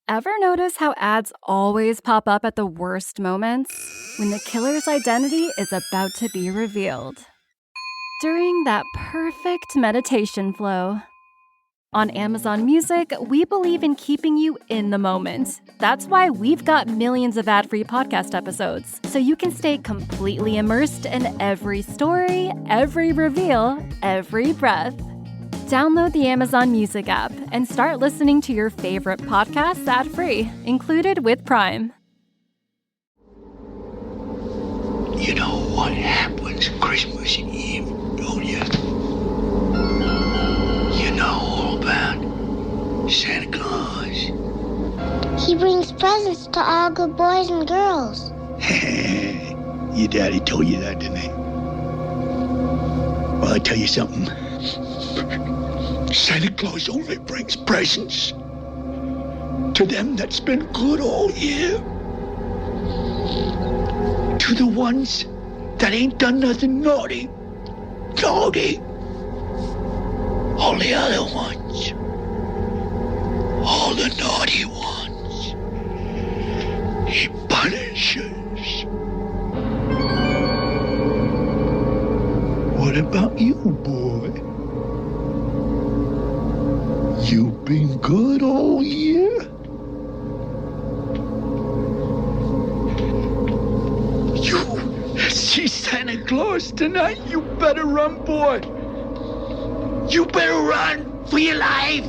Ever notice how ads always pop up at the worst moments? When the killer's identity is about to be revealed. During that perfect meditation flow. On Amazon Music, we believe in keeping you in the moment. That's why we've got millions of ad-free podcast episodes, so you can stay completely immersed in every story, every reveal, every breath. Download the Amazon Music app and start listening to your favorite podcasts ad-free, included with Prime. You know what happens Christmas Eve, don't you? You know all about Santa Claus. He brings presents to all good boys and girls. Your daddy told you that, didn't he? Well, I tell you something. Santa Claus only brings presents to them that's been good all year. To the ones that ain't done nothing naughty. Naughty. All the other ones. All the naughty ones. He punishes. What about you, boy? You've been good all year? You see Santa Claus tonight? You better run, boy. You better run for your life.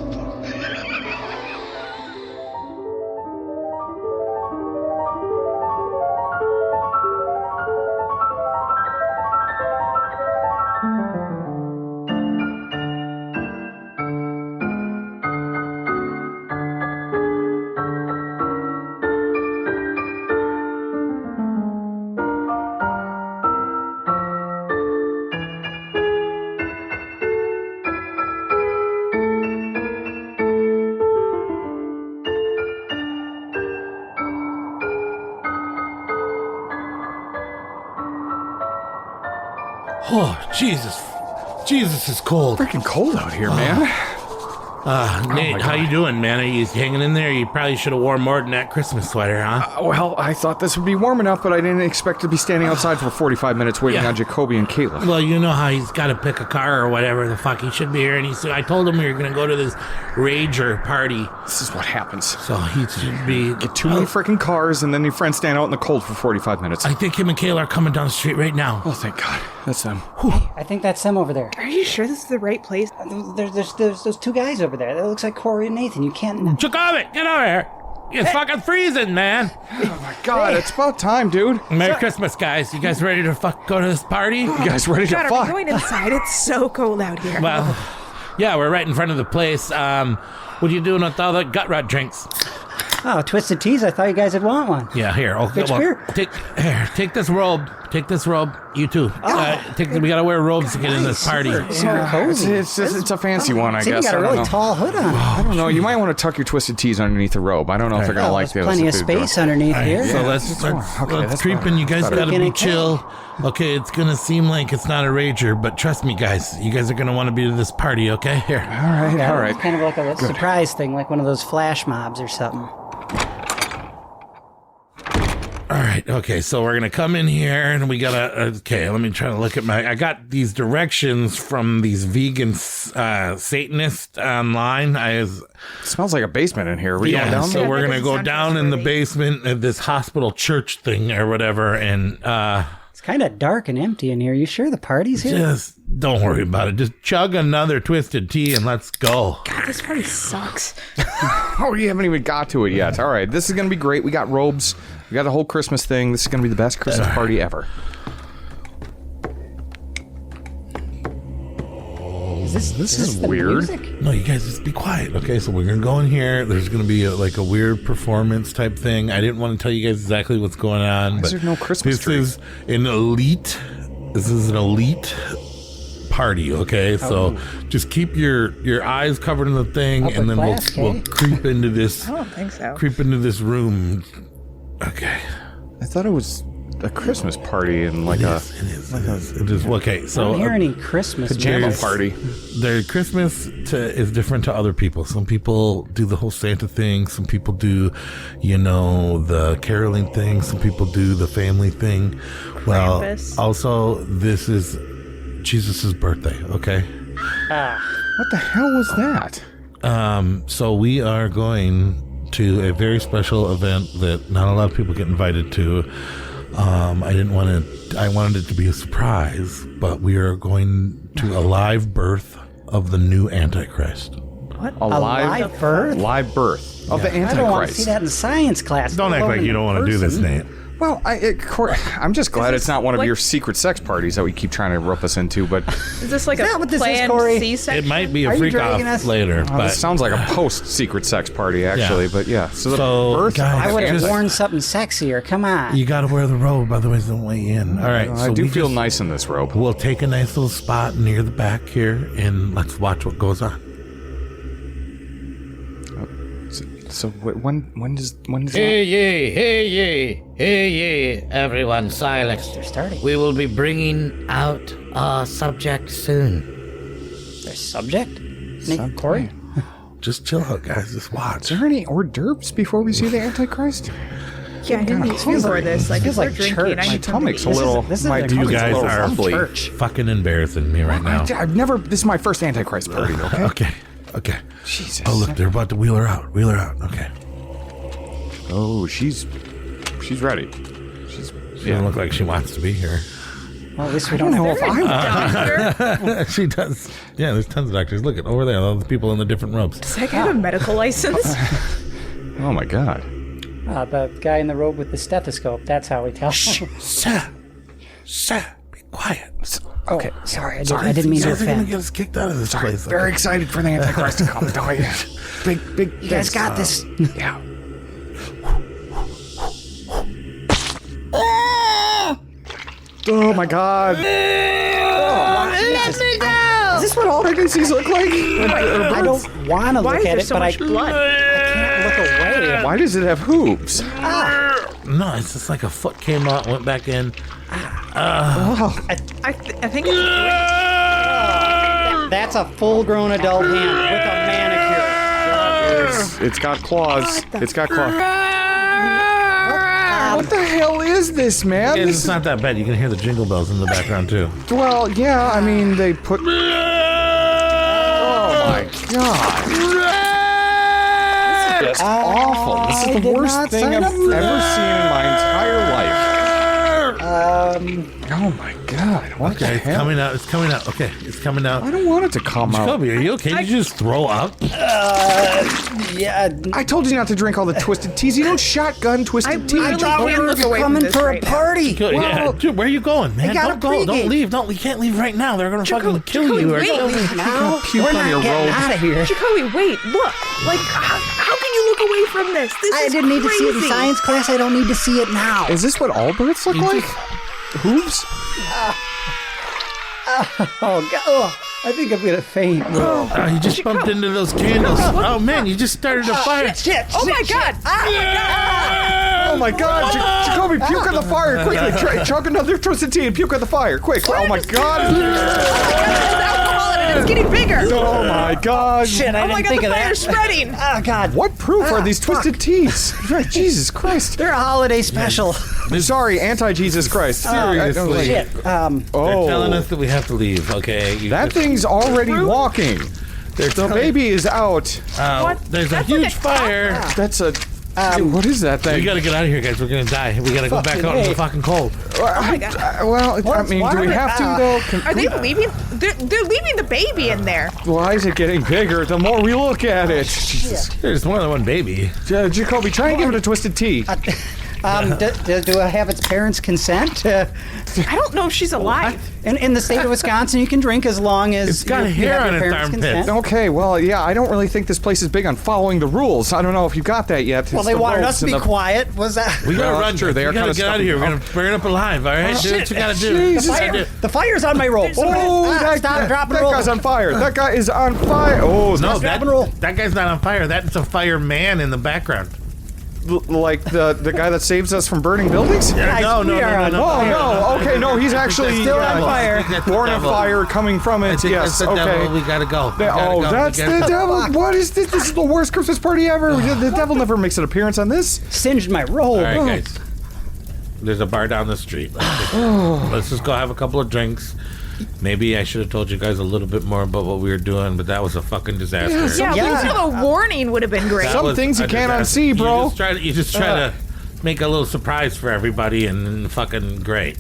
Oh, Jesus. Jesus is cold. Freaking cold out here, man. Nate, how you doing, man? Are you hanging in there? You probably should have worn more than that Christmas sweater, huh? Well, I thought this would be warm enough, but I didn't expect to be standing outside for 45 minutes waiting on Jacoby and Caitlin. Well, you know how he's got to pick a car or whatever the fuck. He should be here, and I told him we were going to go to this Rager party. This is what happens. So he should be... Get too many freaking cars, and then your friends stand out in the cold for 45 minutes. I think him and Kayla are coming down the street right now. Oh, thank God. That's them. Hey, I think that's them over there. Are you sure this is the right place? There's those two guys over there. That looks like Corey and Nathan. You can't... Jacoby, get over here. It's fucking freezing, man. Oh, my God. It's about time, dude. Merry Christmas, guys. You guys ready to go to this party? You guys ready to God, fuck? are we going inside? It's so cold out here. Well, yeah, we're right in front of the place. What are you doing with all the gut rot drinks? Oh, Twisted Teas. I thought you guys would want one. Yeah, here. Oh, Which beer? Take this robe. Take this robe. You too. We gotta wear robes to get in this party. So cozy. It's a fancy one, I See, guess. you got a I don't really know. tall hood on. I don't know. You might want to tuck your Twisted Teas underneath the robe. I don't know if they're going to like There's this. plenty of space underneath here. So Yeah, let's that's creep in. You guys better. gotta be Freaking chill. Okay, it's gonna seem like it's not a rager, but trust me, guys. You guys are gonna want to be to this party, okay? Here. All right. It's kind of like a surprise thing, like one of those flash mobs or something. All right, okay, so we're gonna come in here and we gotta, okay, let me try to look at I got these directions from these vegan Satanists online. It smells like a basement in here. Are we going down so there? we're gonna go Sounds down in the really- basement of this hospital church thing or whatever, and It's kind of dark and empty in here. You sure the party's here? just don't worry about it. Just chug another Twisted Tea and let's go. God, this party sucks. Oh, you haven't even got to it yet. All right, this is going to be great. We got robes. We got the whole Christmas thing. This is going to be the best Christmas party ever. This is the weird. music? No, you guys just be quiet, okay? So we're gonna go in here. There's gonna be a weird performance type thing. I didn't want to tell you guys exactly what's going on. Why is but there no Christmas this tree? is an elite. This is an elite party, okay? So just keep your eyes covered in the thing, Upper and then class, we'll creep into this. I don't think so. Creep into this room. Okay. I thought it was a Christmas party and like It is. Okay, I so don't hear any Christmas pajama music. party. their Christmas is different to other people. Some people do the whole Santa thing. Some people do, the caroling thing. Some people do the family thing. Well, Krampus. also, this is Jesus' birthday, okay? What the hell was that? So we are going to a very special event that not a lot of people get invited to. I wanted it to be a surprise, but we are going to a live birth of the new Antichrist. What? A live birth? Live birth of the I don't want to Antichrist. see that in science class. Don't let act alone like you in don't want to do this, person. Nate. Well, I'm just glad it's not one of like- your secret sex parties that we keep trying to rope us into, but Is this like that a what this is, planned Corey? C-section? It might be a Are you freak off dragging us? later, but this sounds like a post-secret sex party, actually. Yeah. But yeah, so the So, birth. guys, I would have Just- worn something sexier. Come on. you got to wear the robe, otherwise don't weigh in. All right, I so do we feel just- nice in this robe. We'll take a nice little spot near the back here, and let's watch what goes on. So when does Hey ye, everyone silent. They're starting. We will be bringing out our subject soon. Their subject? Nate, Corey? Just chill out, guys. Just watch. Is there any hors d'oeuvres before we see the Antichrist? Yeah, I didn't eat before this. Like, Feels we're like drinking. church. I My need Stomach's a something to little. this is my the- stomach's You guys a little are rumbly. Church. fucking embarrassing me right now. I've never. This is my first Antichrist party. Okay. Okay. Jesus. Oh, look, they're about to wheel her out. Okay. Oh, she's ready. She doesn't look like she wants to be here. Well, at least we I don't know if I. Doctor, She does. Yeah, there's tons of doctors. Look at over there, all the people in the different robes. does that guy have a medical license? Oh my God. The guy in the robe with the stethoscope. That's how we tell. Sir, be quiet. Okay, sorry. I didn't mean You to guys are gonna offend. get us kicked out of this place. Very excited for the Antichrist to come. Oh yeah. Big. You guys got this. Yeah. Oh my God. Let me go! Is this what all Pregnancies look like? I don't want to Why look is at there it, so but I much blood? can't look away. Why does it have hooves? No, it's just like a foot came out, went back in. I think it's That's a full-grown adult hand with a manicure. It's got claws. It's got claws. What the hell is this, man? It's not that bad. You can hear the jingle bells in the background too. Well, yeah, I mean, they put... Oh, my God. This is just awful. This is the did worst not thing sign I've up ever for seen in my entire life. Oh, my God. What the Okay, it's hell? coming out. It's coming out. Okay, it's coming out. I don't want it to come out. Jacoby, are you okay? Did you just throw up? Yeah, I told you not to drink all the twisted teas. You don't shotgun twisted tea. really can't look away from coming this for right a now. party. Good, yeah. Dude, where are you going, man? got Don't a go. Don't pregame. leave. You can't leave right now. They're gonna fucking kill Jacoby, you. Or wait. kill me. Now puke we're on not your getting robe. out of here. Jacoby, wait, look. Like, how can you look away from this? This I is didn't need to see it in crazy. science class. I don't need to see it now. Is this what all birds look like? Hooves? Oh God! Oh, I think I'm gonna faint. Oh, you just bumped into those candles. Oh man, you just started a fire. Shit! Oh my God! Oh my God, Jacoby, puke on the fire quickly. Chug another twisted tea and puke on the fire, quick. Oh my God. There's alcohol in it. It's getting bigger. Oh my God. Shit! I Oh my didn't God, think the of fire's that. spreading. Oh God! What proof are these twisted teas? Jesus Christ. They're a holiday special. Sorry, anti-Jesus Christ. Seriously. Shit. They're telling us that we have to leave. Okay. That thing's already walking. The baby is out. There's a That's huge like a fire. That's a... what is that thing? We gotta get out of here, guys. We're gonna die. We gotta go back out in the fucking cold. Well, I mean, do we have to, though? Are they leaving? They're leaving the baby in there. Why is it getting bigger the more we look at it? Jesus. There's more than one baby. Jacoby, try and give it a twisted tea. Do I have its parents' consent? I don't know if she's alive. In the state of Wisconsin, you can drink as long as It's got you hair have on your its parents' armpit. consent. Okay, well, yeah, I don't really think this place is big on following the rules. I don't know if you got that yet. Well, It's they the wanted robes us to and be the- quiet. Was that? We gotta Well, run. sure, they we are gotta kinda get out of here. We're gonna burn up alive. All right, do what you gotta do. Jesus. The fire, the fire's on my rope. Oh, Stop, drop, and that roll. guy's on fire. That guy is on fire. Oh, No, drop and roll. that guy's not on fire. That's a fireman in the background. like the guy that saves us from burning buildings? Guys, no. Oh no! Okay, no, he's actually Still on fire. born of fire coming from it. Yes, the okay. devil. We gotta go. That's the devil. What is this? This is the worst Christmas party ever. The devil never makes an appearance on this. Singed my roll. All right, guys. There's a bar down the street. Let's just go have a couple of drinks. Maybe I should have told you guys a little bit more about what we were doing, but that was a fucking disaster. Yeah, Yeah. at least a warning would have been great. Some was things you a can't disaster. unsee, bro. You just try to make a little surprise for everybody, and fucking great.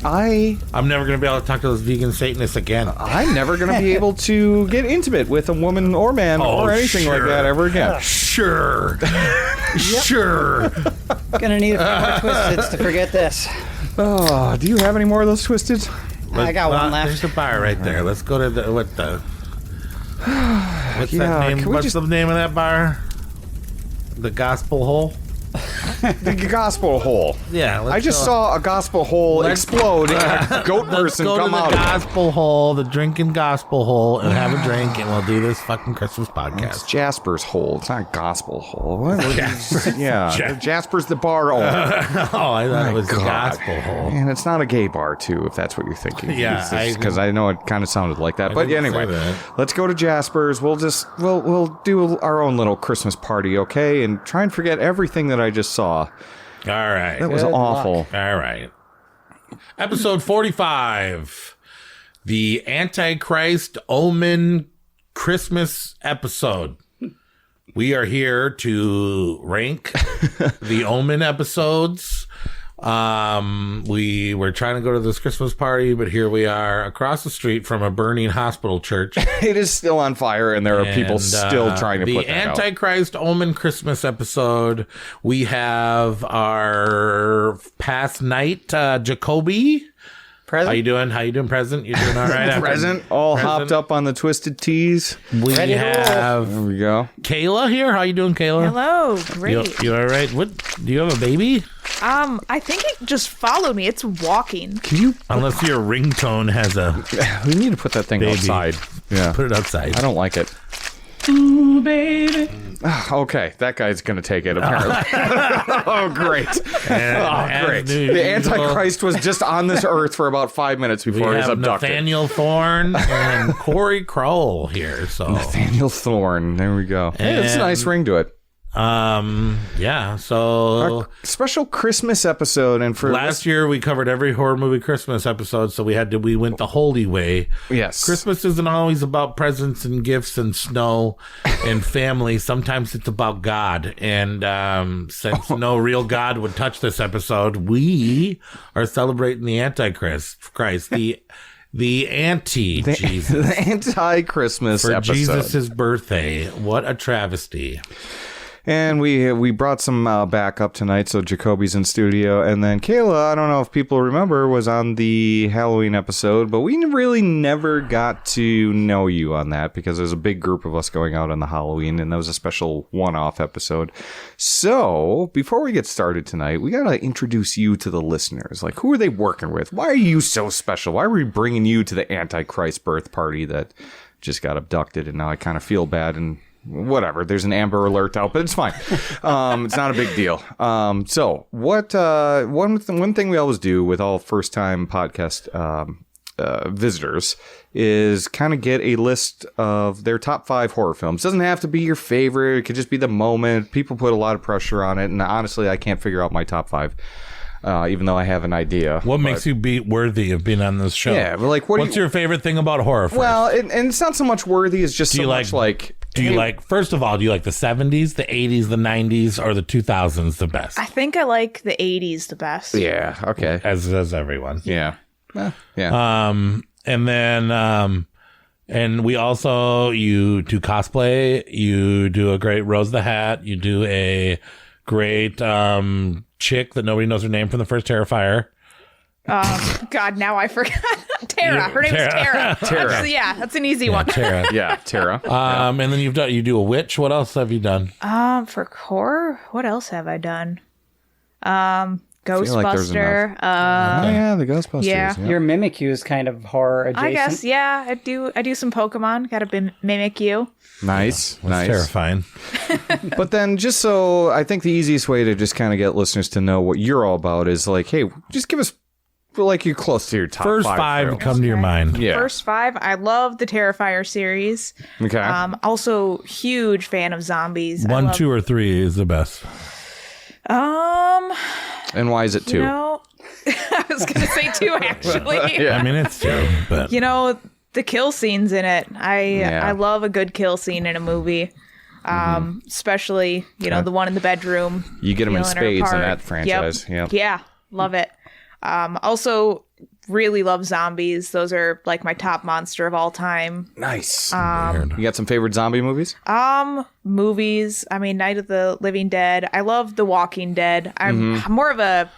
I'm never gonna be able to talk to those vegan Satanists again. I'm never gonna be able to get intimate with a woman or man or anything like that ever again. Sure. Sure. Gonna need a few more Twisteds to forget this. Oh, do you have any more of those twisted? I got one left. There's a bar right there. Let's go to what's that name? can we What's just- the name of that bar? The Gospel Hole? The gospel hole. Yeah. I just saw a gospel hole explode and a goat person go come to the out of it. Gospel Hole, the drinking Gospel Hole, and have a drink, and we'll do this fucking Christmas It's podcast. Jasper's hole. It's not gospel hole. What? Yeah, Jasper's the bar owner. Oh, I thought it was the God. Gospel Hole. And it's not a gay bar, too, if that's what you're thinking. Yeah, because I know it kind of sounded like that. But didn't anyway, say that. let's go to Jasper's. We'll do our own little Christmas party, okay? And try and forget everything that I just saw. All right. That was awful. All right. Episode 45. The Antichrist Omen Christmas episode. We are here to rank the Omen episodes. We were trying to go to this Christmas party, but here we are across the street from a burning hospital church. It is still on fire, and there are people And, still trying to put the that out. Antichrist Omen Christmas episode. We have our past night, Jacoby. Present? How you doing? Present? You doing all right? Present, all Present. hopped up on the twisted teas. We Ready to roll. have There we go. Kayla here. How you doing, Kayla? Hello, great. You all right? What? Do you have a baby? I think it just followed me. It's walking. Can you? Unless your ringtone has a We need to put that thing baby. outside. Yeah, Put it outside. I don't like it. Ooh, baby. Okay, that guy's gonna take it apparently. Oh, great. And Great. as The usual, Antichrist was just on this earth for about 5 minutes We before he was have abducted. Nathaniel Thorne and Corey Crowell here. So Nathaniel Thorne. There we go. Hey, that's a nice ring to it. yeah. So Special Christmas episode, and for last year we covered every horror movie Christmas episode, so we went the holy way. yes, Christmas isn't always about presents and gifts and snow and family. Sometimes it's about God. And since no real God would touch this episode, we are celebrating the Antichrist, the anti-Jesus. the anti-Christmas For episode. Jesus' birthday. What a travesty. And we brought some back up tonight, so Jacoby's in studio. And then Kayla, I don't know if people remember, was on the Halloween episode, but we really never got to know you on that because there's a big group of us going out on the Halloween, and that was a special one-off episode. So, before we get started tonight, we got to introduce you to the listeners. Like, who are they working with? Why are you so special? Why are we bringing you to the Antichrist birth party that just got abducted, and now I kind of feel bad and... whatever. There's an Amber Alert out, but it's fine. It's not a big deal. So what? One thing we always do with all first-time podcast visitors is kind of get a list of their top 5 horror films. Doesn't have to be your favorite. It could just be the moment. People put a lot of pressure on it, and honestly, I can't figure out my top 5. Even though I have an idea. What makes you be worthy of being on this show? Yeah, but like, what's your favorite thing about horror? First? Well, and it's not so much worthy as just Do you so like- much like. Do you like, first of all, do you like the 70s, the 80s, the 90s, or the 2000s the best? I think I like the 80s the best. Yeah. Okay. As does everyone. Yeah. Yeah. And then, and we also, you do cosplay, you do a great Rose the Hat, you do a great chick that nobody knows her name from the first Terrifier. God, now I forgot. Tara. Her name is Tara. Tara. That's an easy one. Tara. Yeah, Tara. And then you do a witch. What else have you done? For horror, what else have I done? Ghostbuster. The Ghostbusters. Yeah. Your Mimikyu is kind of horror adjacent. I guess, yeah. I do some Pokemon. Got to mimic you. Nice. That's terrifying. But then just so I think the easiest way to just kind of get listeners to know what you're all about is like, hey, just give us like you're close to your top first five films. come to your mind. Yeah. First five. I love the Terrifier series. Okay. Also huge fan of zombies. 1, 2, or 3 is the best. And why is it 2? I was going to say 2 actually. Yeah. I mean, it's 2, but the kill scenes in it. I love a good kill scene in a movie. Especially, the one in the bedroom. You get them in peeling her spades in apart. that franchise. Yep. Yeah, love it. Also really love zombies. Those are like my top monster of all time. Nice. You got some favorite zombie movies? Movies. I mean, Night of the Living Dead. I love The Walking Dead. I'm more of a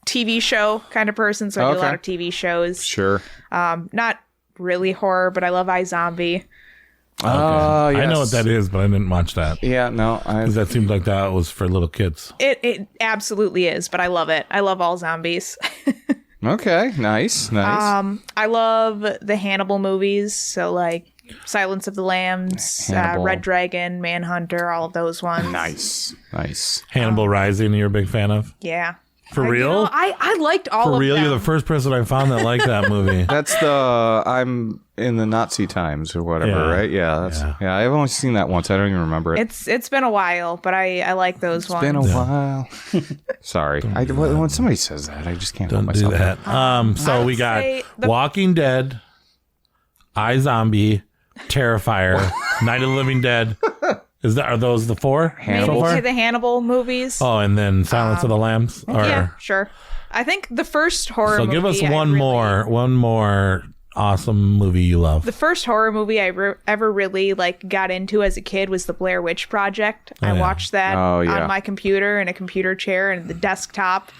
TV show kind of person, so I do a lot of TV shows. Sure. Not really horror, but I love iZombie. Oh, yes. I know what that is, but I didn't watch that. Yeah, no. Because that seemed like that was for little kids. It absolutely is, but I love it. I love all zombies. Okay, nice. I love the Hannibal movies, so like Silence of the Lambs, Red Dragon, Manhunter, all of those ones. Nice. Hannibal Rising, you're a big fan of? Yeah. For real? I liked all of them. For real? You're the first person I found that liked that movie. That's I'm in the Nazi times or whatever, right? Yeah, I've only seen that once. I don't even remember it. It's been a while, but I like those ones. It's been a while. Sorry. When somebody says that, I just can't help myself. Do that. So we got Walking Dead, iZombie, Terrifier, Night of the Living Dead. Are those the 4? Maybe the Hannibal movies. Oh, and then Silence of the Lambs? Yeah, sure. I think the first horror movie... So give us one more awesome movie you love. The first horror movie I ever really got into as a kid was The Blair Witch Project. I watched that on my computer in a computer chair and the desktop.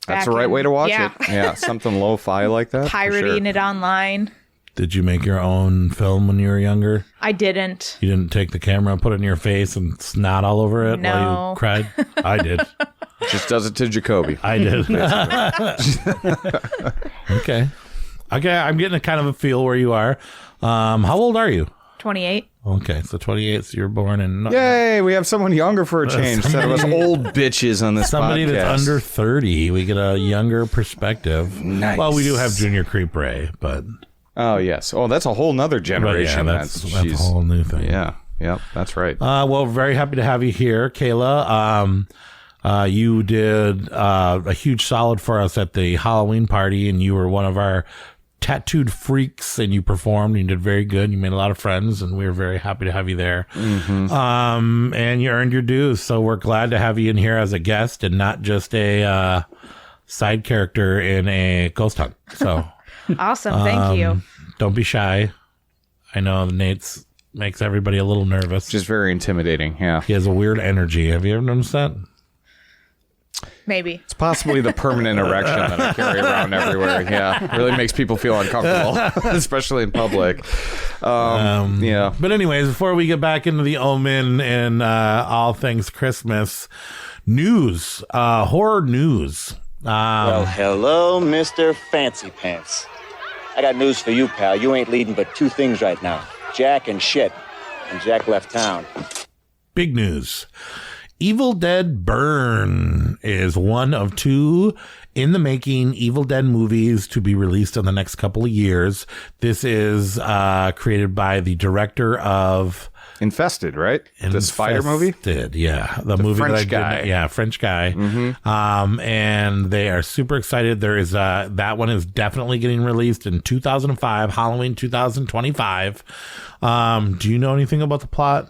That's the right way to watch it. Yeah, something lo-fi like that. Pirating it online. Did you make your own film when you were younger? I didn't. You didn't take the camera, put it in your face, and snot all over it while you cried? I did. Just does it to Jacoby. I did. Okay, I'm getting a kind of a feel where you are. How old are you? 28. Okay, so 28, so you're born in... Yay, we have someone younger for a change instead of us old bitches on this somebody podcast. That's under 30. We get a younger perspective. Nice. Well, we do have Junior Creep Ray, but... Oh, yes. Oh, that's a whole nother generation. Yeah, that's a whole new thing. Yeah. Yep, that's right. Well, very happy to have you here, Kayla. You did a huge solid for us at the Halloween party, and you were one of our tattooed freaks, and you performed. You did very good. You made a lot of friends, and we were very happy to have you there. Mm-hmm. And you earned your dues, so we're glad to have you in here as a guest and not just a side character in a ghost hunt. So... Awesome. Thank you. Don't be shy. I know Nate's makes everybody a little nervous. Just very intimidating. Yeah. He has a weird energy. Have you ever noticed that? Maybe. It's possibly the permanent erection that I carry around everywhere. Yeah. It really makes people feel uncomfortable, especially in public. Yeah. But anyways, before we get back into the Omen and all things Christmas, news, horror news. Well, hello, Mr. Fancy Pants. I got news for you, pal. You ain't leading but 2 things right now. Jack and shit. And Jack left town. Big news. Evil Dead Burn is one of 2 in the making Evil Dead movies to be released in the next couple of years. This is created by the director of... Infested, right? The spider movie? Yeah. The movie French that I did. Yeah, French guy. Mm-hmm. And they are super excited. There is that one is definitely getting released in 2005, Halloween 2025. Do you know anything about the plot?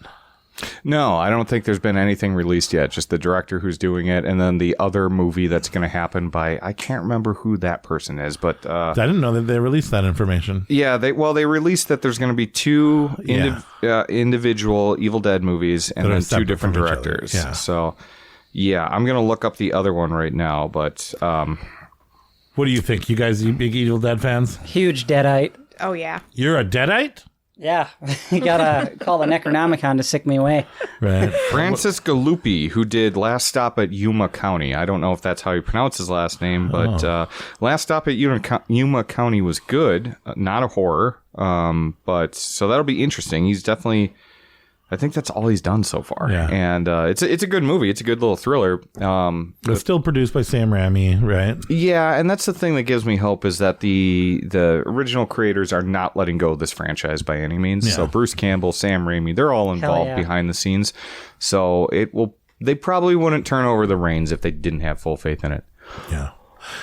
No, I don't think there's been anything released yet. Just the director who's doing it, and then the other movie that's going to happen by, I can't remember who that person is, but I didn't know that they released that information. Yeah, they released that there's going to be 2 individual Evil Dead movies, and then 2 different directors. Yeah. So, yeah, I'm going to look up the other one right now, but what do you think? You guys big Evil Dead fans? Huge Deadite. Oh, yeah. You're a Deadite? Yeah, you gotta call the Necronomicon to sick me away. Right. Francis Galuppi, who did Last Stop at Yuma County. I don't know if that's how you pronounce his last name, but Last Stop at Yuma County was good, not a horror. But so that'll be interesting. He's definitely, I think that's all he's done so far. Yeah. And it's a good movie. It's a good little thriller. It's still produced by Sam Raimi, right? Yeah, and that's the thing that gives me hope is that the original creators are not letting go of this franchise by any means. Yeah. So Bruce Campbell, Sam Raimi, they're all involved behind the scenes. So they probably wouldn't turn over the reins if they didn't have full faith in it. Yeah.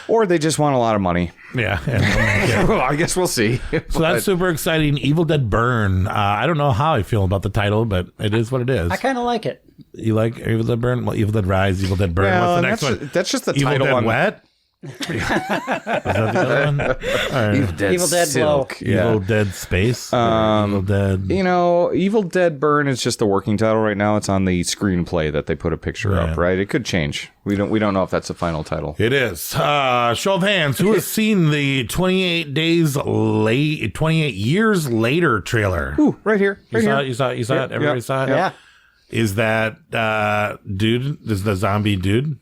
Or they just want a lot of money. Yeah. And Well, I guess we'll see. so that's super exciting. Evil Dead Burn. I don't know how I feel about the title, but it is what it is. I kind of like it. You like Evil Dead Burn? Well, Evil Dead Rise, Evil Dead Burn. Well, What's the next one? That's just the Evil title Dead on Wet? Is that the other one? Or Evil Dead Silk. Blow. Yeah. Evil Dead Space? Evil Dead... Evil Dead Burn is just the working title right now. It's on the screenplay that they put a picture up, right? It could change. We don't know if that's the final title. It is. Show of hands. Who has seen the 28 years later trailer? Ooh, right here. You saw it? Everybody saw it? Yeah. Is that dude? Is the zombie dude?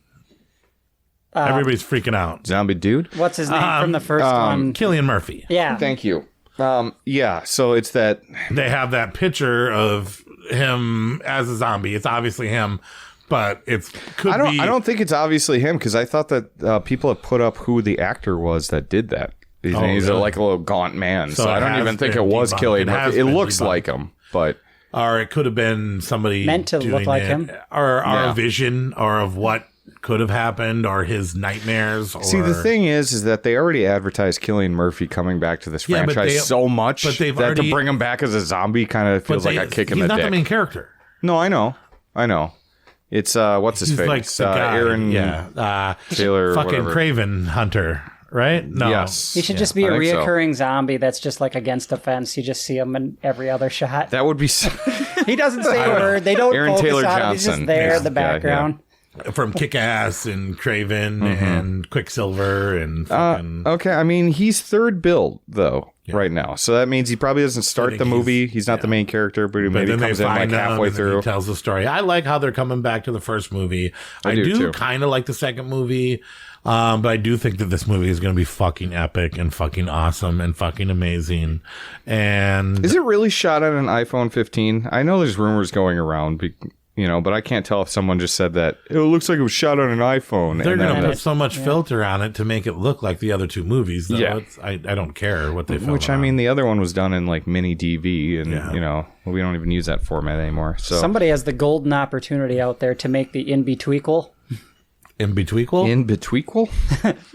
Everybody's freaking out. Zombie dude? What's his name from the first one? Cillian Murphy. Yeah. Thank you. So it's that... They have that picture of him as a zombie. It's obviously him, but I don't think it's obviously him, because I thought that people had put up who the actor was that did that. He's really? like a little gaunt man, so I don't even think it was debunked. Cillian Murphy. It looks debunked. like him, but... Or it could have been somebody Meant to doing look like it, him. or our vision, or of what could have happened, or his nightmares. Or... See, the thing is that they already advertised Cillian Murphy coming back to this franchise so much that to bring him back as a zombie kind of feels like a kick in the dick. He's not the main character. No, I know. It's what's his face? Like the guy, Aaron Taylor, fucking whatever. Craven Hunter, right? No. Yes. He should just be a I think so. reoccurring zombie that's just like against the fence. You just see him in every other shot. That would be. He doesn't say a word. They don't Aaron focus Taylor on him. He's Johnson. just there Yeah. in the background. From Kick-Ass and Craven and Quicksilver and fucking... Okay, I mean, he's third build, though, right now. So that means he probably doesn't start the movie. He's not the main character, but he maybe comes in like halfway through. He tells the story. I like how they're coming back to the first movie. I do kind of like the second movie, but I do think that this movie is going to be fucking epic and fucking awesome and fucking amazing. And is it really shot on an iPhone 15? I know there's rumors going around, but I can't tell if someone just said that. It looks like it was shot on an iPhone. They're going to put so much filter on it to make it look like the other two movies. Though. Yeah. I don't care what they film. Which, I mean, the other one was done in like mini DV, and, we don't even use that format anymore. So somebody has the golden opportunity out there to make the in-betweequel. In-betweequel? In-betweequel?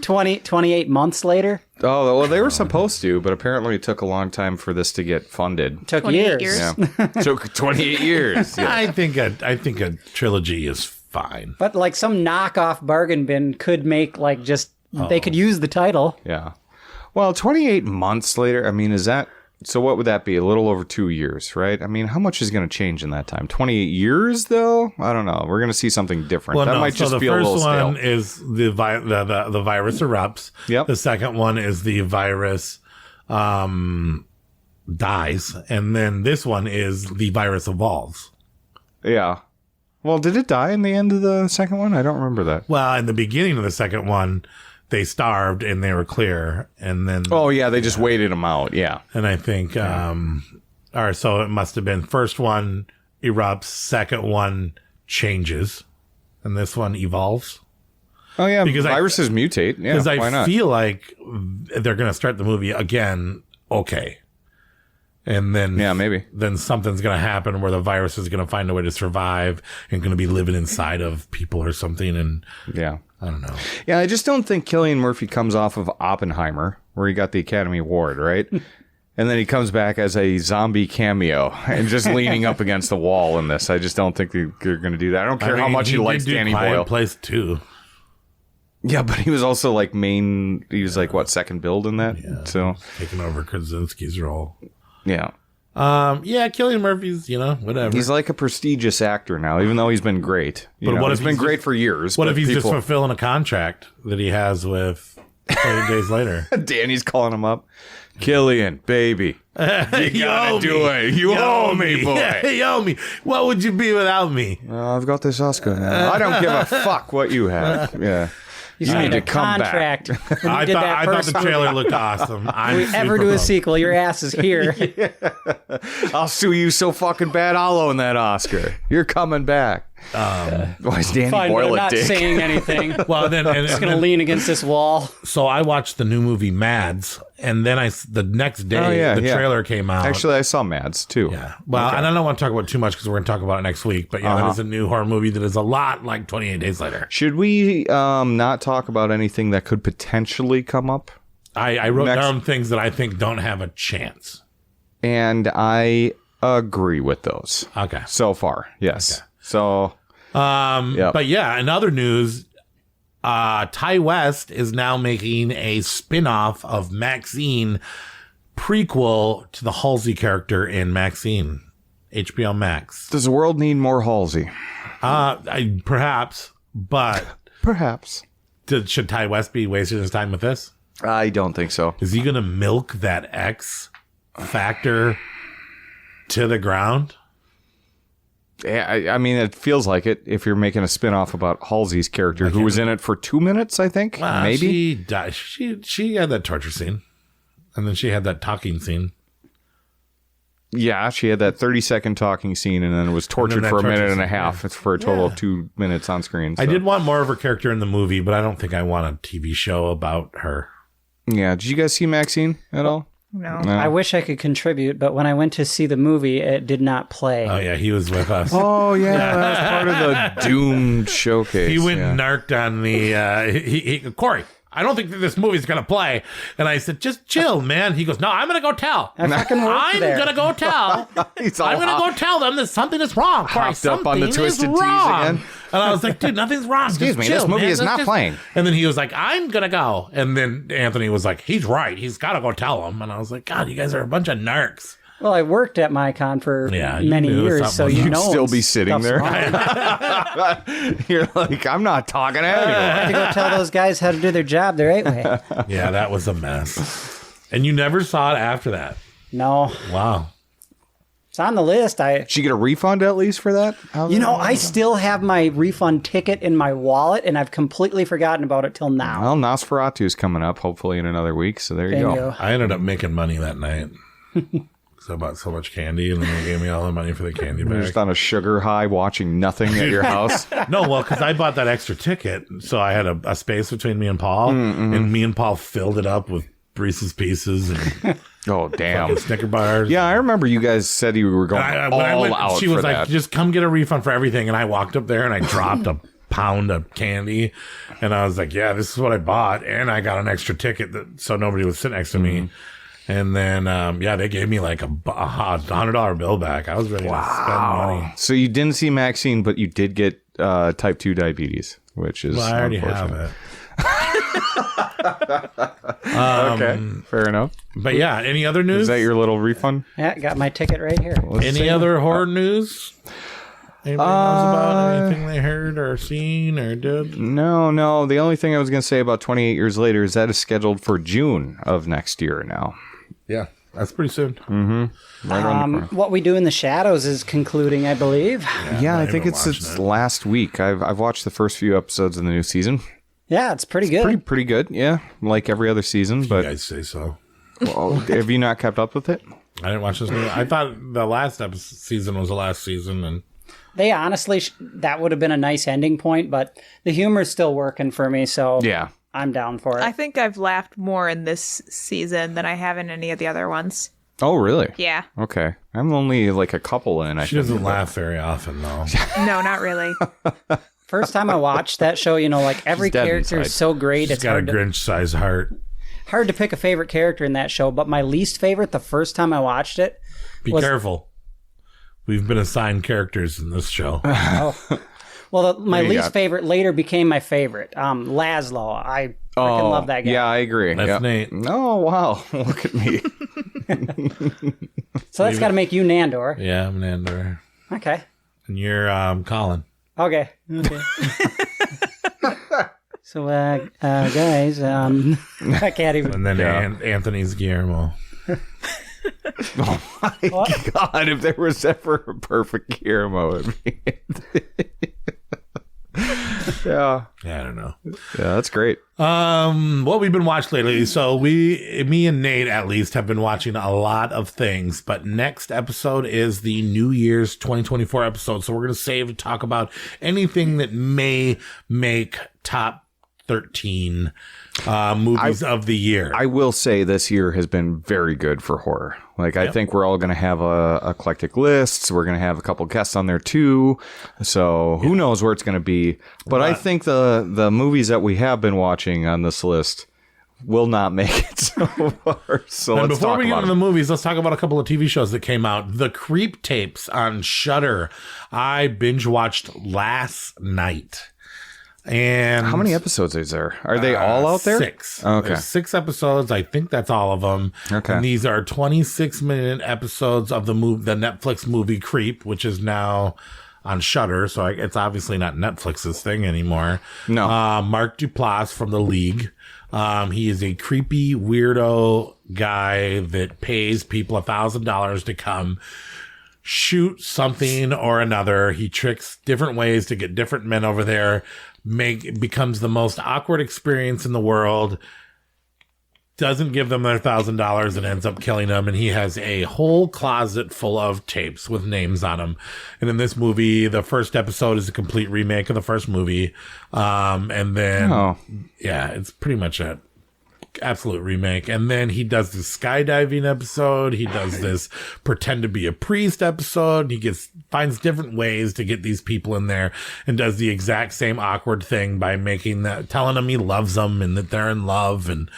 28 months later. Oh, well, they were supposed to, but apparently it took a long time for this to get funded. Took years. Yeah. Took 28 years. Yeah. I think a trilogy is fine. But like some knockoff bargain bin could make like just they could use the title. Yeah. Well, 28 months later, I mean, is that... So what would that be? A little over 2 years, right? I mean, how much is going to change in that time? 28 years, though? I don't know. We're going to see something different. Well, that might just feel a little stale. The first one is the virus erupts. Yep. The second one is the virus dies. And then this one is the virus evolves. Yeah. Well, did it die in the end of the second one? I don't remember that. Well, in the beginning of the second one, they starved and they were clear, and then they just waited them out. Yeah, and I think so it must have been first one erupts, second one changes, and this one evolves. Oh yeah, because viruses mutate. Yeah, because why not? Feel like they're going to start the movie again. Okay, and then maybe then something's going to happen where the virus is going to find a way to survive and going to be living inside of people or something, and I don't know. Yeah, I just don't think Cillian Murphy comes off of Oppenheimer, where he got the Academy Award, right? And then he comes back as a zombie cameo and just leaning up against the wall in this. I just don't think they're going to do that. I don't care how much he likes Danny Boyle. Place too. Yeah, but he was also like he was like, what, second build in that? Yeah, so taking over Krasinski's role. Yeah. Cillian Murphy's, whatever. He's like a prestigious actor now, even though he's been great. He's been great for years. What if he's just fulfilling a contract that he has with 30 Days Later? Danny's calling him up. Cillian, baby. You gotta do it. You owe me, boy. You owe me. What would you be without me? I've got this Oscar now. I don't give a fuck what you have. Yeah. You signed need a to come back. contract. I thought the trailer looked awesome. If we ever do a sequel, your ass is here. I'll sue you so fucking bad, I'll own that Oscar. You're coming back. Why is Danny Fine, but Boyle I'm a not dick? saying anything. Well, then I'm just going to lean against this wall. So I watched the new movie Mads, and then the next day the trailer came out. Actually, I saw Mads too. Yeah. Well, and I don't want to talk about it too much because we're going to talk about it next week. But yeah, that is a new horror movie that is a lot like 28 Days Later. Should we not talk about anything that could potentially come up? I wrote down things that I think don't have a chance. And I agree with those. Okay. So far, yes. Okay. So, but yeah, in other news, Ty West is now making a spin-off of Maxine, prequel to the Halsey character in Maxine, HBO Max. Does the world need more Halsey? Perhaps, but perhaps. Should Ty West be wasting his time with this? I don't think so. Is he going to milk that X factor to the ground? Yeah, I mean, it feels like it if you're making a spin-off about Halsey's character, who was in it for 2 minutes, I think. Maybe. She had that torture scene. And then she had that talking scene. Yeah, she had that 30-second talking scene and then was tortured for a minute and a half. It's for a total of 2 minutes on screen. So. I did want more of her character in the movie, but I don't think I want a TV show about her. Yeah. Did you guys see Maxine at all? No. I wish I could contribute, but when I went to see the movie, it did not play. Oh, yeah, he was with us. Oh, yeah, that was part of the Doomed showcase. He went and narked on the... Corey, I don't think that this movie's going to play. And I said, just chill, man. He goes, no, I'm going to go tell. I fucking worked there. I'm going to go tell. I'm going to go tell them that something is wrong. Corey, up on the Twisted Teas again. And I was like, dude, nothing's wrong. Excuse me, this movie is not playing. And then he was like, I'm going to go. And then Anthony was like, he's right. He's got to go tell him. And I was like, God, you guys are a bunch of narcs. Well, I worked at MyCon for many years, so you know. You'd still be sitting there. You're like, I'm not talking to anyone. I had to go tell those guys how to do their job the right way. Yeah, that was a mess. And you never saw it after that? No. Wow. It's on the list. Did you get a refund at least for that? I still have my refund ticket in my wallet, and I've completely forgotten about it till now. Well, Nosferatu's coming up, hopefully in another week, so there you go. I ended up making money that night. Because I bought so much candy, and then they gave me all the money for the candy bag. You're just on a sugar high watching nothing at your house? No, well, because I bought that extra ticket, so I had a space between me and Paul, and me and Paul filled it up with Reese's Pieces and... Oh, damn. Snicker bars. Yeah, I remember you guys said you were going all out. She was like, just come get a refund for everything. And I walked up there and I dropped a pound of candy. And I was like, yeah, this is what I bought. And I got an extra ticket so nobody would sit next to me. And then, they gave me like a $100 bill back. I was ready to spend money. So you didn't see Maxine, but you did get type 2 diabetes, which is I already have it. Okay, fair enough. But yeah, any other news? Is that your little refund? Yeah, got my ticket right here. Any other horror news? Anybody knows about anything they heard or seen or did? No. The only thing I was going to say about 28 Years Later is that is scheduled for June of next year now. Yeah, that's pretty soon. Mm-hmm. Right on the corner. What We Do in the Shadows is concluding, I believe. Yeah, I think it's last week. I've watched the first few episodes of the new season. Yeah, it's pretty good. Pretty good, yeah. Like every other season. But you guys say so. Well, have you not kept up with it? I didn't watch this movie. I thought the last season was the last season. And they honestly, that would have been a nice ending point, but the humor's still working for me, so yeah, I'm down for it. I think I've laughed more in this season than I have in any of the other ones. Oh, really? Yeah. Okay. I'm only like a couple in. She doesn't laugh very often, though. No, not really. First time I watched that show, like every character is so great. She's got a Grinch-sized heart. Hard to pick a favorite character in that show, but my least favorite the first time I watched it Be careful. We've been assigned characters in this show. Well, my least favorite later became my favorite. Laszlo. I freaking love that guy. Yeah, I agree. That's Nate. Oh, wow. Look at me. So that's got to make you Nandor. Yeah, I'm Nandor. Okay. And you're Colin. Okay. So, guys, I can't even. And then Anthony's Guillermo. Oh my God! If there was ever a perfect Guillermo, it would be Yeah, I don't know. Yeah, that's great. What we've been watching lately. So me and Nate at least have been watching a lot of things, but next episode is the New Year's 2024 episode. So we're going to save to talk about anything that may make top 13 movies of the year. I will say this year has been very good for horror. Like, I think we're all going to have eclectic lists. We're going to have a couple guests on there too. So who knows where it's going to be. But I think the movies that we have been watching on this list will not make it so far. So and let's before talk we get about into them. the movies, let's talk about a couple of TV shows that came out. The Creep Tapes on Shudder. I binge watched last night. And how many episodes is there? Are they all out there? 6. Okay. There's 6 episodes. I think that's all of them. Okay. And these are 26-minute episodes of the Netflix movie Creep, which is now on Shudder. So it's obviously not Netflix's thing anymore. No. Mark Duplass from The League. He is a creepy weirdo guy that pays people $1,000 to come shoot something or another. He tricks different ways to get different men over there. Becomes the most awkward experience in the world. Doesn't give them their $1,000 and ends up killing them. And he has a whole closet full of tapes with names on them. And in this movie, the first episode is a complete remake of the first movie. And then, yeah, it's pretty much a absolute remake. And then he does this skydiving episode. He does this pretend to be a priest episode. He finds different ways to get these people in there and does the exact same awkward thing by telling them he loves them and that they're in love. And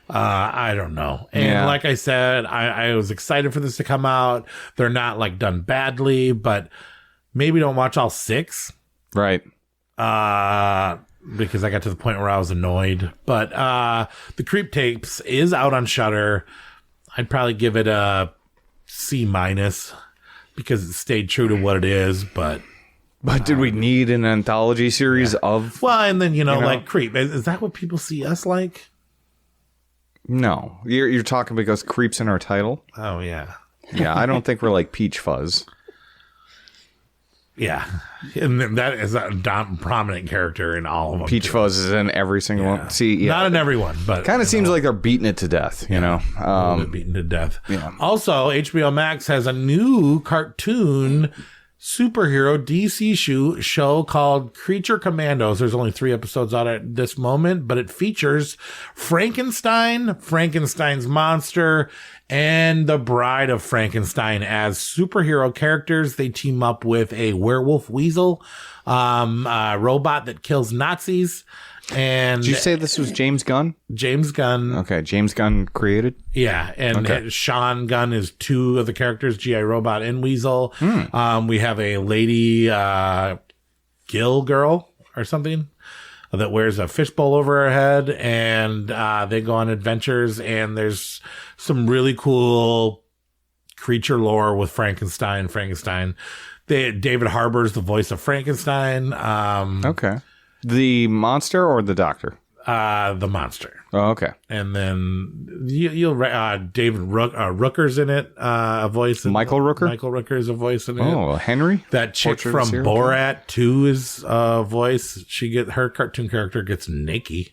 I don't know. And like I said, I was excited for this to come out. They're not like done badly, but maybe don't watch all 6. Right. Because I got to the point where I was annoyed. But the Creep Tapes is out on Shudder. I'd probably give it a C- because it stayed true to what it is. But did we need an anthology series of? Well, and then like Creep. Is that what people see us like? No, you're talking because Creep's in our title. Oh yeah, yeah. I don't think we're like Peach Fuzz. Yeah, and that is a prominent character in all of them. Peach Fuzz is in every single one. See, not in every one, but kind of seems like they're beating it to death. You know, a little bit beaten to death. Yeah. Also, HBO Max has a new cartoon superhero DC show called Creature Commandos. There's only 3 episodes out at this moment, but it features Frankenstein, Frankenstein's monster, and the Bride of Frankenstein as superhero characters. They team up with a werewolf weasel, a robot that kills Nazis. And did you say this was James Gunn? James Gunn. Okay, James Gunn created. Yeah, and Sean Gunn is 2 of the characters, G.I. Robot and Weasel. We have a lady Gill girl or something that wears a fishbowl over her head, and they go on adventures, and there's some really cool creature lore with Frankenstein. David Harbour's the voice of Frankenstein. Okay. The monster or the doctor? The monster. Oh, okay. And then you'll David Rooker's in it, a voice. Michael Rooker? Michael Rooker is a voice in it. Oh, Henry? That chick Portrait from Borat 2 is a voice. Her cartoon character gets naked.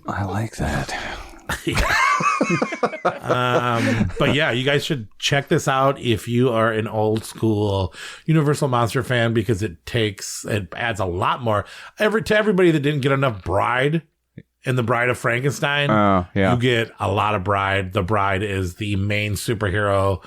I like that. But yeah, you guys should check this out if you are an old school Universal Monster fan, because it adds a lot more to everybody that didn't get enough Bride in the Bride of Frankenstein. You get a lot of Bride. The Bride is the main superhero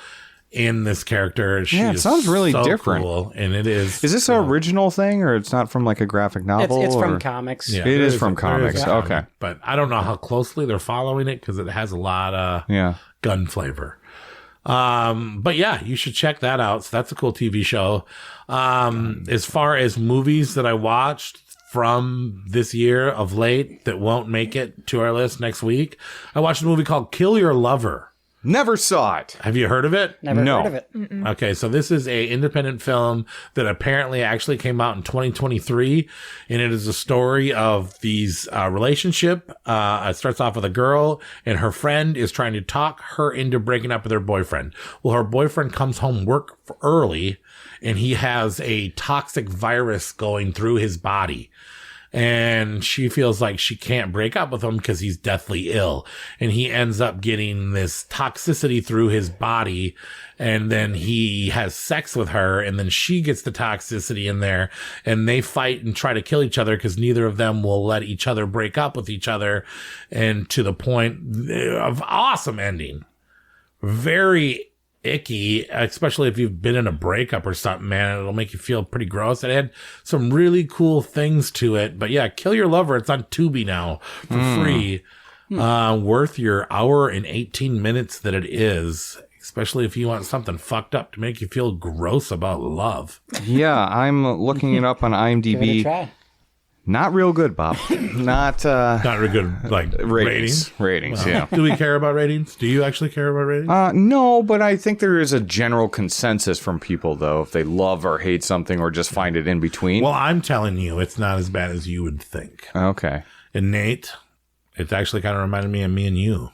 in this character. It sounds really different. Cool, and it is. Is this an original thing, or it's not from like a graphic novel? It's from comics. Yeah, it is from comics. Okay, but I don't know how closely they're following it, because it has a lot of gun flavor. But yeah, you should check that out. So that's a cool TV show. As far as movies that I watched from this year of late that won't make it to our list next week, I watched a movie called Kill Your Lover. Never saw it. Have you heard of it? Never No. heard of it. Mm-mm. Okay, so this is a independent film that apparently actually came out in 2023, and it is a story of these relationship. It starts off with a girl, and her friend is trying to talk her into breaking up with her boyfriend. Well, her boyfriend comes home work early, and he has a toxic virus going through his body. And she feels like she can't break up with him because he's deathly ill. And he ends up getting this toxicity through his body. And then he has sex with her. And then she gets the toxicity in there. And they fight and try to kill each other because neither of them will let each other break up with each other. And to the point of awesome ending. Very icky, especially if you've been in a breakup or something, man. It'll make you feel pretty gross. It had some really cool things to it. But yeah, Kill Your Lover. It's on Tubi now for free. Worth your hour and 18 minutes that it is, especially if you want something fucked up to make you feel gross about love. Yeah, I'm looking it up on Give it a IMDb. try. Not real good, Bob. Not very good, like ratings. Ratings, Well, yeah. Do we care about ratings? Do you actually care about ratings? No, but I think there is a general consensus from people, though, if they love or hate something or just find it in between. Well, I'm telling you, it's not as bad as you would think. Okay. And Nate, it actually kind of reminded me of me and you.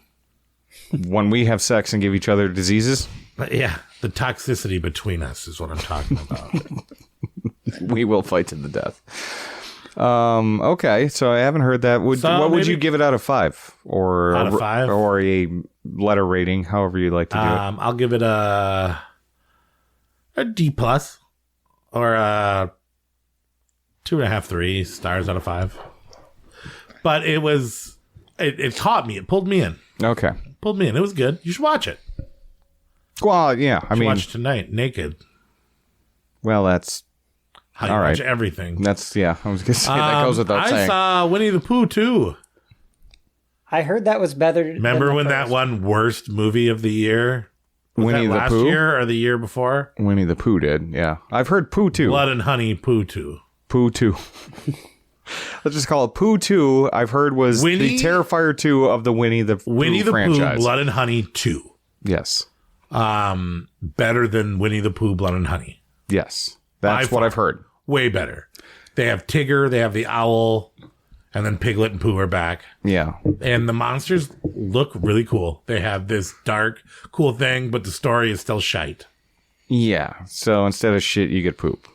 When we have sex and give each other diseases? But yeah, the toxicity between us is what I'm talking about. We will fight to the death. Okay, so I haven't heard that. What would you give it out of 5? Or Out of 5? Or a letter rating, however you like to do it. I'll give it a D plus or a 2.5, 3 stars out of 5. But it caught me. It pulled me in. Okay. Pulled me in. It was good. You should watch it. Well, yeah. I mean, watch it tonight, naked. Well, that's how you all right. watch everything. That's I was gonna say that goes without saying. I saw Winnie the Pooh too. I heard that was better. Remember when that won worst movie of the year? Was Winnie that the last Pooh? year or the year before? Winnie the Pooh did, yeah. I've heard Pooh 2. Blood and Honey Pooh 2. Pooh 2. Let's just call it Pooh 2. I've heard was the Terrifier 2 of the Winnie the Pooh franchise. Pooh, Blood and Honey 2. Yes. Better than Winnie the Pooh, Blood and Honey. Yes. That's what I've heard. Way better. They have Tigger, they have the owl, and then Piglet and Pooh are back. Yeah. And the monsters look really cool. They have this dark, cool thing, but the story is still shite. Yeah. So instead of shit, you get poop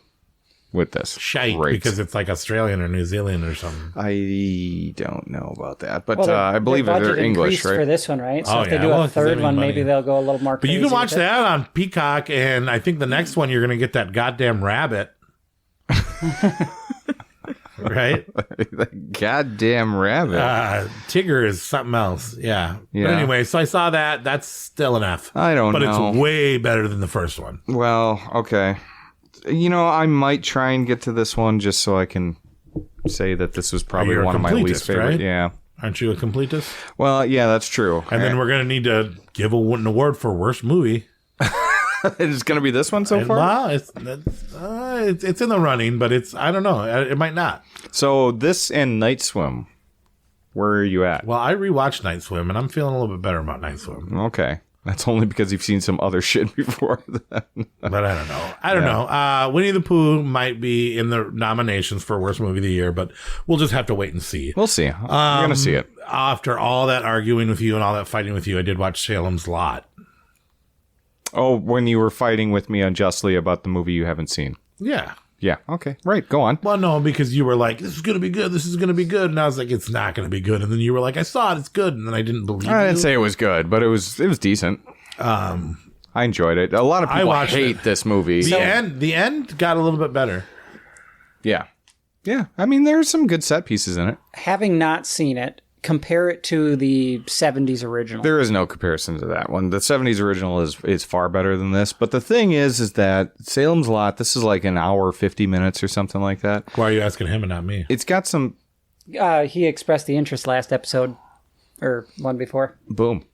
with this. Shite, because it's like Australian or New Zealand or something. I don't know about that, but Well, I believe their they're budget English, increased right? for this one, right? So Oh, if they yeah. do Well, a 'cause they third make one, money. maybe they'll go a little more But crazy. you can watch with it. that on Peacock, and I think the next one you're going to get that goddamn rabbit. Right? The goddamn rabbit. Tigger is something else. Yeah. Yeah. But anyway, so I saw that. That's still an F. I don't but know. It's way better than the first one. Well, okay. You know, I might try and get to this one just so I can say that this was probably You're a one of my least completist, favorite. right? Yeah. Aren't you a completist? Well, yeah, that's true. And then we're going to need to give an award for worst movie. It's going to be this one so far? Well, it's in the running, but I don't know. It might not. So this and Night Swim, where are you at? Well, I rewatched Night Swim, and I'm feeling a little bit better about Night Swim. Okay. That's only because you've seen some other shit before. But I don't know. I don't know. Winnie the Pooh might be in the nominations for worst movie of the year, but we'll just have to wait and see. We'll see. We're going to see it. After all that arguing with you and all that fighting with you, I did watch Salem's Lot. Oh, when you were fighting with me unjustly about the movie you haven't seen. Yeah. Yeah. Okay. Right. Go on. Well, no, because you were like, this is going to be good. This is going to be good. And I was like, it's not going to be good. And then you were like, I saw it. It's good. And then I didn't believe I didn't you. say it was good, but it was decent. I enjoyed it. A lot of people hate this movie. The end got a little bit better. Yeah. Yeah. I mean, there's some good set pieces in it. Having not seen it, compare it to the 70s original. There is no comparison to that one. The 70s original is far better than this. But the thing is that Salem's Lot, this is like an hour, 50 minutes or something like that. Why are you asking him and not me? It's got some... He expressed the interest last episode, or one before. Boom.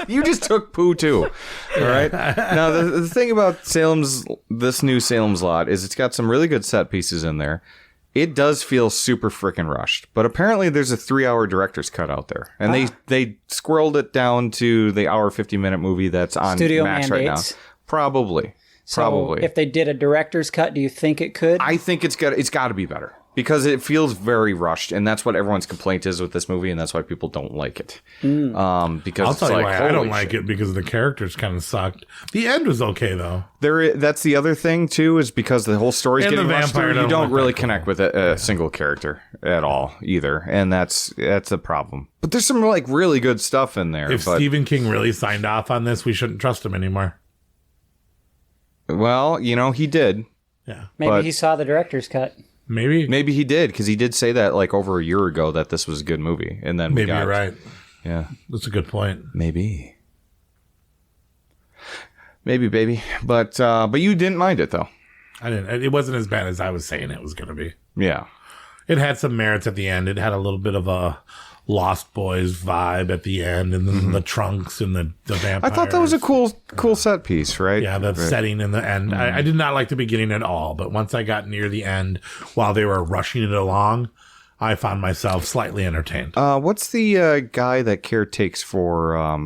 You just took Pooh too. All right. Now the thing about this new Salem's Lot is it's got some really good set pieces in there, it does feel super freaking rushed. But apparently there's a 3-hour director's cut out there. And they squirreled it down to the hour 50-minute movie that's on Studio Max mandates. right now. Probably. So if they did a director's cut, do you think it could? I think it's got to be better. Because it feels very rushed, and that's what everyone's complaint is with this movie, and that's why people don't like it. Because I'll tell you why I don't like it, because the characters kind of sucked. The end was okay, though. That's the other thing, too, is because the whole story's getting rushed through, you don't really connect with a single character at all, either. And that's a problem. But there's some like really good stuff in there. If Stephen King really signed off on this, we shouldn't trust him anymore. Well, he did. Yeah. Maybe he saw the director's cut. Maybe he did, because he did say that like over a year ago that this was a good movie, and then maybe you're right. Yeah, that's a good point. Maybe, baby, but you didn't mind it though. I didn't. It wasn't as bad as I was saying it was going to be. Yeah, it had some merits at the end. It had a little bit of a Lost Boys vibe at the end, and then the trunks and the vampires. I thought that was a cool set piece, right? Yeah, the setting in the end. I did not like the beginning at all, but once I got near the end, while they were rushing it along, I found myself slightly entertained. What's the guy that caretakes for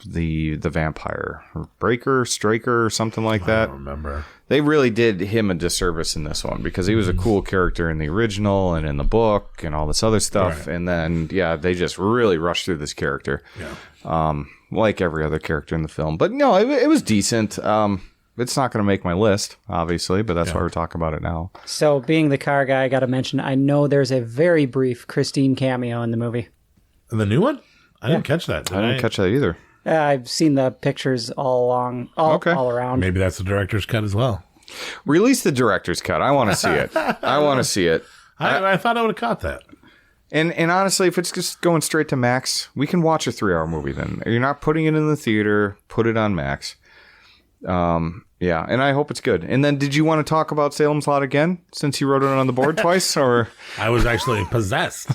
the vampire? Striker, or something like that? I don't remember. They really did him a disservice in this one, because he was a cool character in the original and in the book and all this other stuff. Right. And then, they just really rushed through this character. Yeah. Like every other character in the film. But no, it was decent. It's not going to make my list, obviously, but that's why we're talking about it now. So being the car guy, I got to mention, I know there's a very brief Christine cameo in the movie. The new one? I didn't catch that. I didn't catch that either. I've seen the pictures all around. Maybe that's the director's cut as well. Release the director's cut. I want to see it. I thought I would have caught that. And honestly, if it's just going straight to Max, we can watch a 3-hour movie then. You're not putting it in the theater. Put it on Max. Yeah, and I hope it's good. And then, did you want to talk about Salem's Lot again, since you wrote it on the board twice? Or I was actually possessed.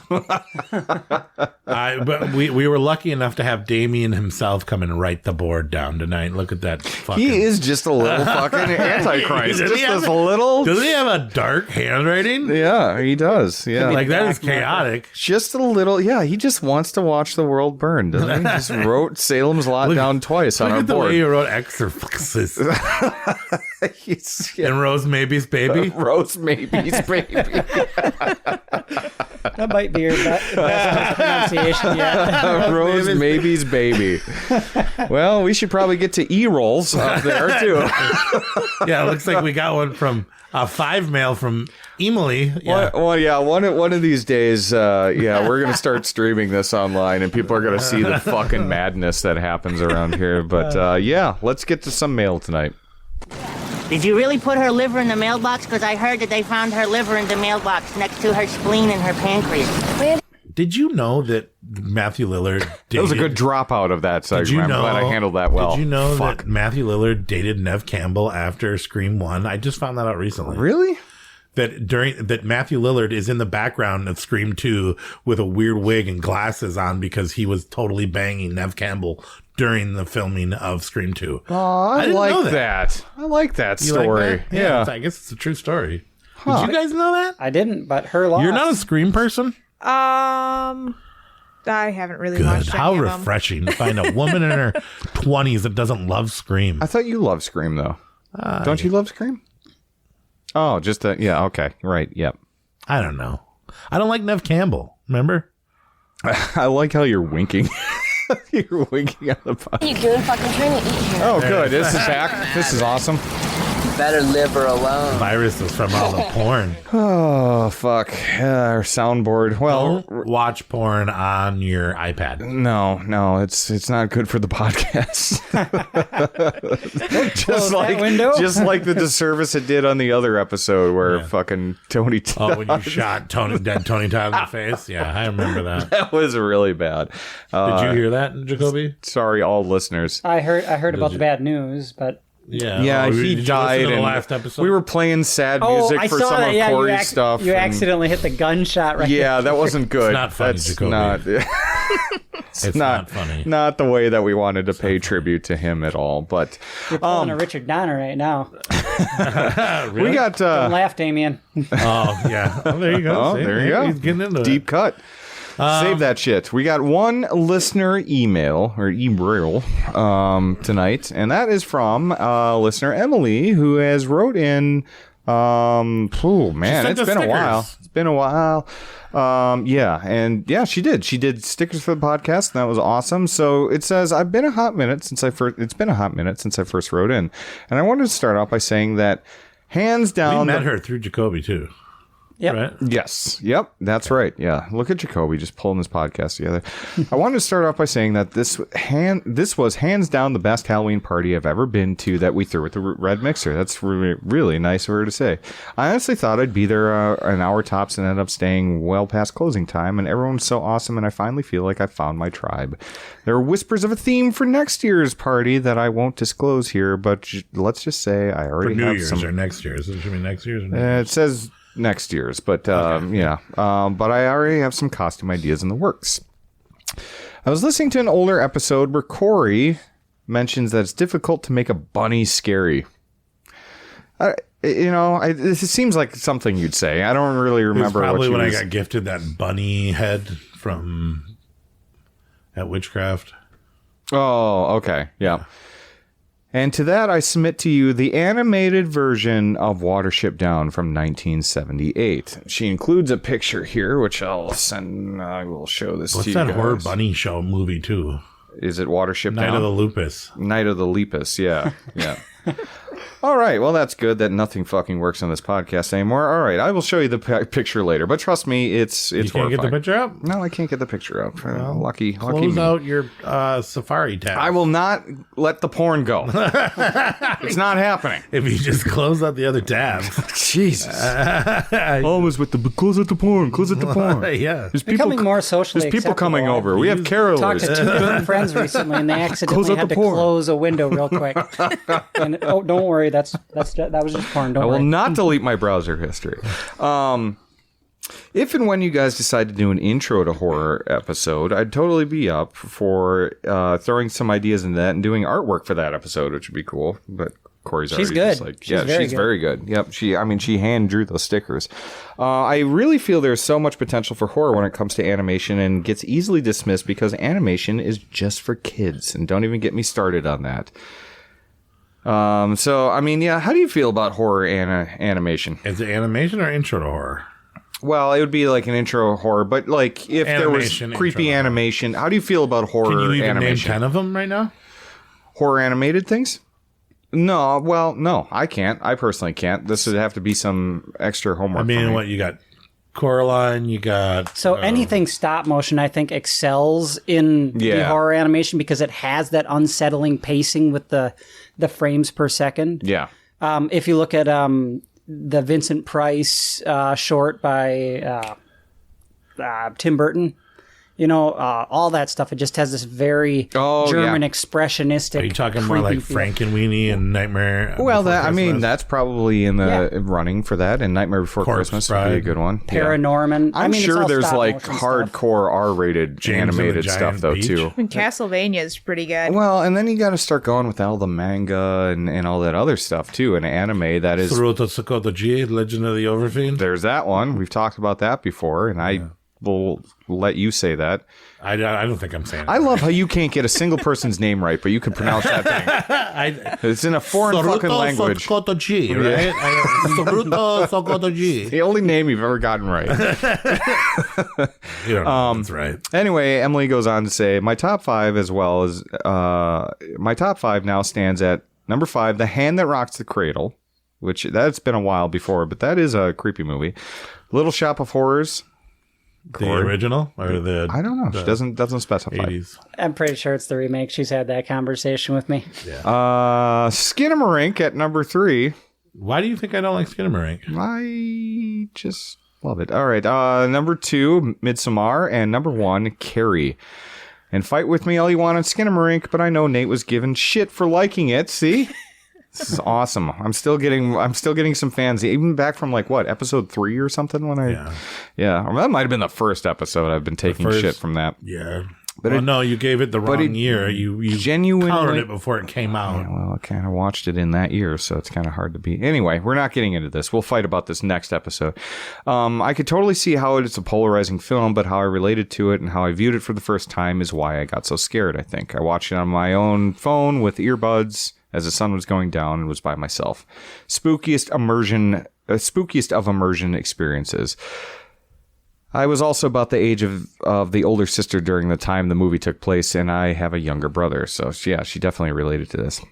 But we were lucky enough to have Damien himself come and write the board down tonight. Look at that fucking... He is just a little fucking antichrist. Does he have a dark handwriting? Yeah, he does. Yeah, like that is chaotic. Just a little. Yeah, he just wants to watch the world burn, doesn't he? He just wrote Salem's Lot down twice on our board. Look at the way he wrote Exorcist. And Rose Maybe's Baby. Rose Maybe's Baby. That might be your best pronunciation yet. Rose Maybe's Baby. Well, we should probably get to E-rolls up there too. Yeah, it looks like we got one from a 5-mail from Emily. Yeah. One of these days, we're going to start streaming this online, and people are going to see the fucking madness that happens around here. But let's get to some mail tonight. Did you really put her liver in the mailbox? Because I heard that they found her liver in the mailbox next to her spleen and her pancreas. Did you know that Matthew Lillard dated... That was a good dropout of that segment. I'm glad I handled that well. Did you know that Matthew Lillard dated Neve Campbell after Scream 1? I just found that out recently. Really? That Matthew Lillard is in the background of Scream 2 with a weird wig and glasses on because he was totally banging Neve Campbell during the filming of Scream 2. Oh, I like that. I like that story. Like that? Yeah. I guess it's a true story. Huh. Did you guys know that? I didn't, but her loss. You're not a Scream person? I haven't really watched any How of refreshing to find a woman in her 20s that doesn't love Scream. I thought you loved Scream, though. Don't you love Scream? Oh, just okay. Right, yep. I don't know. I don't like Neve Campbell, remember? I like how you're winking. You're winking on the podcast. You good? Fucking trying to eat here. Oh, good. This is back. This is awesome. Better live her alone. Virus is from all the porn. Oh, fuck. Our soundboard. Well, don't watch porn on your iPad. No, it's not good for the podcast. just like the disservice it did on the other episode where fucking Tony Todd. Oh, when you shot dead Tony Todd in the face? Yeah, I remember that. That was really bad. Did you hear that, Jacoby? Sorry, all listeners. I heard about the bad news, but... Yeah, he died in the last episode. We were playing sad music for some of Corey's stuff. You accidentally hit the gunshot right there. Yeah, that wasn't good. It's not funny, Jacoby. It's not funny. Not the way that we wanted to pay tribute to him at all. But you're pulling a Richard Donner right now. Really? We got Don't laugh, Damien. Oh yeah. Oh, there you go. Oh, there you go. He's getting into deep cut. Save that shit. We got one listener email tonight, and that is from listener Emily, who has wrote in. It's been a while. It's been a while. She did. She did stickers for the podcast, and that was awesome. So it says, it's been a hot minute since I first wrote in, and I wanted to start off by saying that hands down, we met her through Jacoby too. Yep. Right? Yes. Yep. That's right. Yeah. Look at Jacoby just pulling this podcast together. I wanted to start off by saying that this was hands down the best Halloween party I've ever been to that we threw at the Red Mixer. That's really, really nice of her to say. I honestly thought I'd be there an hour tops and ended up staying well past closing time, and everyone's so awesome, and I finally feel like I found my tribe. There are whispers of a theme for next year's party that I won't disclose here, but let's just say I already have some. New Year's or next year's? It should be next year's or next year's? It says next year's, but but I already have some costume ideas in the works. I was listening to an older episode where Corey mentions that it's difficult to make a bunny scary. It seems like something you'd say. I don't really remember. It was probably when I got gifted that bunny head from at Witchcraft. Oh, okay, yeah. And to that, I submit to you the animated version of Watership Down from 1978. She includes a picture here, which I'll send. I will show this to you guys. What's that horror bunny show movie, too? Is it Watership Down? Night of the Lupus. Night of the Lepus, yeah. Yeah. All right, well, that's good that nothing fucking works on this podcast anymore. All right, I will show you the picture later, but trust me, it's you can't horrifying. Get the picture up? No, I can't get the picture up. Well, lucky close me. out your Safari tab. I will not let the porn go. It's not happening. If you just close out the other tabs. Jesus. Always with the close out the porn. Close out the porn. Yeah. There's becoming more socially There's people coming over. We have carolers. Talked to two different friends recently, and they accidentally had to close a window real quick. And don't worry, that was just porn. Don't worry. I will not delete my browser history. If and when you guys decide to do an intro to horror episode, I'd totally be up for throwing some ideas in that and doing artwork for that episode, which would be cool. But Corey's already good. Just like, she's very good. Yep, she hand drew those stickers. I really feel there's so much potential for horror when it comes to animation, and gets easily dismissed because animation is just for kids. And don't even get me started on that. How do you feel about horror animation? Is it animation or intro to horror? Well, it would be like an intro horror, but like if there was creepy animation, how do you feel about horror animation? Can you even name 10 of them right now? Horror animated things? No, I can't. I personally can't. This would have to be some extra homework. What you got? Coraline, you got... So anything stop motion, I think, excels in the horror animation because it has that unsettling pacing with the frames per second. Yeah. If you look at the Vincent Price short by Tim Burton, all that stuff, it just has this very German expressionistic. Are you talking more like Frankenweenie and Nightmare? Well, that's probably in the running for that, and Nightmare Before Christmas would be a good one. Paranorman. I'm sure there's like hardcore R-rated animated stuff though too. And Castlevania is pretty good. Well, and then you got to start going with all the manga and all that other stuff too. An anime that is Tsuruto Tsukotoji, Legend of the Overfiend. There's that one. We've talked about that before, and I will let you say that. I don't think I'm saying it. I love how you can't get a single person's name right, but you can pronounce that thing. It's in a foreign fucking language. Tsuruto right? Tsuruto Tsukotoji. The only name you've ever gotten right. You don't know that's right. Anyway, Emily goes on to say, my top 5 now stands at number 5, The Hand That Rocks the Cradle, which that's been a while before, but that is a creepy movie. Little Shop of Horrors. The original or the? I don't know. She doesn't specify. 80s. I'm pretty sure it's the remake. She's had that conversation with me. Yeah. Skinamarink at number 3. Why do you think I don't like Skinamarink? I just love it. All right. Number 2, Midsommar, and number 1, Carrie. And fight with me all you want on Skinamarink, but I know Nate was given shit for liking it. See. This is awesome. I'm still getting some fans, even back from like what, episode 3 or something. Or that might have been the first episode. I've been taking shit from that. Yeah. But no, you gave it the wrong year. You genuinely colored it before it came out. Yeah, well, I kind of watched it in that year, so it's kind of hard to beat. Anyway, we're not getting into this. We'll fight about this next episode. I could totally see how it's a polarizing film, but how I related to it and how I viewed it for the first time is why I got so scared, I think. I watched it on my own phone with earbuds as the sun was going down and was by myself. Spookiest of immersion experiences. I was also about the age of the older sister during the time the movie took place, and I have a younger brother. So, yeah, she definitely related to this.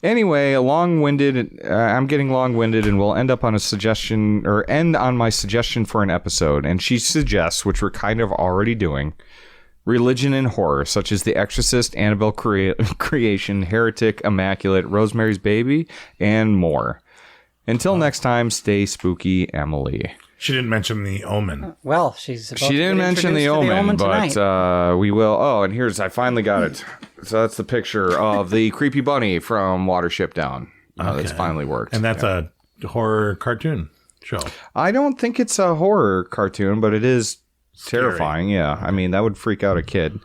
Anyway, I'm getting long-winded, and we'll end on my suggestion for an episode. And she suggests, which we're kind of already doing, religion and horror, such as The Exorcist, Annabelle Creation, Heretic, Immaculate, Rosemary's Baby, and more. Until next time, stay spooky, Emily. She didn't mention the Omen. Well, she didn't mention the Omen, but we will. Oh, and I finally got it. So that's the picture of the creepy bunny from Watership Down. That's finally worked. And that's a horror cartoon show. I don't think it's a horror cartoon, but it is terrifying. Yeah, I mean, that would freak out a kid.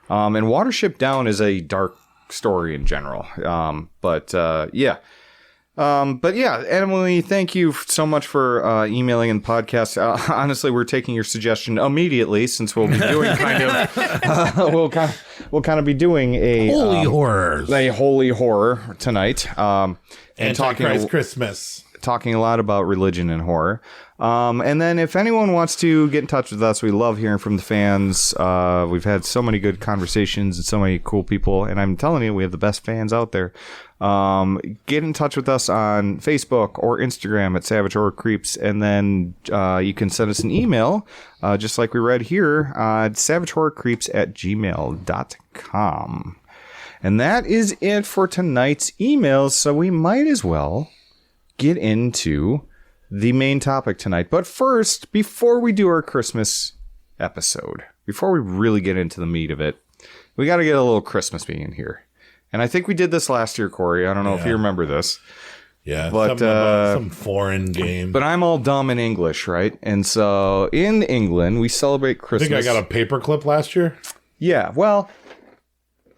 And Watership Down is a dark story in general. But yeah. But yeah, Emily, thank you so much for emailing in the podcast. Honestly, we're taking your suggestion immediately since we'll be doing we'll kind of be doing a holy horror tonight. And talking Christmas. Talking a lot about religion and horror. And then if anyone wants to get in touch with us, we love hearing from the fans. We've had so many good conversations and so many cool people. And I'm telling you, we have the best fans out there. Get in touch with us on Facebook or Instagram at Savage Horror Creeps. And then you can send us an email, just like we read here, savagehorrorcreeps@gmail.com. And that is it for tonight's emails. So we might as well get into the main topic tonight. But first, before we do our Christmas episode, before we really get into the meat of it, we got to get a little Christmas in here. And I think we did this last year, Corey. I don't know if you remember this. Yeah, but some foreign game. But I'm all dumb in English, right? And so in England, we celebrate Christmas. I think I got a paperclip last year. Yeah, well,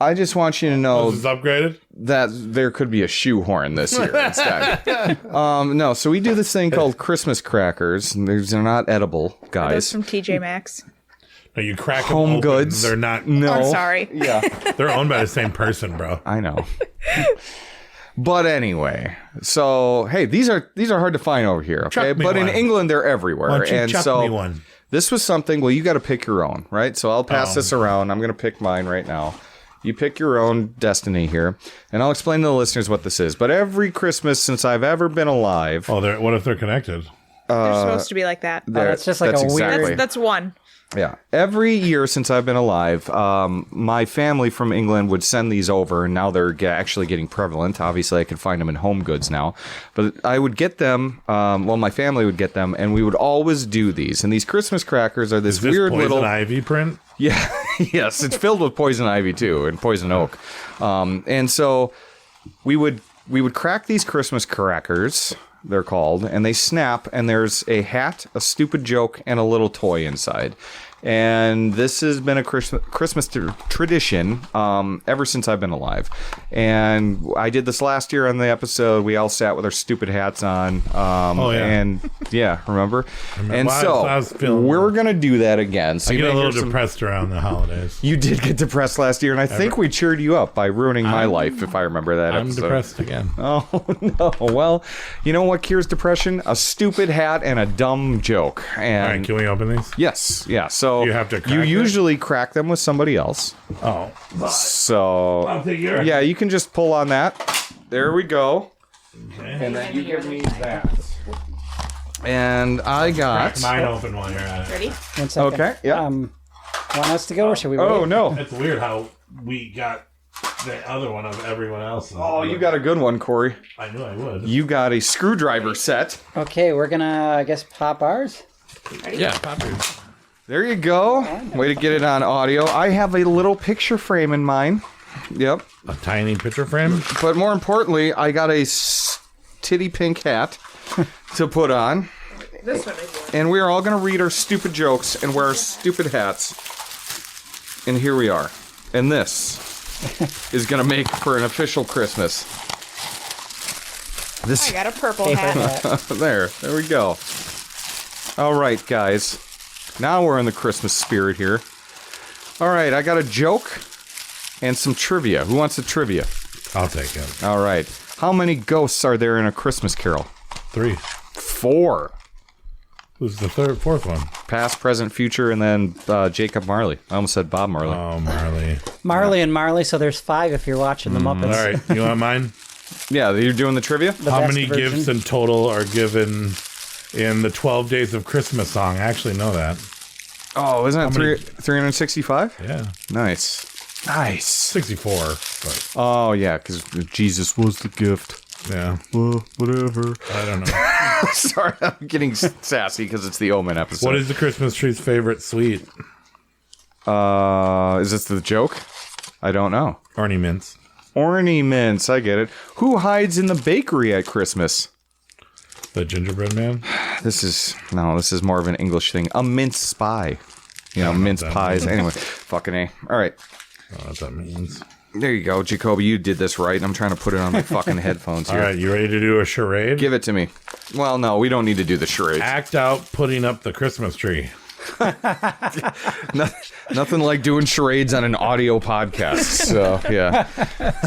I just want you to know this is upgraded? That there could be a shoehorn this year instead. No, so we do this thing called Christmas crackers. They're not edible, guys. Are those from TJ Maxx? No, you crack them home open. goods. They're not. No, I'm sorry. Yeah, they're owned by the same person, bro. I know. But anyway, so hey, these are hard to find over here, okay? But in England, they're everywhere. Why don't you and chuck so me one? This was something. Well, you got to pick your own, right? So I'll pass this around. I'm going to pick mine right now. You pick your own destiny here, and I'll explain to the listeners what this is. But every Christmas since I've ever been alive... Oh, what if they're connected? They're supposed to be like that. That's just like a weird... That's one. Yeah. Every year since I've been alive, my family from England would send these over, and now they're actually getting prevalent. Obviously, I can find them in Home Goods now. But I would get them, my family would get them, and we would always do these. And these Christmas crackers are this weird poison little... ivy print? Yeah. Yes, it's filled with poison ivy, too, and poison oak. And so we would crack these Christmas crackers... They're called, and they snap, and there's a hat, a stupid joke, and a little toy inside. And this has been a Christmas tradition ever since I've been alive. And I did this last year on the episode. We all sat with our stupid hats on. And yeah, remember? And so we're going to do that again. So I get a little depressed around the holidays. You did get depressed last year, and I think we cheered you up by ruining my life, if I remember that episode. I'm depressed again. Oh, no. Well, you know what cures depression? A stupid hat and a dumb joke. And all right, can we open these? Yes. Yeah. So you have to crack usually crack them with somebody else. Oh. So yeah, you can just pull on that. There we go. Okay. And then you give me that. And I got mine open while you're at it. Ready? 1 second. Okay. Yeah. Want us to go, or should we wait? Oh no. It's weird how we got the other one of everyone else. Oh, you got a good one, Corey. I knew I would. You got a screwdriver set. Okay, we're gonna, I guess, pop ours. Ready? Yeah, pop yours. There you go. Way to get it on audio. I have a little picture frame in mine. Yep. A tiny picture frame? But more importantly, I got a titty pink hat to put on. This one is yours. And we're all going to read our stupid jokes and wear our stupid hats. And here we are. And this is going to make for an official Christmas. I got a purple hat. There we go. All right, guys. Now we're in the Christmas spirit here. All right, I got a joke and some trivia. Who wants the trivia? I'll take it. All right. How many ghosts are there in A Christmas Carol? 3. 4. Who's the fourth one? Past, present, future, and then Jacob Marley. I almost said Bob Marley. Oh, Marley. Marley and Marley, so there's 5 if you're watching the Muppets. All right, you want mine? Yeah, you're doing the trivia? How many gifts in total are given in the 12 Days of Christmas song? I actually know that. Oh, isn't that 365? Yeah. Nice. 64. But. Oh, yeah, because Jesus was the gift. Yeah. Well, whatever. I don't know. Sorry, I'm getting sassy because it's the Omen episode. What is the Christmas tree's favorite sweet? Is this the joke? I don't know. Ornaments. Ornaments, I get it. Who hides in the bakery at Christmas? The gingerbread man? This is more of an English thing. A mince spy. You know, mince pies. Anyway, fucking A. All right. I don't know what that means. There you go, Jacoby. You did this right. I'm trying to put it on my fucking headphones here. All right, you ready to do a charade? Give it to me. Well, no, we don't need to do the charade. Act out putting up the Christmas tree. Nothing like doing charades on an audio podcast. So, yeah.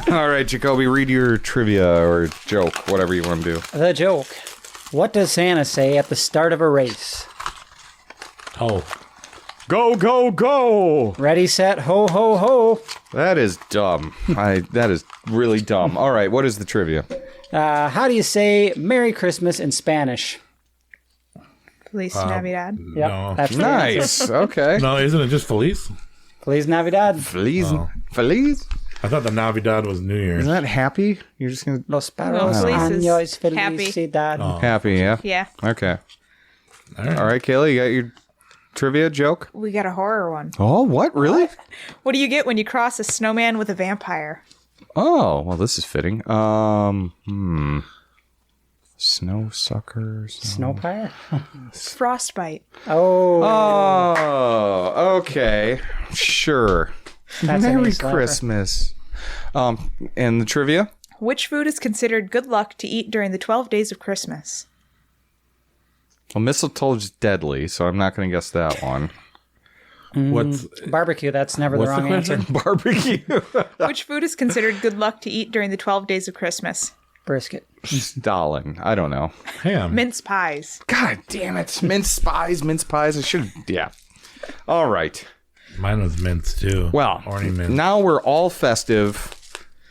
All right, Jacoby, read your trivia or joke, whatever you want to do. The joke. What does Santa say at the start of a race? Oh. Go, go, go! Ready, set, ho, ho, ho. That is dumb. That is really dumb. All right, what is the trivia? How do you say Merry Christmas in Spanish? Feliz Navidad. Yep, No. that's the Nice. answer. Okay. No, isn't it just Feliz? Feliz Navidad. Feliz. Oh. Feliz? I thought the Navidad was New Year's. Isn't that happy? You're just going to... Los perros Feliz is años happy. felicidad. Oh. Happy, yeah? Yeah. Okay. All right. All right, Kayla, you got your trivia joke? We got a horror one. Oh, what? Really? What do you get when you cross a snowman with a vampire? Oh, well, this is fitting. Snow sucker. Snowpire? Frostbite. Oh. Oh, okay. Sure. That's a Merry nice slapper. Christmas. And the trivia? Which food is considered good luck to eat during the 12 days of Christmas? Well, mistletoe's deadly, so I'm not going to guess that one. What's Barbecue, that's never the What's the wrong answer. question? Barbecue. Which food is considered good luck to eat during the 12 days of Christmas? Brisket. Stalin. I don't know. ham? Mince pies. God damn it. Mince pies. I should... Yeah. All right. Mine was mince too. Well, Ornaments. now we're all festive,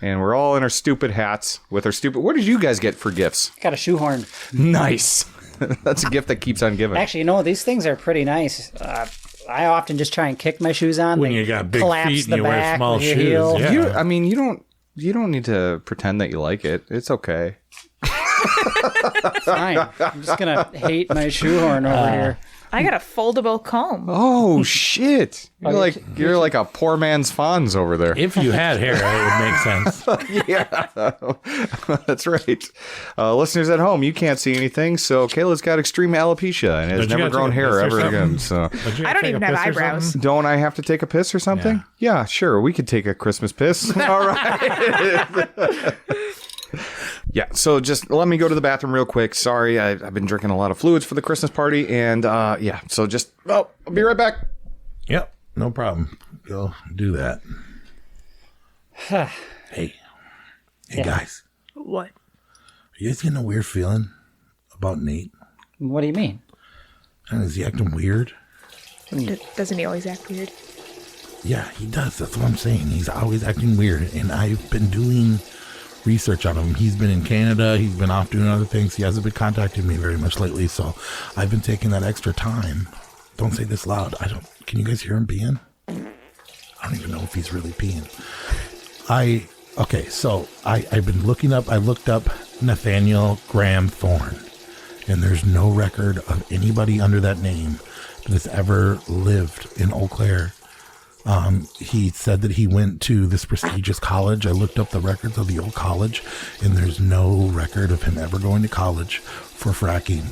and we're all in our stupid hats with our stupid... What did you guys get for gifts? Got a shoehorn. Nice. That's a gift that keeps on giving. Actually, you know, these things are pretty nice. I often just try and kick my shoes on. When They you got big collapse feet and the you wear back small with your shoes, heel. yeah. You don't need to pretend that you like it. It's okay. Fine. I'm just going to hate my shoehorn over here. I got a foldable comb. Oh shit! You're like a poor man's Fonz over there. If you had hair, it would make sense. Yeah, that's right. Listeners at home, you can't see anything, so Kayla's got extreme alopecia and has But you never gotta grown take a hair piss or ever something? again. So, But you I gotta don't take even a have piss or eyebrows. something? don't I have to take a piss or something? Yeah, sure. We could take a Christmas piss. All right. Yeah, so just let me go to the bathroom real quick. Sorry, I've been drinking a lot of fluids for the Christmas party, and yeah, so just, I'll be right back. Yep, no problem. Go do that. Hey, guys, What? are you guys getting a weird feeling about Nate? What do you mean? Is he acting weird? Doesn't he always act weird? Yeah, he does. That's what I'm saying. He's always acting weird, and I've been doing research on him. He's been in Canada. He's been off doing other things. He hasn't been contacting me very much lately, so I've been taking that extra time. Don't say this loud. Can you guys hear him peeing? I don't even know if he's really peeing. I've been looking up. I looked up Nathaniel Graham Thorne, and there's no record of anybody under that name that has ever lived in Eau Claire. He said that he went to this prestigious college. I looked up the records of the old college, and there's no record of him ever going to college for fracking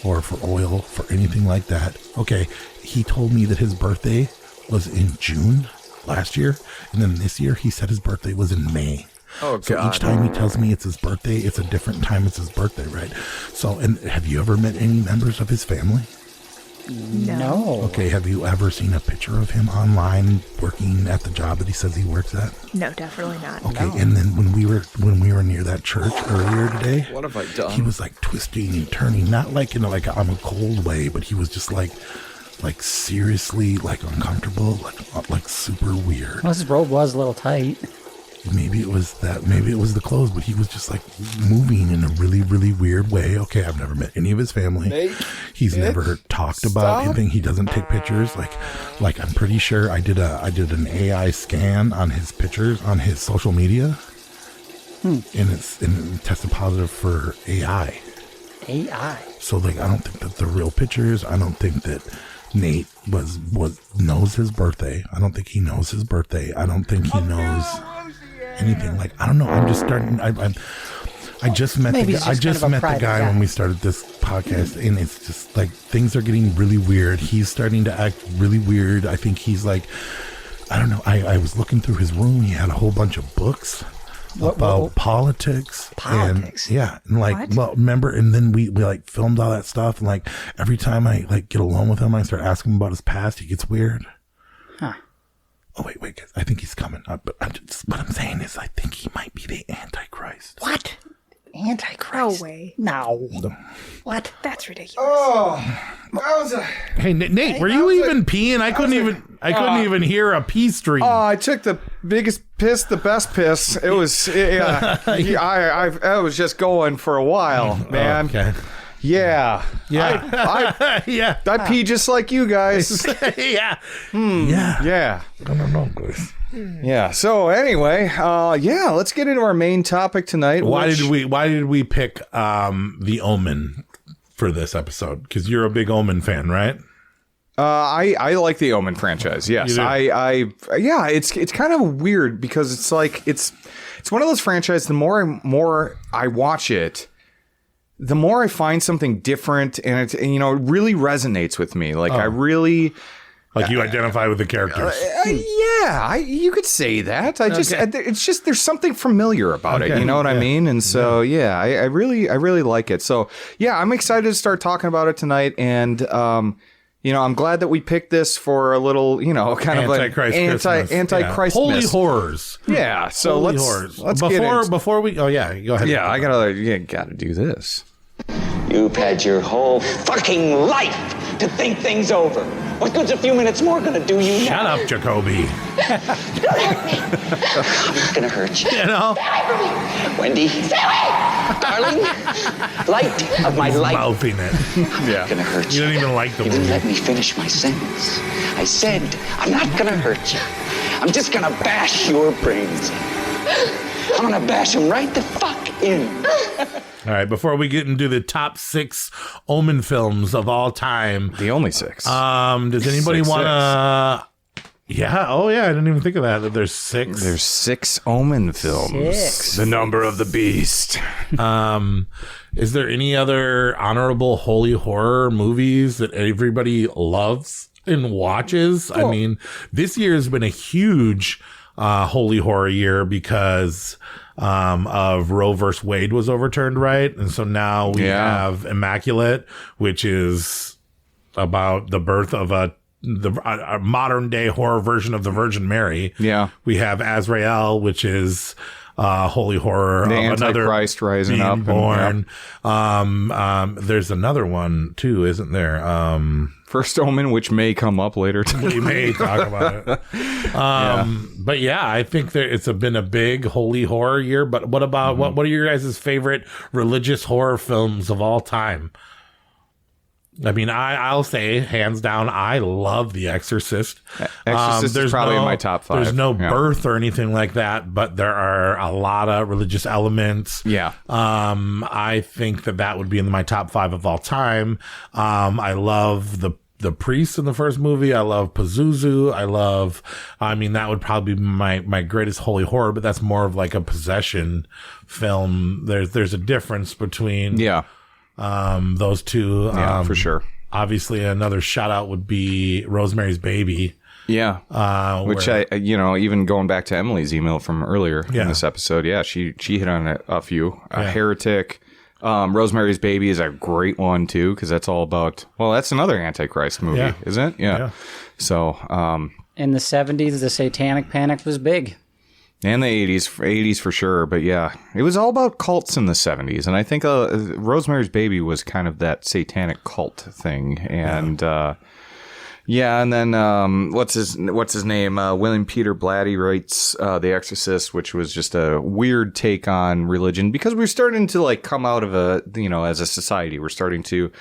or for oil, for anything like that. Okay, he told me that his birthday was in June, last year, and then this year he said his birthday was in May. Oh, so God. each time he tells me it's his birthday, it's a different time it's his birthday, right? So, and have you ever met any members of his family? No. Okay, have you ever seen a picture of him online working at the job that he says he works at? No, definitely not. Okay, No. and then when we were near that church earlier today, What have I done? he was like twisting and turning, not like in like I'm a cold way, but he was just like seriously like uncomfortable, like super weird. Well, his robe was a little tight. Maybe it was the clothes, but he was just like moving in a really, really weird way. Okay, I've never met any of his family. He's never talked about anything. He doesn't take pictures. Like I'm pretty sure I did an AI scan on his pictures on his social media, and it tested positive for AI. AI. So like I don't think that they're real pictures. I don't think that Nate knows his birthday. I don't think he knows his birthday. I don't think he knows anything. Like I don't know. I'm just starting. I just met the guy when we started this podcast, and it's just like things are getting really weird. He's starting to act really weird. I think he's like, I don't know. I was looking through his room. He had a whole bunch of books about politics. Politics. And yeah, and like, well, remember, and then we like filmed all that stuff, and like every time I like get alone with him, I start asking him about his past. He gets weird. Huh. Oh wait, guys, I think he's coming up. But what I'm saying is, I think he might be the Antichrist. What? Antichrist? No way. No. What? That's ridiculous. Oh, that was a... Hey, Nate, were you even peeing? I couldn't even hear a pee stream. Oh, I took the biggest piss, the best piss. It was, I was just going for a while, man. Okay. Yeah. I pee just like you guys. Yeah. Yeah. I don't know, guys. Yeah. So anyway, let's get into our main topic tonight. Why did we pick the Omen for this episode? Because you're a big Omen fan, right? I like the Omen franchise. Yes. It's kind of weird because it's like it's one of those franchises. The more I watch it, the more I find something different, and it really resonates with me. Like I really. Like you identify with the characters. You could say that. It's just there's something familiar about it. You know what I mean? And so I really like it. So yeah, I'm excited to start talking about it tonight. And I'm glad that we picked this for a little kind of like Antichrist holy horrors. Yeah. So let's get into before we go ahead. Yeah, I gotta do this. You've had your whole fucking life to think things over. What good's a few minutes more gonna do you Shut now? up, Jacoby. I'm not gonna hurt you. You know? Wendy. Darling. Light of my life. Mouthing it. I'm not gonna hurt you. You don't even like the You didn't movie. let me finish my sentence. I said, I'm not gonna hurt you. I'm just gonna bash your brains in. I'm gonna bash them right the fuck in. All right, before we get into the top 6 Omen films of all time. The only 6. Does anybody want to... Yeah, oh yeah, I didn't even think of that there's 6. There's 6 Omen films. 6. The number of the beast. Is there any other honorable holy horror movies that everybody loves and watches? I mean, this year has been a huge holy horror year because of Roe versus Wade was overturned, right? And so now we have Immaculate, which is about the birth of a modern day horror version of the Virgin Mary. Yeah. We have Azrael, which is holy horror the of another Antichrist rising being up born. There's another one too, isn't there? First Omen, which may come up later tonight. We may talk about it. But yeah, I think it's been a big holy horror year. But what about what are your guys' favorite religious horror films of all time? I mean, I'll say hands down, I love The Exorcist. Exorcist is probably in my top 5. There's no birth or anything like that, but there are a lot of religious elements. Yeah. I think that would be in my top 5 of all time. I love the priest in the first movie. I love Pazuzu. That would probably be my greatest holy horror, but that's more of like a possession film. There's a difference between those two. For sure. Obviously, another shout out would be Rosemary's Baby. Yeah. Which even going back to Emily's email from earlier in this episode, she hit on a few. Heretic. Rosemary's Baby is a great one too, because that's all about, that's another Antichrist movie, isn't it? Yeah. So, in the 70s, the Satanic Panic was big. And the 80s for sure. But yeah, it was all about cults in the 70s. And I think Rosemary's Baby was kind of that satanic cult thing. And and then what's his name? William Peter Blatty writes The Exorcist, which was just a weird take on religion, because we're starting to like come out of as a society, we're starting to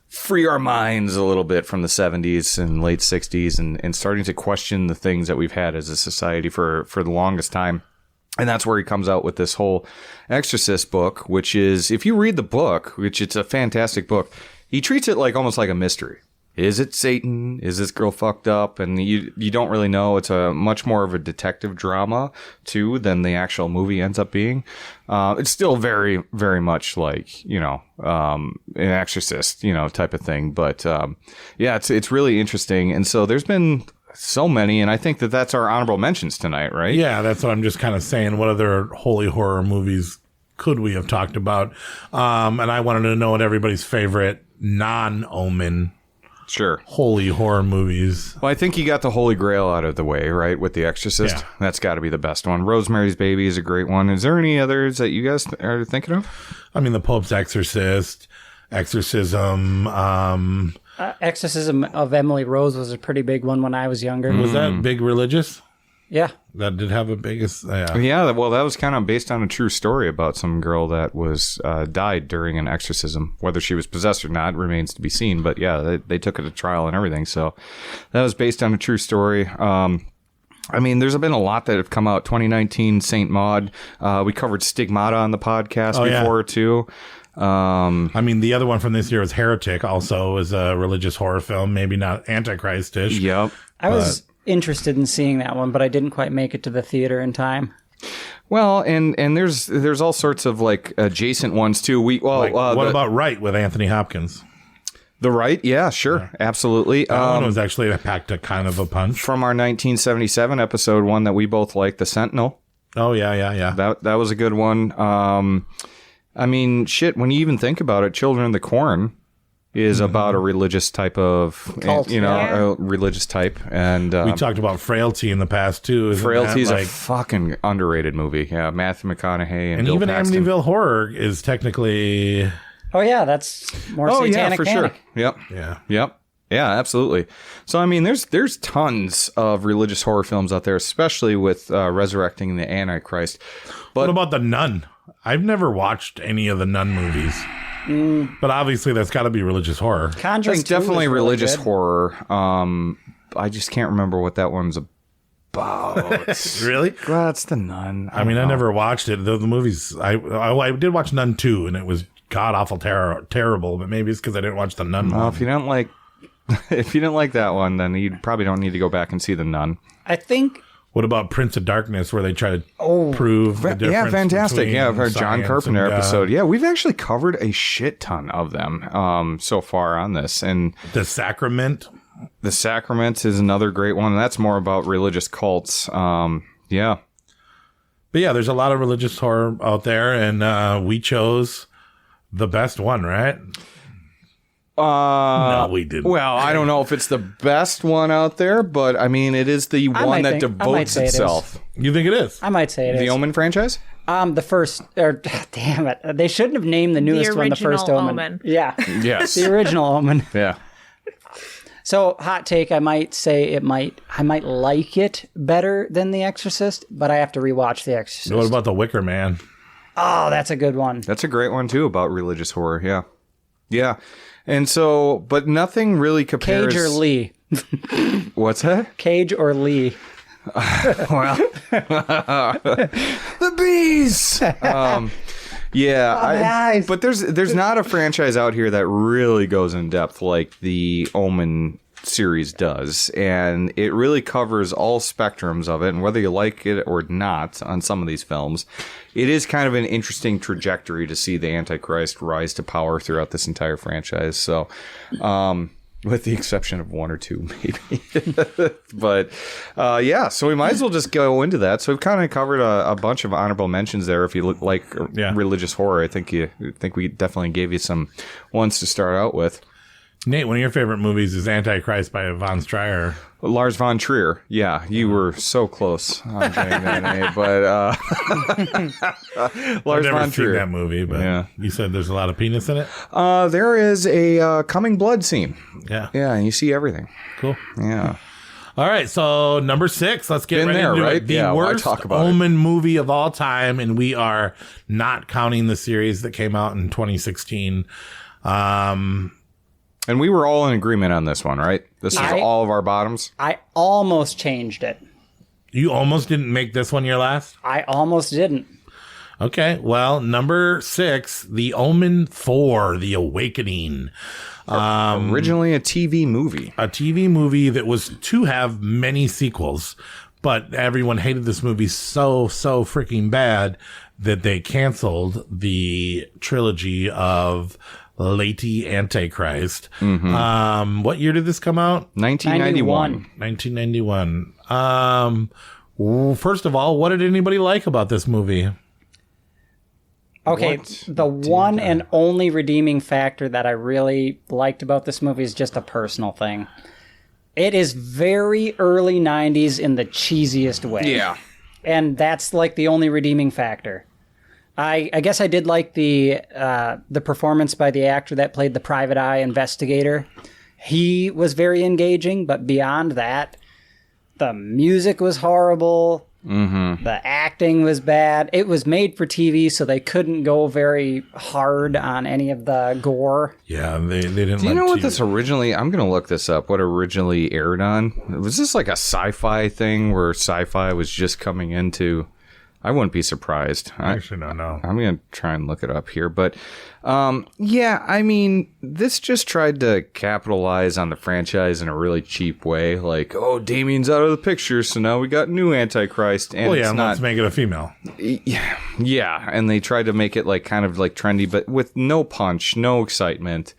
free our minds a little bit from the 70s and late 60s and starting to question the things that we've had as a society for the longest time. And that's where he comes out with this whole Exorcist book, which is, if you read the book, which it's a fantastic book, he treats it like almost like a mystery. Is it Satan? Is this girl fucked up? And you don't really know. It's a much more of a detective drama too than the actual movie ends up being. It's still very, very much like, an Exorcist, type of thing. But it's really interesting. And so there's been so many, and I think that's our honorable mentions tonight, right? Yeah, that's what I'm just kind of saying. What other holy horror movies could we have talked about? And I wanted to know what everybody's favorite non-Omen holy horror movies. Well, I think you got the Holy Grail out of the way, right? With The Exorcist. Yeah. That's got to be the best one. Rosemary's Baby is a great one. Is there any others that you guys are thinking of? I mean, The Pope's Exorcist, Exorcism. Exorcism of Emily Rose was a pretty big one when I was younger. Was that big religious? Yeah. That did have a biggest... Yeah, well, that was kind of based on a true story about some girl that was died during an exorcism. Whether she was possessed or not remains to be seen. But yeah, they took it to trial and everything. So that was based on a true story. I mean, there's been a lot that have come out. 2019, Saint Maud. We covered Stigmata on the podcast before, too. I mean, the other one from this year was Heretic, also is a religious horror film. Maybe not Antichrist-ish. Yep. I was interested in seeing that one, but I didn't quite make it to the theater in time. Well, and there's all sorts of like adjacent ones too. What about Right with Anthony Hopkins? The Right, yeah, sure, absolutely. That one was actually packed a kind of a punch from our 1977 episode, one that we both liked, The Sentinel. Oh yeah. That was a good one. I mean, shit. When you even think about it, Children of the Corn is about a religious type of cult, a religious type, and we talked about Frailty in the past too. Frailty is a fucking underrated movie. Yeah, Matthew McConaughey and Bill even Paxton. Amityville Horror is technically. Oh yeah, that's more satanic. For panic. Sure. Yep. Yeah, absolutely. So I mean, there's tons of religious horror films out there, especially with resurrecting the Antichrist. But what about The Nun? I've never watched any of the Nun movies. But obviously that's got to be religious horror. Conjuring That's definitely really religious good. horror. I just can't remember what that one's about. Really? Well, it's The Nun. I mean, I never watched it. The movies, I did watch Nun 2, and it was god-awful terrible, but maybe it's because I didn't watch The Nun one. Well, if you didn't like that one, then you probably don't need to go back and see The Nun. I think... What about Prince of Darkness, where they try to prove the difference? Yeah, fantastic. Yeah, I've heard John Carpenter and, episode. Yeah, we've actually covered a shit ton of them so far on this. And The Sacrament? The Sacrament is another great one. And that's more about religious cults. Yeah. But yeah, there's a lot of religious horror out there, and we chose the best one, right? No, we didn't. Well, I don't know if it's the best one out there, but I mean, it is the one that devotes itself. You think it is? I might say it is. The Omen franchise? The first, damn it. They shouldn't have named the newest one the First Omen. Yeah. Yes. The original Omen. Yeah. So, hot take, I might say I might like it better than The Exorcist, but I have to rewatch The Exorcist. What about The Wicker Man? Oh, that's a good one. That's a great one, too, about religious horror. Yeah. Yeah. And so, but nothing really compares. Cage or Lee? What's that? Cage or Lee? Well, the bees. Yeah, but there's not a franchise out here that really goes in depth like the Omen series does, and it really covers all spectrums of it. And whether you like it or not, on some of these films, it is kind of an interesting trajectory to see the Antichrist rise to power throughout this entire franchise. So, With the exception of one or two, maybe. But, yeah, so we might as well just go into that. So we've kind of covered a bunch of honorable mentions there. If you like religious horror, I think we definitely gave you some ones to start out with. Nate, one of your favorite movies is Antichrist by von Trier. Lars von Trier. Yeah, you were so close on getting that name. But Lars I've never von Trier. seen that movie, but you said there's a lot of penis in it? There is a coming blood scene. Yeah. Yeah, and you see everything. Cool. Yeah. All right, so number 6, let's get Been ready there, to do right? it. The Yeah, why worst talk about Omen movie of all time, and we are not counting the series that came out in 2016. And we were all in agreement on this one, right? This is all of our bottoms? I almost changed it. You almost didn't make this one your last? I almost didn't. Okay, well, number 6, The Omen 4, The Awakening. Originally a TV movie. A TV movie that was to have many sequels, but everyone hated this movie so freaking bad that they canceled the trilogy of Lady Antichrist. Mm-hmm. What year did this come out? 1991. 1991. First of all, what did anybody like about this movie? Okay, the one and only redeeming factor that I really liked about this movie is just a personal thing. It is very early 90s in the cheesiest way. Yeah. And that's like the only redeeming factor. I guess I did like the performance by the actor that played the private eye investigator. He was very engaging, but beyond that, the music was horrible. Mm-hmm. The acting was bad. It was made for TV, so they couldn't go very hard on any of the gore. Yeah, they didn't. Do you know what this originally? I'm going to look this up. What originally aired on? Was this like a sci-fi thing where sci-fi was just coming into? I wouldn't be surprised. I actually don't know. I'm going to try and look it up here. But, yeah, I mean, this just tried to capitalize on the franchise in a really cheap way. Like, oh, Damien's out of the picture, so now we got new Antichrist. And well, yeah, it's not, let's make it a female. Yeah, and they tried to make it like kind of like trendy, but with no punch, no excitement.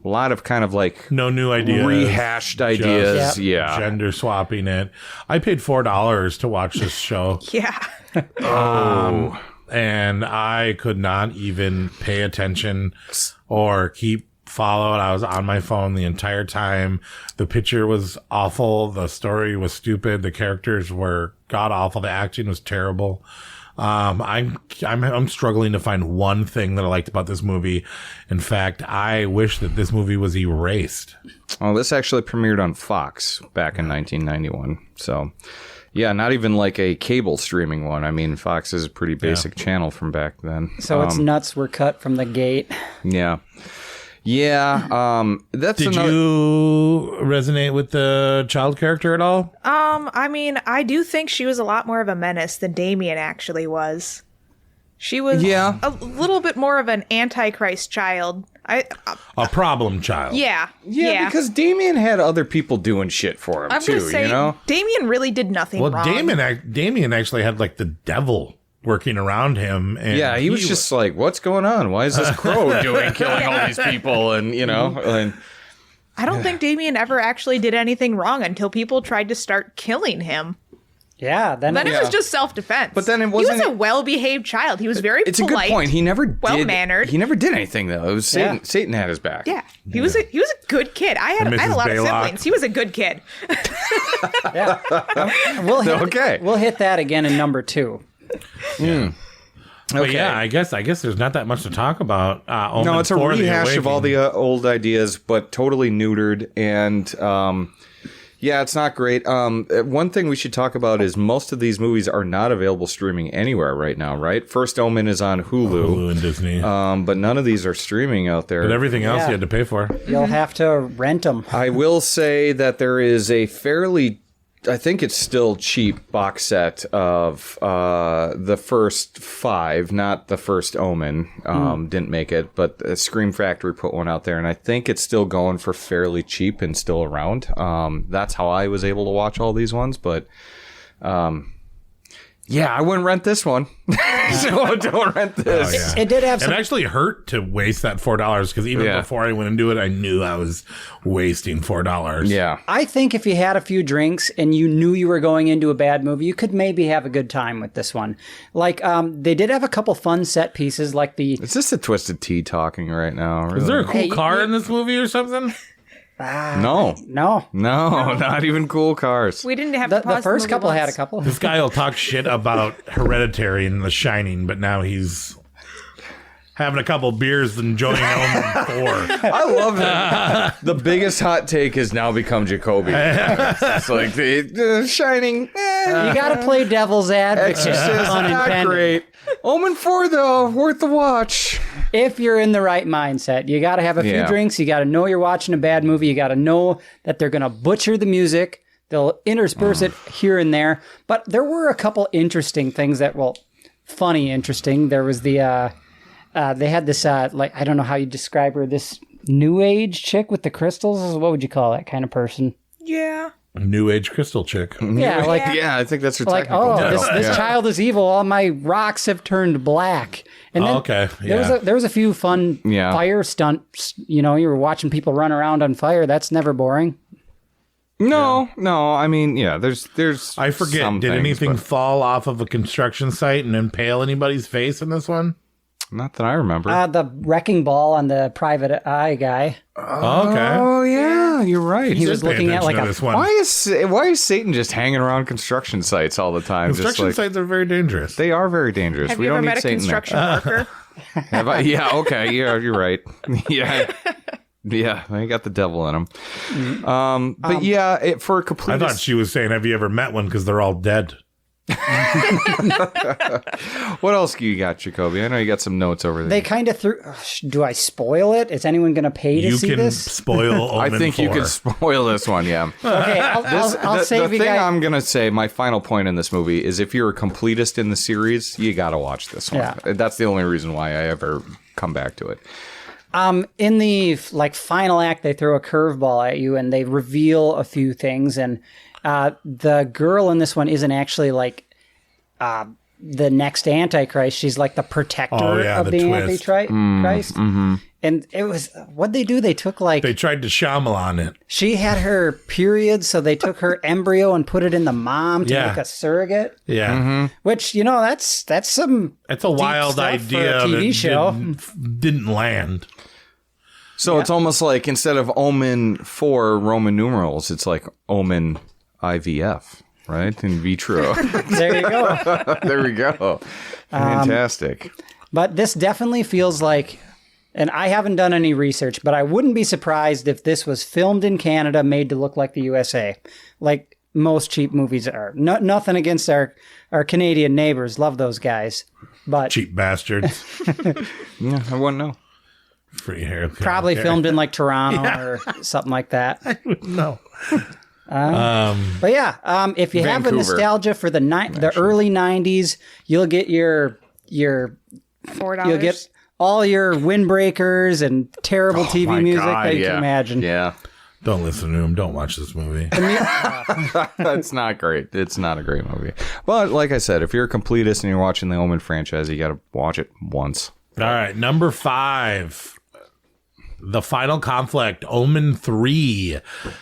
A lot of kind of like no new ideas, rehashed ideas. Yeah, gender swapping it. I paid $4 to watch this show. Yeah. And I could not even pay attention or keep following. I was on my phone the entire time. The picture was awful. The story was stupid. The characters were god awful. The acting was terrible. I'm struggling to find one thing that I liked about this movie. In fact, I wish that this movie was erased. Oh, this actually premiered on Fox back in 1991. So, yeah, not even like a cable streaming one. I mean, Fox is a pretty basic channel from back then. So its nuts were cut from the gate. Yeah. Yeah, that's Did you resonate with the child character at all? I mean, I do think she was a lot more of a menace than Damien actually was. She was a little bit more of an Antichrist child. A problem child. Yeah, because Damien had other people doing shit for him, I'm too, gonna say, you know? Damien really did nothing wrong. Damien actually had like the devil working around him. And yeah, he was just like, what's going on? Why is this crow killing all these people? And, you know, and I don't think Damien ever actually did anything wrong until people tried to start killing him. Yeah, then it was just self-defense. But then it wasn't. He was a well-behaved child. He was very It's polite, a good point. He never well-mannered. He never did anything though. It was Satan. Satan had his back. Yeah, he was a good kid. I had a lot of siblings. He was a good kid. We'll hit that again in number 2. Yeah. But yeah, I guess there's not that much to talk about. No, it's a rehash of all the old ideas, but totally neutered. And yeah, it's not great. One thing we should talk about is most of these movies are not available streaming anywhere right now, right? First Omen is on Hulu and Disney. But none of these are streaming out there. But everything else you had to pay for. You'll have to rent them. I will say that there is a fairly, I think it's still cheap box set of the first 5, not the First Omen. Didn't make it, but Scream Factory put one out there, and I think it's still going for fairly cheap and still around. That's how I was able to watch all these ones, but Yeah, I wouldn't rent this one. So don't rent this. Oh, yeah. It did have some... It actually hurt to waste that $4 because even before I went into it, I knew I was wasting $4. Yeah. I think if you had a few drinks and you knew you were going into a bad movie, you could maybe have a good time with this one. Like, they did have a couple fun set pieces, like the... Is this a Twisted Tea talking right now? Really? Is there a cool car in this movie or something? No, not even cool cars. We didn't have the first couple once. had a couple. This guy will talk shit about Hereditary and The Shining, but now he's having a couple beers and enjoying Omen 4. I love that. The biggest hot take has now become Jacoby. It's like the Shining. You got to play devil's advocate. Exorcist, not great. Omen 4 though, worth the watch. If you're in the right mindset, you got to have a few drinks. You got to know you're watching a bad movie. You got to know that they're going to butcher the music. They'll intersperse it here and there. But there were a couple interesting things that, funny, interesting. There was the, they had this, like, I don't know how you describe her, this new age chick with the crystals. What would you call that kind of person? Yeah. New age crystal chick. Yeah, like I think that's her like, technical title. this child is evil. All my rocks have turned black. And then there was a few fun fire stunts. You know, you were watching people run around on fire. That's never boring. No. I mean, there's. I forget. Did anything fall off of a construction site and impale anybody's face in this one? Not that I remember. The wrecking ball on the private eye guy. Oh yeah, you're right. He was looking at like a. Why is Satan just hanging around construction sites all the time? Construction sites are very dangerous. They are very dangerous. Have we you don't ever need met a Satan construction worker? Have I? Yeah. Okay. Yeah, you're right. Yeah. Yeah, they got the devil in them. But for a complete. I thought she was saying, "Have you ever met one?" Because they're all dead. What else do you got, Jacoby? I know you got some notes over there. They kind of threw. Do I spoil it? Is anyone going to pay to see this? You can spoil Omen I think 4. you can spoil this one, yeah. Okay, I'll save you guys. The thing I'm going to say, my final point in this movie, is if you're a completist in the series, you got to watch this one. Yeah. That's the only reason why I ever come back to it. In the final act, they throw a curveball at you and they reveal a few things. And the girl in this one isn't actually the next Antichrist. She's like the protector of the Antichrist. And it was, what'd they do? They took They tried to Shyamalan it. She had her period, so they took her embryo and put it in the mom to make a surrogate. Yeah. Mm-hmm. Which, that's some. It's a wild idea. For a TV show. Didn't land. So it's almost like instead of Omen 4 Roman numerals, it's like Omen IVF, right? In vitro. There you go. There we go. Fantastic. But this definitely feels like, and I haven't done any research, but I wouldn't be surprised if this was filmed in Canada, made to look like the USA, like most cheap movies are. Nothing against our Canadian neighbors. Love those guys. But cheap bastards. Yeah, I wouldn't know. Free hair. Probably filmed in like Toronto or something like that. I wouldn't know. But yeah, if you have a nostalgia for the early 90s, you'll get your $4. You'll get all your windbreakers and terrible TV music that you can imagine. Yeah. Don't listen to him. Don't watch this movie. It's not great. It's not a great movie. But like I said, if you're a completist and you're watching the Omen franchise, you got to watch it once. All right. Number 5. The Final Conflict, Omen 3.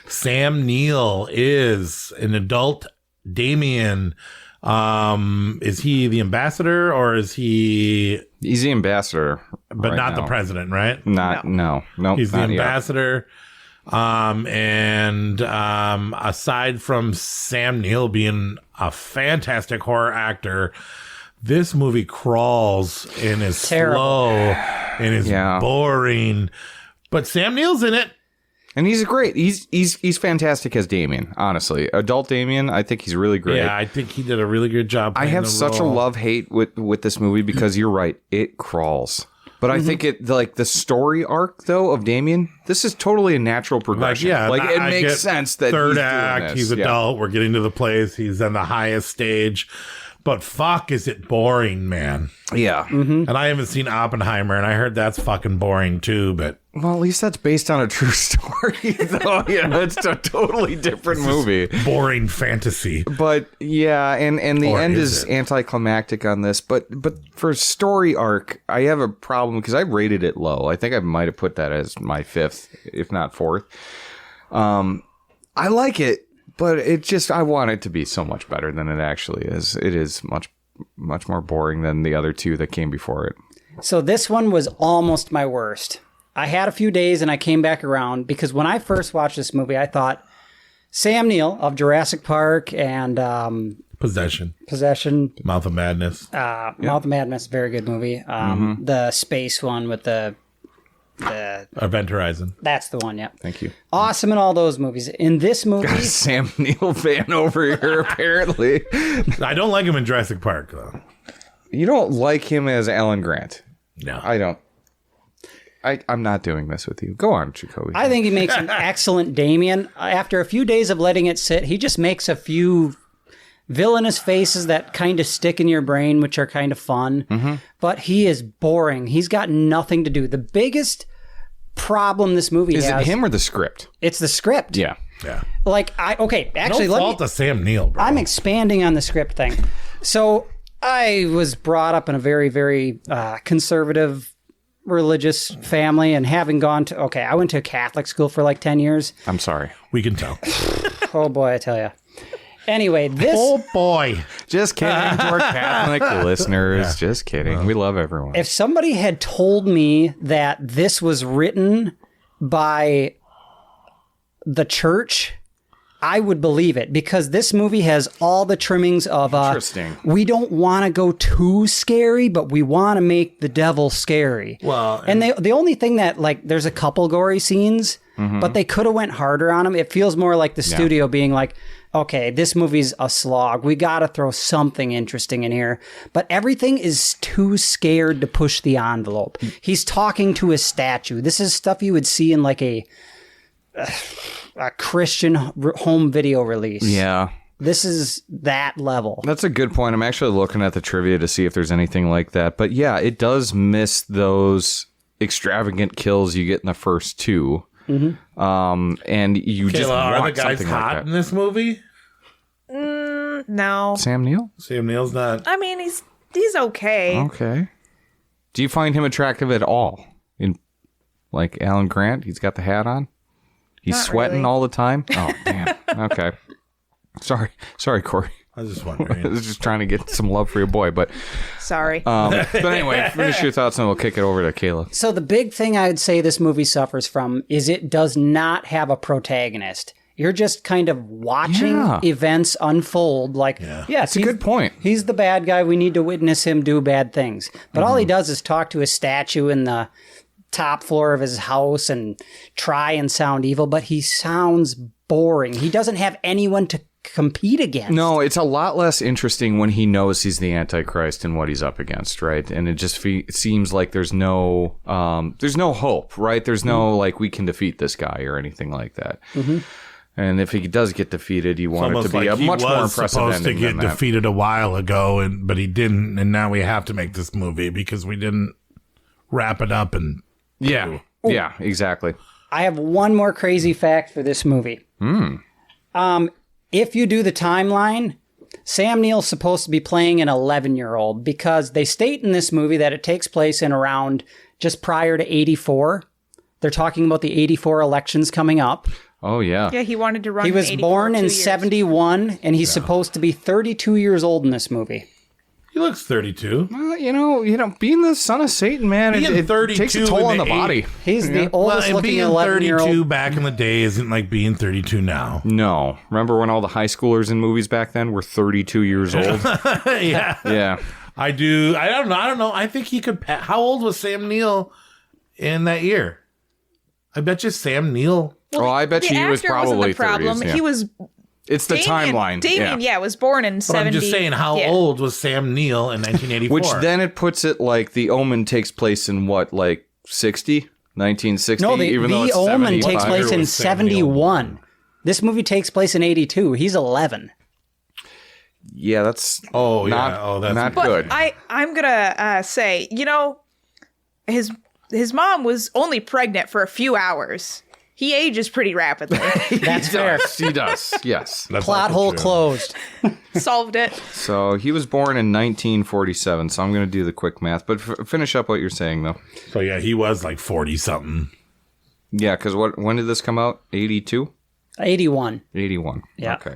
Sam Neill is an adult Damien. Is he the ambassador or is he... He's the ambassador. But not the president, right? No. He's the ambassador. Aside from Sam Neill being a fantastic horror actor, this movie crawls and is slow and is boring. But Sam Neill's in it. And he's great. He's fantastic as Damien, honestly. Adult Damien, I think he's really great. Yeah, I think he did a really good job. I have such a love-hate with this movie because you're right. It crawls. But I think the story arc, though, of Damien, this is totally a natural progression. It makes sense that third act, he's adult. We're getting to the place. He's on the highest stage. But fuck, is it boring, man. Yeah. And I haven't seen Oppenheimer, and I heard that's fucking boring too, but... Well, at least that's based on a true story, though. It's a totally different movie. Boring fantasy. But, yeah, and the Or end is is anticlimactic on this. But for story arc, I have a problem, because I rated it low. I think I might have put that as my 5th, if not 4th. I like it. But it just, I want it to be so much better than it actually is. It is much more boring than the other two that came before it. So this one was almost my worst. I had a few days and I came back around because when I first watched this movie, I thought Sam Neill of Jurassic Park and Possession. Mouth of Madness. Mouth of Madness, very good movie. The space one with the Event Horizon. That's the one, yeah. Thank you. Awesome in all those movies. In this movie... Sam Neill fan over here, apparently. I don't like him in Jurassic Park, though. You don't like him as Alan Grant? No. I don't. I'm not doing this with you. Go on, Jacoby. I think he makes an excellent Damien. After a few days of letting it sit, he just makes a few villainous faces that kind of stick in your brain, which are kind of fun. But he is boring. He's got nothing to do. The biggest problem this movie has... Is it him or the script? It's the script. Yeah. Like, actually, no fault to Sam Neill, bro. I'm expanding on the script thing. So I was brought up in a very, very conservative religious family, and having gone to... Okay, I went to a Catholic school for like 10 years. I'm sorry. We can tell. Oh, boy, I tell you. Anyway, this... Oh, boy. Just kidding to our Catholic listeners. Yeah. Just kidding. We love everyone. If somebody had told me that this was written by the church, I would believe it, because this movie has all the trimmings of... Interesting. We don't want to go too scary, but we want to make the devil scary. Well... And the only thing that, like, there's a couple gory scenes, but they could have went harder on them. It feels more like the studio being like... Okay, this movie's a slog. We got to throw something interesting in here. But everything is too scared to push the envelope. He's talking to a statue. This is stuff you would see in like a Christian home video release. Yeah. This is that level. That's a good point. I'm actually looking at the trivia to see if there's anything like that. But yeah, it does miss those extravagant kills you get in the first two. And you just want are the guys something hot like that. in this movie? No. Sam Neill? Sam Neill's not. I mean, he's okay. Okay. Do you find him attractive at all? In like Alan Grant, he's got the hat on. He's Not sweating really. all the time. Oh damn. Okay. Sorry, Corey. I was just wondering. I was just trying to get some love for your boy, but Sorry. but anyway, finish your thoughts and we'll kick it over to Kayla. So the big thing I'd say this movie suffers from is it does not have a protagonist. You're just kind of watching events unfold. Like, yes, that's a good point. He's the bad guy. We need to witness him do bad things. But all he does is talk to a statue in the top floor of his house and try and sound evil, but he sounds boring. He doesn't have anyone to compete against. No, it's a lot less interesting when he knows he's the Antichrist and what he's up against, right? And it just seems like there's no hope, right? There's no like we can defeat this guy or anything like that. And if he does get defeated, you want it to be a much more impressive ending. He was supposed to get defeated a while ago, but he didn't, and now we have to make this movie because we didn't wrap it up. And yeah, exactly. I have one more crazy fact for this movie. If you do the timeline, Sam Neill's supposed to be playing an 11-year-old because they state in this movie that it takes place in around just prior to 84. They're talking about the 84 elections coming up. Oh, yeah. Yeah, he wanted to run. He was born in 71, and he's supposed to be 32 years old in this movie. He looks 32. Well, you know, being the son of Satan, man, it 32 takes a toll on the body. He's the oldest looking 11-year-old. 32 back in the day isn't like being 32 now. No. Remember when all the high schoolers in movies back then were 32 years old? Yeah. I do. I don't know. I think he could. How old was Sam Neill in that year? I bet you Sam Neill. Well, I bet you he was probably 30s. Yeah. He was. It's the timeline. Damien, was born in 70. I'm just saying, how old was Sam Neill in 1984? Which then it puts it like the Omen takes place in what, like 60? 1960? No, the Omen takes place in 71. This movie takes place in 82. He's 11. Yeah, that's that's not But good. I'm gonna say, his mom was only pregnant for a few hours. He ages pretty rapidly. That's fair. He does. Yes. That's Plot also hole true. closed. Solved it. So he was born in 1947. So I'm going to do the quick math, but finish up what you're saying though. So yeah, he was like 40 something. Yeah, because when did this come out? 82? 81. 81. Yeah. Okay.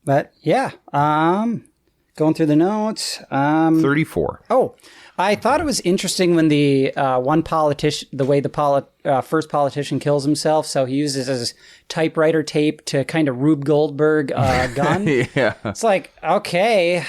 But yeah, going through the notes. 34. Oh, I thought it was interesting when the one politician, the way the first politician kills himself. So he uses his typewriter tape to kind of Rube Goldberg gun. Yeah. It's like, okay,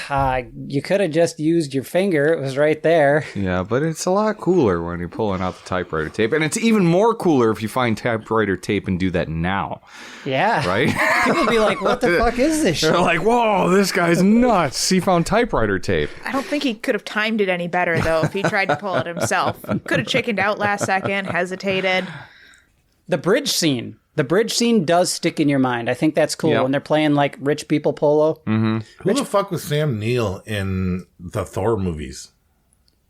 you could have just used your finger. It was right there. Yeah, but it's a lot cooler when you're pulling out the typewriter tape. And it's even more cooler if you find typewriter tape and do that now. Yeah. Right? People be like, what the fuck is this shit? They're like, whoa, this guy's nuts. He found typewriter tape. I don't think he could have timed it any better, though, if he tried to pull it himself. Could have chickened out last second, hesitated. The bridge scene. The bridge scene does stick in your mind. I think that's cool when they're playing like rich people polo. Mm-hmm. Who the fuck was Sam Neill in the Thor movies?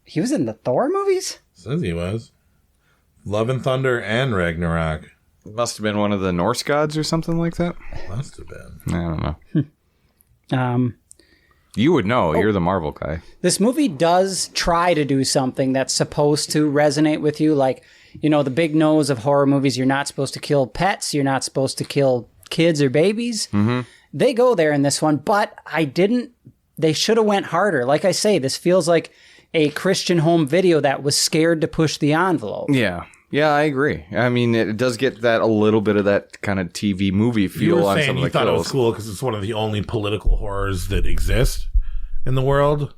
He was in the Thor movies? Says he was. Love and Thunder and Ragnarok. Must have been one of the Norse gods or something like that. Must have been. I don't know. Um, You would know. You're the Marvel guy. This movie does try to do something that's supposed to resonate with you. Like, the big nose of horror movies, you're not supposed to kill pets. You're not supposed to kill kids or babies. Mm-hmm. They go there in this one, but they should have went harder. Like I say, this feels like a Christian home video that was scared to push the envelope. Yeah. Yeah, I agree. I mean, it does get that a little bit of that kind of TV movie feel You were on saying some of you the thought it was kills. cool because it's one of the only political horrors that exist in the world.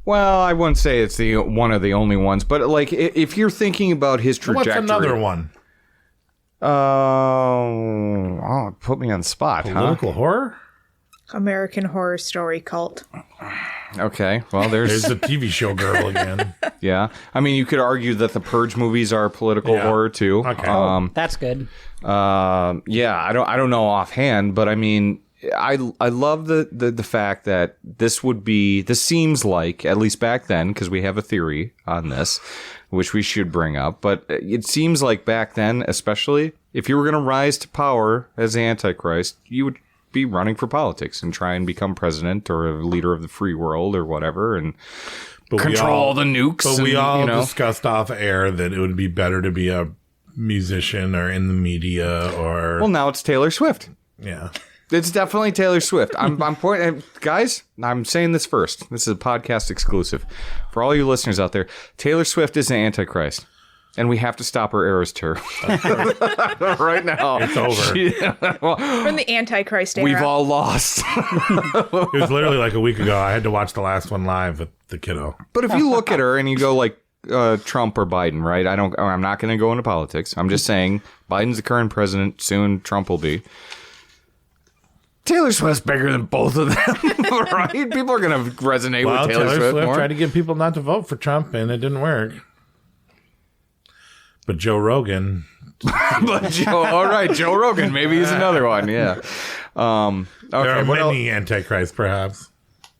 Well, I wouldn't say it's one of the only ones, but like if you're thinking about his trajectory, What's another one? Put me on the spot. Political horror? American Horror Story cult. Okay, well, there's the TV show girl again. Yeah, I mean, you could argue that the Purge movies are political horror too. Okay, that's good. Yeah, I don't know offhand, but I mean, I love the fact that this seems like, at least back then, because we have a theory on this, which we should bring up, but it seems like back then, especially, if you were going to rise to power as the Antichrist, you would be running for politics and try and become president or a leader of the free world or whatever and control the nukes. But we all know. discussed off air that it would be better to be a musician or in the media or... Well, now it's Taylor Swift. Yeah. It's definitely Taylor Swift. I'm pointing, guys, I'm saying this first. This is a podcast exclusive. For all you listeners out there, Taylor Swift is an Antichrist. And we have to stop her errors to her. Right now. It's over. We're in the Antichrist era. We've all lost. It was literally like a week ago. I had to watch the last one live with the kiddo. But if you look at her and you go like Trump or Biden, right? I'm not going to go into politics. I'm just saying Biden's the current president. Soon Trump will be. Taylor Swift's bigger than both of them, right? People are going to resonate with Taylor Swift more. tried to get people not to vote for Trump, and it didn't work. But Joe Rogan. All right, Joe Rogan. Maybe he's another one. Yeah. Okay, there are many antichrists, perhaps.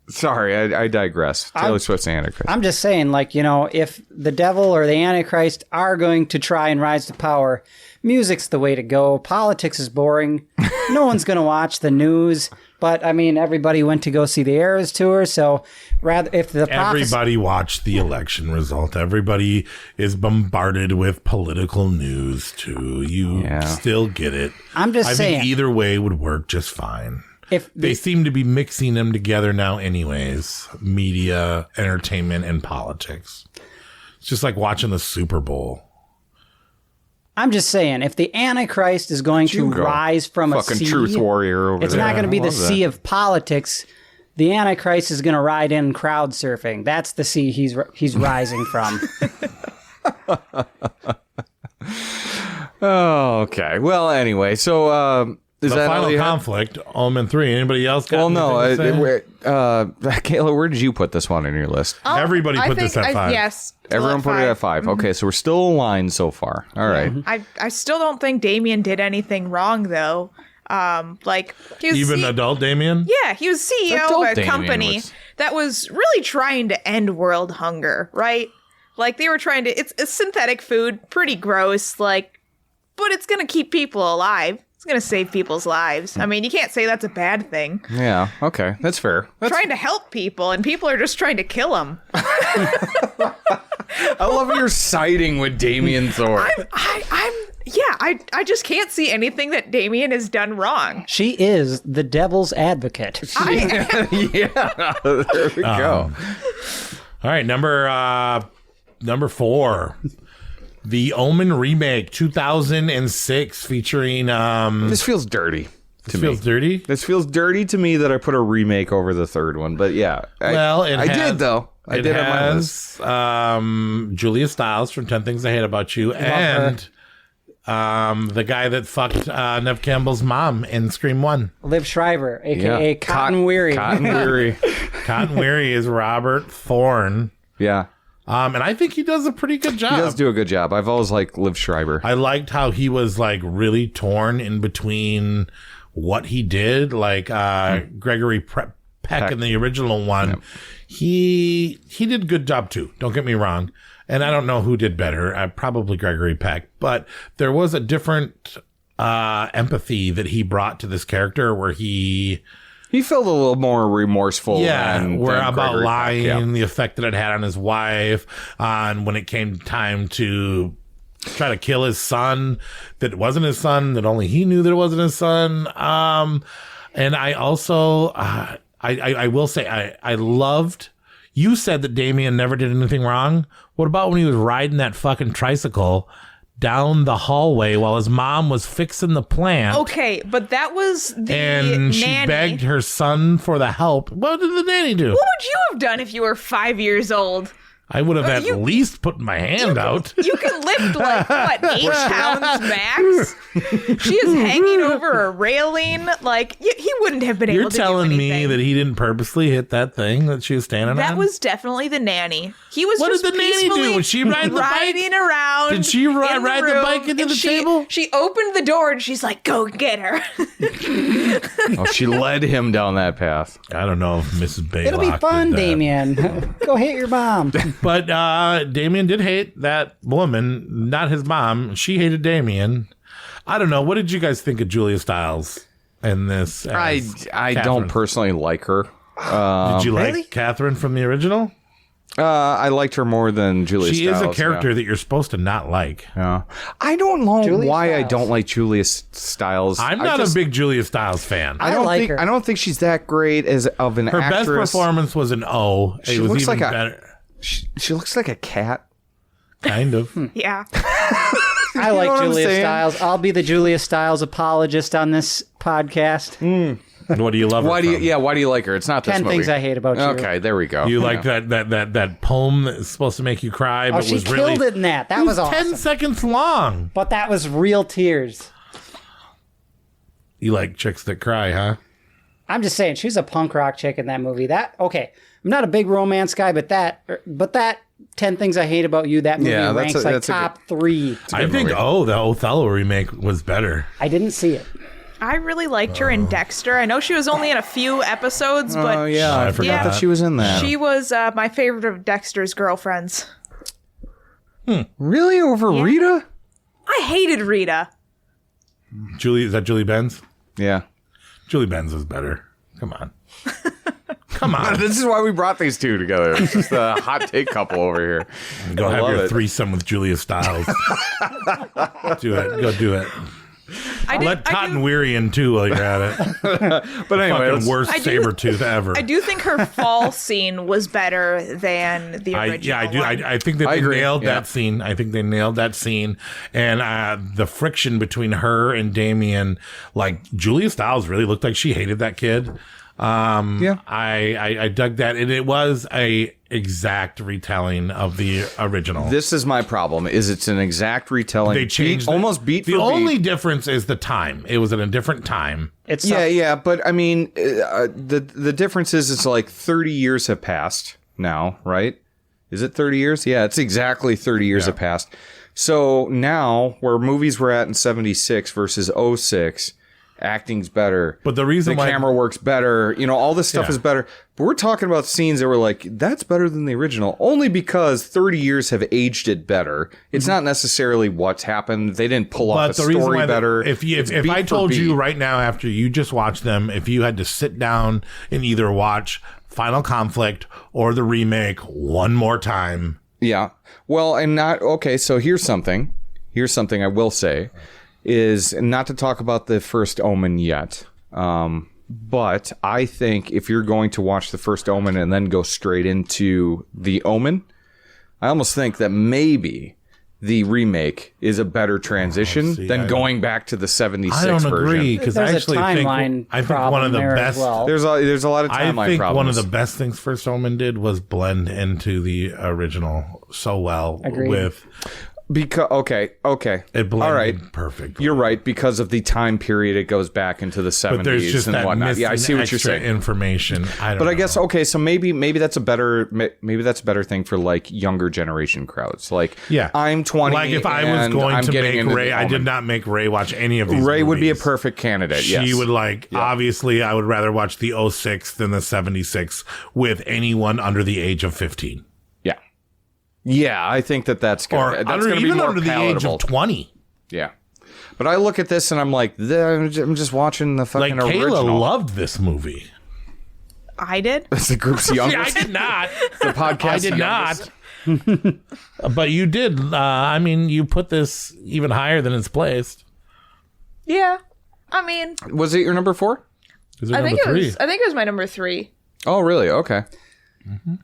Sorry, I digress. Taylor Swift's the Antichrist. I'm just saying, if the devil or the Antichrist are going to try and rise to power, music's the way to go. Politics is boring. No one's going to watch the news. But, I mean, everybody went to go see the Eras tour, so everybody watched the election result. Everybody is bombarded with political news, too. You still get it. I'm just saying. I think either way would work just fine. They seem to be mixing them together now anyways. Media, entertainment, and politics. It's just like watching the Super Bowl. I'm just saying, if the Antichrist is going to rise from a sea... Fucking truth warrior over there. It's not going to be the sea of politics. The Antichrist is going to ride in crowd surfing. That's the sea he's rising from. Oh, okay. Well, anyway, so... the final conflict, Omen 3. Anybody else got Kayla, where did you put this one in your list? Everybody put this at 5. Yes. Everyone put it at 5. Okay, so we're still aligned so far. All right. I still don't think Damien did anything wrong, though. Like he was Even adult Damien? Yeah, he was CEO Adult of a Damien company was- that was really trying to end world hunger, right? Like they were trying to. It's synthetic food, pretty gross. Like, but it's gonna keep people alive. It's gonna save people's lives. I mean, you can't say that's a bad thing. Yeah. Okay, that's fair. Trying to help people, and people are just trying to kill them. I love your siding with Damien Thor. I just can't see anything that Damien has done wrong. She is the devil's advocate. Yeah. There we go. All right, number 4. The Omen remake 2006 featuring This feels dirty. This feels dirty? This feels dirty to me that I put a remake over the third one, but yeah. I did though. I did have my list. Julia Stiles from 10 Things I Hate About You and the guy that fucked Nev Campbell's mom in Scream 1. Liv Schreiber, aka Cotton Weary. Cotton Weary. Cotton Weary is Robert Thorne. Yeah. And I think he does a pretty good job. He does do a good job. I've always liked Liv Schreiber. I liked how he was like really torn in between what he did, like Gregory Peck in the original one. Yep. He did a good job too. Don't get me wrong. And I don't know who did better. Probably Gregory Peck. But there was a different empathy that he brought to this character where he felt a little more remorseful. Yeah, where about Gregory lying, Peck, the effect that it had on his wife, on when it came time to try to kill his son, that it wasn't his son, that only he knew that it wasn't his son. And I also, I will say, I loved, you said that Damien never did anything wrong. What about when he was riding that fucking tricycle down the hallway while his mom was fixing the plant? Okay, but that was the and she nanny. begged her son for the help. What did the nanny do? What would you have done if you were 5 years old? I would have at least put my hand out. You can lift like, what, 8 pounds max? She is hanging over a railing. Like, he wouldn't have been able to do anything. You're telling me that he didn't purposely hit that thing that she was standing on? That was definitely the nanny. He was what just did the nanny do? Was she riding the bike? Riding around. Did she ride the bike into the table? She opened the door and she's like, go get her. Oh, she led him down that path. I don't know if Mrs. Baylock It'll be fun, Damien. Go hit your mom. But Damien did hate that woman, not his mom. She hated Damien. I don't know. What did you guys think of Julia Stiles in this? I don't personally like her. Did you like Catherine from the original? I liked her more than Julia She Stiles. is a character that you're supposed to not like. Yeah. I don't know Julia why Stiles. I don't like Julia Stiles. I'm not a big Julia Stiles fan. I don't think she's that great as of an actress. Her best performance was an O. She was looks even like better. She looks like a cat. Kind of. Yeah. I like know what I'm Julia saying? Stiles. I'll be the Julia Stiles apologist on this podcast. What do you love her Why do from? you like her? It's not this 10 movie. Things I Hate About You. Okay, there we go. You like that poem that's supposed to make you cry, Oh, but she was killed really it in that. That was awesome. 10 seconds long. But that was real tears. You like chicks that cry, huh? I'm just saying, she's a punk rock chick in that movie. I'm not a big romance guy, but that 10 Things I Hate About You, that movie ranks top 3. I think the Othello remake was better. I didn't see it. I really liked her in Dexter. I know she was only in a few episodes, but Oh yeah, I forgot that she was in that. she was my favorite of Dexter's girlfriends. Really over Rita? I hated Rita. Is that Julie Benz? Yeah. Julie Benz is better. Come on. Come on. This is why we brought these two together. It's just a hot take couple over here. Go I have love your it. threesome with Julia Stiles. Do it. Go do it. Let Cotton Weary in too while you're at it. But anyway, fucking worst saber tooth ever. I do think her fall scene was better than the original. I do. one. I think that I they agree. nailed Yeah. that scene. I think they nailed that scene, and the friction between her and Damien. Like Julia Stiles really looked like she hated that kid. Yeah. I dug that, and it was a exact retelling of the original. This is my problem. Is it's an exact retelling. They changed almost beat the for beat. only difference is the time. It was at a different time. Yeah, but I mean, the difference is it's like 30 years have passed now, right? Is it 30 years? Yeah, it's exactly 30 years have passed. So now, where movies were at in 76 versus 06, acting's better. But the reason the camera works better, all this stuff is better. But we're talking about scenes that were like, that's better than the original, only because 30 years have aged it better. It's not necessarily what's happened. They didn't pull off a story better. If I told you right now, after you just watched them, if you had to sit down and either watch Final Conflict or the remake one more time. Yeah. Well, and so here's something I will say is not to talk about the First Omen yet. But I think if you're going to watch the First Omen and then go straight into the Omen, I almost think that maybe the remake is a better transition than going back to the 76 version. I don't agree, because I actually think one of the best. Well. There's a lot of timeline I think problems. one of the best things First Omen did was blend into the original so well. Agreed. With. Because It blended all right, perfectly. You're right, because of the time period it goes back into the 70s but there's just and that whatnot. Yeah, I see what you're saying. Information. I guess so maybe that's a better thing for like younger generation crowds. Like, I'm 20. Like if I was going to make Ray, I did not make Ray watch any of these. Ray movies. would be a perfect candidate. She would obviously, I would rather watch the 06 than the 76 with anyone under the age of 15. Yeah, I think that's good. Or that's going to be more under palatable. the age of 20. Yeah. But I look at this and I'm like, I'm just watching the fucking original. Kayla loved this movie. I did? It's the group's youngest. I did not. The podcast I did not. But you did. You put this even higher than it's placed. Yeah. I mean. Was it your number 4? I think it was my number 3. Oh, really? Okay. Mm-hmm.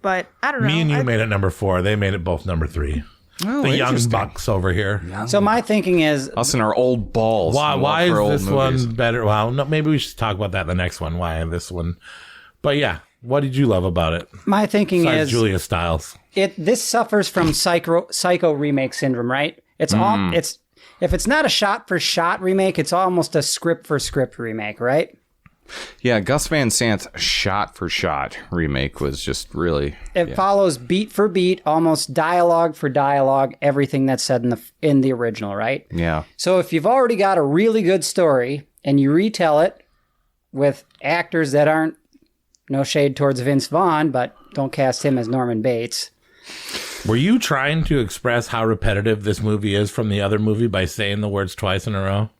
But I don't know. Me and you made it number 4. They made it both number 3. Oh, the young bucks over here. So my thinking is us and our old balls. Why is this one better? Well, no, maybe we should talk about that in the next one. Why this one? But yeah, what did you love about it? My thinking Besides is Julia Stiles. This suffers from psycho remake syndrome, right? It's if it's not a shot for shot remake, it's almost a script for script remake, right? Yeah, Gus Van Sant's shot for shot remake was just really. It follows beat for beat, almost dialogue for dialogue, everything that's said in the original, right? Yeah. So if you've already got a really good story and you retell it with actors that aren't, no shade towards Vince Vaughn, but don't cast him as Norman Bates. Were you trying to express how repetitive this movie is from the other movie by saying the words twice in a row?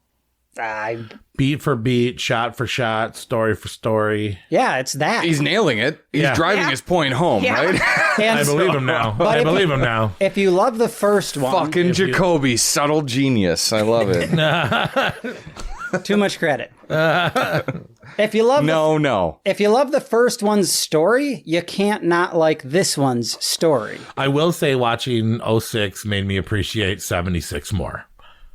Beat for beat, shot for shot, story for story. Yeah, it's that. He's nailing it. He's driving his point home, right? I believe him now. I believe him now. If you love the first one... Fucking Jacoby, subtle genius. I love it. Too much credit. If you love If you love the first one's story, you can't not like this one's story. I will say watching 06 made me appreciate 76 more.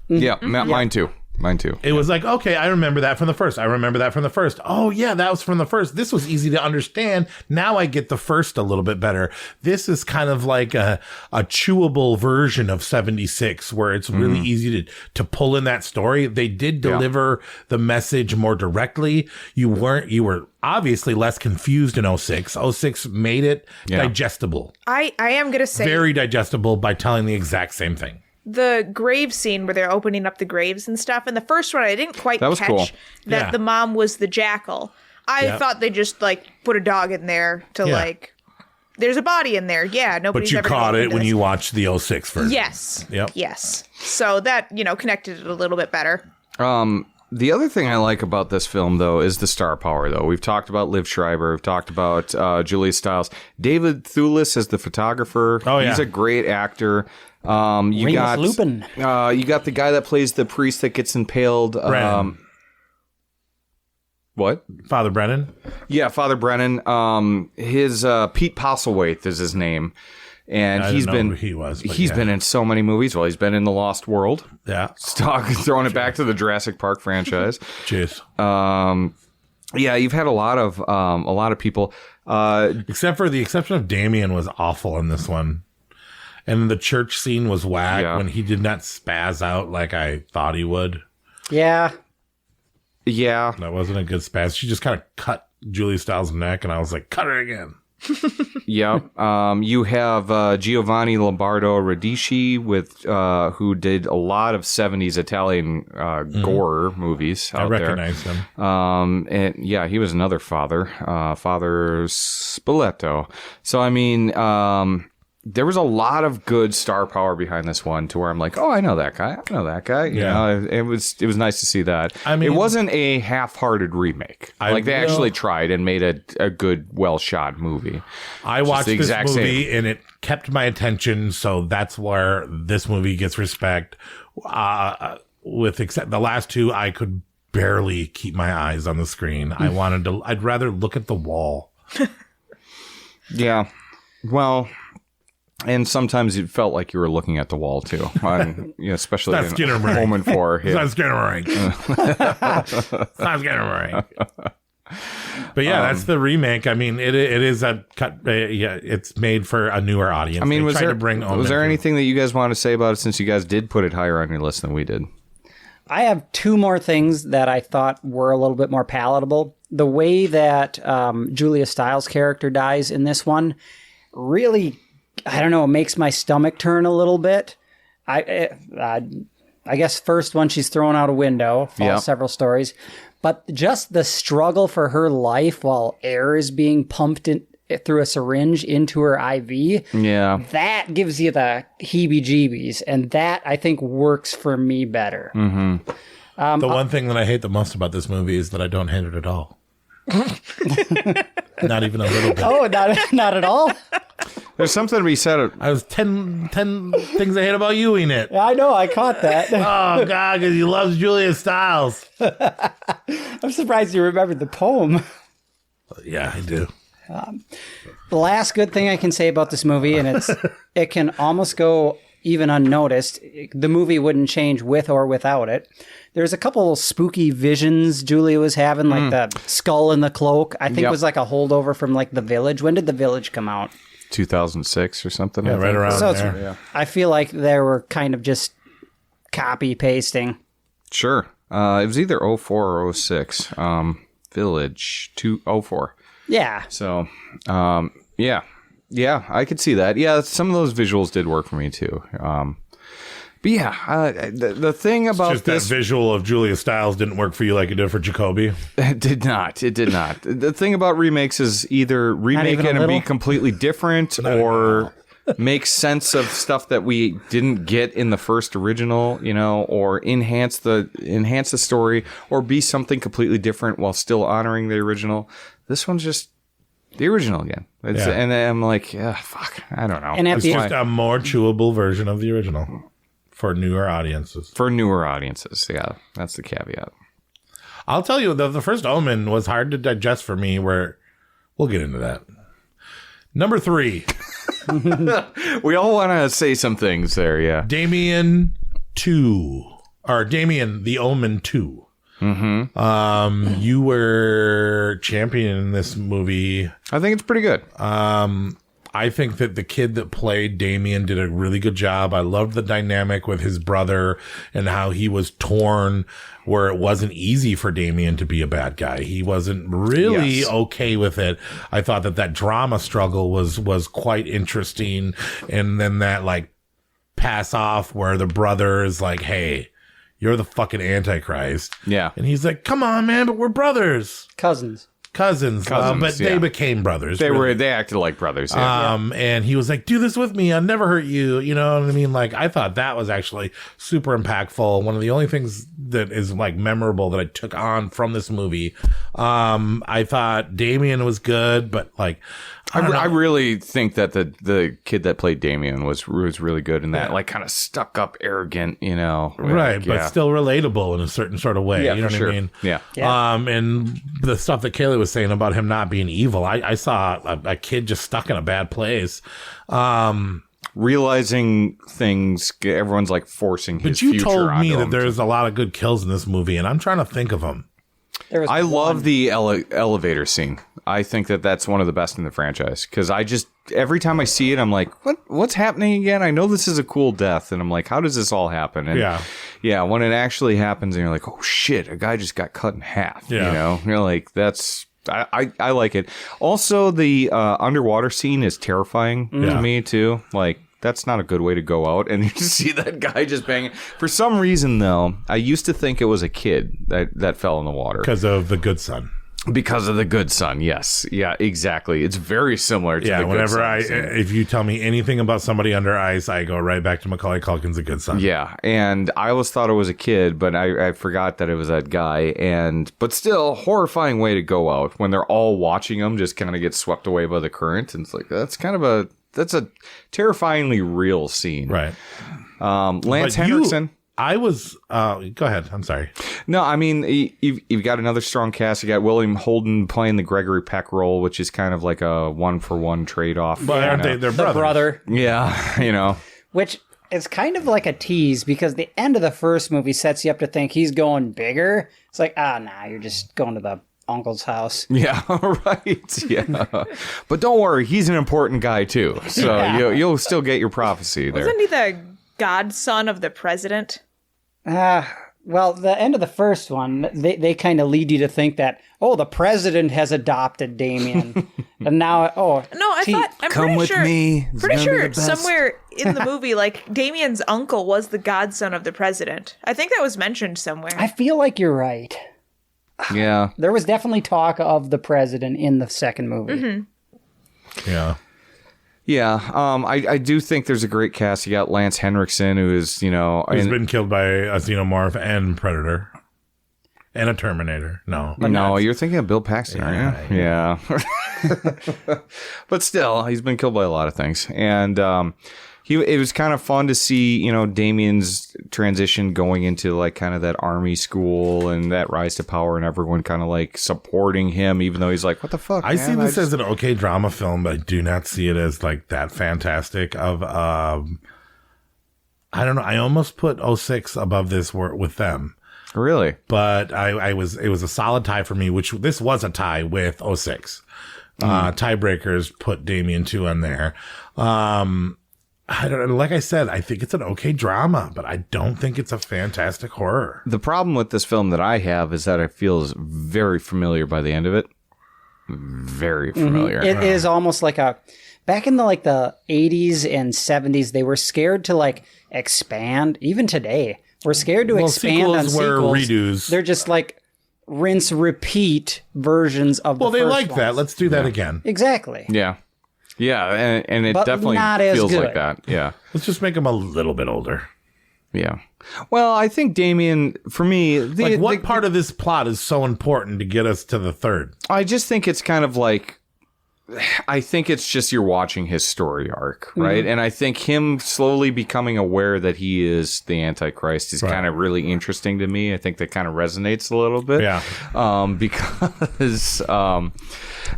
Yeah, mine too. Mine too. It was like, okay, I remember that from the first. I remember that from the first. Oh, yeah, that was from the first. This was easy to understand. Now I get the first a little bit better. This is kind of like a chewable version of 76 where it's really easy to pull in that story. They did deliver the message more directly. You were obviously less confused in 06. 06 made it digestible. I am going to say. Very digestible by telling the exact same thing. The grave scene where they're opening up the graves and stuff. In the first one, I didn't quite catch that the mom was the jackal. I thought they just put a dog in there to there's a body in there. Yeah, nobody's ever. But you caught it when you watched the 06 version. Yes. Yep. Yes. So that connected it a little bit better. The other thing I like about this film, though, is the star power, though. We've talked about Liv Schreiber. We've talked about Julia Stiles. David Thewlis as the photographer. Oh, yeah. He's a great actor. You got Lupin. You got the guy that plays the priest that gets impaled. What? Father Brennan? Yeah, Father Brennan. His Pete Postlethwaite is his name. And he's been in so many movies. Well, he's been in The Lost World. Yeah. Throwing it back to the Jurassic Park franchise. Cheers. Yeah, you've had a lot of people. Except for the exception of Damien was awful in this one. And the church scene was whack when he did not spaz out like I thought he would. Yeah. Yeah. That wasn't a good spaz. She just kind of cut Julia Stiles' neck, and I was like, cut her again. Yep. You have Giovanni Lombardo Radici with who did a lot of 70s Italian gore movies out there. I recognize him. And yeah, he was another father, Father Spoleto. So I mean, there was a lot of good star power behind this one to where I'm like, oh, I know that guy. You know, it was nice to see that. I mean, it wasn't a half-hearted remake. They actually tried and made a good, well-shot movie. I watched this movie and it kept my attention, so that's where this movie gets respect. Except the last two, I could barely keep my eyes on the screen. I'd rather look at the wall. Yeah. Well, and sometimes it felt like you were looking at the wall too, especially in Omen 4. It's not Skinnamarink. It's not Skinnamarink. But yeah, that's the remake. I mean, it is a cut. It's made for a newer audience. I mean, was there anything that you guys want to say about it since you guys did put it higher on your list than we did? I have two more things that I thought were a little bit more palatable. The way that Julia Stiles' character dies in this one really, I don't know, it makes my stomach turn a little bit. I guess first one, she's thrown out a window, falls several stories. But just the struggle for her life while air is being pumped through a syringe into her IV, that gives you the heebie-jeebies. And that, I think, works for me better. Mm-hmm. The one thing that I hate the most about this movie is that I don't hate it at all. Not even a little bit. Oh, not at all? There's something to be said. I was 10 things I hate about you in it. I know, I caught that. Oh, God, because he loves Julia Stiles. I'm surprised you remembered the poem. Yeah, I do. The last good thing I can say about this movie, and it can almost go even unnoticed, the movie wouldn't change with or without it. There's a couple spooky visions Julia was having, like the skull in the cloak. I think it was like a holdover from like The Village. When did The Village come out? 2006 or something. Yeah, right around there. Yeah. I feel like they were kind of just copy pasting. Sure. It was either 04 or 06. Village 04. Yeah. So, yeah, I could see that. Yeah, some of those visuals did work for me too. But yeah, the thing about just this... that visual of Julia Stiles didn't work for you like it did for Jacoby? It did not. The thing about remakes is either remake it and be completely different or make sense of stuff that we didn't get in the first original, or enhance the story or be something completely different while still honoring the original. This one's just the original again. And I'm like, fuck, I don't know. And it's just a more chewable version of the original. For newer audiences. Yeah. That's the caveat. I'll tell you, the first Omen was hard to digest for me, where we'll get into that. Number 3. We all want to say some things there, yeah. Damien the Omen II. Mm-hmm. You were champion in this movie. I think it's pretty good. I think that the kid that played Damien did a really good job. I loved the dynamic with his brother and how he was torn, where it wasn't easy for Damien to be a bad guy. He wasn't really okay with it. I thought that drama struggle was quite interesting. And then that like pass off where the brother is like, hey, you're the fucking Antichrist. Yeah. And he's like, come on, man, but we're brothers. Cousins, but they became brothers. They acted like brothers. Yeah. And he was like, do this with me. I'll never hurt you. You know what I mean? Like, I thought that was actually super impactful. One of the only things that is like memorable that I took on from this movie. I thought Damien was good, but like, I really think that the kid that played Damien was really good in that, like kind of stuck up, arrogant, right, like, but still relatable in a certain sort of way. Yeah, you know what I mean? Yeah. And the stuff that Kaylee was saying about him not being evil, I saw a kid just stuck in a bad place. Realizing things, everyone's like forcing his future onto him. But you told me that there's a lot of good kills in this movie, and I'm trying to think of them. I love the elevator scene. I think that's one of the best in the franchise because every time I see it, I'm like, what's happening again? I know this is a cool death, and I'm like, how does this all happen? And when it actually happens, and you're like, oh shit, a guy just got cut in half. Yeah. You're like, that's I like it. Also, the underwater scene is terrifying to me, too. Like, that's not a good way to go out. And you just see that guy just banging. For some reason, though, I used to think it was a kid that fell in the water. Because of the good son. Because of the good son, yes. Yeah, exactly. It's very similar to the good son. If you tell me anything about somebody under ice, I go right back to Macaulay Culkin's A Good Son. Yeah, and I always thought it was a kid, but I forgot that it was that guy. But still, horrifying way to go out when they're all watching him just kind of get swept away by the current. And it's like, that's a terrifyingly real scene. Right. Lance Henriksen. Go ahead. I'm sorry. No, I mean, you've got another strong cast. You got William Holden playing the Gregory Peck role, which is kind of like a 1-for-1 trade-off. But aren't they? They're brothers. The brother. Yeah, Which is kind of like a tease because the end of the first movie sets you up to think he's going bigger. It's like, you're just going to the uncle's house. Yeah, right. Yeah. But don't worry, he's an important guy, too. So you'll still get your prophecy there. Wasn't he the godson of the president? Well, the end of the first one, they kind of lead you to think that, the president has adopted Damien. And now, I'm come with me. Pretty sure somewhere in the movie, like, Damien's uncle was the godson of the president. I think that was mentioned somewhere. I feel like you're right. Yeah. There was definitely talk of the president in the second movie. Mm-hmm. Yeah. Yeah, I do think there's a great cast. You got Lance Henriksen, who is, He's been killed by a xenomorph and Predator. And a Terminator. No, you're thinking of Bill Paxton, aren't you? Yeah. But still, he's been killed by a lot of things. And it was kind of fun to see, Damien's transition going into like kind of that army school and that rise to power and everyone kind of like supporting him, even though he's like, what the fuck? I see this as an okay drama film, but I do not see it as like that fantastic of, I don't know. I almost put 06 above this with them. Really? But it was a solid tie for me, which this was a tie with 06. Tiebreakers put Damien 2 on there. I don't know. Like I said, I think it's an okay drama, but I don't think it's a fantastic horror. The problem with this film that I have is that it feels very familiar by the end of it. Very familiar. Mm-hmm. It is almost like back in the 80s and 70s, they were scared to expand. Even today, we're scared to expand on sequels. Were redos. They're just rinse, repeat versions of the first they like ones. that. Let's do that again. Exactly. Yeah. Yeah, and it but definitely feels like that. Yeah. Let's just make him a little bit older. Yeah. Well, I think Damien, for me... what part of this plot is so important to get us to the third? I just think it's kind of like... I think it's just you're watching his story arc, right? Mm-hmm. And I think him slowly becoming aware that he is the Antichrist is kind of really interesting to me. I think that kind of resonates a little bit. Yeah. Because...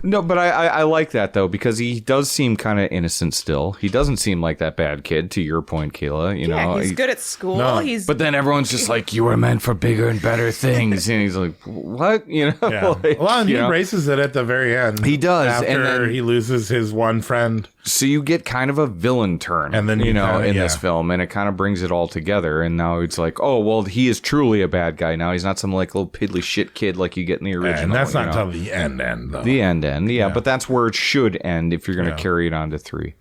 no, but I like that, though, because he does seem kind of innocent still. He doesn't seem like that bad kid, to your point, Kayla. He's good at school. No. But then everyone's just like, you were meant for bigger and better things. And he's like, what? Yeah. And he embraces it at the very end. He does. After he loses his one friend. So you get kind of a villain turn, and then in this film, and it kind of brings it all together. And now it's like, oh, well, he is truly a bad guy now. He's not some little piddly shit kid like you get in the original. And that's not until the end, though. The end, yeah. But that's where it should end if you're going to carry it on to 3.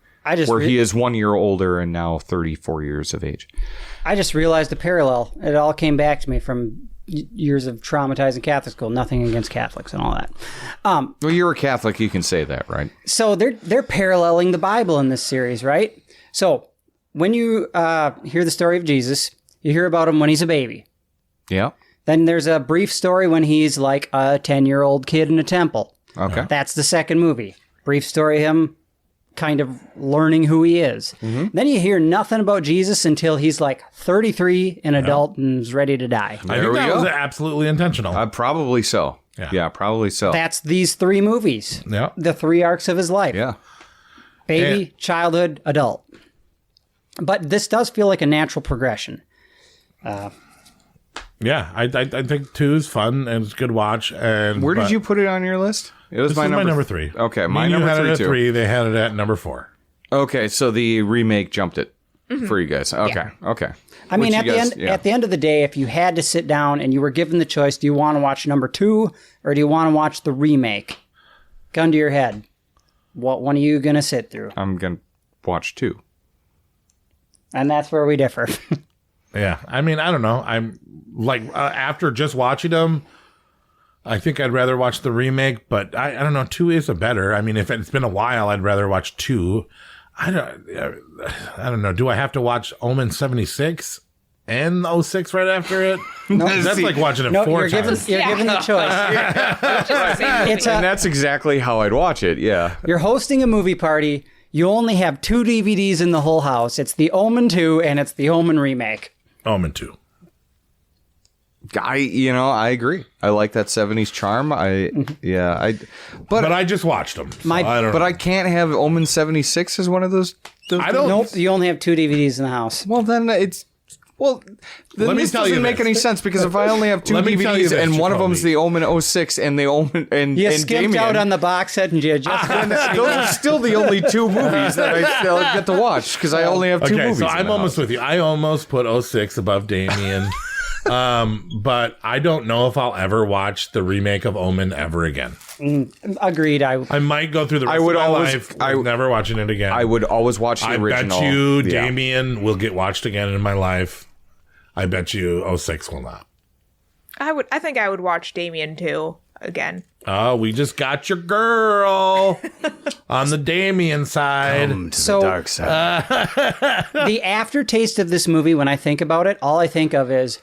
He is 1 year older and now 34 years of age. I just realized a parallel. It all came back to me from years of traumatizing Catholic school. Nothing against Catholics and all that. Well, you're a Catholic, you can say that, right? So they're paralleling the Bible in this series, right? So when you hear the story of Jesus, you hear about him when he's a baby. Yeah. Then there's a brief story when he's like a 10-year-old kid in a temple. Okay. That's the second movie. Brief story of him kind of learning who he is. Mm-hmm. Then you hear nothing about Jesus until he's like 33, an adult, and is ready to die. I think that was absolutely intentional. Probably so. Yeah, probably so. That's these 3 movies. Yeah. The 3 arcs of his life. Yeah. Baby, childhood, adult. But this does feel like a natural progression. Yeah, I think 2 is fun and it's a good watch. And where did you put it on your list? It was my number 3. Okay, my number 3 had it at too. 3. They had it at number 4. Okay, so the remake jumped it for you guys. Okay, okay. I mean, at the end of the day, if you had to sit down and you were given the choice, do you want to watch number 2 or do you want to watch the remake? Gun to your head. What one are you going to sit through? I'm going to watch 2. And that's where we differ. Yeah. I mean, I don't know. I'm like, after just watching them, I think I'd rather watch the remake, but I don't know. 2 is a better. I mean, if it's been a while, I'd rather watch 2. I don't know. Do I have to watch Omen 76 and 06 right after it? No, that's like watching it 4 times. You're given the choice. And that's exactly how I'd watch it. Yeah. You're hosting a movie party. You only have 2 DVDs in the whole house. It's the Omen 2 and it's the Omen remake. Omen 2. I agree. I like that 70s charm. But I just watched them. So I can't have Omen 76 as one of those. I don't. Nope. You only have 2 DVDs in the house. Well, then this doesn't make any sense because if I only have 2 DVDs and one of them's the Omen 06 and the Omen and you and skipped Damien, out on the box set and you just those are still the only 2 movies that I still get to watch because I only have 2 movies. So I'm almost with you. I almost put 06 above Damien. But I don't know if I'll ever watch the remake of Omen ever again. Agreed. I might go through the rest of my life never watching it again. I would always watch the original. I bet you Damien will get watched again in my life. I bet you 06 will not. I think I would watch Damien too again. Oh, we just got your girl on the Damien side. Come to the dark side. The aftertaste of this movie, when I think about it, all I think of is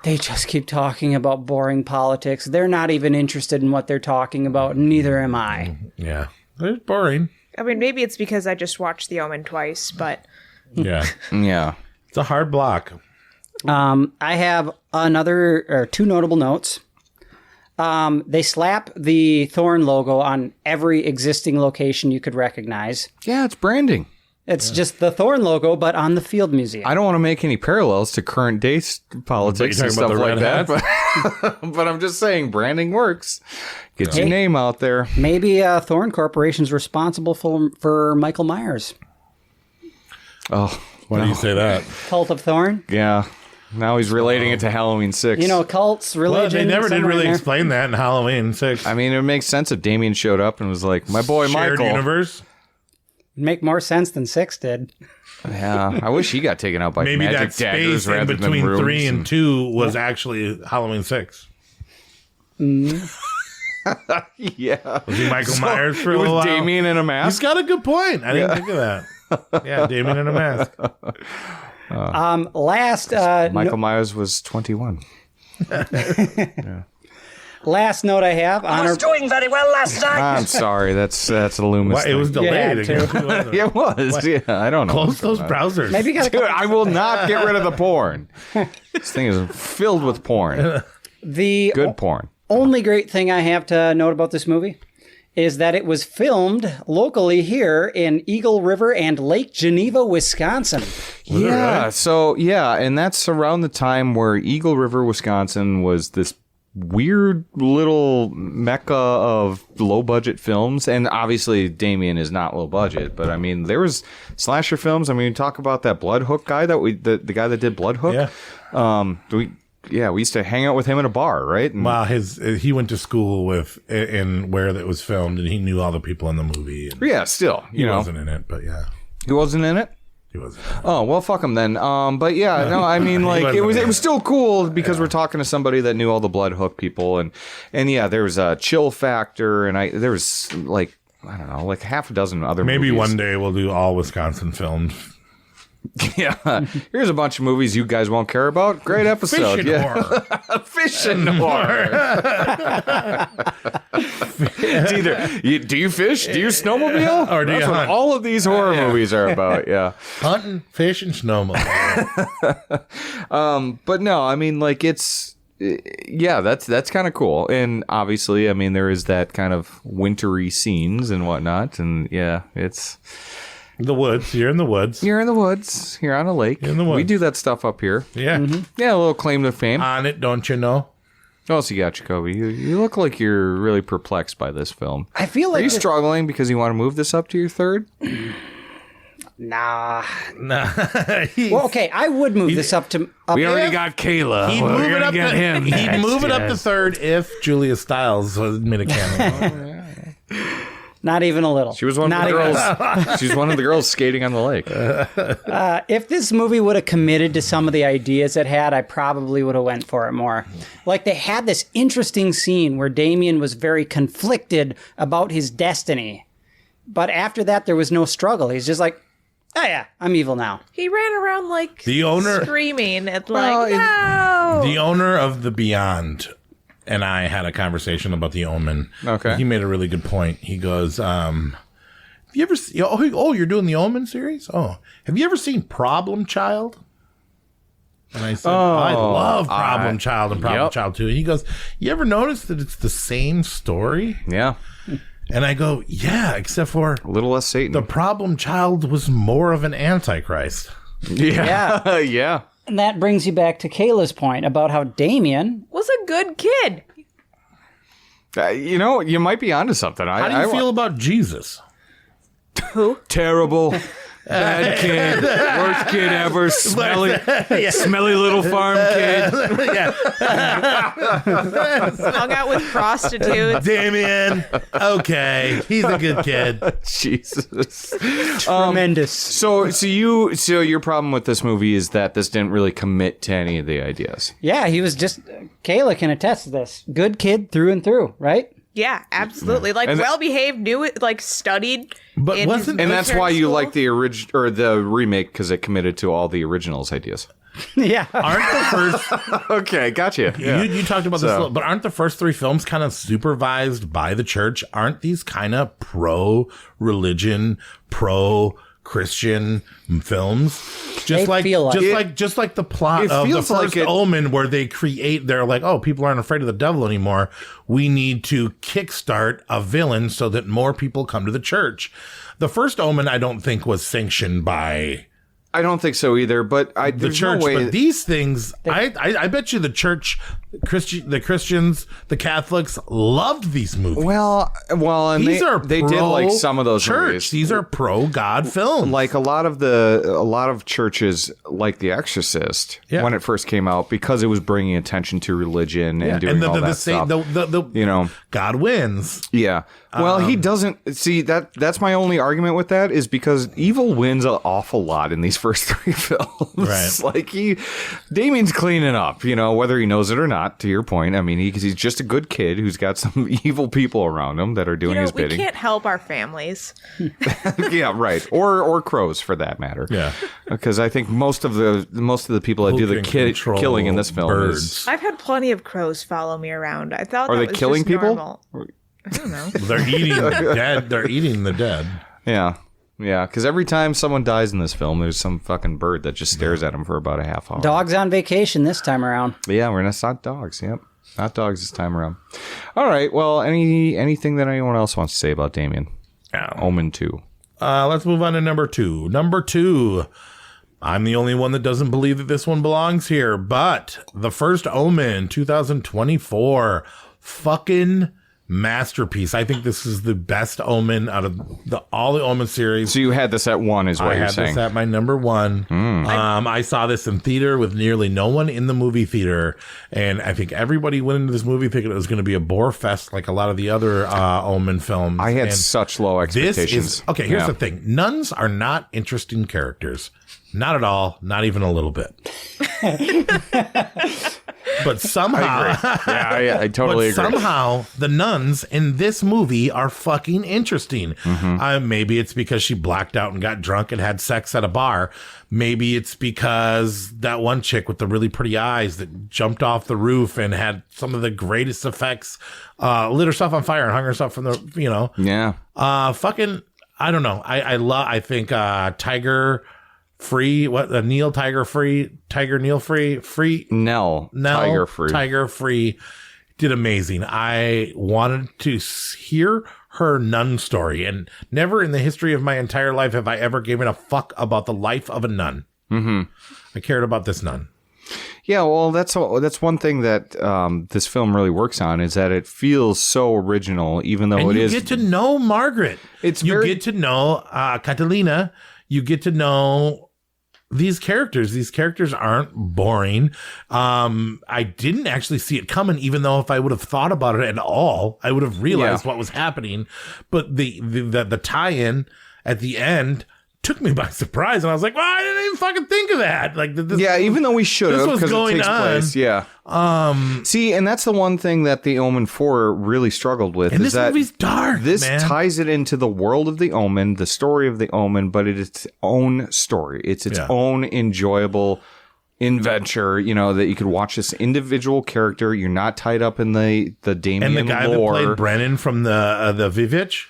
they just keep talking about boring politics. They're not even interested in what they're talking about. Neither am I. Yeah. It's boring. I mean, maybe it's because I just watched The Omen twice, but... Yeah. Yeah. It's a hard block. I have 2 notable notes. They slap the Thorn logo on every existing location you could recognize. Yeah, it's branding. It's just the Thorn logo, but on the Field Museum. I don't want to make any parallels to current day politics and stuff like that, but I'm just saying branding works. Get your name out there. Maybe Thorn Corporation's responsible for Michael Myers. Oh, why do you say that? Cult of Thorn? Yeah. Now he's relating it to Halloween 6. Cults, religion. Well, they never did really explain that in Halloween 6. I mean, it makes sense if Damien showed up and was like, my boy Shared Michael. universe? Make more sense than 6 did. Yeah, I wish he got taken out by Maybe magic that daggers space in rather between than 3 and 2 was actually Halloween 6. Yeah. Was he Michael Myers for a little while? Damien in a mask? He's got a good point. I didn't think of that. Yeah, Damien in a mask. Michael Myers was 21. Yeah. Last note I have. I was doing very well last night. I'm sorry. That's a Loomis. Well, it was delayed again. Yeah, it was. What? Yeah, I don't know. Close those browsers. Maybe you Dude, I will not get rid of the porn. This thing is filled with porn. The good porn. Only great thing I have to note about this movie is that it was filmed locally here in Eagle River and Lake Geneva, Wisconsin. Yeah. So, and that's around the time where Eagle River, Wisconsin was this weird little mecca of low budget films. And obviously Damien is not low budget, but I mean, there was slasher films. I mean, talk about that Blood Hook guy the guy that did Blood Hook. Yeah. We used to hang out with him in a bar, right? And he went to school in where it was filmed, and he knew all the people in the movie. Yeah, still, he wasn't in it, but yeah, he wasn't in it. He wasn't. Oh well, fuck him then. But yeah, no, I mean, like it was still cool because we're talking to somebody that knew all the Blood Hook people, and yeah, there was a chill factor, and there was like I don't know, like half a dozen other. Maybe movies. One day we'll do all Wisconsin filmed. Yeah, here's a bunch of movies you guys won't care about. Great episode. Horror. Fish and horror. It's either do you fish? Do you snowmobile? Or do That's you what hunt? all of these horror movies are about. Yeah, hunting, fishing, snowmobile. But no, I mean, like that's kind of cool. And obviously, I mean, there is that kind of wintry scenes and whatnot. And yeah, it's. The woods. You're in the woods. You're in the woods. You're on a lake. In the woods. We do that stuff up here. Yeah. Mm-hmm. Yeah, a little claim to fame. On it, don't you know? What else you got, Jacoby? You look like you're really perplexed by this film. I feel like Are you struggling because you want to move this up to your third? Nah. He's- Well, okay, I would move this up to. We already got Kayla. He'd We're move it gonna up. get him. He'd move it up to Yes. third if Julia Stiles made a cameo. Not even a little. She was one of the girls. She was one of the girls skating on the lake. If this movie would have committed to some of the ideas it had, I probably would have went for it more. Like they had this interesting scene where Damien was very conflicted about his destiny. But after that, there was no struggle. He's just like, oh yeah, I'm evil now. He ran around like The owner- screaming at like, no. The owner of the Beyond and I had a conversation about the Omen. Okay. He made a really good point. He goes, have you ever seen, oh, you're doing the Omen series? Oh, have you ever seen Problem Child? And I said, I love Problem Child and Problem Child 2. And he goes, you ever notice that it's the same story? Yeah. And I go, yeah, except for a little less Satan. The Problem Child was more of an antichrist. Yeah. Yeah. And that brings you back to Kayla's point about how Damien was a good kid. You know, you might be onto something. How do you feel about Jesus? Who? Terrible. Bad kid. Worst kid ever. Smelly little farm kid. Hung out with prostitutes. Damien. Okay. He's a good kid. Jesus. Tremendous. So your problem with this movie is that this didn't really commit to any of the ideas. Yeah, he was just. Kayla can attest to this. Good kid through and through, right? Yeah, absolutely. Like, well behaved, knew it, like, studied. But and that's why you like the original or the remake, because it committed to all the originals ideas. Yeah. Aren't the first. Okay, gotcha. Yeah. You talked about this, but aren't the first three films kind of supervised by the church? Aren't these kind of pro-religion, pro-Christian films? Just like the plot of the first Omen, where they're like, oh, people aren't afraid of the devil anymore. We need to kickstart a villain so that more people come to the church. The first Omen, I don't think, was sanctioned by. I don't think so either, but the church. No way. But these things, I bet you the church, the Christians, the Catholics loved these movies. Well, and they did like some of those church. movies. These are pro God films. Like a lot of churches, like The Exorcist, when it first came out, because it was bringing attention to religion and doing all that stuff. God wins. Yeah. Well, he doesn't see that. That's my only argument with that, is because evil wins an awful lot in these first three films. Right. Like Damien's cleaning up, whether he knows it or not. To your point, I mean, he's just a good kid who's got some evil people around him that are doing his bidding. We can't help our families. Yeah, right. Or crows, for that matter. Yeah. Because I think most of the people that do the killing in this film is. I've had plenty of crows follow me around. I thought Are that they was killing just people? Normal. I don't know. They're eating the dead. They're eating the dead. Yeah. Yeah, because every time someone dies in this film, there's some fucking bird that just stares at him for about a half hour. Dogs on vacation this time around. Yeah, not dogs. Yep. Not dogs this time around. All right. Well, anything that anyone else wants to say about Damien? Omen 2. Let's move on to number 2. Number 2. I'm the only one that doesn't believe that this one belongs here, but the first Omen, 2024, fucking masterpiece. I think this is the best Omen out of all the Omen series. So you had this at 1, is what you're saying? I had this at my number 1. I saw this in theater with nearly no one in the movie theater, and I think everybody went into this movie thinking it was going to be a bore fest like a lot of the other Omen films. I had such low expectations. Here's the thing. Nuns are not interesting characters. Not at all. Not even a little bit. But somehow, I totally agree. Somehow, the nuns in this movie are fucking interesting. Maybe it's because she blacked out and got drunk and had sex at a bar. Maybe it's because that one chick with the really pretty eyes that jumped off the roof and had some of the greatest effects, lit herself on fire and hung herself from the, Yeah. Fucking, I don't know. I think Tiger Free, Nell Tiger Free did amazing. I wanted to hear her nun story, and never in the history of my entire life have I ever given a fuck about the life of a nun. I cared about this nun. Yeah, well, that's one thing that this film really works on, is that it feels so original, even though you get to know Margaret. You get to know Catalina. You get to know these characters. These characters aren't boring. I didn't actually see it coming, even though if I would have thought about it at all, I would have realized what was happening. But the tie-in at the end took me by surprise, and I was like, well, I didn't even fucking think of that. Like, even though we should have, because it takes place. Yeah. See, and that's the one thing that the Omen 4 really struggled with. And is this movie's dark, This man. ties it into the world of the Omen, the story of the Omen, but it's its own story. It's its own enjoyable adventure, that you could watch this individual character. You're not tied up in the Damien and the guy lore. that played Brennan from the Vivitch.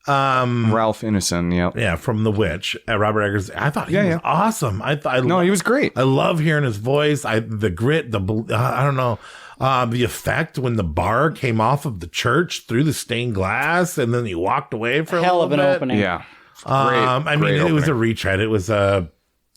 Ralph Ineson, from The Witch, Robert Eggers. I thought he was awesome. He was great. I love hearing his voice. The grit, I don't know, the effect when the bar came off of the church through the stained glass, and then he walked away for a hell little of an bit. opening. Yeah, it was a retread. It was an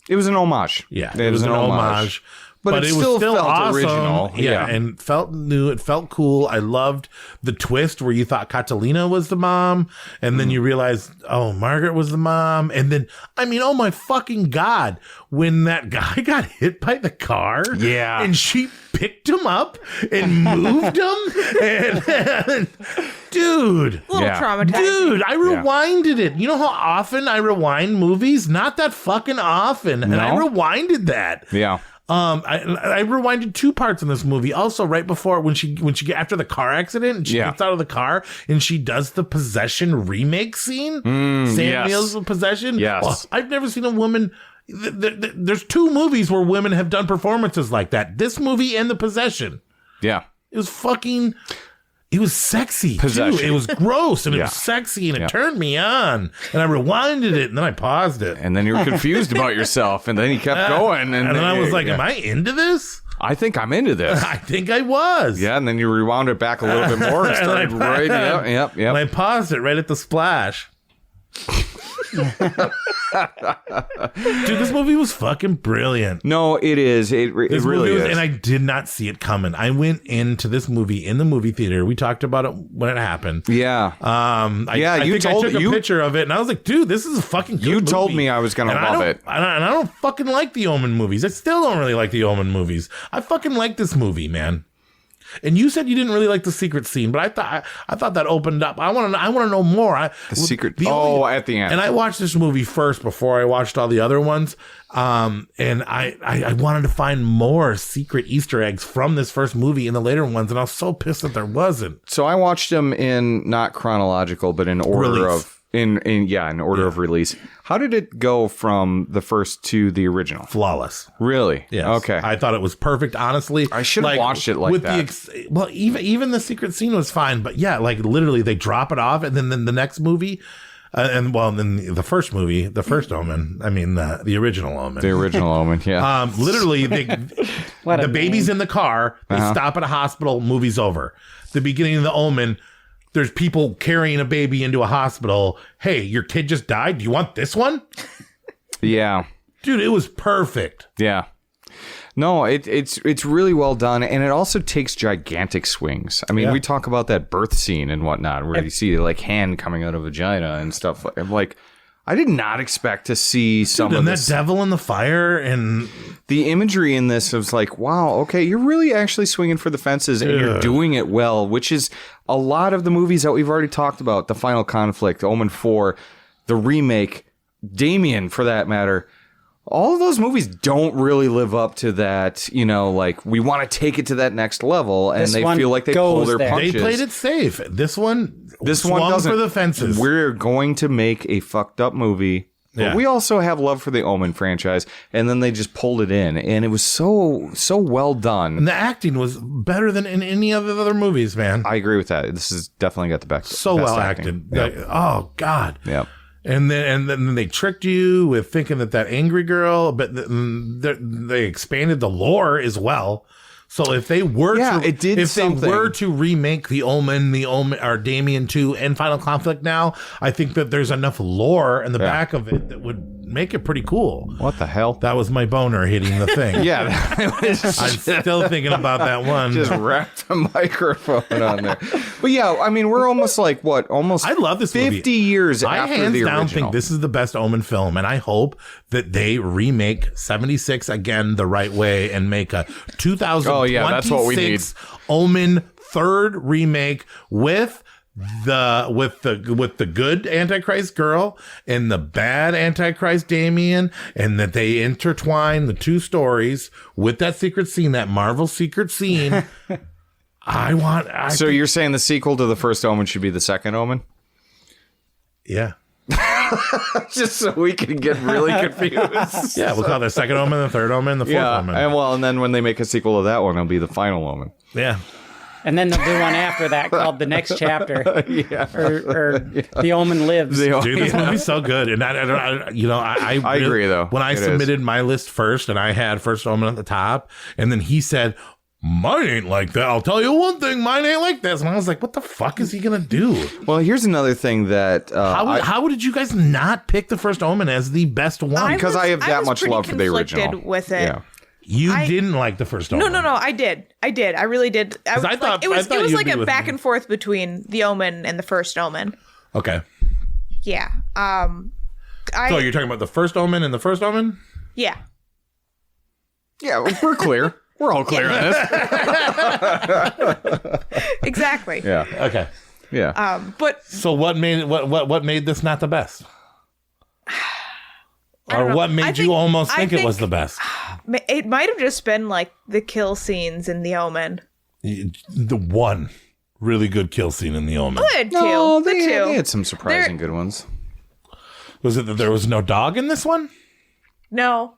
homage. Yeah, it was an homage. But it still was felt awesome. original. Yeah, and felt new. It felt cool. I loved the twist where you thought Catalina was the mom, and then you realized, oh, Margaret was the mom. And then, oh my fucking God, when that guy got hit by the car, and she picked him up and moved him, and dude, a little traumatizing. Dude, I rewinded it. You know how often I rewind movies? Not that fucking often, and I rewinded that. Yeah. I rewinded 2 parts in this movie. Also, right before when she get after the car accident and she gets out of the car and she does the possession remake scene. Sam Neill's possession. Yes, well, I've never seen a woman. There's 2 movies where women have done performances like that. This movie and The Possession. Yeah, it was fucking. It was sexy, Possession. too. It was gross, and it was sexy, and it turned me on. And I rewinded it, and then I paused it. And then you were confused about yourself, and then you kept going. And then I was like, am I into this? I think I'm into this. I think I was. Yeah, and then you rewound it back a little bit more and started right. Yep. And I paused it right at the splash. Dude, this movie was fucking brilliant. No, it is. It really is. And I did not see it coming. I went into this movie in the movie theater. We talked about it when it happened. Yeah. I took a picture of it, and I was like, dude, this is a fucking good You movie. told me I was going to love it. And I don't fucking like the Omen movies. I still don't really like the Omen movies. I fucking like this movie, man. And you said you didn't really like the secret scene, but I thought that opened up. I want to know more. At the end. And I watched this movie first before I watched all the other ones. And I wanted to find more secret Easter eggs from this first movie in the later ones, and I was so pissed that there wasn't. So I watched them in not chronological, but in order of release. How did it go from the first to the original? Flawless. Really? Yeah. Okay. I thought it was perfect. Honestly, I should have watched it like that. Even the secret scene was fine, but yeah, like literally they drop it off, and then the next movie. Then the first movie, the first Omen. The original Omen. The original Omen, yeah. Literally, the baby's in the car. They stop at a hospital. Movie's over. The beginning of the Omen. There's people carrying a baby into a hospital. Hey, your kid just died. Do you want this one? Yeah, dude, it was perfect. Yeah. No, it's really well done, and it also takes gigantic swings. We talk about that birth scene and whatnot, where you see like hand coming out of vagina and stuff. Like, I did not expect to see some of this. And that devil in the fire and the imagery in this was like, wow, okay, you're really actually swinging for the fences, and you're doing it well, which is a lot of the movies that we've already talked about. The Final Conflict, Omen 4, the remake, Damien, for that matter. All of those movies don't really live up to that, like we want to take it to that next level, and they feel like they pull their punches. They played it safe. This one doesn't. For the fences. We're going to make a fucked up movie, but we also have love for the Omen franchise, and then they just pulled it in, and it was so well done. And the acting was better than in any of the other movies, man. I agree with that. This has definitely got the best. So well acted. Yep. Oh God. Yeah. And then they tricked you with thinking that angry girl, but they expanded the lore as well. So if they were to remake the Omen or Damien II and Final Conflict now, I think that there's enough lore in the back of it that would make it pretty cool. What the hell? That was my boner hitting the thing. Yeah, I'm still thinking about that one. Just wrapped the microphone on there. But yeah, I mean, we're almost like I love this 50 movie. Years I after hands the down original. think this is the best Omen film, and I hope that they remake 76 again the right way and make a 2026 Oh yeah, that's what we need. Omen third remake with the good Antichrist girl and the bad Antichrist Damien, and that they intertwine the two stories with that secret scene, that Marvel secret scene. So you're saying the sequel to the first Omen should be the second Omen? Yeah. Just so we can get really confused. Yeah, we'll call it the second Omen, the third Omen, the fourth Omen. And then when they make a sequel to that one, it'll be the final Omen. Yeah. And then they'll do one after that called The Next Chapter. Or The Omen Lives. Dude, this movie's so good. And I agree, though. When I submitted my list first and I had First Omen at the top, and then he said, mine ain't like that. I'll tell you one thing, mine ain't like this. And I was like, what the fuck is he going to do? Well, here's another thing that... how did you guys not pick the First Omen as the best one? Because I have that much love for the original. With it. Yeah. You didn't like the first Omen. No, I did. I really did. I thought it was like a back me. and forth between the Omen and the first Omen. Okay. Yeah. So you're talking about the first Omen and the first Omen? Yeah. Yeah, we're clear. We're all clear on this. Exactly. Yeah. Okay. Yeah. But so what made this not the best? Or what made you almost think it was the best? It might have just been like the kill scenes in the Omen. The one really good kill scene in the Omen. Good too. They had some surprising good ones. Was it that there was no dog in this one? No.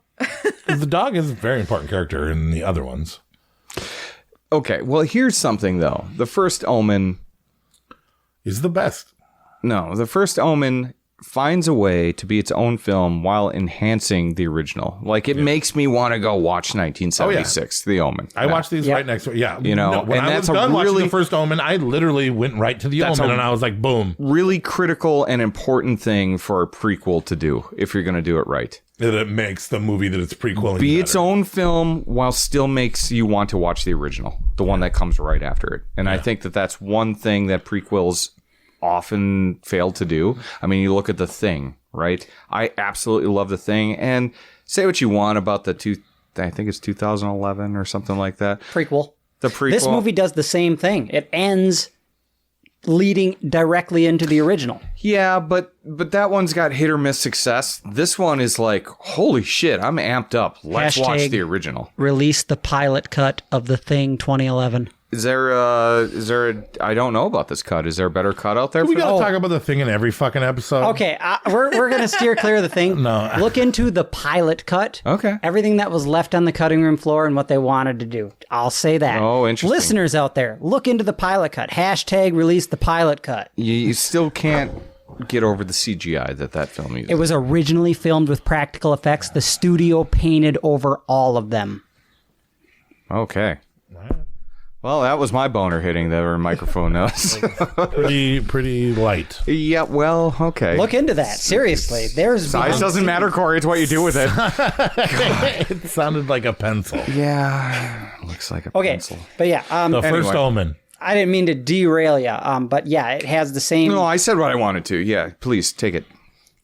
The dog is a very important character in the other ones. Okay, well, here's something, though. The first Omen is the best. No, the first Omen finds a way to be its own film while enhancing the original. Like, it makes me want to go watch 1976, The Omen. I watched these right next to it. Yeah. You know, when I was done watching the first Omen, I literally went right to the Omen, and I was like, boom. Really critical and important thing for a prequel to do, if you're going to do it right. That it makes the movie that it's prequeling be better. Its own film while still makes you want to watch the original, the one that comes right after it. And I think that that's one thing that prequels often fail to do. I mean, you look at The Thing, right? I absolutely love The Thing, and say what you want about I think it's 2011 or something like that. Prequel. The prequel. This movie does the same thing. It ends leading directly into the original. Yeah, but that one's got hit or miss success. This one is like, holy shit, I'm amped up. Let's watch the original. Release the pilot cut of The Thing 2011. Is there a I don't know about this cut. Is there a better cut out there? We got to talk about The Thing in every fucking episode. Okay, we're going to steer clear of The Thing. No. Look into the pilot cut. Okay. Everything that was left on the cutting room floor and what they wanted to do. I'll say that. Oh, interesting. Listeners out there, look into the pilot cut. # release the pilot cut. You still can't get over the CGI that film uses. It was originally filmed with practical effects. The studio painted over all of them. Okay. Well, that was my boner hitting the microphone notes. pretty light. Yeah, well, okay. Look into that. Seriously. Size doesn't matter, Corey. It's what you do with it. It sounded like a pencil. Yeah. Looks like a pencil. But yeah. The first Omen. I didn't mean to derail you, but yeah, it has the same... No, I said what I wanted to. Yeah, please, take it.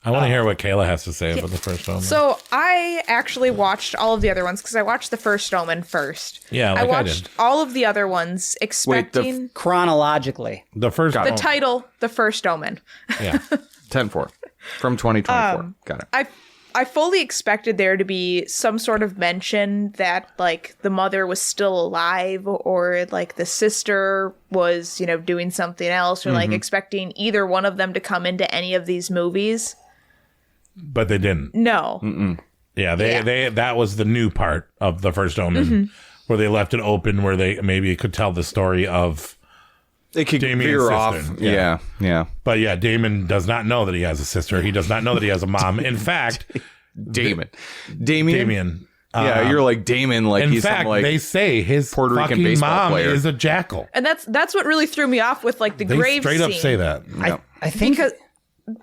I want to hear what Kayla has to say about the first Omen. So I actually watched all of the other ones because I watched the first Omen first. Yeah, like I watched did. all of the other ones expecting... chronologically. The first The title, The First Omen. Yeah. 10-4. From 2024. Got it. I fully expected there to be some sort of mention that, like, the mother was still alive or, like, the sister was, doing something else or, like, expecting either one of them to come into any of these movies. But they didn't. No. Mm-mm. Yeah, they that was the new part of the first Omen, where they left it open, where they maybe could tell the story of they could Damien's veer sister. off. Yeah. But yeah, Damien does not know that he has a sister. He does not know that he has a mom. In fact, Damien. Yeah, you're like Damon. Like in he's fact, some, like, they say his Puerto Rican fucking baseball mom player. is a jackal. And that's what really threw me off with, like, the They grave straight scene. up say that. I think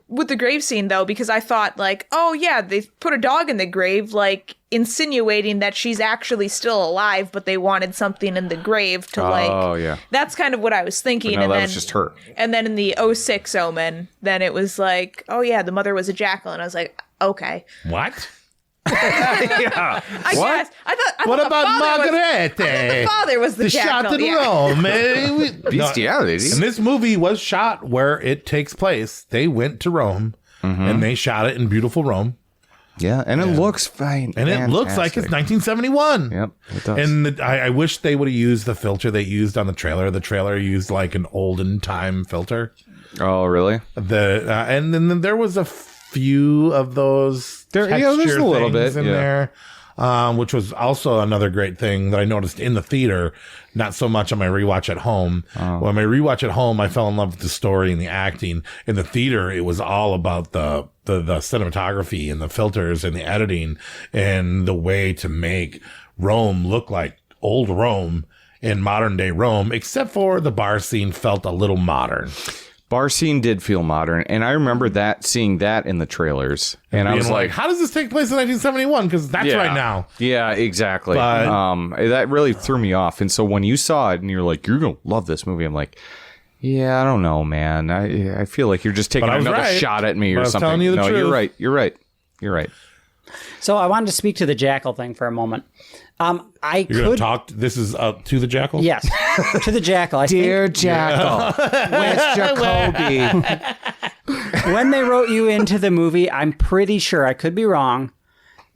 with the grave scene though, because I thought like, oh yeah, they put a dog in the grave, like insinuating that she's actually still alive, but they wanted something in the grave to like. Oh yeah. That's kind of what I was thinking. But no, and that then was just her. And then in the 06 Omen, then it was like, oh yeah, the mother was a jackal, and I was like, okay. What? I guess. I thought What the about father Margarete? the father was the jackal. shot in yeah. Rome. eh? Bestiality. And this movie was shot where it takes place. They went to Rome and they shot it in beautiful Rome. Yeah, and it looks fine. And it looks like it's 1971. Yep, it does. And I wish they would have used the filter they used on the trailer. The trailer used like an olden time filter. Oh, really? And then there was a few of those there's texture a little things bit in there, which was also another great thing that I noticed in the theater, not so much on my rewatch at home. When my rewatch at home, I fell in love with the story and the acting. In the theater, it was all about the cinematography and the filters and the editing and the way to make Rome look like old Rome in modern day Rome, except for the bar scene felt a little modern. Bar scene did feel modern, and I remember seeing that in the trailers, and I was like, how does this take place in 1971? Because that's right now. Yeah, exactly. But, that really threw me off. And so when you saw it and you're like, you're going to love this movie, I'm like, yeah, I don't know, man. I feel like you're just taking another shot at me or something. Telling you the no, truth. You're right. So I wanted to speak to the jackal thing for a moment. You're going to talk. This is to the jackal? Yes, to the jackal. Dear jackal, where's Jacoby? When they wrote you into the movie, I'm pretty sure, I could be wrong,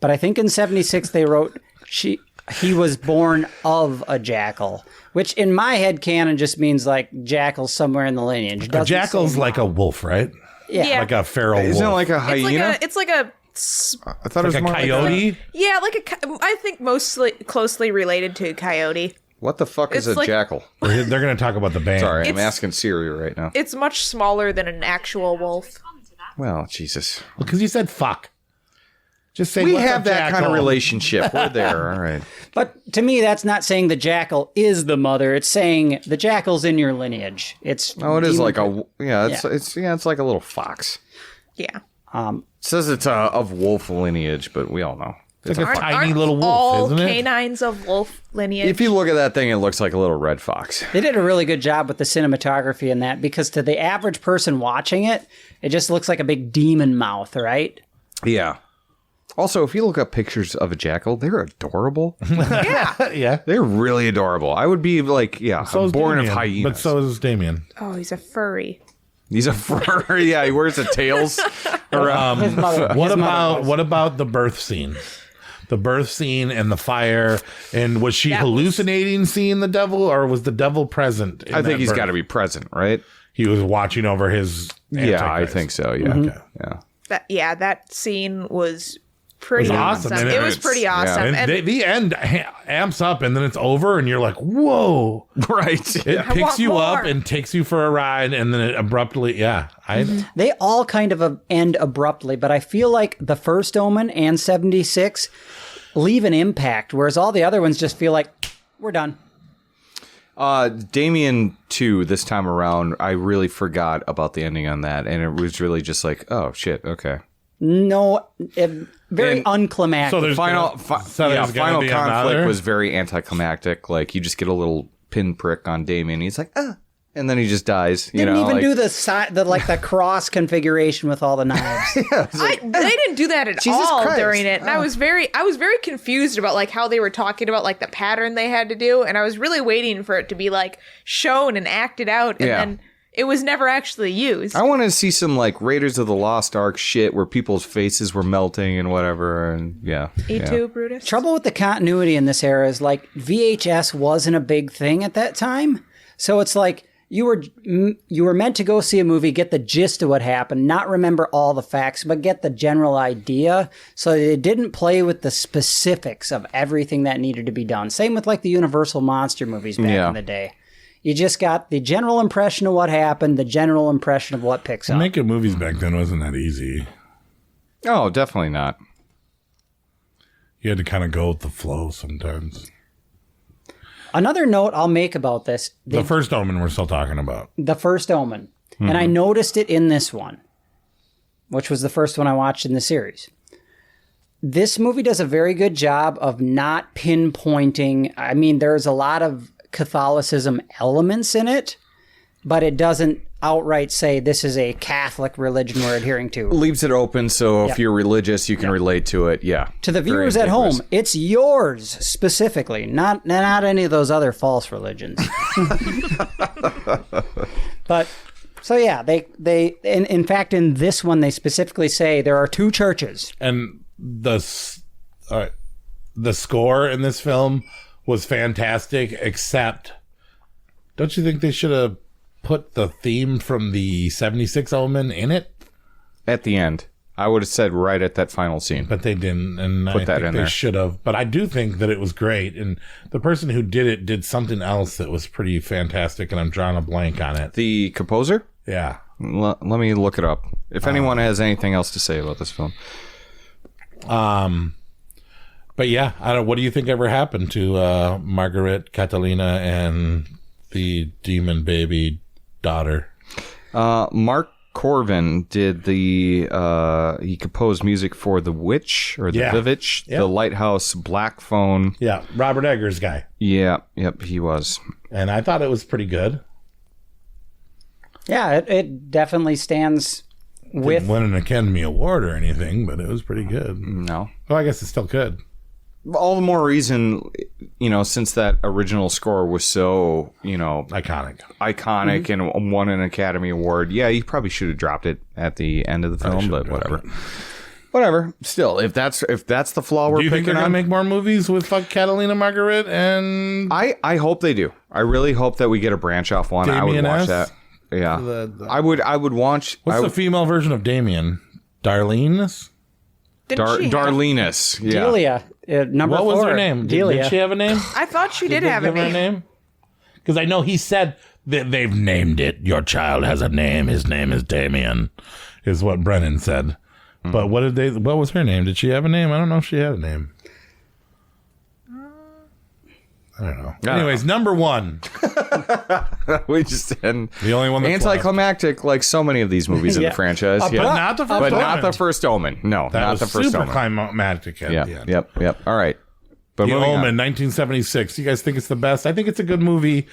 but I think in 76 they wrote he was born of a jackal, which in my head canon just means like jackal somewhere in the lineage. A jackal's like a wolf, right? Yeah. Like a feral wolf. Isn't it like a hyena? It's like a I thought it was like a more coyote. yeah, I think mostly closely related to coyote. What the fuck is It's a like- jackal? They're going to talk about the band. Sorry, I'm It's- asking Siri right now. It's much smaller than an actual wolf. Well, Jesus. Because you said fuck. Just say We what's have up, that kind jackal? of relationship. We're there. All right. But to me, that's not saying the jackal is the mother. It's saying the jackal's in your lineage. It's Oh, it is like a Yeah. it's like a little fox. Yeah. It says it's of wolf lineage, but we all know. It's like a tiny Aren't little wolf, all isn't it? canines of wolf lineage? If you look at that thing, it looks like a little red fox. They did a really good job with the cinematography in that, because to the average person watching it, it just looks like a big demon mouth, right? Yeah. Also, if you look up pictures of a jackal, they're adorable. yeah. Yeah. They're really adorable. I would be like, So is born of Damien, hyenas. But so is Damien. Oh, he's a furry. He's a fur. Yeah, he wears the tails. What about the birth scene? The birth scene and the fire, and was she hallucinating seeing the devil, or was the devil present? I think he's got to be present, right? He was watching over his. Yeah, I Antichrist. think so. Yeah, yeah. That scene was pretty It was awesome. awesome. And It was pretty awesome. And And the end amps up, and then it's over, and you're like, "Whoa!" Right? It picks want you up more. and takes you for a ride, and then it abruptly, They all kind of end abruptly, but I feel like the first Omen and 76 leave an impact, whereas all the other ones just feel like, we're done. Damien 2, this time around, I really forgot about the ending on that, and it was really just like, oh shit, okay. No, very And unclimactic. So there's Final there's gonna final be conflict another? was very anticlimactic. Like you just get a little pinprick on Damien. He's like, and then he just dies. You Didn't know, even like, do the cross configuration with all the knives. they didn't do that at Jesus all Christ. during it, and I was very confused about like how they were talking about like the pattern they had to do, and I was really waiting for it to be like shown and acted out, and then it was never actually used. I want to see some like Raiders of the Lost Ark shit where people's faces were melting and whatever. And E2, Brutus. Trouble with the continuity in this era is like VHS wasn't a big thing at that time, so it's like you were meant to go see a movie, get the gist of what happened, not remember all the facts, but get the general idea. So they didn't play with the specifics of everything that needed to be done. Same with like the Universal monster movies back in the day. You just got the general impression of what happened, the general impression of what picks up. Making movies back then wasn't that easy. Oh, definitely not. You had to kind of go with the flow sometimes. Another note I'll make about this. The first Omen we're still talking about. The first Omen. And I noticed it in this one. which was the first one I watched in the series. This movie does a very good job of not pinpointing. I mean, there's a lot of Catholicism elements in it, but it doesn't outright say this is a Catholic religion we're adhering to. Leaves it open so if you're religious, you can relate to it. Yeah. To the viewers at home, it's yours specifically, not any of those other false religions. But so yeah, they in fact in this one they specifically say there are two churches. And the score in this film was fantastic, except don't you think they should have put the theme from the 76 Omen in it? At the end. I would have said right at that final scene. But they didn't, and I think they should have. But I do think that it was great, and the person who did it did something else that was pretty fantastic, and I'm drawing a blank on it. The composer? Yeah. Let me look it up. If anyone has anything else to say about this film. But yeah, I don't. What do you think ever happened to Margaret, Catalina, and the demon baby daughter? Mark Corvin did the he composed music for The Witch or The Vivitch, The Lighthouse, Black Phone. Yeah, Robert Eggers guy. Yeah, yep, he was. And I thought it was pretty good. Yeah, it definitely stands with... Didn't win an Academy Award or anything, but it was pretty good. No. Well, I guess it's still good. All the more reason, since that original score was so, iconic and won an Academy Award. Yeah, you probably should have dropped it at the end of the film, but whatever. Whatever. Still, if that's the flaw we're picking on. Do you think they're going to make more movies with Catalina Margaret and... I hope they do. I really hope that we get a branch off one. Damien I would watch S? that. Yeah. I would watch... What's the female version of Damien? Darlene? Darlenus. Yeah. Delia. Number 4. What was her name? Delia. Did she have a name? I thought she did have a name. Because I know he said that they've named it. Your child has a name. His name is Damien, is what Brennan said. But what was her name? Did she have a name? I don't know if she had a name. I don't know. Anyways, number 1. We just and the only one that's anticlimactic, like so many of these movies in the franchise. But not the first Omen. Not the first Omen. No, that not was the first super Omen. Climactic at the end. Yep. All right. But the Omen, 1976. You guys think it's the best? I think it's a good movie.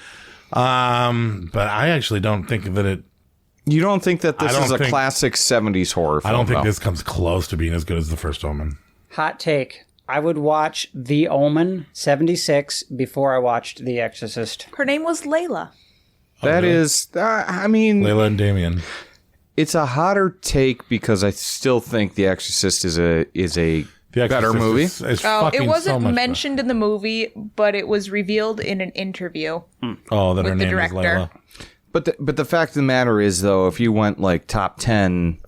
But I actually don't think that it... You don't think that this is a classic 70s horror film? I don't think this comes close to being as good as the first Omen. Hot take. I would watch The Omen 76 before I watched The Exorcist. Her name was Layla. That is, I mean... Layla and Damien. It's a hotter take because I still think The Exorcist is a better movie. It wasn't mentioned in the movie, but it was revealed in an interview. That her name is Layla. But the fact of the matter is, though, if you went like top 10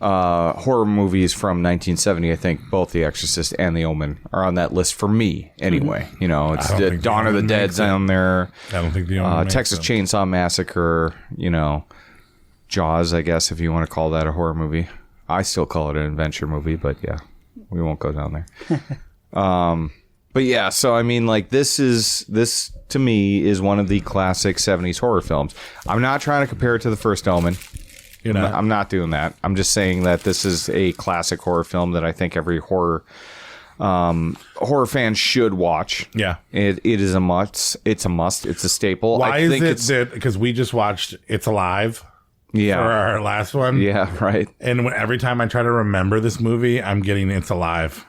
horror movies from 1970, I think both The Exorcist and The Omen are on that list for me. Anyway, it's the Dawn of the Dead's on there. I don't think The Omen Texas Chainsaw Massacre. Jaws, I guess, if you want to call that a horror movie. I still call it an adventure movie, but yeah, we won't go down there. But yeah, so I mean, like this to me is one of the classic 70s horror films. I'm not trying to compare it to the first Omen. I'm not doing that. I'm just saying that this is a classic horror film that I think every horror fan should watch. Yeah, it is a must. It's a must. It's a staple. Why is it? Because we just watched It's Alive. Yeah, for our last one. Yeah, right. And every time I try to remember this movie, I'm getting It's Alive.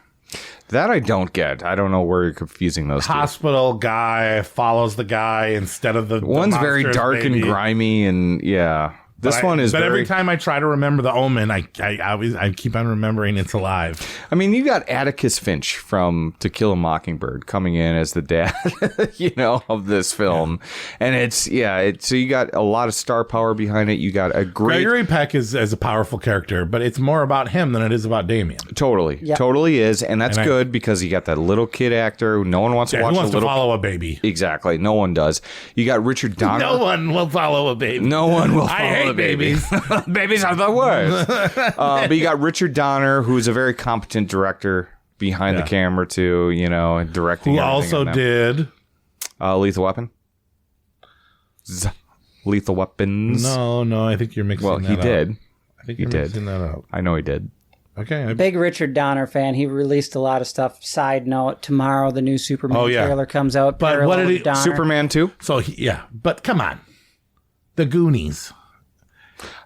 That I don't get. I don't know where you're confusing those two. Hospital guy follows the guy instead of the one's very dark and grimy, and yeah. This one is. But every time I try to remember the Omen, I keep on remembering It's Alive. I mean, you got Atticus Finch from To Kill a Mockingbird coming in as the dad, of this film, and so you got a lot of star power behind it. You got a great. Gregory Peck is a powerful character, but it's more about him than it is about Damien. Totally is, and that's good because you got that little kid actor who no one wants to watch. Who wants to follow a baby? Exactly, no one does. You got Richard Donner. No one will follow a baby. No one will follow. Babies. Babies are the worst. But you got Richard Donner, who's a very competent director behind the camera too, and directing. Who also did Lethal Weapon? Lethal Weapons. No, I think you're mixing. Well, he did. I think he did. That out. I know he did. Okay. Big Richard Donner fan. He released a lot of stuff. Side note: tomorrow the new Superman trailer comes out. But what did he? Donner. Superman 2? So but come on, The Goonies.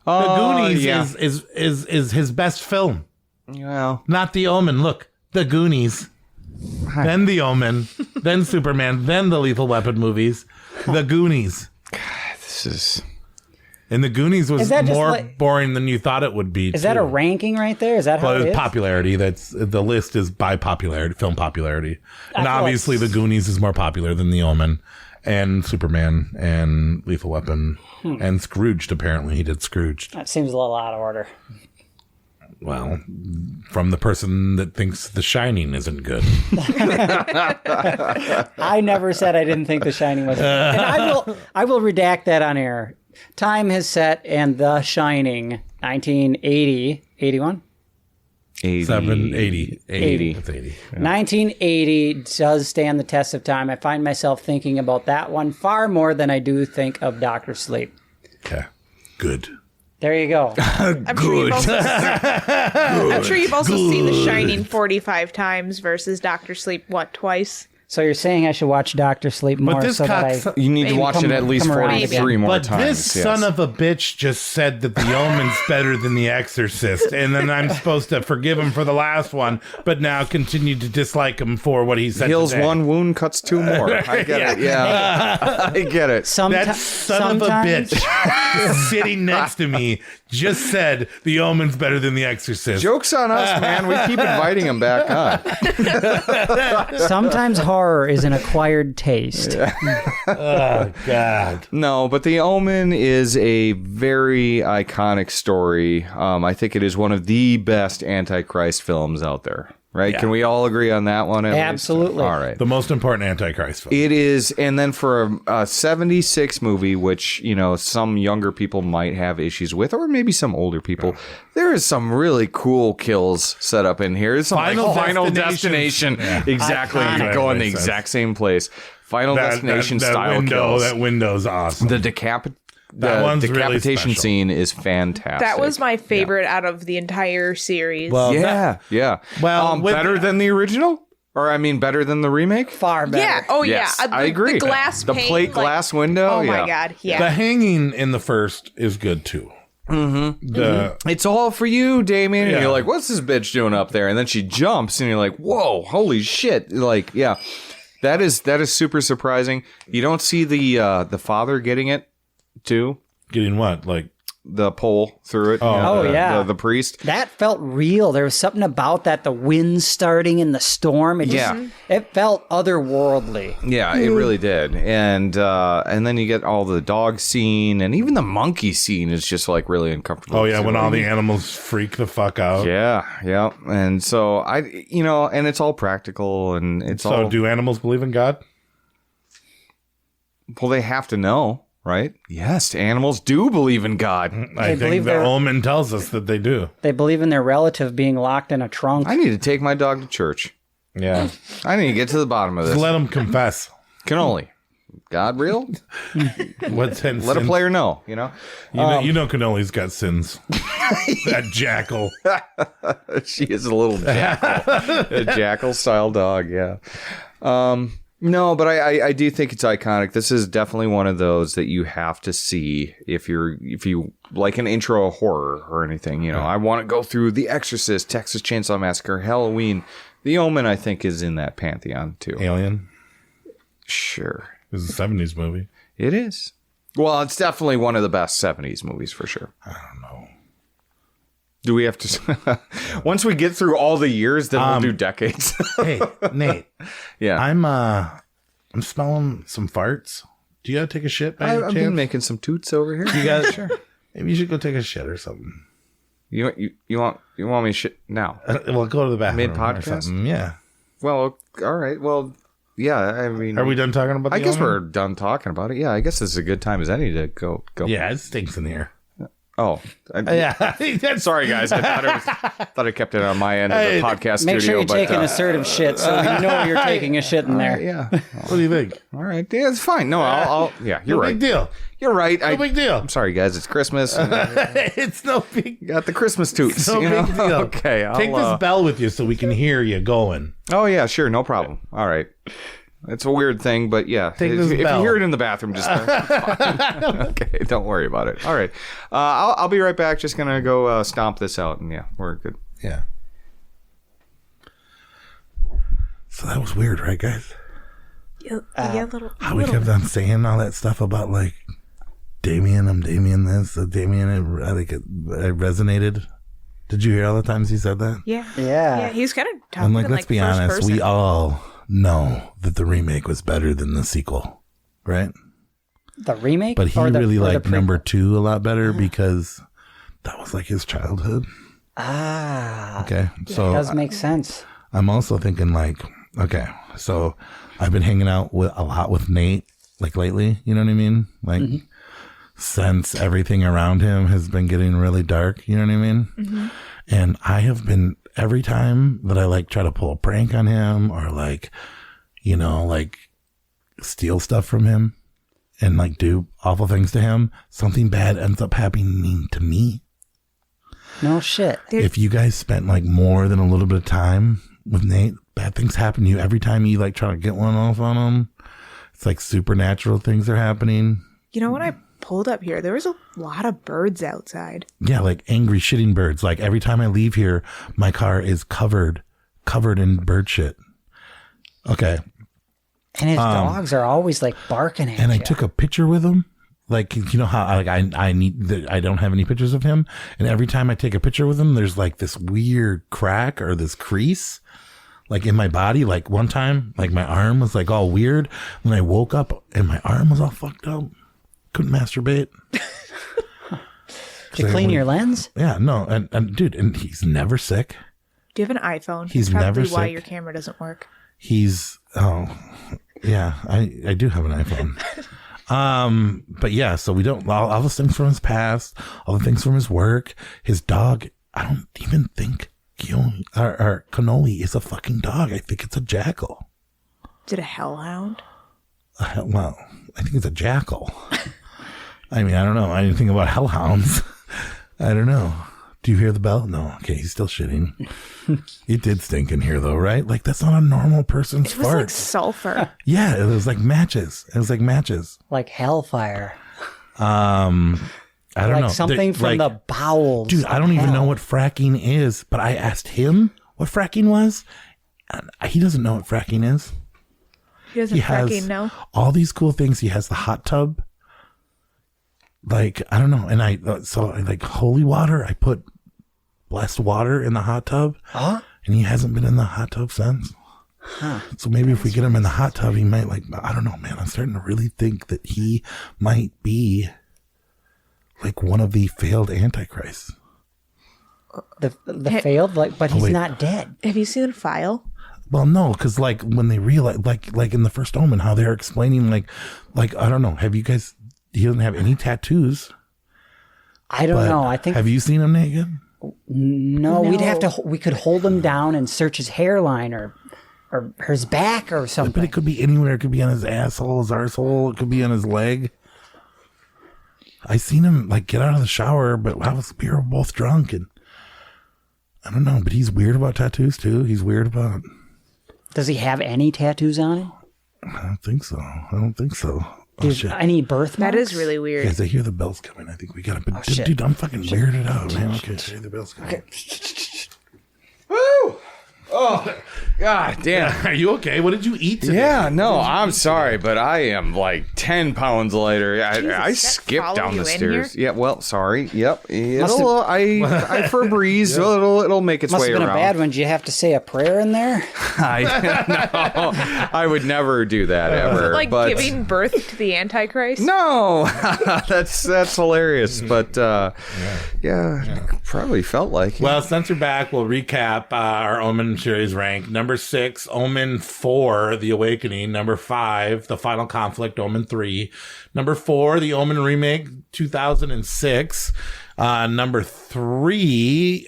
The Goonies is his best film. Well, not The Omen. Look, The Goonies, then The Omen, then Superman, then the Lethal Weapon movies. The Goonies. God, this is. And The Goonies was more boring than you thought it would be. Is that a ranking right there? Is that how it is? Popularity. That's the list is by popularity, film popularity, and obviously The Goonies is more popular than The Omen, and Superman, and Lethal Weapon, and Scrooged. Apparently, he did Scrooged. That seems a little out of order. Well, from the person that thinks The Shining isn't good. I never said I didn't think The Shining was. And I will redact that on air. Time has set, and The Shining, 1980, 81? 80. 80. 1980 does stand the test of time. I find myself thinking about that one far more than I do think of Dr. Sleep. Okay. Good. There you go. I'm sure you've also seen The Shining 45 times versus Dr. Sleep, twice? So you're saying I should watch Dr. Sleep more you need to watch it at least 43 more times. But this son of a bitch just said that The Omen's better than The Exorcist, and then I'm supposed to forgive him for the last one, but now continue to dislike him for what he said Heals today. one wound, cuts two more. I get it. Yeah. I get it. That son of a bitch sitting next to me just said The Omen's better than The Exorcist. Joke's on us, man. We keep inviting him back on. Sometimes horror is an acquired taste. Oh, God. No, but The Omen is a very iconic story. I think it is one of the best Antichrist films out there. Right? Yeah. Can we all agree on that one? Absolutely. All right. The most important Antichrist film. It is, and then for a 76 movie, which, some younger people might have issues with, or maybe some older people, there is some really cool kills set up in here. There's some Final Destination. Yeah. Exactly. You go in the exact same place. Final Destination style kills. That window's awesome. The decapitation really scene is fantastic. That was my favorite out of the entire series. Well, yeah. Well, better than the original? Or, better than the remake? Far better. Yeah. Oh, yes, yeah. I agree. The glass the pane, plate glass window. Oh, my God. Yeah. The hanging in the first is good, too. Mm-hmm. It's all for you, Damien. And you're like, what's this bitch doing up there? And then she jumps, and you're like, whoa, holy shit. Like, yeah. That is super surprising. You don't see the father getting it, too. Getting what? Like the pole through it? Yeah. The priest. That felt real. There was something about that. The wind starting in the storm. It felt otherworldly. Yeah, it really did. And then you get all the dog scene, and even the monkey scene is just like really uncomfortable. Oh yeah, when all the animals freak the fuck out. Yeah. And so and it's all practical, and it's all. So do animals believe in God? Well, they have to know. Right? Yes, animals do believe in God. I think the Omen tells us that they do. They believe in their relative being locked in a trunk. I need to take my dog to church. Yeah. I need to get to the bottom of this. Just let them confess. Cannoli. God real? What's Let a player know, You know Cannoli's got sins. That jackal. She is a little jackal. A jackal-style dog, yeah. No, but I do think it's iconic. This is definitely one of those that you have to see if you like an intro horror or anything. I want to go through The Exorcist, Texas Chainsaw Massacre, Halloween. The Omen, I think, is in that pantheon too. Alien? Sure. This is a 70s movie. It is. Well, it's definitely one of the best 70s movies for sure. I don't know. Do we have to... Once we get through all the years, then we'll do decades. Hey, Nate. Yeah. I'm smelling some farts. Do you gotta take a shit? I've been making some toots over here. You guys, sure. Maybe you should go take a shit or something. You want me to shit now? Well, go to the bathroom. Mid-podcast? Yeah. Well, all right. Well, yeah. I mean, are we done talking about? I guess we're done talking about it. Yeah. I guess this is a good time as any to go. Yeah, it stinks in here. Oh, yeah. Sorry, guys. I thought I kept it on my end of the podcast Make studio. sure you're taking assertive shit so we know you're taking a shit in there. Yeah. What do you think? All right. Yeah, it's fine. No, I'll yeah, you're right. Big deal. You're right. No big deal. I'm sorry, guys. It's Christmas. It's no big. You got the Christmas toots. No big deal. Okay. Take this bell with you so we can hear you going. Oh yeah, sure, no problem. All right. It's a weird thing, but yeah. Take If this you bell. hear it in the bathroom, just okay. Don't worry about it. All right. I'll be right back. Just gonna go stomp this out, and yeah, we're good. Yeah. So that was weird, right, guys? How we kept on saying all that stuff about like Damien, I'm Damien this, Damien. I think it resonated. Did you hear all the times he said that? Yeah. He was kind of talking And like, let's like be first honest, person. we all know that the remake was better than the sequel, right? The remake? But he Or the- really or the liked prequel? number 2 a lot better because that was like his childhood. Okay, so It does make sense. I'm also thinking like, okay, so I've been hanging out a lot with Nate like lately. You know what I mean? Like since everything around him has been getting really dark. You know what I mean? And I have been, every time that I like try to pull a prank on him or like, you know, like steal stuff from him and like do awful things to him, something bad ends up happening to me. No shit. If you guys spent like more than a little bit of time with Nate, bad things happen to you every time you like try to get one off on him. It's like supernatural things are happening. You know, when I pulled up here, there was a lot of birds outside. Yeah, like angry shitting birds. Like every time I leave here, my car is covered in bird shit. Okay. And his dogs are always like barking at And I you. took a picture with him. Like, you know how like I don't have any pictures of him, and every time I take a picture with him, there's like this weird crack or this crease, like in my body. Like one time, like my arm was like all weird. When I woke up and my arm was all fucked up, couldn't masturbate. Did you clean your lens? Yeah, no, and dude, and he's never sick. Do you have an iPhone? He's That's never probably why sick. your camera doesn't work. Yeah, I do have an iPhone. But yeah, so we don't, all those things from his past, all the things from his work, his dog. I don't even think Cannoli is a fucking dog. I think it's a jackal. Is it a hellhound? Well, I think it's a jackal. I mean, I don't know. I didn't think about hellhounds. I don't know. Do you hear the bell? No. Okay, he's still shitting. It did stink in here, though, right? Like, that's not a normal person's It was fart. like sulfur. Yeah, it was like matches. It was like matches. Like hellfire. I don't Like know. something from the bowels. Dude, I don't even know what fracking is, but I asked him what fracking was, and he doesn't know what fracking is. He doesn't fracking know. All these cool things. He has the hot tub. Like, I don't know. And I like holy water. I put blessed water in the hot tub. Huh? And he hasn't been in the hot tub since. Huh. So maybe if we get him in the hot tub, he might like, I don't know, man. I'm starting to really think that he might be like one of the failed antichrists. The failed, like, but he's wait. not dead. Have you seen the file? Well, no, because like when they realize, like in the First Omen, how they're explaining, like I don't know. Have you guys? He doesn't have any tattoos. I don't know. I think. Have you seen him naked? No, we'd have to. We could hold him down and search his hairline or his back or something. But it could be anywhere. It could be on his asshole, his arsehole. It could be on his leg. I seen him like get out of the shower, but we were both drunk, and I don't know. But he's weird about tattoos too. He's weird about. Does he have any tattoos on him? I don't think so. Oh, shit. Any birthmarks? That is really weird. Guys, I hear the bells coming. I think we gotta. Oh, shit. Dude, I'm fucking weirded out, man. Okay, I hear the bells coming. Okay. Woo! Oh, god damn. Are you okay? What did you eat today? Yeah, no, I'm sorry, but I am like 10 pounds lighter. I skipped down the stairs. Yeah, well, sorry. Yep. I for a breeze. It'll make its Must way have been around. a bad one. Did you have to say a prayer in there? I would never do that ever. Like but giving birth to the Antichrist? no, that's hilarious. But yeah, probably felt like it. Well, since we're back, we'll recap our Omen series rank. Number 6, Omen 4, The Awakening. Number 5, The Final Conflict, Omen 3. Number 4, The Omen Remake, 2006. Number 3,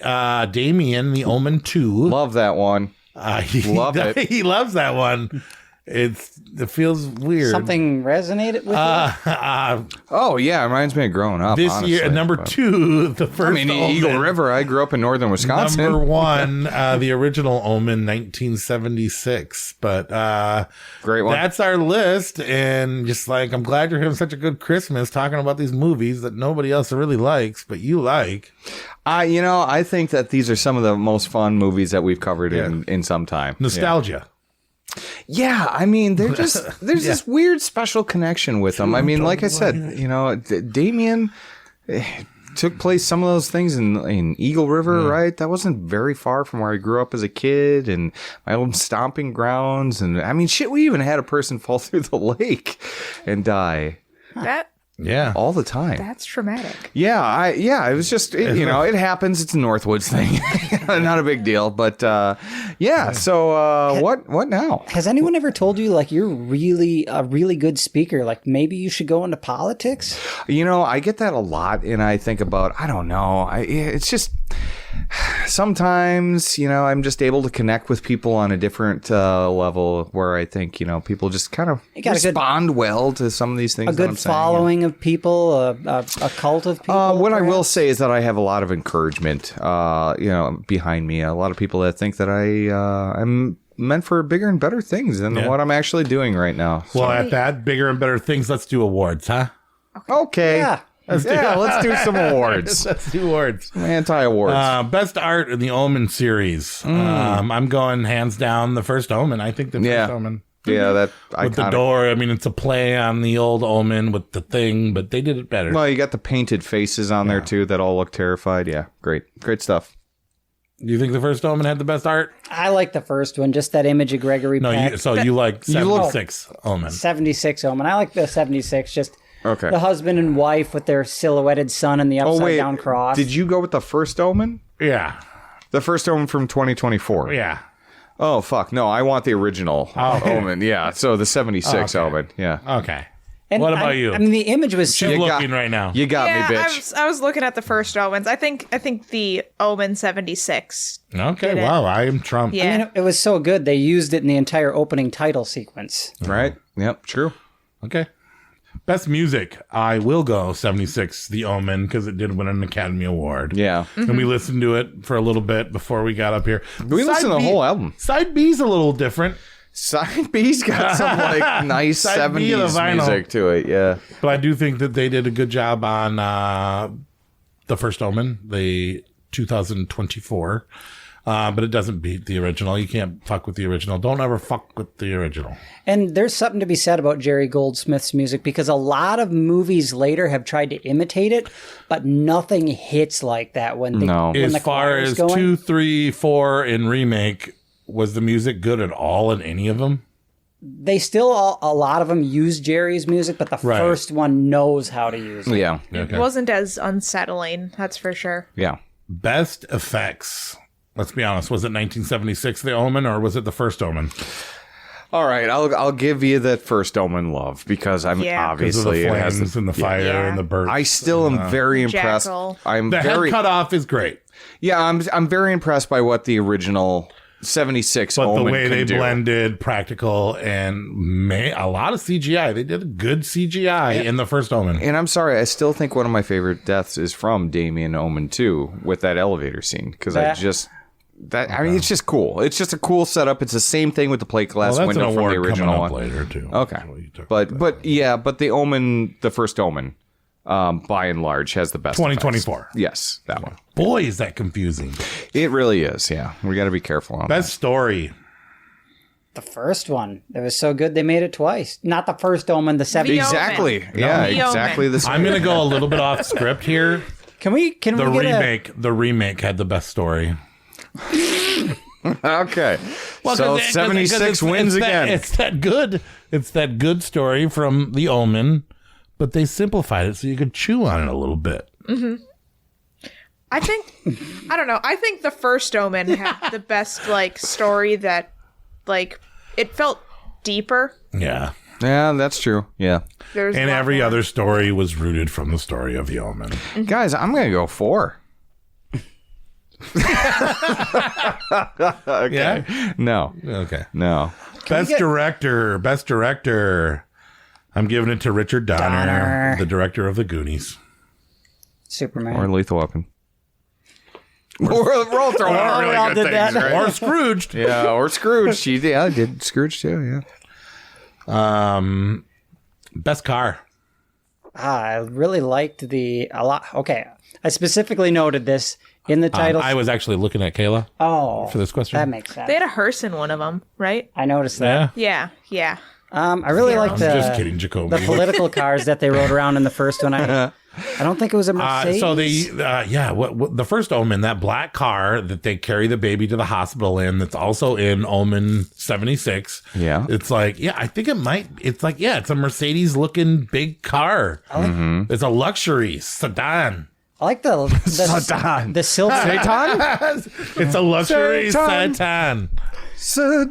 Damien, the Omen II. Love that one. Love it. He loves that one. It feels weird. Something resonated with you? Oh, yeah. It reminds me of growing up. This honestly, year, number 2, the first Omen. Eagle River. I grew up in northern Wisconsin. Number 1, the original Omen, 1976. But great one. That's our list. And just like, I'm glad you're having such a good Christmas talking about these movies that nobody else really likes, but you like. I think that these are some of the most fun movies that we've covered in some time. Nostalgia. Yeah, I mean, there's this weird special connection with them. I mean, like I said, Damien took place some of those things in Eagle River, right? That wasn't very far from where I grew up as a kid and my own stomping grounds. And I mean, shit, we even had a person fall through the lake and die. Yeah. All the time. That's traumatic. Yeah, it was just, it happens. It's a Northwoods thing. Not a big deal. But, so what now? Has anyone ever told you, like, you're really a really good speaker? Like, maybe you should go into politics? I get that a lot, and I think about, I don't know. It's just... Sometimes, I'm just able to connect with people on a different level where I think, people just kind of respond well to some of these things. A good following of people, a cult of people. What I will say is that I have a lot of encouragement, behind me. A lot of people that think that I'm meant for bigger and better things than what I'm actually doing right now. Well, at that, bigger and better things, let's do awards, huh? Okay. Yeah. Let's do some awards. Let's do awards. Some anti-awards. Best art in the Omen series. I'm going hands down the first Omen. I think the first Omen. Yeah, that with the door. I mean, it's a play on the old Omen with the thing, but they did it better. Well, you got the painted faces on there too that all look terrified. Yeah, great stuff. Do you think the first Omen had the best art? I like the first one, just that image of Gregory Peck. You like 76 Omen. 76 Omen. I like the 76, just... Okay. The husband and wife with their silhouetted sun and the upside down cross. Did you go with the first Omen? Yeah. The first Omen from 2024? Yeah. Oh, fuck. No, I want the original Omen. Yeah. So the 76 Omen. Yeah. Okay. And what about you? I mean, the image was... She's looking right now. You got me, bitch. I was looking at the first Omens. I think the Omen 76. Okay, wow. I am Trump. Yeah. I mean, it was so good. They used it in the entire opening title sequence. Right. Yep. True. Okay. Best music, I will go 76, The Omen, because it did win an Academy Award. Yeah. And we listened to it for a little bit before we got up here. We listened to the whole album. Side B's a little different. Side B's got some nice 70s music to it, yeah. But I do think that they did a good job on the first Omen, the 2024. But it doesn't beat the original. You can't fuck with the original. Don't ever fuck with the original. And there's something to be said about Jerry Goldsmith's music because a lot of movies later have tried to imitate it, but nothing hits like that when as the far as going. 2, 3, 4 in remake, was the music good at all in any of them? They still, a lot of them use Jerry's music, but the first one knows how to use it. Yeah. Okay. It wasn't as unsettling, that's for sure. Yeah. Best effects. Let's be honest. Was it 1976, The Omen, or was it the first Omen? All right, I'll give you that first Omen love because I'm obviously the flames and the fire and the birds. I still am very impressed. The head cut off is great. Yeah, I'm very impressed by what the original 76 Omen the way can they do. blended practical and a lot of CGI. They did a good CGI in the first Omen. And I'm sorry, I still think one of my favorite deaths is from Damien Omen 2 with that elevator scene because I mean, it's just cool. It's just a cool setup. It's the same thing with the plate glass window from the original one. Later too. Okay, but the Omen, the first Omen, by and large, has the best. 2024. Effects. Yes, that one. Boy, is that confusing. It really is. Yeah, we got to be careful on best story. The first one. It was so good they made it twice. Not the first Omen, the 70s. Exactly. Yeah, exactly the same. I'm going to go a little bit off script here. Can we The remake had the best story. Okay. Well, so 76 wins again. It's that good. It's that good story from The Omen, but they simplified it so you could chew on it a little bit. Mm-hmm. I don't know. I think the first Omen had the best story that it felt deeper. Yeah. Yeah, that's true. Yeah. There's and a lot every more. other story was rooted from the story of the Omen. Guys, I'm going to go 4. Okay. Yeah? No. Okay. No. Best director. I'm giving it to Richard Donner, the director of The Goonies. Superman. Or Lethal Weapon. We're all throwing out really all good did things, that. right? Or Scrooged. Yeah, or Scrooge. I did Scrooge too, yeah. Best car. I really liked a lot. Okay. I specifically noted this in the title. I was actually looking at Kayla for this question. That makes sense. They had a hearse in one of them, right? I noticed that. Yeah. Yeah. I really liked just kidding, Jacoby. the political cars that they rode around in the first one. I don't think it was a Mercedes. So the first Omen, that black car that they carry the baby to the hospital in, that's also in Omen 76. Yeah. It's like, I think it's a Mercedes looking big car. It's a luxury sedan. I like the silver. It's a luxury sedan.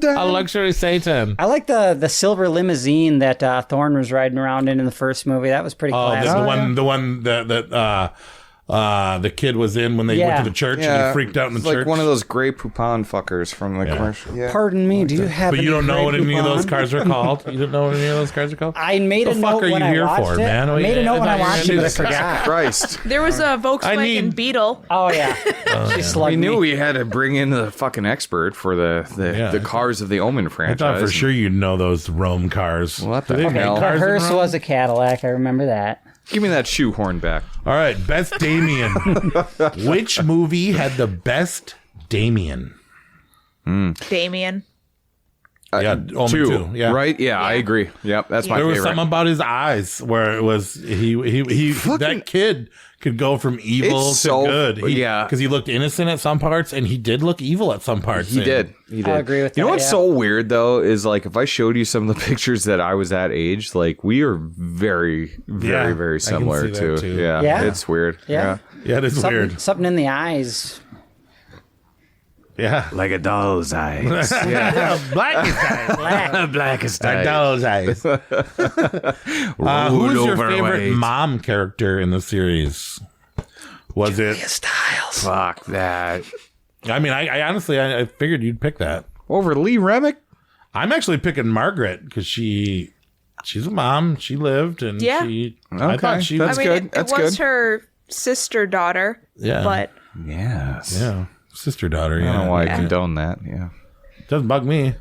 A luxury Satan. I like the silver limousine that Thorne was riding around in the first movie. That was pretty classic. The one that the kid was in when they went to the church and he freaked out in the church. Like one of those gray poupon fuckers from the commercial. Yeah. Pardon me, do you have But you don't know what any of those cars are called? You don't know what any of those cars are called? I made a note when I watched it. man? I made a note when I watched it, but I forgot. Christ. There was a Volkswagen Beetle. Oh, yeah. She slugged We knew me. we had to bring in the fucking expert for the cars of the Omen I franchise. thought for sure you'd know those Rome cars. What the Do they make hell? The cars in hearse Rome? was a Cadillac. I remember that. Give me that shoehorn back. All right, best Damien. Which movie had the best Damien? Damien. Yeah, Omen 2. Yeah. Right? Yeah, I agree. Yep, that's my There was favorite. something about his eyes where it was he that kid could go from evil It's to so- good. yeah. Because he looked innocent at some parts and he did look evil at some parts. He did. He did. I agree with You know that, what's yeah. so weird though is like if I showed you some of the pictures that I was that age, like we are very, very, Yeah, very I can similar see that too. Yeah, Yeah. it's weird. Yeah. Yeah, it is weird. Something in the eyes. Yeah. Like a doll's eyes. Yeah. Blackest eyes. Blackest Like doll's eyes. Who's your favorite overweight. mom character in the series? Was it Styles. Fuck that. I mean, I honestly, I figured you'd pick that. Over Lee Remick? I'm actually picking Margaret because she's a mom. She lived, and Yeah. I thought she was That's I mean, good. it That's was good. her sister daughter. Yeah. But Yes. yeah, sister daughter. I Yeah, don't know why I condone that. Yeah. doesn't bug me.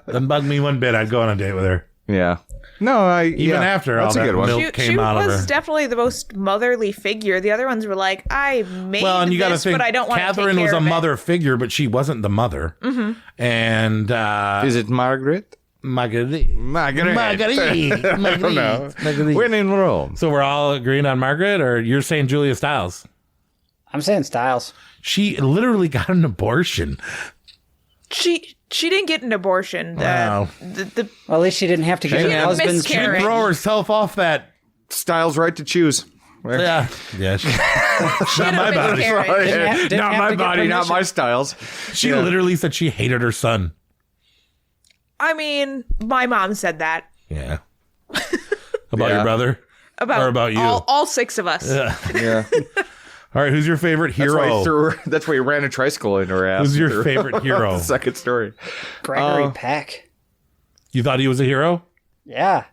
Doesn't bug me one bit. I'd go on a date with her, Yeah. No, even after all that's a that good one. milk she came out of was her. definitely the most motherly figure. The other ones were like, I made Well, and you got to this, think, but I don't want to take Catherine care was a of it. mother figure, but she wasn't the mother. Mm-hmm. And Is it Margaret? Marguerite. Margaret. Marguerite. I don't know. Marguerite. When in Rome. So we're all agreeing on Margaret, or you're saying Julia Stiles? I'm saying Styles. She literally got an abortion. She didn't get an abortion. Wow. Well, at least she didn't have to get She her had a husband's. She miscarriage. throw herself off that. Styles' right to choose. Yeah. Yeah. Not my body. miscarriage. Didn't Not have my to get body, not permission. my Styles. She literally said she hated her son. I mean, my mom said that Yeah. About your brother? about Or about you? all 6 of us. Yeah. All right. Who's your favorite hero? That's why he ran a tricycle into her ass. Who's your favorite hero? Second story. Gregory Peck. You thought he was a hero? Yeah.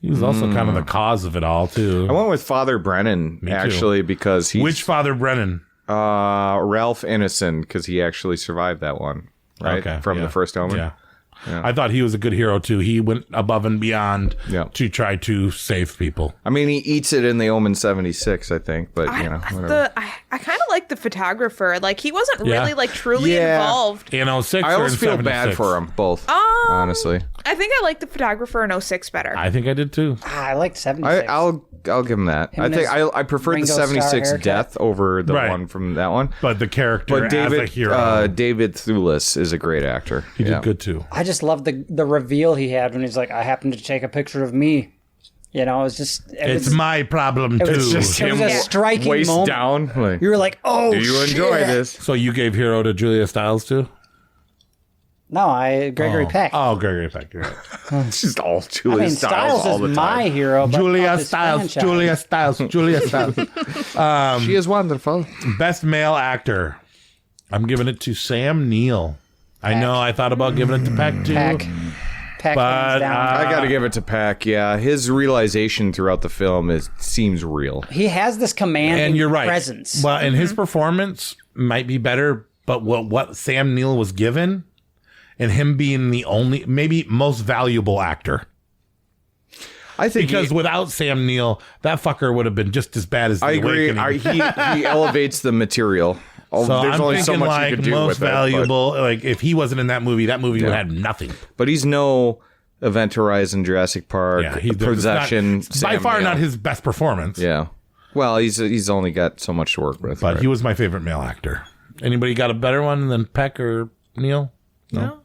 He was also kind of the cause of it all, too. I went with Father Brennan, Me too. actually, because he's... Which Father Brennan? Ralph Ineson, because he actually survived that one, right? Okay, From yeah. the first Omen. Yeah. I thought he was a good hero, too. He went above and beyond Yeah. to try to save people. I mean, he eats it in the Omen 76, I think, but, you know, whatever. I kind of like the photographer. Like, he wasn't Yeah. really, like, truly Yeah. involved. In 06 I or always in feel 76? bad for them, both, honestly. I think I like the photographer in 06 better. I think I did, too. I liked 76. I'll give him that. Him I and think his I preferred the Ringo Starr 76 haircut. death over the Right. one from that one. But the character But as a hero, David Thewlis is a great actor. he did good, too. I just love the reveal he had when he's like, I happened to take a picture of me. You know, it was just... It's my problem, too. It was just it was a striking waist moment. down. Like, You were like, oh, do you enjoy shit. this? So you gave hero to Julia Stiles, too? No, Gregory Peck. Oh, Gregory Peck. You're right. It's just all Julia Stiles all the is time. my hero. But Julia of this Stiles. franchise. Julia Stiles. Julia Stiles. She is wonderful. Best male actor. I'm giving it to Sam Neill. I know I thought about giving it to Peck too. Peck But hands down. I got to give it to Peck. Yeah, his realization throughout the film seems real. He has this commanding and you're right. presence. Well, and his performance might be better, but what Sam Neill was given, and him being the only, maybe most valuable actor. I think because without Sam Neill, that fucker would have been just as bad as The I agree. Awakening. He elevates the material. So There's I'm only thinking so much like you could do most with valuable. Like if he wasn't in that movie would have had nothing. But he's no Event Horizon, Jurassic Park, Possession. It's by far not his best performance. Yeah. Well, he's only got so much to work with. But he was my favorite male actor. Anybody got a better one than Peck or Neil? No.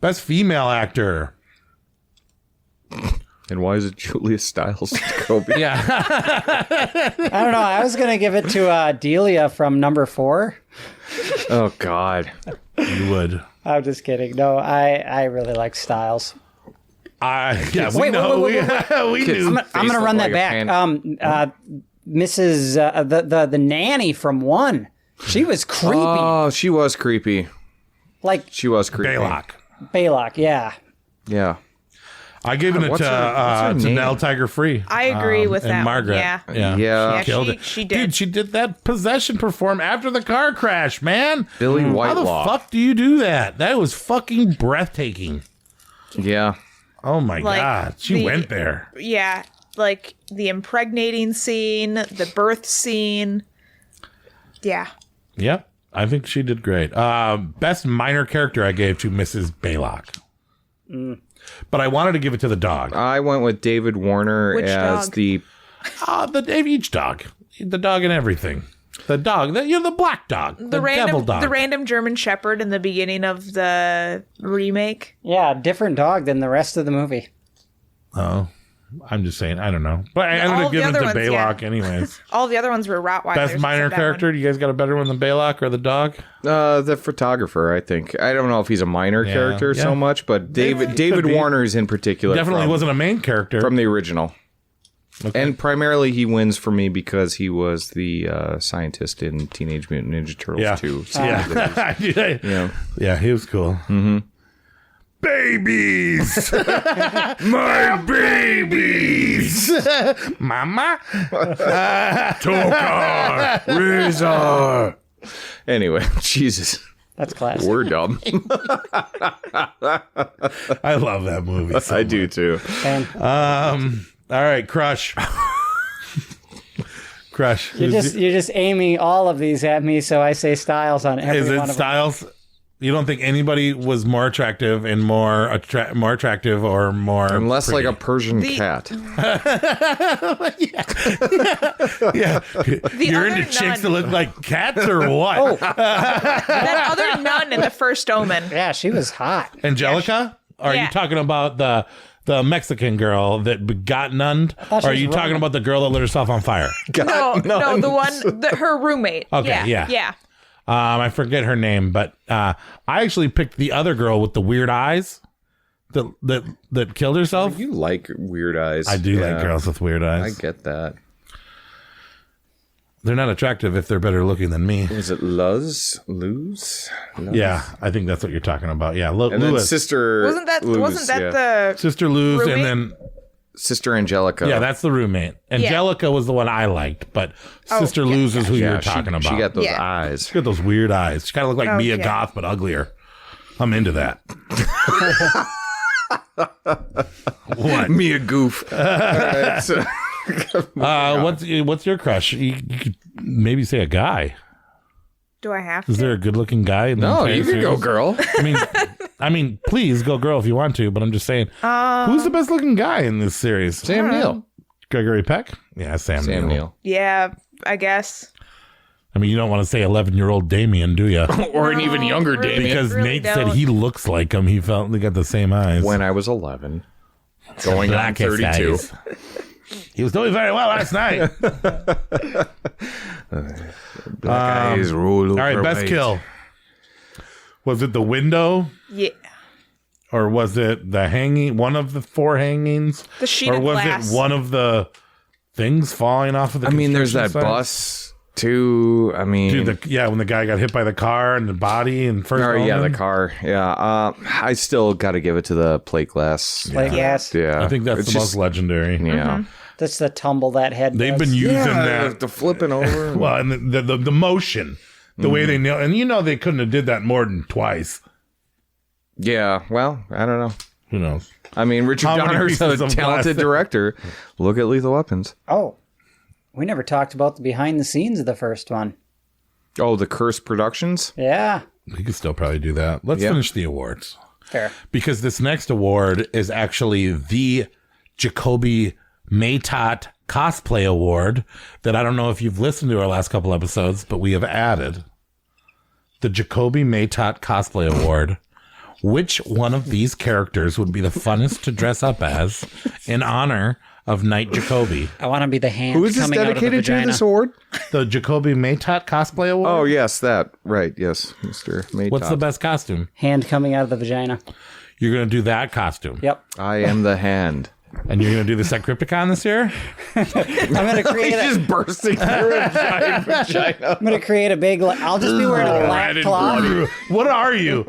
Best female actor. And why is it Julia Stiles? Jacoby? Yeah. I don't know. I was going to give it to Delia from number 4. Oh, God. You would. I'm just kidding. No, I really like Stiles. Yeah, we know. We knew. I'm going to run that back. Mrs. The nanny from 1. She was creepy. Oh, she was creepy. Like she was creepy. Baylock, yeah. Yeah. I gave it to Nell Tiger Free. I agree with and that. Margaret. Yeah. Killed it. She did. Dude, she did that possession perform after the car crash, man. Billy Whitelaw. How the fuck do you do that? That was fucking breathtaking. Yeah. Oh my God. She went there. Yeah. Like the impregnating scene, the birth scene. Yeah. Yep. I think she did great. Best minor character I gave to Mrs. Baylock. But I wanted to give it to the dog. I went with David Warner as dog? each dog. The dog and everything. The dog, the black dog. The devil dog. The random German Shepherd in the beginning of the remake. Yeah, different dog than the rest of the movie. Oh, I'm just saying. I don't know. But I ended up giving it to Baylock anyways. All the other ones were Rottweilers. Best minor character? Do you guys got a better one than Baylock or the dog? The photographer, I think. I don't know if he's a minor character so much, but David Warner's in particular. Definitely wasn't a main character. From the original. Okay. And primarily he wins for me because he was the scientist in Teenage Mutant Ninja Turtles 2. So Yeah, he was cool. Mm-hmm. Babies! My babies! Mama? Tokar! Razor! Anyway, Jesus. That's classic. We're dumb. I love that movie so I do too. All right, Crush. Crush. You're just aiming all of these at me, so I say Stiles on every Is one it of them. Styles? You don't think anybody was more attractive and more attractive or more unless pretty? like a Persian cat. Yeah. You're into chicks that look like cats or what? That other nun in the First Omen. Yeah, she was hot. Angelica? Are you talking about the Mexican girl that got nunned? Or are you talking about the girl that lit herself on fire? No, the one, her roommate. Okay, yeah. I forget her name, but I actually picked the other girl with the weird eyes that killed herself. You like weird eyes. I do like girls with weird eyes. I get that. They're not attractive if they're better looking than me. Was it Luz? Yeah, I think that's what you're talking about. Yeah, and then Sister Wasn't that Luz, the Sister Luz roommate? and then Sister Angelica. Yeah, that's the roommate. Angelica was the one I liked, but Sister Luz is who you're talking about. She got those eyes. She got those weird eyes. She kind of looked like Mia yeah. Goth, but uglier. I'm into that. What? Mia Goof. All right, so what's your crush? You could maybe say a guy. Do I have to? Is there a good-looking guy in the No, entire you can series? go girl. I mean, please go girl if you want to, but I'm just saying, who's the best-looking guy in this series? Sam Neill. Gregory Peck? Yeah, Sam Neill. Yeah, I guess. I mean, you don't want to say 11-year-old Damien, do you? Or an even younger really, Damien. Because really Nate don't. said he looks like him. He felt they got the same eyes. When I was 11. Going on Blackest 32. eyes. He was doing very well last night. Black eyes roll over all right, best white. kill. Was it the window? Yeah. Or was it the hanging, one of the 4 hangings? The sheet or of was glass. it one of the things falling off of the there's that construction site? bus too. Dude, when the guy got hit by the car and the body and first the car. Yeah. I still got to give it to the plate glass. Plate glass. Yeah. I think that's It's the most legendary. Yeah. That's the tumble that head They've does. been using that. The flipping over. Well, and the motion. The way they nail, and they couldn't have did that more than twice. Yeah, well, I don't know. Who knows? I mean, Richard How many Donner's a pieces of talented glass? director. Look at Lethal Weapons. Oh, we never talked about the behind the scenes of the first one. Oh, the Curse Productions? Yeah. We could still probably do that. Let's finish the awards. Fair. Because this next award is actually the Jacoby Maytot Cosplay Award that I don't know if you've listened to our last couple episodes, but we have added the Jacoby Maytot Cosplay Award. Which one of these characters would be the funnest to dress up as in honor of Knight Jacoby? I want to be the hand. Who is this coming out of the dedicated to, vagina. this award? The Jacoby Maytot Cosplay Award? Oh, yes, that. Right, yes, Mr. Maytot. What's the best costume? Hand coming out of the vagina. You're going to do that costume. Yep. I am the hand. And you're going to do the Secrypticon this year? I'm going to create just bursting through a giant vagina. I'm going to create a big... I'll just be wearing a black cloth. What are you?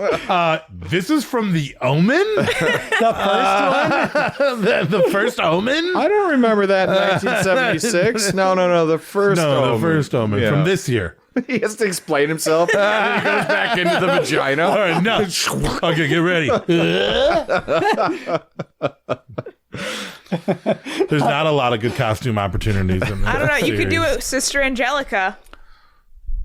This is from the Omen? The first one? the first Omen? I don't remember that in 1976. No, the first Omen. The first Omen from this year. He has to explain himself. And he goes back into the vagina. All right, no. Okay, get ready. There's not a lot of good costume opportunities in this I don't know. You could do series. it, Sister Angelica.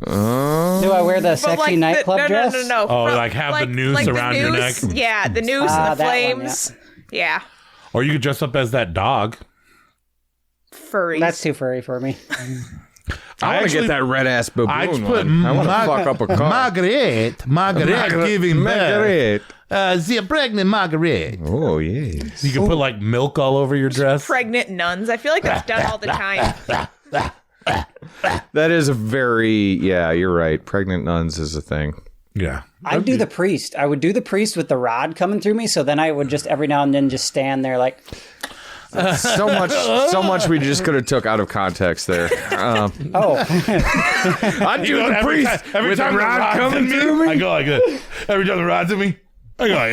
Do I wear the sexy nightclub dress? No. Oh, like have the noose around your neck? Yeah, the noose and the that one, flames. Yeah. Or you could dress up as that dog. Furries. That's too furry for me. I want to actually- get that red ass baboon I just put one. I want to fuck up a car. Margaret giving birth. Margaret. The pregnant Margaret. Oh, yes. You can put like milk all over your dress. Pregnant nuns. I feel like that's done all the time. That is a very, yeah, you're right. Pregnant nuns is a thing. Yeah. I'd do the priest. I would do the priest with the rod coming through me, so then I would just every now and then just stand there like... So much we just could have took out of context there. Oh. I'd do the priest every with time the rod coming through me. I go like this. Every time the rod's at me, I go like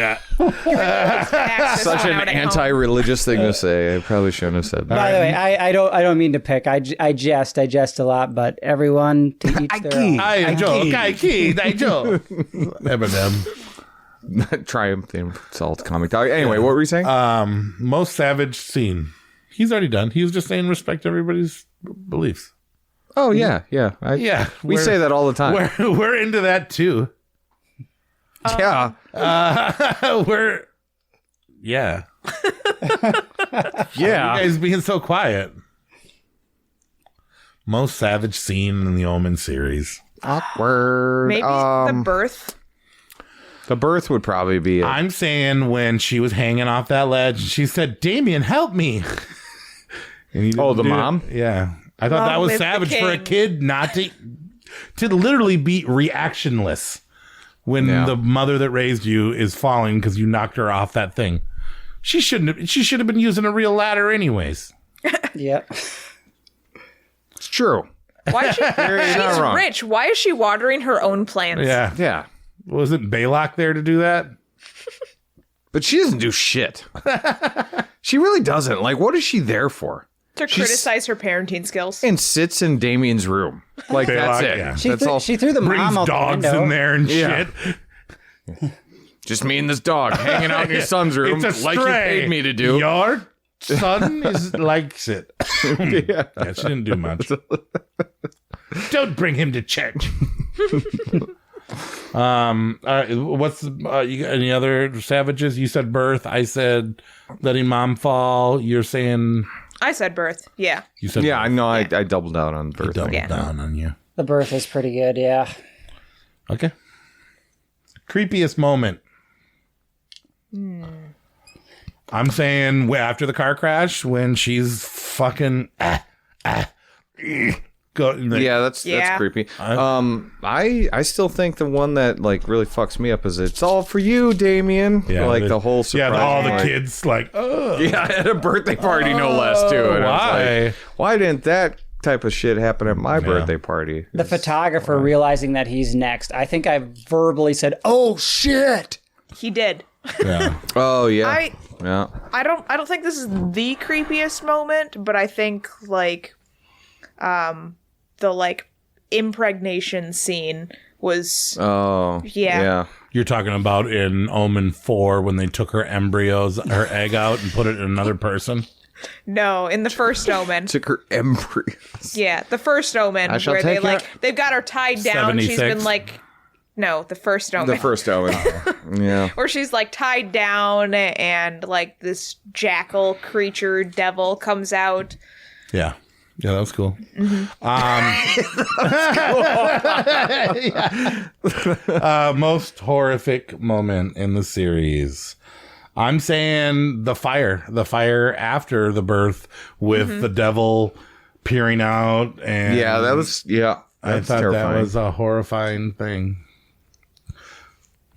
that. Such an anti-religious thing to say. I probably shouldn't have said that. By the way, I don't mean to pick. I jest a lot, but everyone to each their own. I joke. Eminem. Triumph the Salt comic dog. Anyway, what were you saying? Most savage scene. He's already done. He was just saying respect everybody's beliefs. Oh yeah. We say that all the time. We're into that too. Yeah. We're yeah. Yeah. You guys being so quiet. Most savage scene in the Omen series. Awkward. Maybe the birth. The birth would probably be it. I'm saying when she was hanging off that ledge, she said, "Damien, help me." And he the didn't do mom? it. Yeah, I thought Mom that was is the savage for a king. kid not to literally be reactionless when Yeah. the mother that raised you is falling because you knocked her off that thing. She should have been using a real ladder anyways. Yep. It's true. Why is she? not She's wrong. rich. Why is she watering her own plants? Yeah, Yeah. wasn't Baylock there to do that? But she doesn't do shit. She really doesn't. Like, what is she there for? To criticize her parenting skills. And sits in Damien's room. Like, that's Baylock, it. yeah. She, That's she threw the Brings mom out dogs the window. in there and Yeah. shit. Just me and this dog hanging out in your son's room It's a like you stray. paid me to do. Your son likes it. Yeah, she didn't do much. Don't bring him to church. What's you got any other savages? You said birth. I said letting mom fall. You're saying I said birth. Yeah. you said Yeah, I birth. know. I doubled out on birth. Doubled Yeah. down on you. The birth is pretty good, yeah. Okay. Creepiest moment. I'm saying after the car crash when she's fucking That's creepy. I still think the one that like really fucks me up is it's all for you, Damien. Yeah, like the whole surprise. Yeah, all the like, kids like, oh. Yeah, at a birthday party, no less, too. And why? Like, why didn't that type of shit happen at my birthday party? The photographer realizing that he's next. I think I verbally said, "Oh shit!" He did. Yeah. Oh yeah. I don't think this is the creepiest moment, but I think like, the like impregnation scene was. Oh yeah. You're talking about in Omen 4 when they took her egg out and put it in another person? No, in the first Omen. Took her embryos. Yeah, the first Omen where they've got her tied down. 76. She's been like, no, the first Omen. The first Omen. Yeah. Where she's like tied down and like this jackal creature devil comes out. Yeah. Yeah, that was cool. Most horrific moment in the series. I'm saying the fire after the birth with the devil peering out. And Yeah, that was, I thought terrifying. that was a horrifying thing.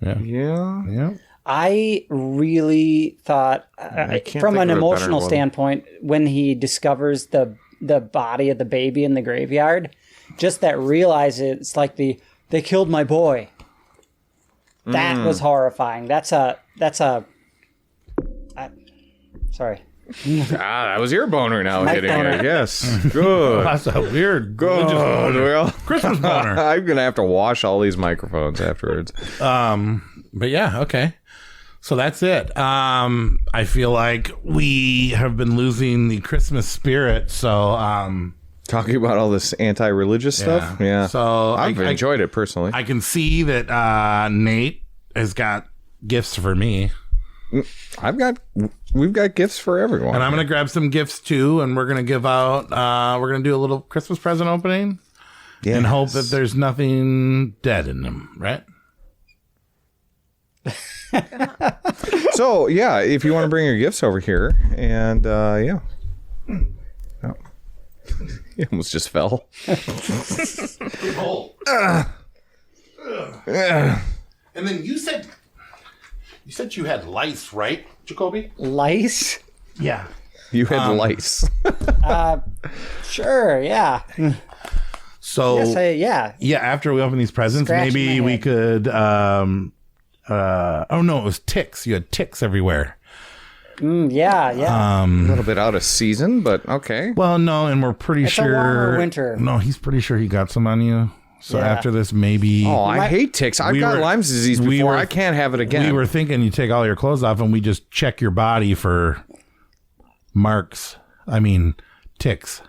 Yeah. I really thought, from an emotional standpoint, when he discovers the body of the baby in the graveyard, just that it's like they killed my boy. That was horrifying. Sorry. That was your boner now My hitting boner. it. Yes. Good. That's a weird Good. Well, Christmas boner. I'm going to have to wash all these microphones afterwards. But yeah, okay. So that's it. I feel like we have been losing the Christmas spirit. So, talking about all this anti-religious stuff. Yeah. So I've enjoyed it personally. I can see that Nate has got gifts for me. We've got gifts for everyone. And I'm going to grab some gifts too. And we're going to give out, we're going to do a little Christmas present opening and hope that there's nothing dead in them. Right? So yeah, if you want to bring your gifts over here, and yeah, he almost just fell. And then you said you had lice, right, Jacoby? Lice? Yeah, you had lice. Sure, yeah. So yes, yeah. After we open these presents, Scratch maybe my we head. could. Oh no, it was ticks. You had ticks everywhere. Yeah. A little bit out of season, but okay. Well, no, and we're pretty It's a sure. warmer winter. No, he's pretty sure he got some on you. So Yeah. after this, maybe. Oh, I hate ticks. I've got Lyme's disease before. I can't have it again. We were thinking you take all your clothes off and we just check your body for marks. I mean, ticks.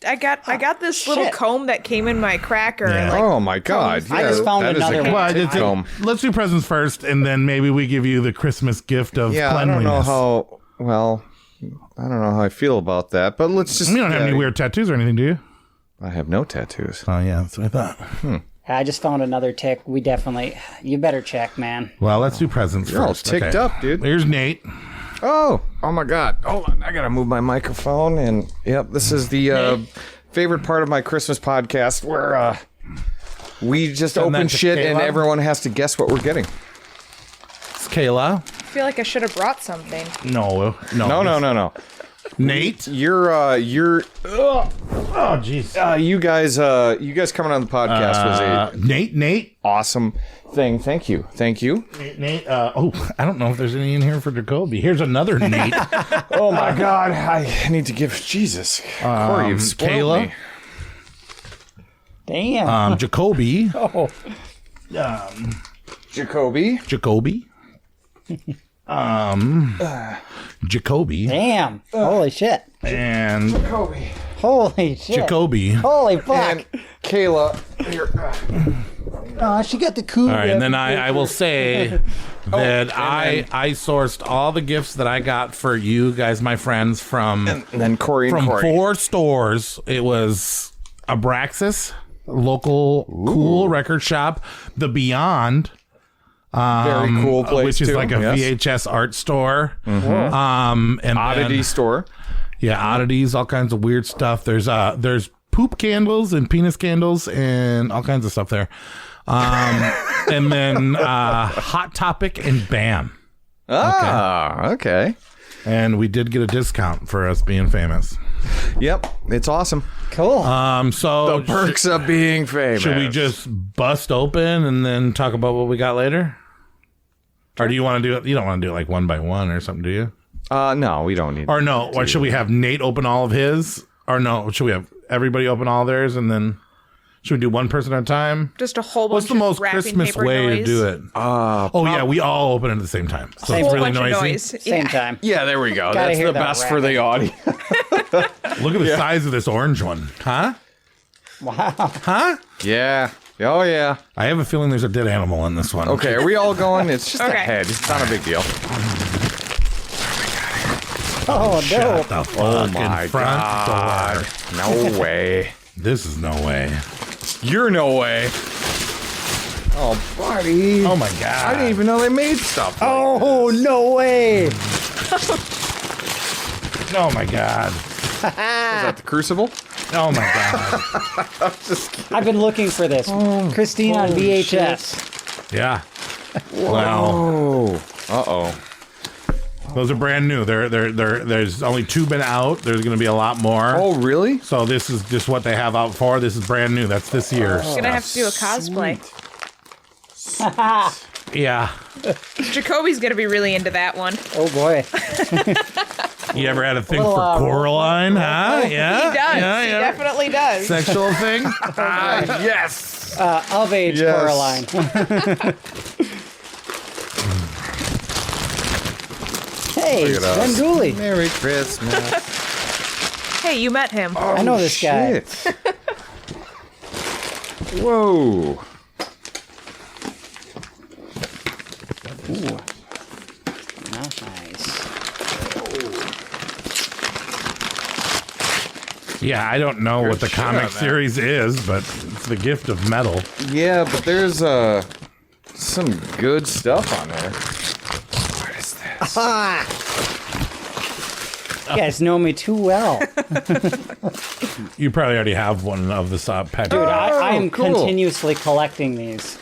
I got this little comb that came in my cracker. Yeah. Like, Oh my God! I just found that is another a one. tic comb. Let's do presents first, and then maybe we give you the Christmas gift of Yeah, I cleanliness. don't know how. Well, I don't know how I feel about that, but let's just. You don't have any weird tattoos or anything, do you? I have no tattoos. Oh yeah, that's what I thought. I just found another tick. You better check, man. Well, let's do presents You're all first. ticked up, dude. Here's Nate. Oh my God! Hold on, I gotta move my microphone. And yep, this is the favorite part of my Christmas podcast where we just Send open that to shit and Kayla. everyone has to guess what we're getting. It's Kayla. I feel like I should have brought something. No. Nate. You're Oh jeez. you guys coming on the podcast was a Nate. awesome thing. Thank you. Nate. I don't know if there's any in here for Jacoby. Here's another Nate. Oh my God! I need to give Jesus. Corey, you've spoiled Kayla. me. Damn. Jacoby. Oh. Jacoby. Jacoby. Damn. Holy shit. And Holy shit. Jacoby. Holy fuck. And Kayla. Here. Oh, she got the cool. All right, and then I will say that I sourced all the gifts that I got for you guys, my friends, from And then Corey and from Corey. 4 stores. It was Abraxas, local cool record shop, The Beyond. Very cool place, which is too. like a Yes. VHS art store. And Oddity then- store. Yeah, oddities, all kinds of weird stuff. There's poop candles and penis candles and all kinds of stuff there. And then Hot Topic and BAM. Okay. And we did get a discount for us being famous. Yep, it's awesome. Cool. So the perks of being famous. Should we just bust open and then talk about what we got later? Or do you want to do it? You don't want to do it like one by one or something, do you? No, we don't need. Or no, or should we have Nate open all of his? Or no, should we have everybody open all theirs and then should we do one person at a time? Just a whole bunch. What's the most of wrapping Christmas paper way noise. to do it? Yeah, we all open it at the same time. So Same it's really bunch of noisy. noise. Same time. Yeah, there we go. Gotta That's hear the that best for the audience. Look at the size of this orange one. Huh? Wow. Huh? Yeah. Oh, yeah. I have a feeling there's a dead animal in this one. Okay, are we all going? It's just a Okay. head. It's not a big deal. Oh, no. Shut the fucking my front God. door. No way. This is no way. You're no way. Oh, buddy. Oh, my God. I didn't even know they made stuff like Oh, no way. Oh, my God. Is that the Crucible? Oh, my God. I've been looking for this. Christine on VHS. Yeah. Wow. Uh-oh. Those are brand new. There's only 2 been out. There's going to be a lot more. Oh, really? So this is just what they have out for. This is brand new. That's this year's. Gonna have to do a cosplay. Yeah. Jacoby's gonna be really into that one. Oh, boy. You ever had a thing Little, for Coraline, huh? Yeah. He does. Yeah, He yeah. definitely does. Sexual thing? Yes. Of age Yes. Coraline. Hey, Look at us. Ben Dooley. Merry Christmas. Hey, you met him. I know this guy. Shit. Whoa. Ooh. Nice. Yeah, I don't know what the shit comic on that. series is, but it's the gift of metal. Yeah, but there's some good stuff on there. What is this? Ah! You guys know me too well. You probably already have one of the package. Dude, I am cool. continuously collecting these.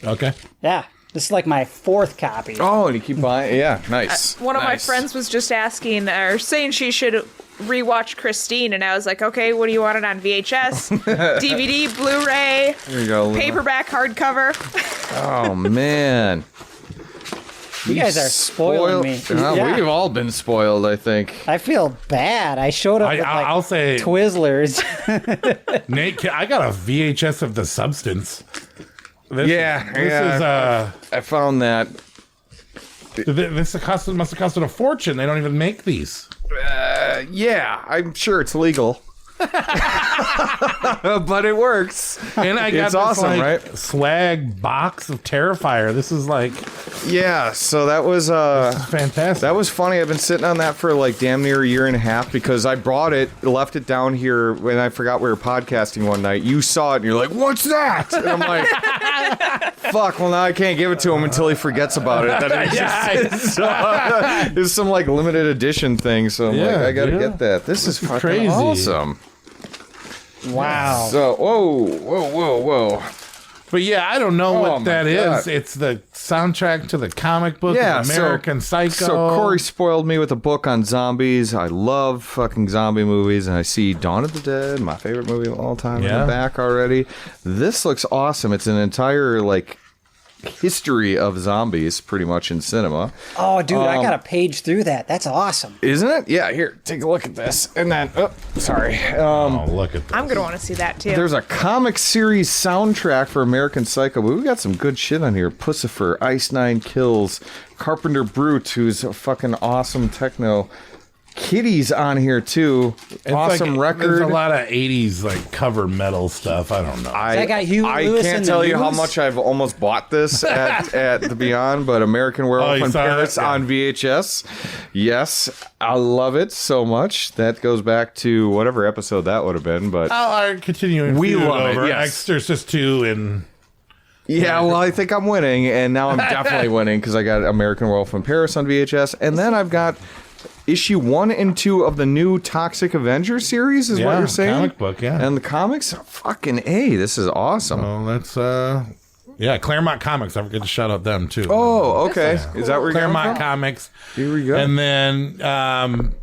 Okay. Yeah. This is like my 4th copy. Oh, and you keep buying? Yeah, nice. One of my Nice. friends was just asking or saying she should rewatch Christine, and I was like, okay, what do you want it on VHS, DVD, Blu-ray, Here you go, Luna. paperback, hardcover? Oh, man. You guys are spoiling me. Yeah. We've all been spoiled, I think. I feel bad. I showed up with like I'll say, Twizzlers. Nate, I got a VHS of The Substance. This is I found that. this must have costed a fortune. They don't even make these. Yeah, I'm sure it's legal. But it works. And I got It's this awesome, right? swag box of Terrifier. This is like Yeah, so that was fantastic. that was funny. I've been sitting on that for like damn near a year and a half because I brought it, left it down here when I forgot we were podcasting one night. You saw it and you're like, "What's that?" And I'm like, "Fuck, well now I can't give it to him until he forgets about it." That it's some like limited edition thing, so I'm like, I got to get that. This is fucking crazy. awesome. Wow. So, whoa. But yeah, I don't know what my that is. God. It's the soundtrack to the comic book of American Psycho. So Corey spoiled me with a book on zombies. I love fucking zombie movies, and I see Dawn of the Dead, my favorite movie of all time, in the back already. This looks awesome. It's an entire like history of zombies, pretty much in cinema. Oh, dude, I got to page through that. That's awesome. Isn't it? Yeah. Here, take a look at this, and then sorry. Look at this. I'm gonna want to see that too. There's a comic series soundtrack for American Psycho, but we got some good shit on here. Pussifer, Ice Nine Kills, Carpenter Brute, who's a fucking awesome techno. Kitty's on here too. It's awesome like, record. There's a lot of 80s like cover metal stuff. I don't know. I can't tell you how much I've almost bought this at the Beyond, but American Werewolf in Paris on VHS. Yes, I love it so much. That goes back to whatever episode that would have been, but I'll continue. We feud love it, over yes. Exorcist 2 and yeah, well, I think I'm winning, and now I'm definitely winning because I got American Werewolf in Paris on VHS, and then I've got issue 1 and 2 of the new Toxic Avenger series, is what you're saying? Comic book, yeah. And the comics, fucking A, this is awesome. Well, that's Claremont Comics. I forget to shout out them too. Oh, okay. Cool. Is that where you're Claremont Comics? Here we go. And then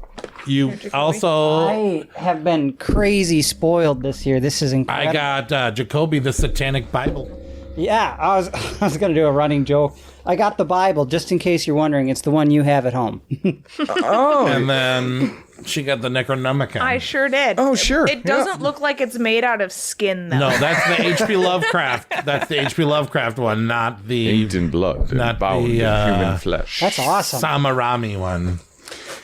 you also... I have been crazy spoiled this year. This is incredible. I got Jacoby, the Satanic Bible. Yeah, I was going to do a running joke. I got the Bible, just in case you're wondering. It's the one you have at home. And then she got the Necronomicon. I sure did. Oh, sure. It doesn't look like it's made out of skin, though. No, that's the H.P. Lovecraft. That's the H.P. Lovecraft one, not the... Eaten blood, not bound the human flesh. That's awesome. Samarami one.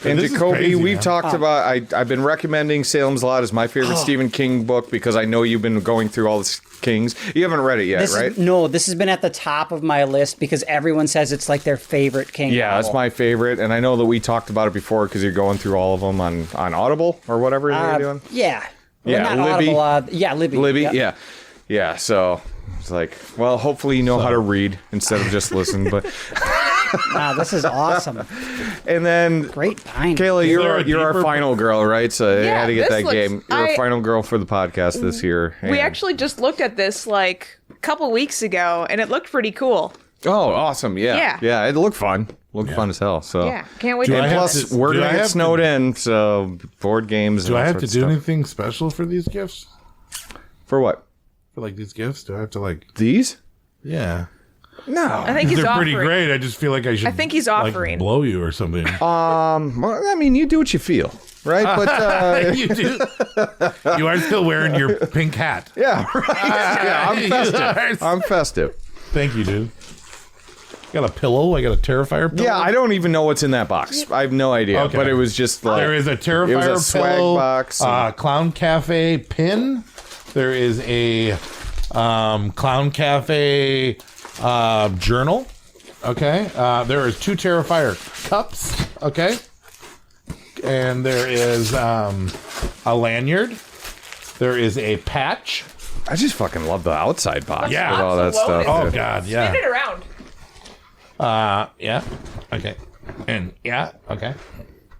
And Jacoby, crazy, we've talked about, I've been recommending Salem's Lot as my favorite Stephen King book because I know you've been going through all the Kings. You haven't read it yet, right? This has been at the top of my list because everyone says it's like their favorite King Yeah, novel. it's my favorite. And I know that we talked about it before because you're going through all of them on Audible or whatever you're doing. Yeah. Yeah, well, not Libby. Audible, Libby. Libby, Yep. yeah. So it's like, well, hopefully you know how to read instead of just listen. But this is awesome. And then, great find. Kayla, you're our final girl, right? So I had to get this that game. You're a I- final girl for the podcast this year. We And- actually just looked at this like a couple weeks ago, and it looked pretty cool. Oh, awesome! Yeah. It looked fun. Looked fun as hell. So Yeah, can't wait Do to I And have plus, to- we're do I gonna get have snowed to- in, so board games. Do and I all have to sorts do of stuff. anything special for these gifts? For what? For like these gifts? Do I have to like... These? Yeah. No. I think he's They're offering. pretty great. I just feel like I should... I think he's like, offering. blow you or something. Well, I mean, you do what you feel, right? But You do. You are still wearing your pink hat. yeah, right. Yeah, I'm festive. I'm festive. Thank you, dude. Got a pillow. I got a Terrifier pillow. Yeah, I don't even know what's in that box. I have no idea. Okay. But it was just like There is a Terrifier it was a swag pillow, box. Clown Cafe pin. There is a Clown Cafe journal. Okay. There is 2 Terrifier cups. Okay. And there is a lanyard. There is a patch. I just fucking love the outside box Yeah. with all that stuff. Oh God, yeah. Spin it around. Yeah. Okay. And yeah. Okay.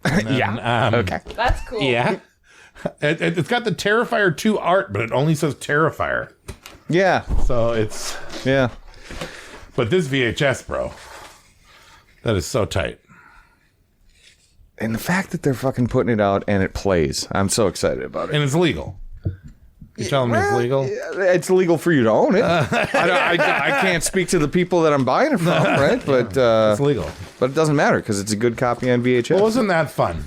And then, Yeah. Okay. That's cool. Yeah. It's got the Terrifier 2 art, but it only says Terrifier. Yeah. So it's... Yeah. But this VHS, bro, that is so tight. And the fact that they're fucking putting it out and it plays, I'm so excited about it. And it's legal. You're telling me it's legal? It's legal for you to own it. I can't speak to the people that I'm buying it from, right? But it's legal. But it doesn't matter because it's a good copy on VHS. Well, wasn't that fun?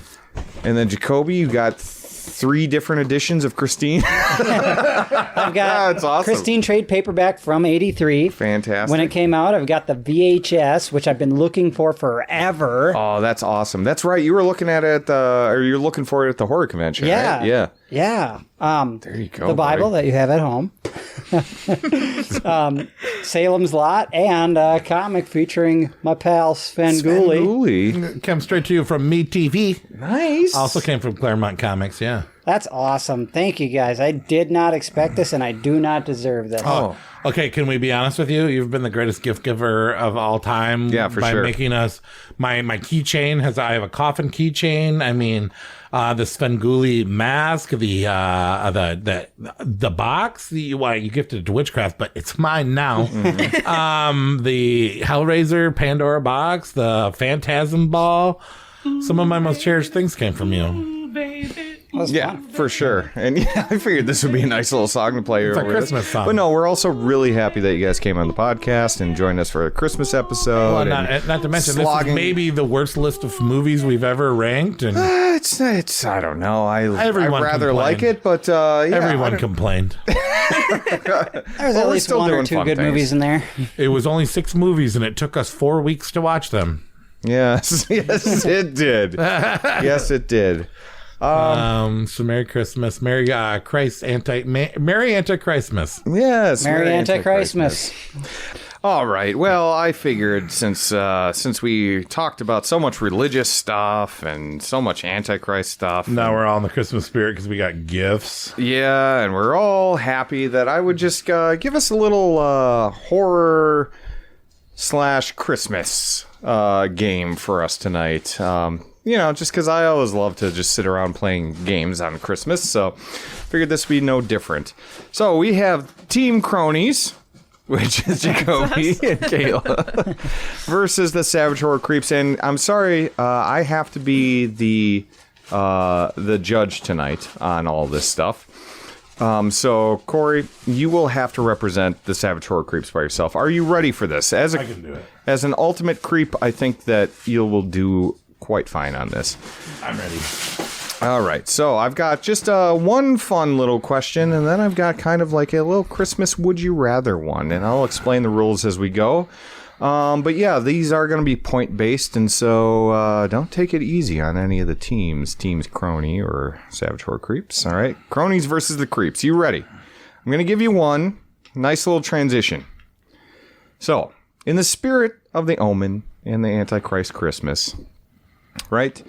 And then Jacoby, you got 3 different editions of Christine. I've got it's awesome. Christine trade paperback from '83. Fantastic. When it came out, I've got the VHS, which I've been looking for forever. Oh, that's awesome. That's right. You were looking at it, or you're looking for it at the horror convention, Yeah. right? Yeah. Yeah. There you go. The Bible buddy. that you have at home. Salem's Lot and a comic featuring my pal Sven Gulli. Svengoolie. Came straight to you from Me TV. Nice. Also came from Claremont Comics, yeah. That's awesome. Thank you, guys. I did not expect this, and I do not deserve this. Oh, okay. Can we be honest with you? You've been the greatest gift giver of all time. Yeah, for by sure. making us my keychain has. I have a coffin keychain. I mean, the Svengoolie mask, the box. You gifted it to Witchcraft, but it's mine now. The Hellraiser Pandora box, the Phantasm ball. Some of my most cherished things came from you. Yeah, for sure. And yeah, I figured this would be a nice little song to play It's a over this. Christmas song. But no, we're also really happy that you guys came on the podcast and joined us for a Christmas episode. Well, and not to mention, slogging- this is maybe the worst list of movies we've ever ranked. And It's I don't know. I Everyone rather complained. like it, but yeah, everyone complained. There's at we're least still one or doing 2 fun good things. movies in there. It was only 6 movies, and it took us 4 weeks to watch them. Yes, it did. Yes, it did. So Merry Christmas, Merry Antichristmas. Yes, Merry Antichristmas. All right. Well, I figured since we talked about so much religious stuff and so much Antichrist stuff, Now we're all in the Christmas spirit because we got gifts. yeah, and we're all happy that I would just give us a little horror / Christmas game for us tonight. just because I always love to just sit around playing games on Christmas, so figured this would be no different. So we have Team Cronies, which is Jacoby and Kayla, versus the Savage Horror Creeps. And I'm sorry, I have to be the judge tonight on all this stuff. So, Corey, you will have to represent the Savage Horror Creeps by yourself. Are you ready for this? I can do it. As an ultimate creep, I think that you will do quite fine on this. I'm ready. All right, so I've got just one fun little question, and then I've got kind of like a little Christmas would you rather one, and I'll explain the rules as we go. But yeah, these are going to be point-based, and so don't take it easy on any of the teams. Teams Crony or Savage Horror Creeps, all right? Cronies versus the Creeps. You ready? I'm going to give you one. Nice little transition. So, in the spirit of the Omen and the Antichrist Christmas, right?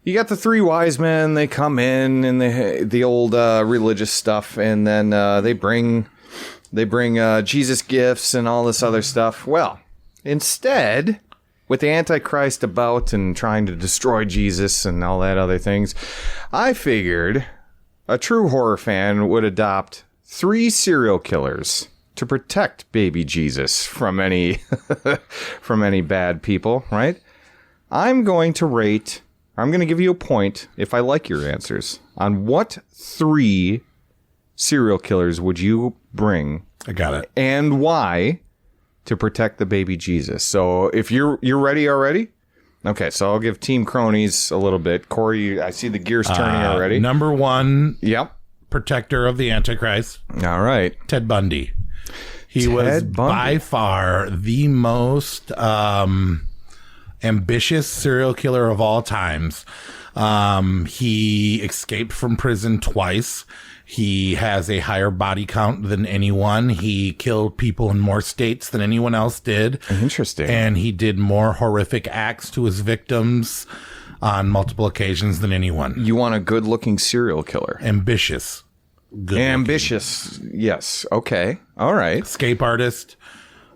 You got the three wise men. They come in and the old religious stuff, and then they bring Jesus gifts and all this other stuff. Well, instead, with the Antichrist about and trying to destroy Jesus and all that other things, I figured a true horror fan would adopt 3 serial killers to protect baby Jesus from any bad people, right? I'm going to give you a point if I like your answers on what 3 serial killers would you bring? I got it. And why to protect the baby Jesus. So if you're ready already? Okay, so I'll give Team Cronies a little bit. Corey, I see the gears turning already. Number 1. Yep. Protector of the Antichrist. All right. Ted Bundy. He was by far the most ambitious serial killer of all times. He escaped from prison twice. He has a higher body count than anyone. He killed people in more states than anyone else did. Interesting. And he did more horrific acts to his victims on multiple occasions than anyone. You want a good-looking serial killer. Ambitious. Ambitious. Yes. Okay. All right. Escape artist.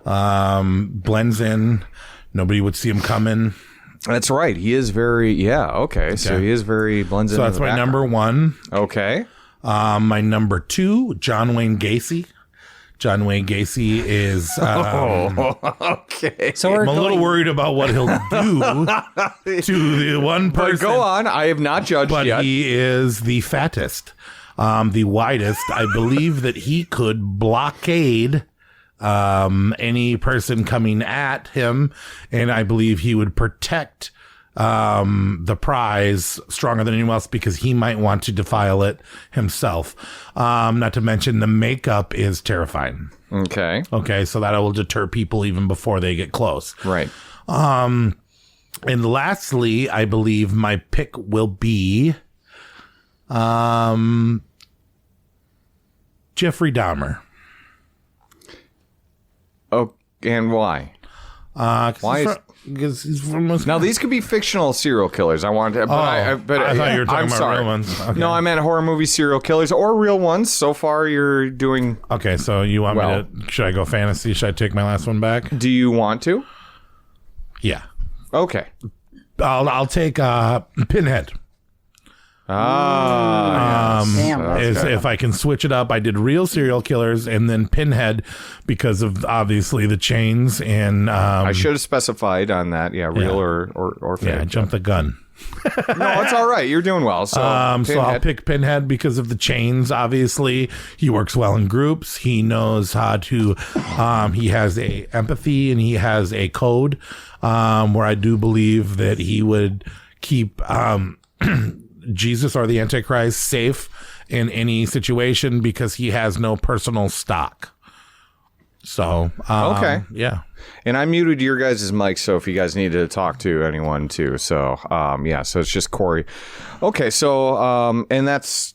Blends in. Nobody would see him coming. That's right. He is very, okay. So he is very blends in. So that's my number 1. Okay. My number 2, John Wayne Gacy. John Wayne Gacy is. Okay. So I'm a little worried about what he'll do to the one person. But go on. I have not judged yet. But he is the fattest, the widest. I believe that he could blockade any person coming at him, and I believe he would protect the prize stronger than anyone else because he might want to defile it himself. Not to mention the makeup is terrifying. Okay, so that will deter people even before they get close. Right. And lastly, I believe my pick will be Jeffrey Dahmer. Oh, and why? Why? Because he's from Wisconsin. Now these could be fictional serial killers. I wanted, I thought you were talking about real ones. Okay. No, I meant horror movie serial killers or real ones. So far, you're doing okay. So you want me to? Should I go fantasy? Should I take my last one back? Do you want to? Yeah. Okay. I'll take Pinhead. If I can switch it up, I did real serial killers and then Pinhead because of obviously the chains and I should have specified on that. Yeah, real or fake. Yeah, I jumped the gun. No, it's all right. You're doing well. So I'll pick Pinhead because of the chains. Obviously, he works well in groups. He knows how to. He has a empathy and he has a code where I do believe that he would keep Jesus or the Antichrist safe in any situation because he has no personal stock. So, okay. Yeah. And I muted your guys' mics, so if you guys need to talk to anyone too. So, so it's just Corey. Okay, so, and that's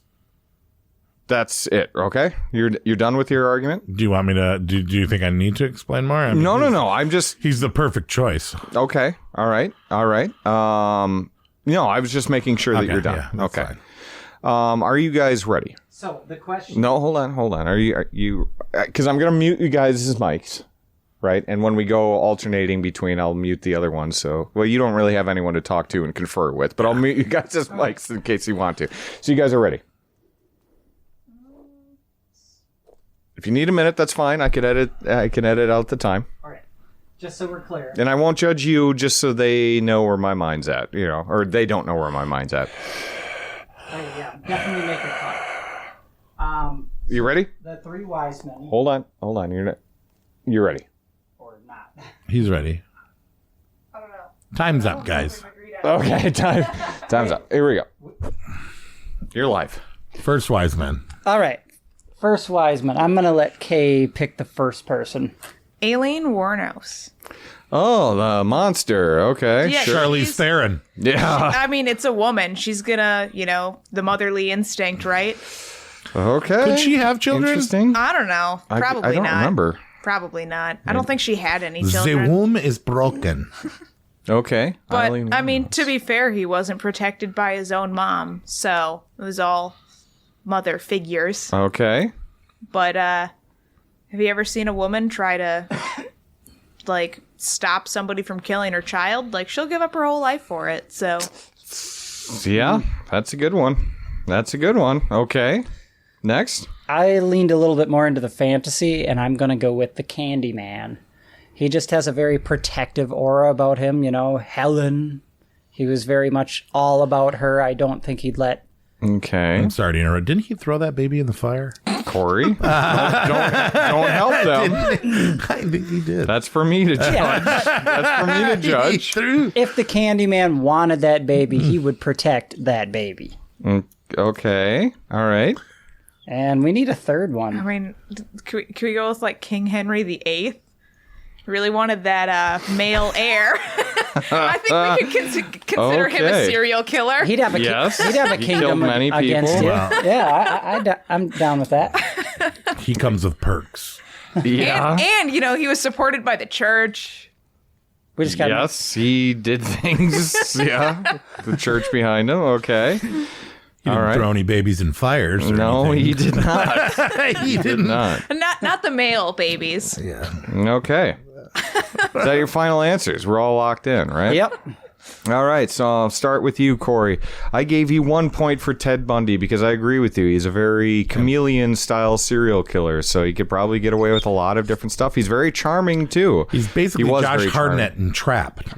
it, okay? You're done with your argument? Do you want me to, do you think I need to explain more? I mean, no. I'm just... He's the perfect choice. Okay. All right. No, I was just making sure that you're done. Yeah, okay. Are you guys ready? So the question. No, hold on. Are you? Because I'm gonna mute you guys' mics. right? And when we go alternating between, I'll mute the other one. So, well, you don't really have anyone to talk to and confer with, but I'll mute you guys' mics in case you want to. So you guys are ready. If you need a minute, that's fine. I can edit out the time. All right. Just so we're clear. And I won't judge you just so they know where my mind's at, or they don't know where my mind's at. Oh, yeah. Definitely make it fun. You ready? The three wise men. Hold on. You're ready. Or not. He's ready. I don't know. Time's up, guys. Okay, time's up. Here we go. You're live. First wise man. All right. First wise man. I'm going to let Kay pick the first person. Aileen Wuornos. Oh, the monster. Okay. Yeah, sure. Charlize Theron. Yeah. I mean, it's a woman. She's gonna, the motherly instinct, right? Okay. Could she have children? Interesting. I don't know. Probably I don't not. remember. Probably not. I don't think she had any The children. womb is broken. Okay. But, Eileen I mean, to be fair, he wasn't protected by his own mom. So, it was all mother figures. Okay. But, have you ever seen a woman try to, stop somebody from killing her child? She'll give up her whole life for it, so. Yeah, that's a good one. Okay. Next. I leaned a little bit more into the fantasy, and I'm going to go with the Candyman. He just has a very protective aura about him, Helen. He was very much all about her. I don't think he'd let... Okay. I'm sorry to interrupt. Didn't he throw that baby in the fire? Corey? don't help them. I think he did. That's for me to judge. That's for me to judge. If the Candyman wanted that baby, he would protect that baby. Okay. All right. And we need a third one. I mean, can we go with, King Henry VIII? Really wanted that male heir. I think we could consider him a serial killer. He'd have a kingdom many against people. you. Wow. Yeah, I'm down with that. He comes with perks. Yeah. And he was supported by the church. We just got Yes, he did things. Yeah. The church behind him. Okay. He didn't throw any babies in fires. No, he did not. He did not. Not the male babies. Yeah. Okay. Is that your final answers? We're all locked in, right? Yep. All right, so I'll start with you, Corey. I gave you 1 point for Ted Bundy because I agree with you. He's a very chameleon-style serial killer, so he could probably get away with a lot of different stuff. He's very charming, too. He's basically Josh Hartnett in Trapped.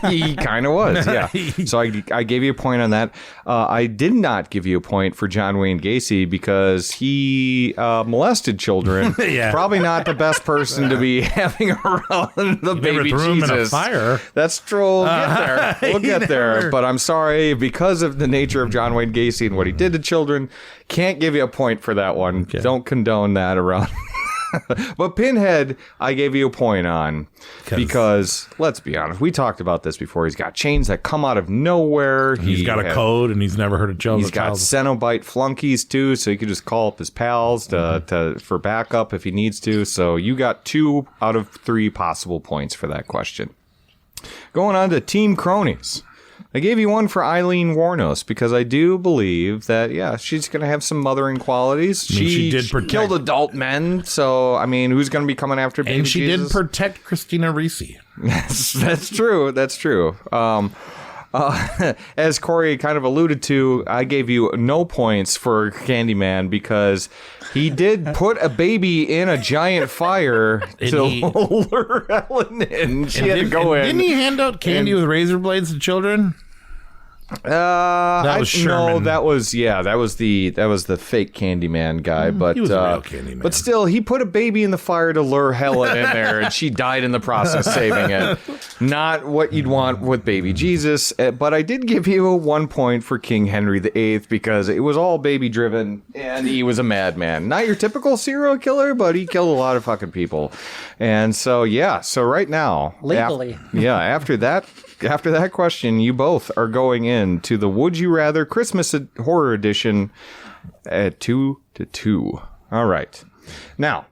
He kind of was, yeah. So I gave you a point on that. I did not give you a point for John Wayne Gacy because he molested children. Yeah. Probably not the best person to be having around the baby threw him Jesus. in a fire. That's true. We'll get there. We'll get there. But I'm sorry, because of the nature of John Wayne Gacy and what he did to children, can't give you a point for that one. Okay. Don't condone that around. But Pinhead, I gave you a point on because, let's be honest, we talked about this before. He's got chains that come out of nowhere. He's got a code, and he's never heard of children. He's got Cenobite flunkies, too, so he could just call up his pals for backup if he needs to. So you got 2 out of 3 possible points for that question. Going on to Team Cronies. I gave you 1 for Aileen Wuornos because I do believe that, she's going to have some mothering qualities. She did killed adult men, so, who's going to be coming after baby And she Jesus? did protect Christina Ricci. That's true. That's true. As Corey kind of alluded to, I gave you no points for Candyman because he did put a baby in a giant fire to lure Helen in. She had to go in. Didn't he hand out candy with razor blades to children? That was Sherman. No, that was the fake Candyman guy. But he was a real Candyman. But still, he put a baby in the fire to lure Helen in there, and she died in the process, saving it. Not what you'd want with baby Jesus. But I did give you 1 point for King Henry VIII because it was all baby driven, and he was a madman. Not your typical serial killer, but he killed a lot of fucking people. And so so right now, legally, after that question, you both are going into the Would You Rather Christmas Horror Edition at 2-2. All right. Now,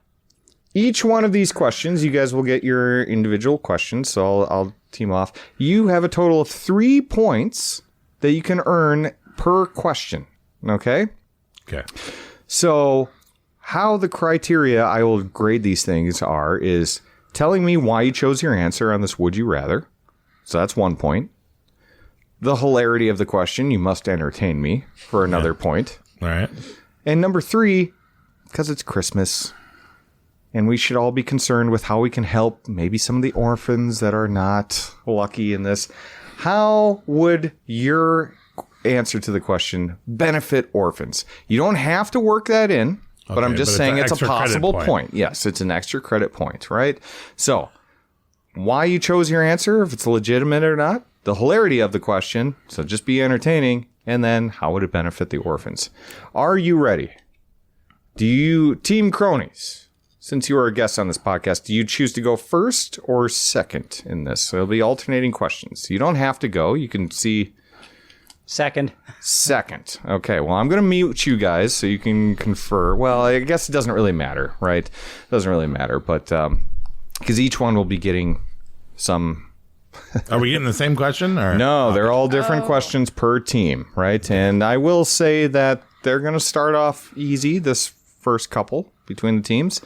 each one of these questions, you guys will get your individual questions, so I'll team off. You have a total of 3 points that you can earn per question. Okay? Okay. So, how the criteria I will grade these things is telling me why you chose your answer on this Would You Rather. So that's 1 point. The hilarity of the question, you must entertain me, for another point. All right. And number 3, because it's Christmas, and we should all be concerned with how we can help maybe some of the orphans that are not lucky in this. How would your answer to the question benefit orphans? You don't have to work that in, but I'm just saying it's a possible point. Yes, it's an extra credit point, right? So, why you chose your answer, if it's legitimate or not, the hilarity of the question, so just be entertaining, and then how would it benefit the orphans? Are you ready? Do you, Team Cronies, since you are a guest on this podcast, do you choose to go first or second in this? So it'll be alternating questions. You don't have to go. You can see... Second. Okay, well, I'm going to mute you guys so you can confer. Well, I guess it doesn't really matter, right? It doesn't really matter, but because each one will be getting some... Are we getting the same question? Or? No, they're all different questions per team, right? And I will say that they're going to start off easy, this first couple between the teams,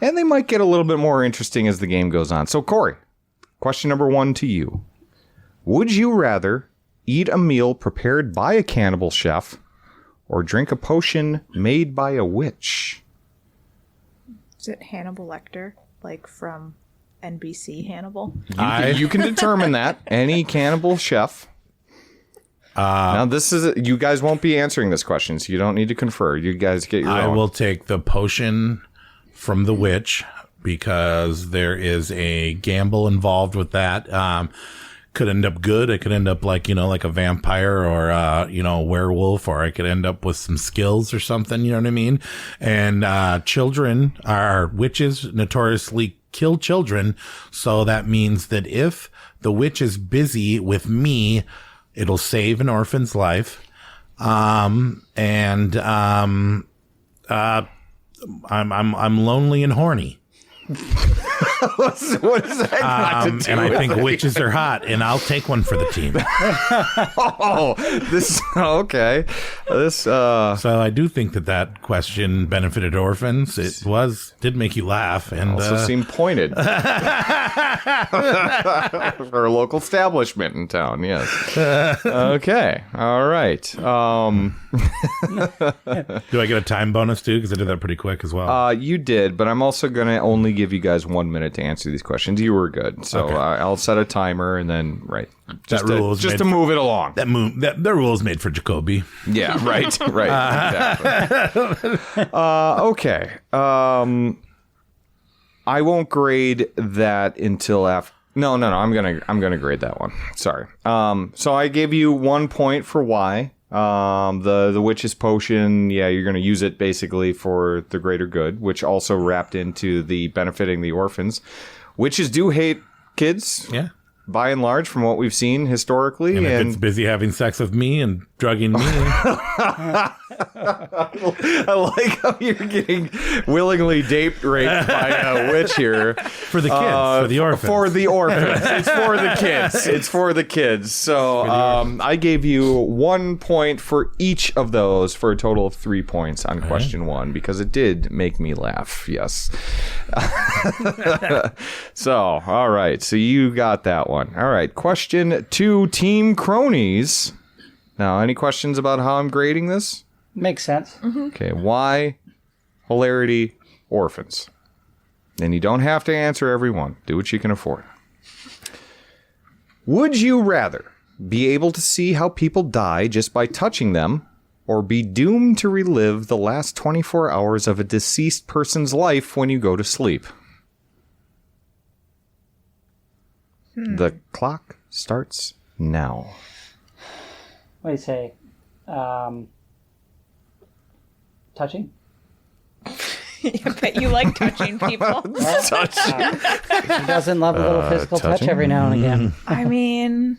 and they might get a little bit more interesting as the game goes on. So, Corey, question number 1 to you. Would you rather eat a meal prepared by a cannibal chef or drink a potion made by a witch? Is it Hannibal Lecter, like from NBC Hannibal? You can determine that. Any cannibal chef. Now, this is you guys won't be answering this question, so you don't need to confer. You guys get your own. I will take the potion from the witch because there is a gamble involved with that. Could end up good. It could end up like a vampire or, a werewolf, or I could end up with some skills or something. You know what I mean? And, witches notoriously kill children. So that means that if the witch is busy with me, it'll save an orphan's life. I'm lonely and horny. What does that got to do and I with think it? witches are hot, and I'll take one for the team. Okay. So I do think that question benefited orphans. It did make you laugh, and also seemed pointed for a local establishment in town. Yes. Okay. All right. Do I get a time bonus too? Because I did that pretty quick as well. You did, but I'm also going to only give you guys 1 minute to answer these questions. You were good, so okay. I'll set a timer and then just to move it along. The rule is made for Jacoby. Yeah, right, exactly. Okay. I won't grade that until after. No. I'm gonna grade that one. Sorry. So I gave you 1 point for why. The witch's potion, you're going to use it basically for the greater good, which also wrapped into the benefiting the orphans. Witches do hate kids. Yeah. By and large, from what we've seen historically. And if it's busy having sex with me and drugging me. I like how you're getting willingly raped by a witch here. For the kids, for the orphans. For the orphans. It's for the kids. It's for the kids. So I gave you 1 point for each of those for a total of 3 points on question 1 because it did make me laugh. Yes. So, all right. So you got that one. All right. Question 2, Team Cronies. Now, any questions about how I'm grading this? Makes sense. Mm-hmm. Okay, why hilarity orphans? And you don't have to answer every one. Do what you can afford. Would you rather be able to see how people die just by touching them, or be doomed to relive the last 24 hours of a deceased person's life when you go to sleep? The clock starts now. What do you say? Touching? I bet you like touching people. Touching. Who doesn't love a little physical touch every now and again? I mean,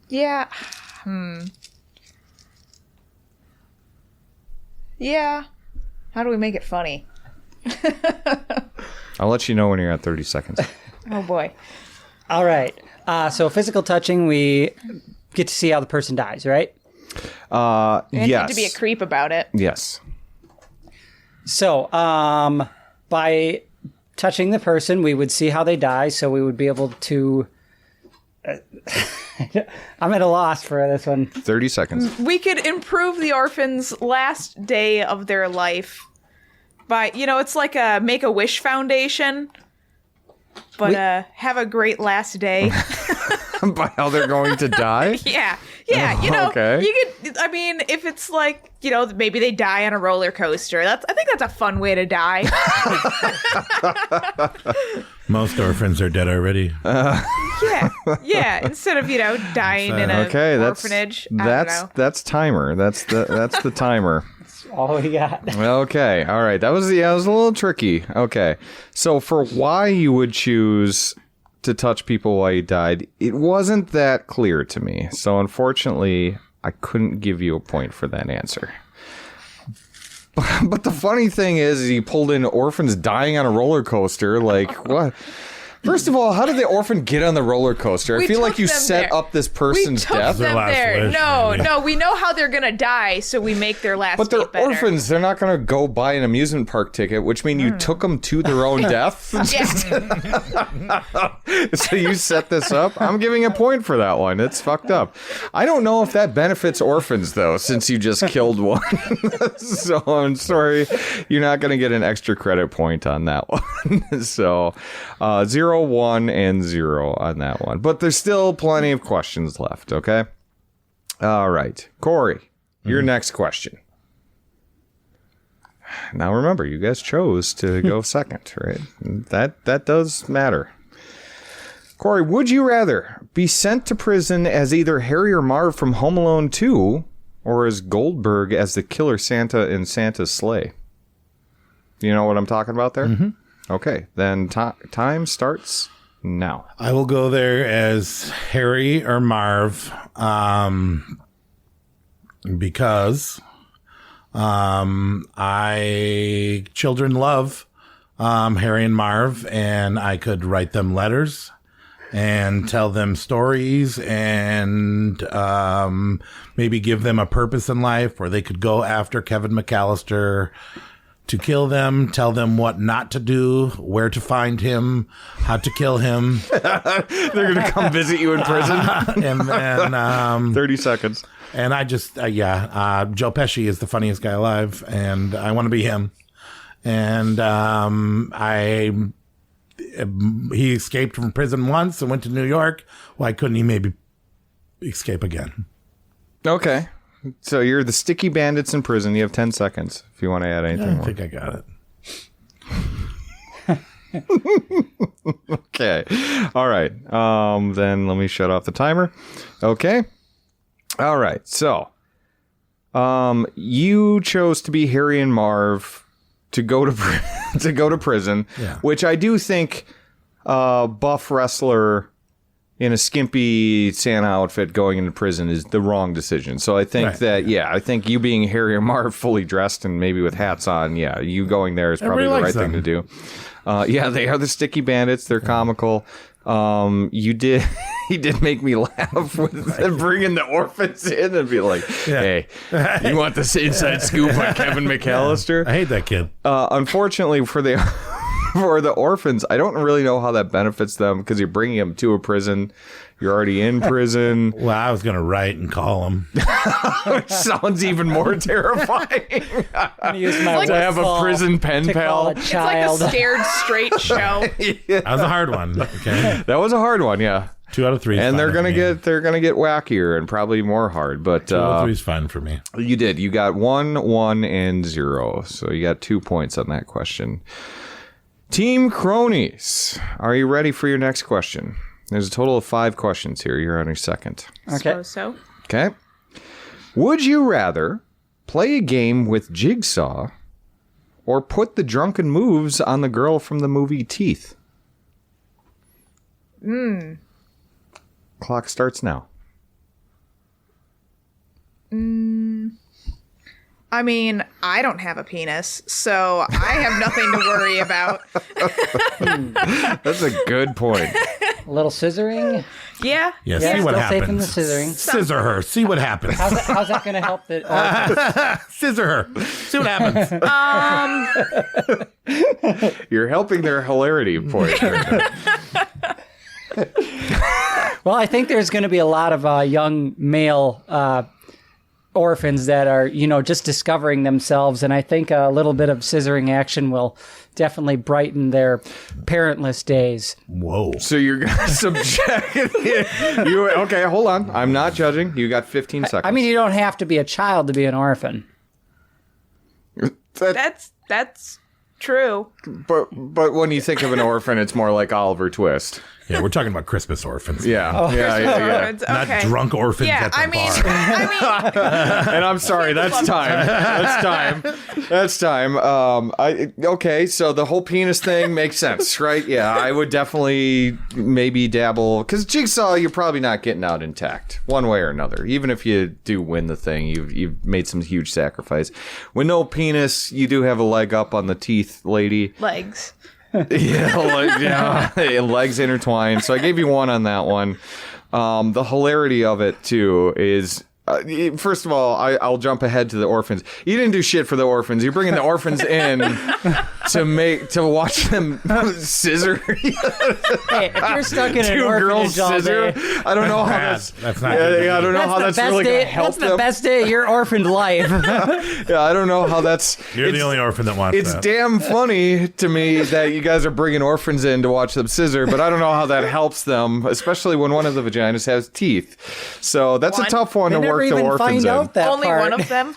yeah. Yeah. How do we make it funny? I'll let you know when you're at 30 seconds. Oh, boy. All right. So physical touching, we get to see how the person dies, right? And yes. you need to be a creep about it. Yes. So, by touching the person, we would see how they die, so we would be able to... I'm at a loss for this one. 30 seconds. We could improve the orphan's last day of their life by, it's like a Make-A-Wish Foundation, but have a great last day. By how they're going to die? Yeah, Okay. You could, if it's like, maybe they die on a roller coaster. I think that's a fun way to die. Most orphans are dead already. Yeah. Instead of, dying in an orphanage. That's timer. That's the timer. That's all we got. Okay. All right. That was a little tricky. Okay. So for why you would choose to touch people while you died, it wasn't that clear to me. So unfortunately, I couldn't give you a point for that answer. But the funny thing is you pulled in orphans dying on a roller coaster. Like, what? First of all, how did the orphan get on the roller coaster? I feel like you set up this person's death. We took them there. No, we know how they're going to die, so we make their last But they're better. orphans. They're not going to go buy an amusement park ticket, which means you took them to their own death. So you set this up. I'm giving a point for that one. It's fucked up. I don't know if that benefits orphans, though, since you just killed one. So I'm sorry. You're not going to get an extra credit point on that one. So 0, 1, and 0 on that one. But there's still plenty of questions left, okay? All right. Corey, your next question. Now remember, you guys chose to go second, right? That does matter. Corey, would you rather be sent to prison as either Harry or Marv from Home Alone 2 or as Goldberg as the killer Santa in Santa's sleigh? You know what I'm talking about there? Mm-hmm. Okay, then time starts now. I will go there as Harry or Marv because children love Harry and Marv, and I could write them letters and tell them stories and maybe give them a purpose in life where they could go after Kevin McAllister to kill them, tell them what not to do, where to find him, how to kill him. They're going to come visit you in prison. And then 30 seconds. And I just, Joe Pesci is the funniest guy alive, and I want to be him. And he escaped from prison once and went to New York. Why couldn't he maybe escape again? Okay. So you're the Sticky Bandits in prison. You have 10 seconds if you want to add anything more. I think I got it. Okay. All right. Then let me shut off the timer. Okay. All right. So you chose to be Harry and Marv to go to prison, which I do think buff wrestler in a skimpy Santa outfit going into prison is the wrong decision. So I think I think you being Harry or Marv fully dressed and maybe with hats on, you going there is probably the right thing to do. They are the Sticky Bandits. They're comical. He did make me laugh with bringing the orphans in and be like, hey, you want this inside scoop on Kevin McAllister? I hate that kid. Unfortunately for the orphans, I don't really know how that benefits them because you're bringing them to a prison. You're already in prison. Well, I was going to write and call them. Which sounds even more terrifying. To have a prison pen pal. It's like a Scared Straight show. That was a hard one. Okay. That was a hard one, yeah. 2 out of 3. And they're gonna get wackier and probably more hard. But 2 out of 3 is fine for me. You did. You got 1, 1, and 0. So you got 2 points on that question. Team Cronies, are you ready for your next question? There's a total of 5 questions here. You're on your second. Okay. So. Okay. Would you rather play a game with Jigsaw or put the drunken moves on the girl from the movie Teeth? Clock starts now. I mean, I don't have a penis, so I have nothing to worry about. That's a good point. A little scissoring. Yeah. Yeah, Yeah, see what still safe in happens. the scissoring. Scissor her. See what happens. How's that going to help the Scissor her. See what happens. You're helping their hilarity point. Well, I think there's going to be a lot of young male orphans that are, just discovering themselves. And I think a little bit of scissoring action will definitely brighten their parentless days. Whoa. So you're going to subject you. Okay, hold on. I'm not judging. You got 15 seconds. I mean, you don't have to be a child to be an orphan. That's true. But when you think of an orphan, it's more like Oliver Twist. Yeah, we're talking about Christmas orphans. Yeah. Yeah. Orphans, Not okay. drunk orphans Yeah, at the I mean, bar. And I'm sorry, that's time. That's time. Okay, so the whole penis thing makes sense, right? Yeah, I would definitely maybe dabble, because Jigsaw, you're probably not getting out intact, one way or another. Even if you do win the thing, you've made some huge sacrifice. With no penis, you do have a leg up on the teeth, lady. Legs. Yeah, legs intertwined. So I gave you 1 on that one. The hilarity of it too is, first of all, I'll jump ahead to the orphans. You didn't do shit for the orphans. You're bringing the orphans in to watch them scissor. Hey, if you're stuck in an Two girls orphanage all scissor. day, I don't know how that's not. Yeah, I don't know how that's really going to help That's the them. best day of your orphaned life. Yeah, I don't know how that's. You're the only orphan that wants It's that. damn funny to me that you guys are bringing orphans in to watch them scissor, but I don't know how that helps them, especially when one of the vaginas has teeth. So that's a tough one They to never work the even orphans find in. out that Only part. one of them.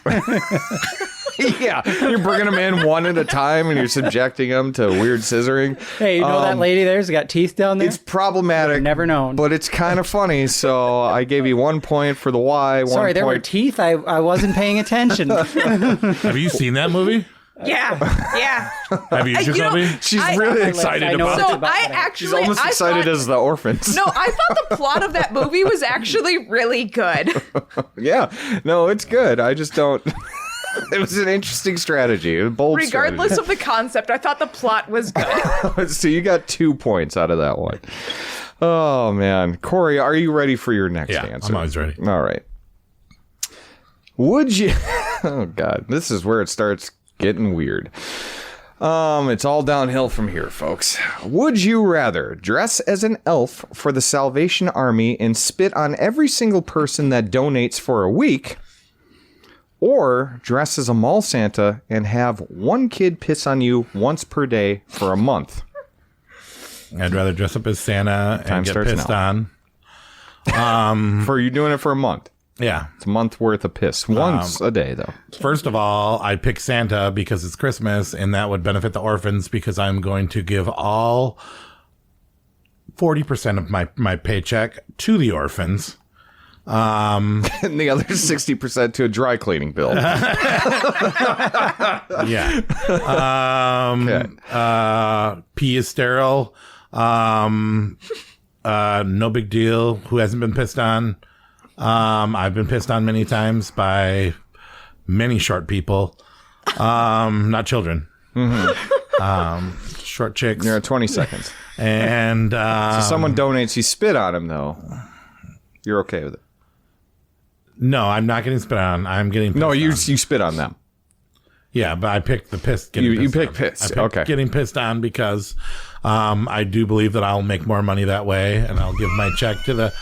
Yeah, you're bringing them in one at a time and you're subjecting them to weird scissoring. Hey, you know that lady there's got teeth down there? It's problematic. Never known. But it's kind of funny, so I gave you 1 point for the Y. Sorry, there were teeth. I wasn't paying attention. Have you seen that movie? Yeah. Have you, Jacoby? She's really excited about So it. I actually, She's almost excited as the orphans. No, I thought the plot of that movie was actually really good. Yeah, no, it's good. I just don't. It was an interesting strategy, a bold Regardless of the concept, I thought the plot was good. So you got 2 points out of that one. Oh man, Corey, are you ready for your next answer? I'm always ready. All right. Would you? Oh God, this is where it starts getting weird. It's all downhill from here, folks. Would you rather dress as an elf for the Salvation Army and spit on every single person that donates for a week, or dress as a mall Santa and have one kid piss on you once per day for a month? I'd rather dress up as Santa and get pissed on. For you doing it for a month? Yeah. It's a month worth of piss. Once a day, though. First of all, I pick Santa because it's Christmas, and that would benefit the orphans because I'm going to give all 40% of my paycheck to the orphans. And the other 60% to a dry cleaning bill. Yeah. Pee is sterile. No big deal. Who hasn't been pissed on? I've been pissed on many times by many short people. Not children. Mm-hmm. Short chicks. You're at 20 seconds. And so someone donates, you spit on him, though. You're okay with it? No, I'm not getting spit on. I'm getting pissed on. You spit on them. Yeah, but I picked the piss. You pick piss. Okay. Getting pissed on because I do believe that I'll make more money that way, and I'll give my check to the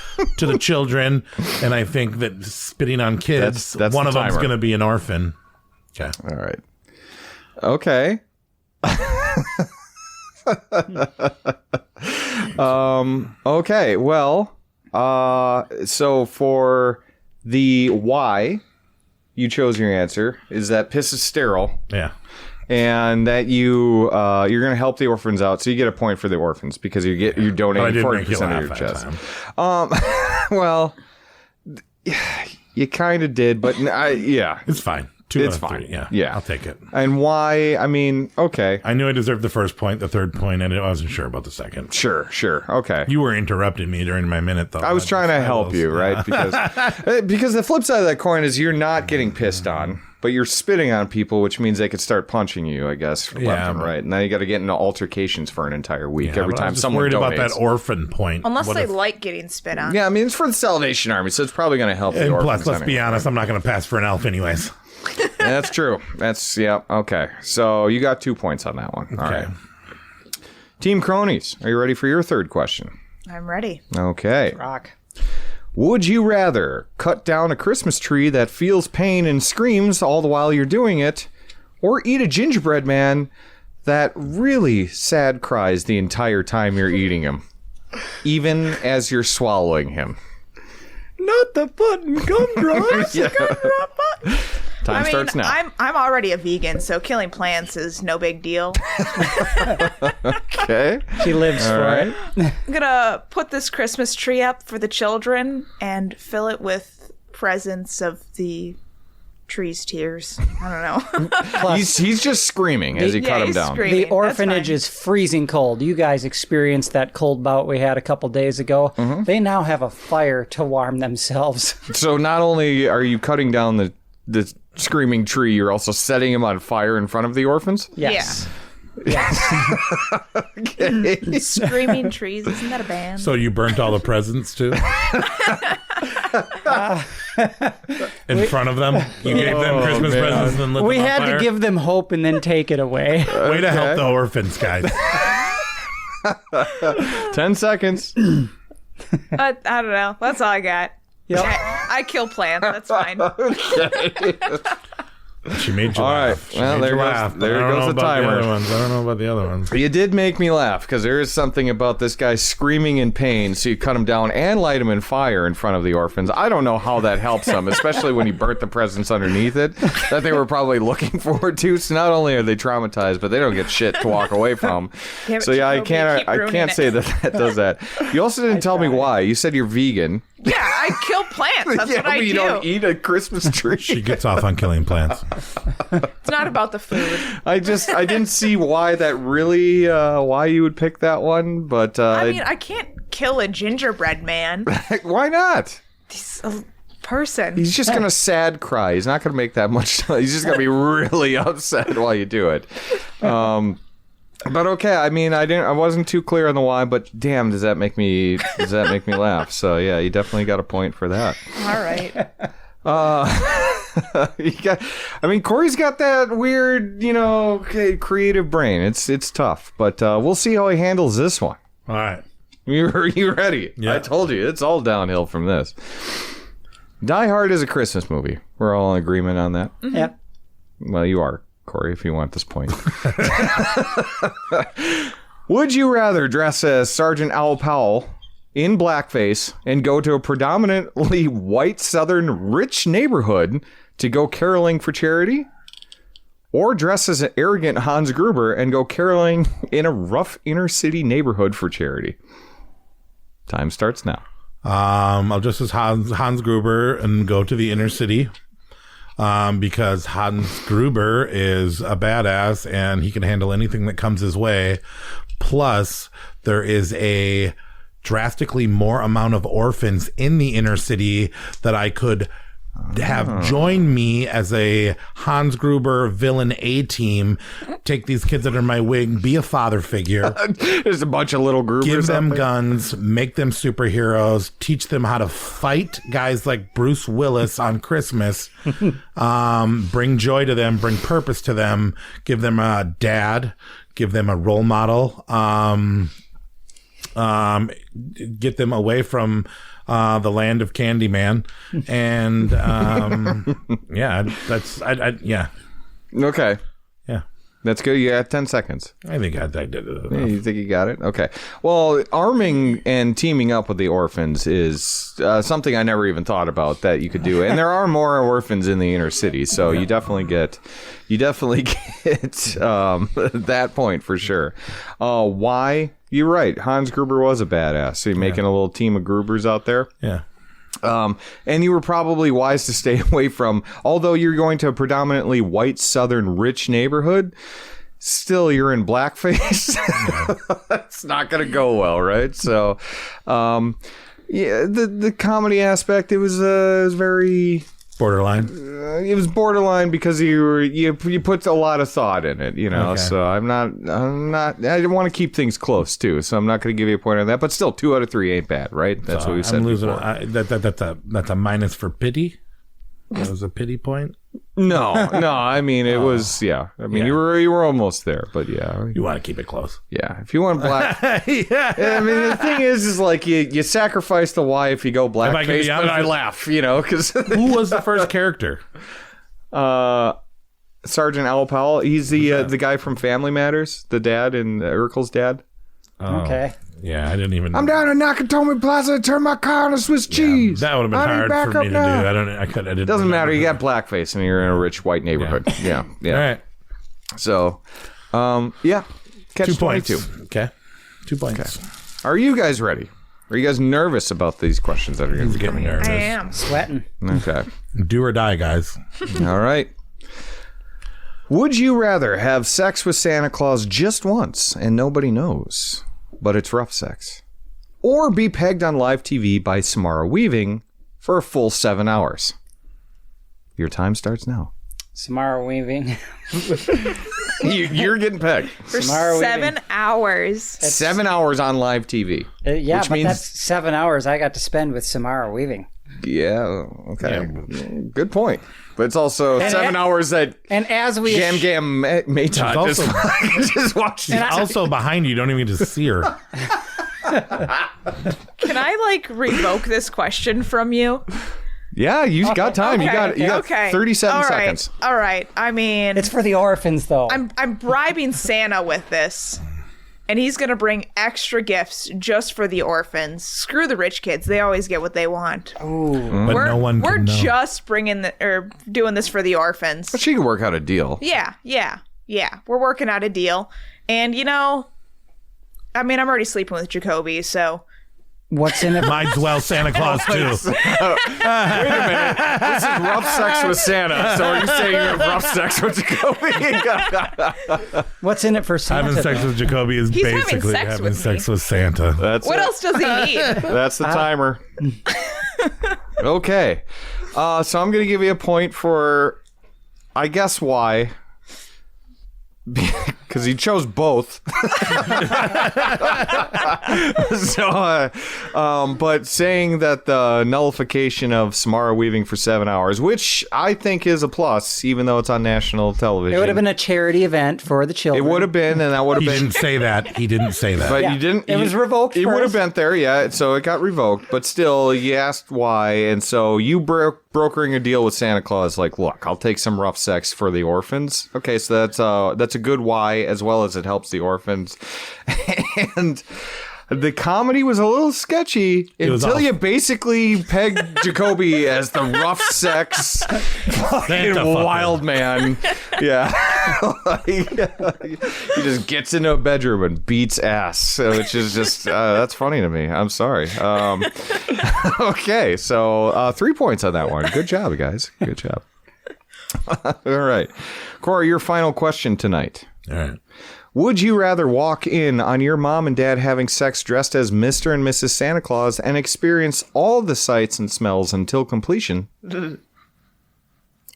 children. And I think that spitting on kids, that's one the of them's timer. going to be an orphan. Okay. All right. Okay. Okay. Well, so for the Y, you chose your answer, is that piss is sterile. Yeah. And that you're going to help the orphans out, so you get a point for the orphans because you're donating 40% of your chest. Well, you kind of did, but yeah, it's fine. 2 It's out of 3. fine. Yeah, I'll take it. And why? I mean, okay. I knew I deserved the first point, the third point, and I wasn't sure about the second. Sure. Okay. You were interrupting me during my minute, though. I was trying to help you, right? Because the flip side of that coin is you're not getting pissed on, but you're spitting on people, which means they could start punching you, I guess, left and right. And now you got to get into altercations for an entire week every time someone worried donates. about that orphan point. Unless they like getting spit on. Yeah, I mean, it's for the Salvation Army, so it's probably going to help the orphans. Plus, let's be honest, I'm not going to pass for an elf anyways. Yeah, that's true. Okay. So you got 2 points on that one. All right. Team Cronies, are you ready for your third question? I'm ready. Okay. Rock. Would you rather cut down a Christmas tree that feels pain and screams all the while you're doing it, or eat a gingerbread man that really sad cries the entire time you're eating him, even as you're swallowing him? Not the button, gumdrops. Time starts now. I'm already a vegan, so killing plants is no big deal. Okay. She lives for it. I'm gonna put this Christmas tree up for the children and fill it with presents of the tree's tears. I don't know. he's just screaming as he cut him down. Screaming. The orphanage is freezing cold. You guys experienced that cold bout we had a couple days ago. Mm-hmm. They now have a fire to warm themselves. So not only are you cutting down the screaming tree, you're also setting him on fire in front of the orphans? Yes. Okay. Screaming trees, isn't that a band? So you burnt all the presents too? In front of them? You gave them Christmas presents and lit them We on had fire? to give them hope and then take it away. Way to help the orphans, guys. 10 seconds. I don't know. That's all I got. Yep. I kill plants. That's fine. She made you All laugh. right. She Well, made there you goes- laugh, there but I don't goes know the about timer. other ones. I don't know about the other ones. You did make me laugh because there is something about this guy screaming in pain, so you cut him down and light him in fire in front of the orphans. I don't know how that helps them, especially when you burnt the presents underneath it that they were probably looking forward to. So not only are they traumatized, but they don't get shit to walk away from. Damn it, So yeah, I Jacoby, keep can't ruining say it. that does that. You also didn't tell me why. You said you're vegan. Yeah, I kill plants. That's Yeah, what I but you do. don't eat a Christmas tree. She gets off on killing plants. It's not about the food. I didn't see why that really why you would pick that one, but I mean, I can't kill a gingerbread man. why not? He's a person. He's just gonna sad cry. He's not gonna make that much. He's just gonna be really upset while you do it. But okay, I mean, I wasn't too clear on the why, but damn, does that make me laugh? So yeah, you definitely got a point for that. All right. Corey's got that weird, creative brain. It's tough, but we'll see how he handles this one. All right. You ready? Yeah. I told you, it's all downhill from this. Die Hard is a Christmas movie. We're all in agreement on that? Mm-hmm. Yep. Well, you are, Corey, if you want this point. Would you rather dress as Sergeant Owl Powell in blackface and go to a predominantly white southern rich neighborhood to go caroling for charity? Or dress as an arrogant Hans Gruber and go caroling in a rough inner city neighborhood for charity? Time starts now. I'll dress as Hans Gruber and go to the inner city. Because Hans Gruber is a badass and he can handle anything that comes his way. Plus, there is a drastically more amount of orphans in the inner city that I could have join me as a Hans Gruber villain A-team, take these kids under my wing, be a father figure. There's a bunch of little Grubers. Give them out there. guns, make them superheroes, teach them how to fight guys like Bruce Willis on Christmas, bring joy to them, bring purpose to them, give them a dad, give them a role model, get them away from the land of Candyman, and yeah. Okay. Yeah. That's good. You got 10 seconds. I think I did it enough. You think you got it? Okay. Well, arming and teaming up with the orphans is something I never even thought about that you could do. And there are more orphans in the inner city, so you definitely get that point for sure. Why? You're right. Hans Gruber was a badass. So you're making a little team of Grubers out there. Yeah. And you were probably wise to stay away from, although you're going to a predominantly white, southern, rich neighborhood, still you're in blackface. It's not going to go well, right? So, yeah, the comedy aspect, it was very... Borderline. It was borderline because you put a lot of thought in it, Okay. So I didn't want to keep things close too, so I'm not going to give you a point on that. But still, 2 out of 3 ain't bad, right? That's So what we said. I'm losing. Before. That's a minus for pity. That was a pity point. No. I mean, it was. Yeah. I mean, you were almost there, but yeah. You want to keep it close. Yeah. If you want black. I mean, the thing is like you sacrifice the wife, you go blackface, but I laugh, because who was the first character? Sergeant Al Powell. He's the guy from Family Matters, the dad and Urkel's dad. Oh. Okay. Yeah, I didn't even. I'm down in Nakatomi Plaza to turn my car on a Swiss cheese. That would have been hard for me to do. I didn't. It doesn't matter. You got blackface and you're in a rich white neighborhood. Yeah. All right. So, catch 2 points. 22. Okay. 2 points. Okay. Are you guys ready? Are you guys nervous about these questions that are going to be coming? I am sweating. Okay. Do or die, guys. All right. Would you rather have sex with Santa Claus just once and nobody knows, but it's rough sex, or be pegged on live TV by Samara Weaving for a full 7 hours? Your time starts now. Samara Weaving. You're getting pegged. For 7 hours. 7 hours on live TV. Yeah, which but means... that's 7 hours I got to spend with Samara Weaving. Yeah, okay. Yeah. Good point. But it's also 7 hours that as we Gam Maytod just watched. She's also behind you. You don't even get to see her. Can I revoke this question from you? Yeah, you've got time. Okay. You got 37 seconds. All right. I mean, it's for the orphans, though. I'm bribing Santa with this, and he's gonna bring extra gifts just for the orphans. Screw the rich kids; they always get what they want. Ooh, but no one. We're can know. just doing this for the orphans. But she can work out a deal. Yeah. We're working out a deal, and I mean, I'm already sleeping with Jacoby, so. What's in it? Might as well Santa Claus too. Wait a minute. This is rough sex with Santa. So are you saying you have rough sex with Jacoby? What's in it for Santa? Having sex with Jacoby is basically having sex with Santa. What else does he need? That's the timer. Okay. So I'm going to give you a point for, I guess, why. Because he chose both. But saying that the nullification of Samara Weaving for 7 hours, which I think is a plus, even though it's on national television. It would have been a charity event for the children. It would have been, and that would have been. He didn't say that. He didn't say that. But you didn't. It was revoked. It would have been there, yeah. So it got revoked. But still, you asked why, and so you brokering a deal with Santa Claus, like, look, I'll take some rough sex for the orphans. Okay, so that's a good why, as well as it helps the orphans. And the comedy was a little sketchy until you basically pegged Jacoby as the rough sex fucking wild man. Yeah. He just gets into a bedroom and beats ass, which is just, that's funny to me. I'm sorry. Okay, so 3 points on that one. Good job, guys. Good job. All right. Corey, your final question tonight. All right. Would you rather walk in on your mom and dad having sex dressed as Mr. and Mrs. Santa Claus and experience all the sights and smells until completion?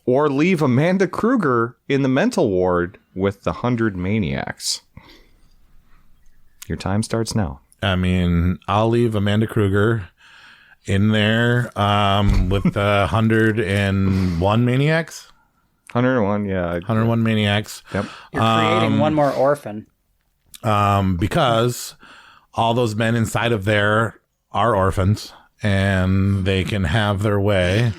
Or leave Amanda Kruger in the mental ward with the 100 maniacs? Your time starts now. I mean, I'll leave Amanda Kruger in there with the 101 maniacs. 101, yeah. 101 maniacs. Yep. You're creating one more orphan. Because all those men inside of there are orphans, and they can have their way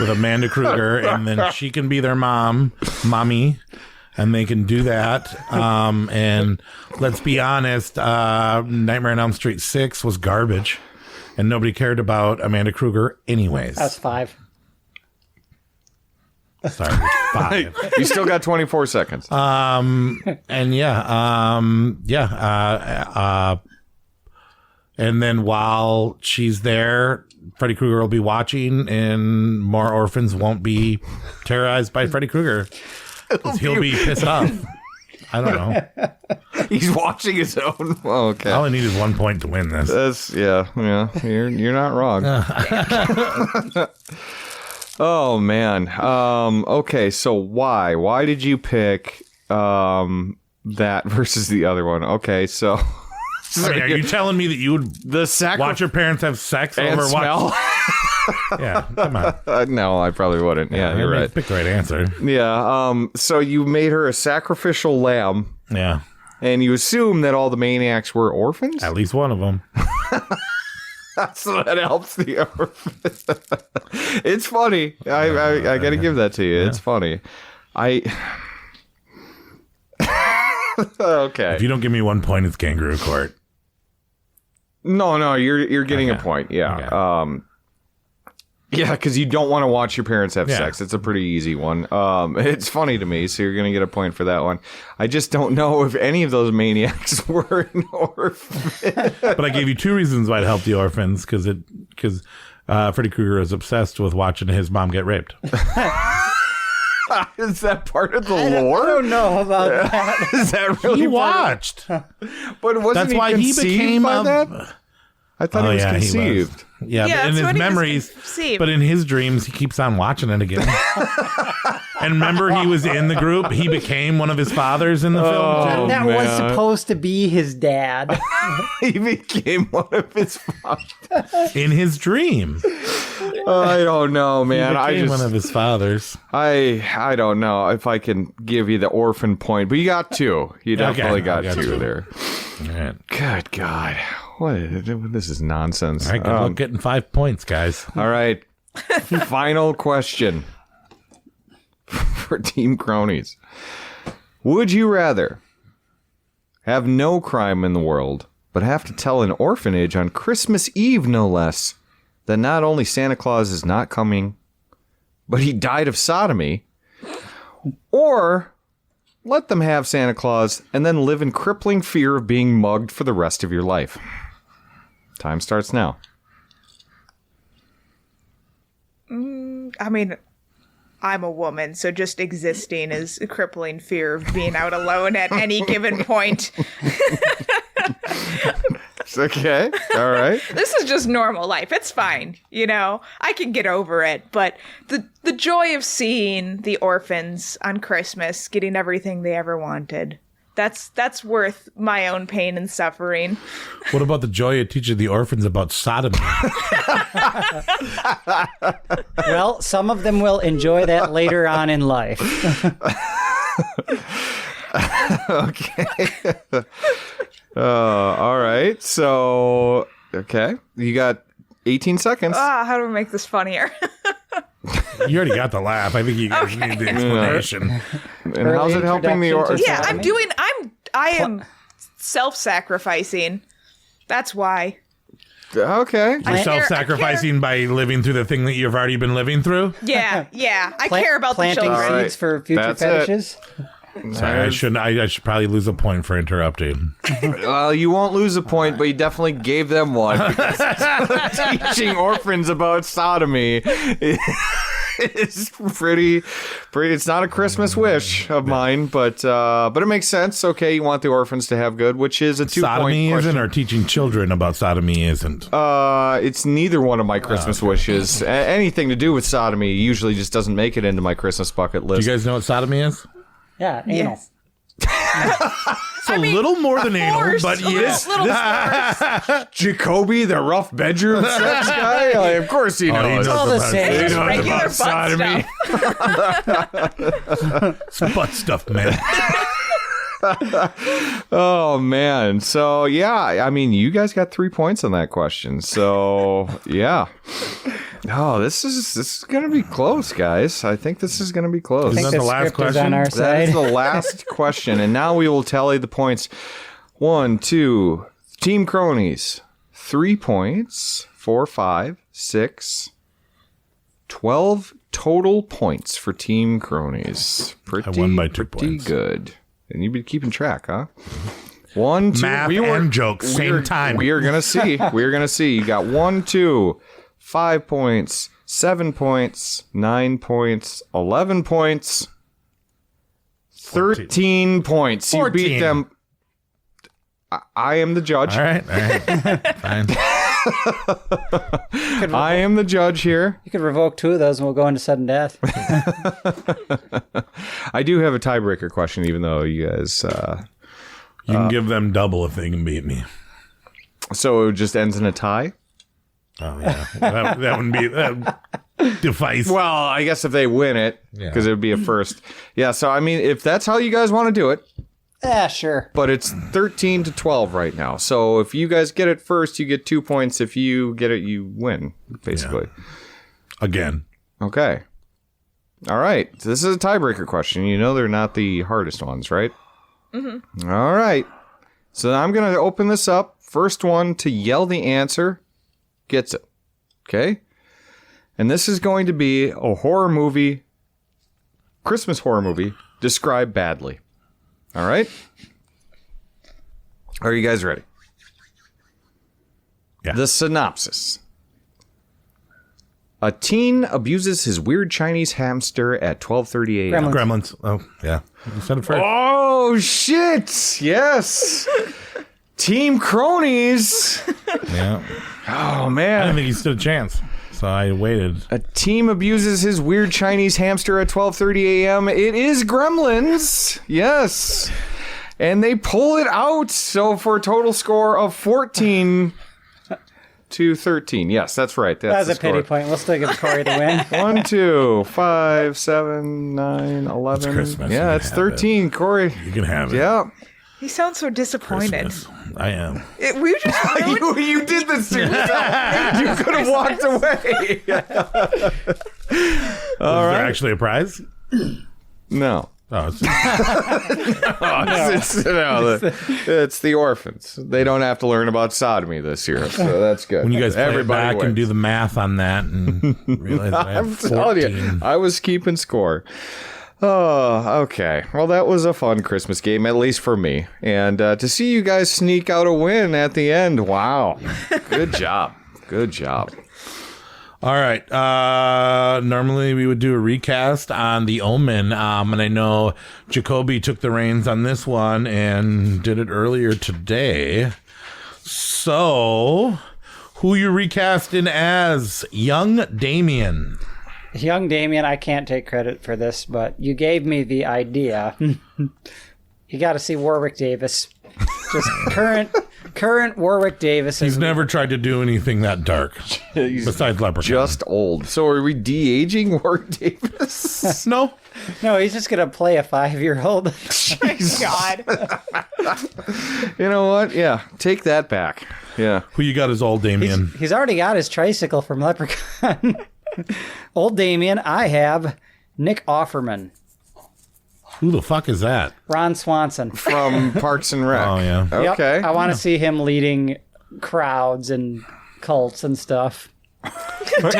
with Amanda Kruger, and then she can be their mommy, and they can do that. And let's be honest, Nightmare on Elm Street 6 was garbage, and nobody cared about Amanda Kruger anyways. That's 5. Sorry, 5. You still got 24 seconds. And And then while she's there, Freddy Krueger will be watching, and more orphans won't be terrorized by Freddy Krueger. He'll be pissed off. I don't know. He's watching his own. Oh, okay. All I need is 1 point to win this. Yeah. You're not wrong. Oh man. Okay. So why did you pick that versus the other one? Okay. So. I mean, are you telling me that you would watch your parents have sex and over smell? Yeah, come on. No, I probably wouldn't. Yeah, you're right. Pick the right answer. Yeah. So you made her a sacrificial lamb. Yeah. And you assume that all the maniacs were orphans? At least one of them. So that helps the orphans. It's funny. I got to give that to you. Yeah. It's funny. Okay. If you don't give me 1 point, it's kangaroo court. No, you're getting a point. Yeah. Okay. Yeah, because you don't want to watch your parents have sex. It's a pretty easy one. It's funny to me, so you're going to get a point for that one. I just don't know if any of those maniacs were an orphan. But I gave you 2 reasons why it helped the orphans, because Freddy Krueger is obsessed with watching his mom get raped. Is that part of the lore? I don't know about that. Is that really he watched? But wasn't That's why he became by that? I thought he was conceived. Yeah, but in his memories, but in his dreams, he keeps on watching it again. And remember, he was in the group. He became one of his fathers in the film. That was supposed to be his dad. He became one of his fathers in his dream. I don't know, man. He became one of his fathers. I don't know if I can give you the orphan point, but you got 2. You definitely got 2 there. Right. Good God. This is nonsense. All right, good luck getting 5 points, guys. All right. Final question for Team Cronies. Would you rather have no crime in the world, but have to tell an orphanage on Christmas Eve, no less, that not only Santa Claus is not coming, but he died of sodomy, or let them have Santa Claus and then live in crippling fear of being mugged for the rest of your life? Time starts now. I mean, I'm a woman, so just existing is a crippling fear of being out alone at any given point. Okay. All right. This is just normal life. It's fine. I can get over it. But the joy of seeing the orphans on Christmas getting everything they ever wanted, that's worth my own pain and suffering. What about the joy of teaching the orphans about sodomy? Well, some of them will enjoy that later on in life. Okay. All right. So, okay. You got 18 seconds. How do we make this funnier? You already got the laugh. I think you guys need the explanation. And how's it helping the orphans? Yeah, I am self-sacrificing. That's why. Okay. You're self-sacrificing by living through the thing that you've already been living through? Yeah. I care about the children. Planting seeds for future fetishes. Sorry, I should probably lose a point for interrupting. Well, you won't lose a point, but you definitely gave them one. Teaching orphans about sodomy is pretty. It's not a Christmas wish of mine, but it makes sense. Okay, you want the orphans to have good, which is a 2-point sodomy question. Isn't, or teaching children about sodomy isn't? It's neither one of my Christmas wishes. Anything to do with sodomy usually just doesn't make it into my Christmas bucket list. Do you guys know what sodomy is? Yeah, anal. It's a little more than anal, but yes. Jacoby, the rough bedroom sex guy? Of course he knows. He knows all the same. He knows Regular about butt sodomy. It's butt stuff, man. Oh, man. So, yeah, I mean, you guys got 3 points on that question. So, yeah. Oh, this is going to be close, guys. I think this is going to be close. Is that the last question? That is the last question. And now we will tally the points. 1, 2, Team Cronies. 3 points. 4, 5, 6, 12 total points for Team Cronies. I won by 2 points. Pretty good. And you've been keeping track, huh? 1, 2. Math and jokes, same time. We are gonna see. We're gonna see. You got 1, 2, 5 points, 7 points, 9 points, 11 points, 13 points. You 14. beat them. I am the judge. All right. Fine. I am the judge here. You could revoke 2 of those and we'll go into sudden death. I do have a tiebreaker question, even though you guys... you can give them double if they can beat me. So it just ends in a tie? Oh, yeah. that wouldn't be... device. Well, I guess if they win it, because it would be a first. Yeah, so I mean, if that's how you guys want to do it. Yeah, sure. But it's 13-12 right now. So if you guys get it first, you get 2 points. If you get it, you win, basically. Yeah. Again. Okay. All right. So this is a tiebreaker question. You know they're not the hardest ones, right? Mm-hmm. All right. So I'm going to open this up. First one to yell the answer gets it. Okay? And this is going to be a horror movie, Christmas horror movie, described badly. All right? Are you guys ready? Yeah. The synopsis. A teen abuses his weird Chinese hamster at 12:30 a.m. Gremlins. Oh, yeah. You said it first. Oh, shit. Yes. Team Cronies. Yeah. Oh, man. I didn't think he stood a chance. So I waited. A team abuses his weird Chinese hamster at 12:30 a.m. It is Gremlins. Yes. And they pull it out. So for a total score of 14-13. Yes, that's right. That's a pity point. We'll still give Corey the win. 1, 2, 5, 7, 9, 11. It's Christmas. Yeah, it's 13. Corey. You can have it. Yeah. He sounds so disappointed. Christmas. I am. We just you did this to yourself. You could have walked away. All right. There actually a prize? No. Oh, it's the orphans. They don't have to learn about sodomy this year, so that's good. When you guys play it back and do the math on that and realize that I have 14. Telling you, I was keeping score. Oh, okay. Well, that was a fun Christmas game, at least for me. And to see you guys sneak out a win at the end, wow. Good job. Good job. All right. Normally we would do a recast on the Omen, and I know Jacoby took the reins on this one and did it earlier today. So, who you recasting as young Damien? Young Damien, I can't take credit for this, but you gave me the idea. You got to see Warwick Davis. Just current Warwick Davis. He's never tried to do anything that dark. Besides Leprechaun. Just old. So are we de-aging Warwick Davis? No. No, he's just going to play a 5-year-old. God. You know what? Yeah, take that back. Yeah. Who you got as old Damien? He's already got his tricycle from Leprechaun. Old Damien, I have Nick Offerman. Who the fuck is that? Ron Swanson. From Parks and Rec. Oh, yeah. Okay. Yep. I want to see him leading crowds and cults and stuff.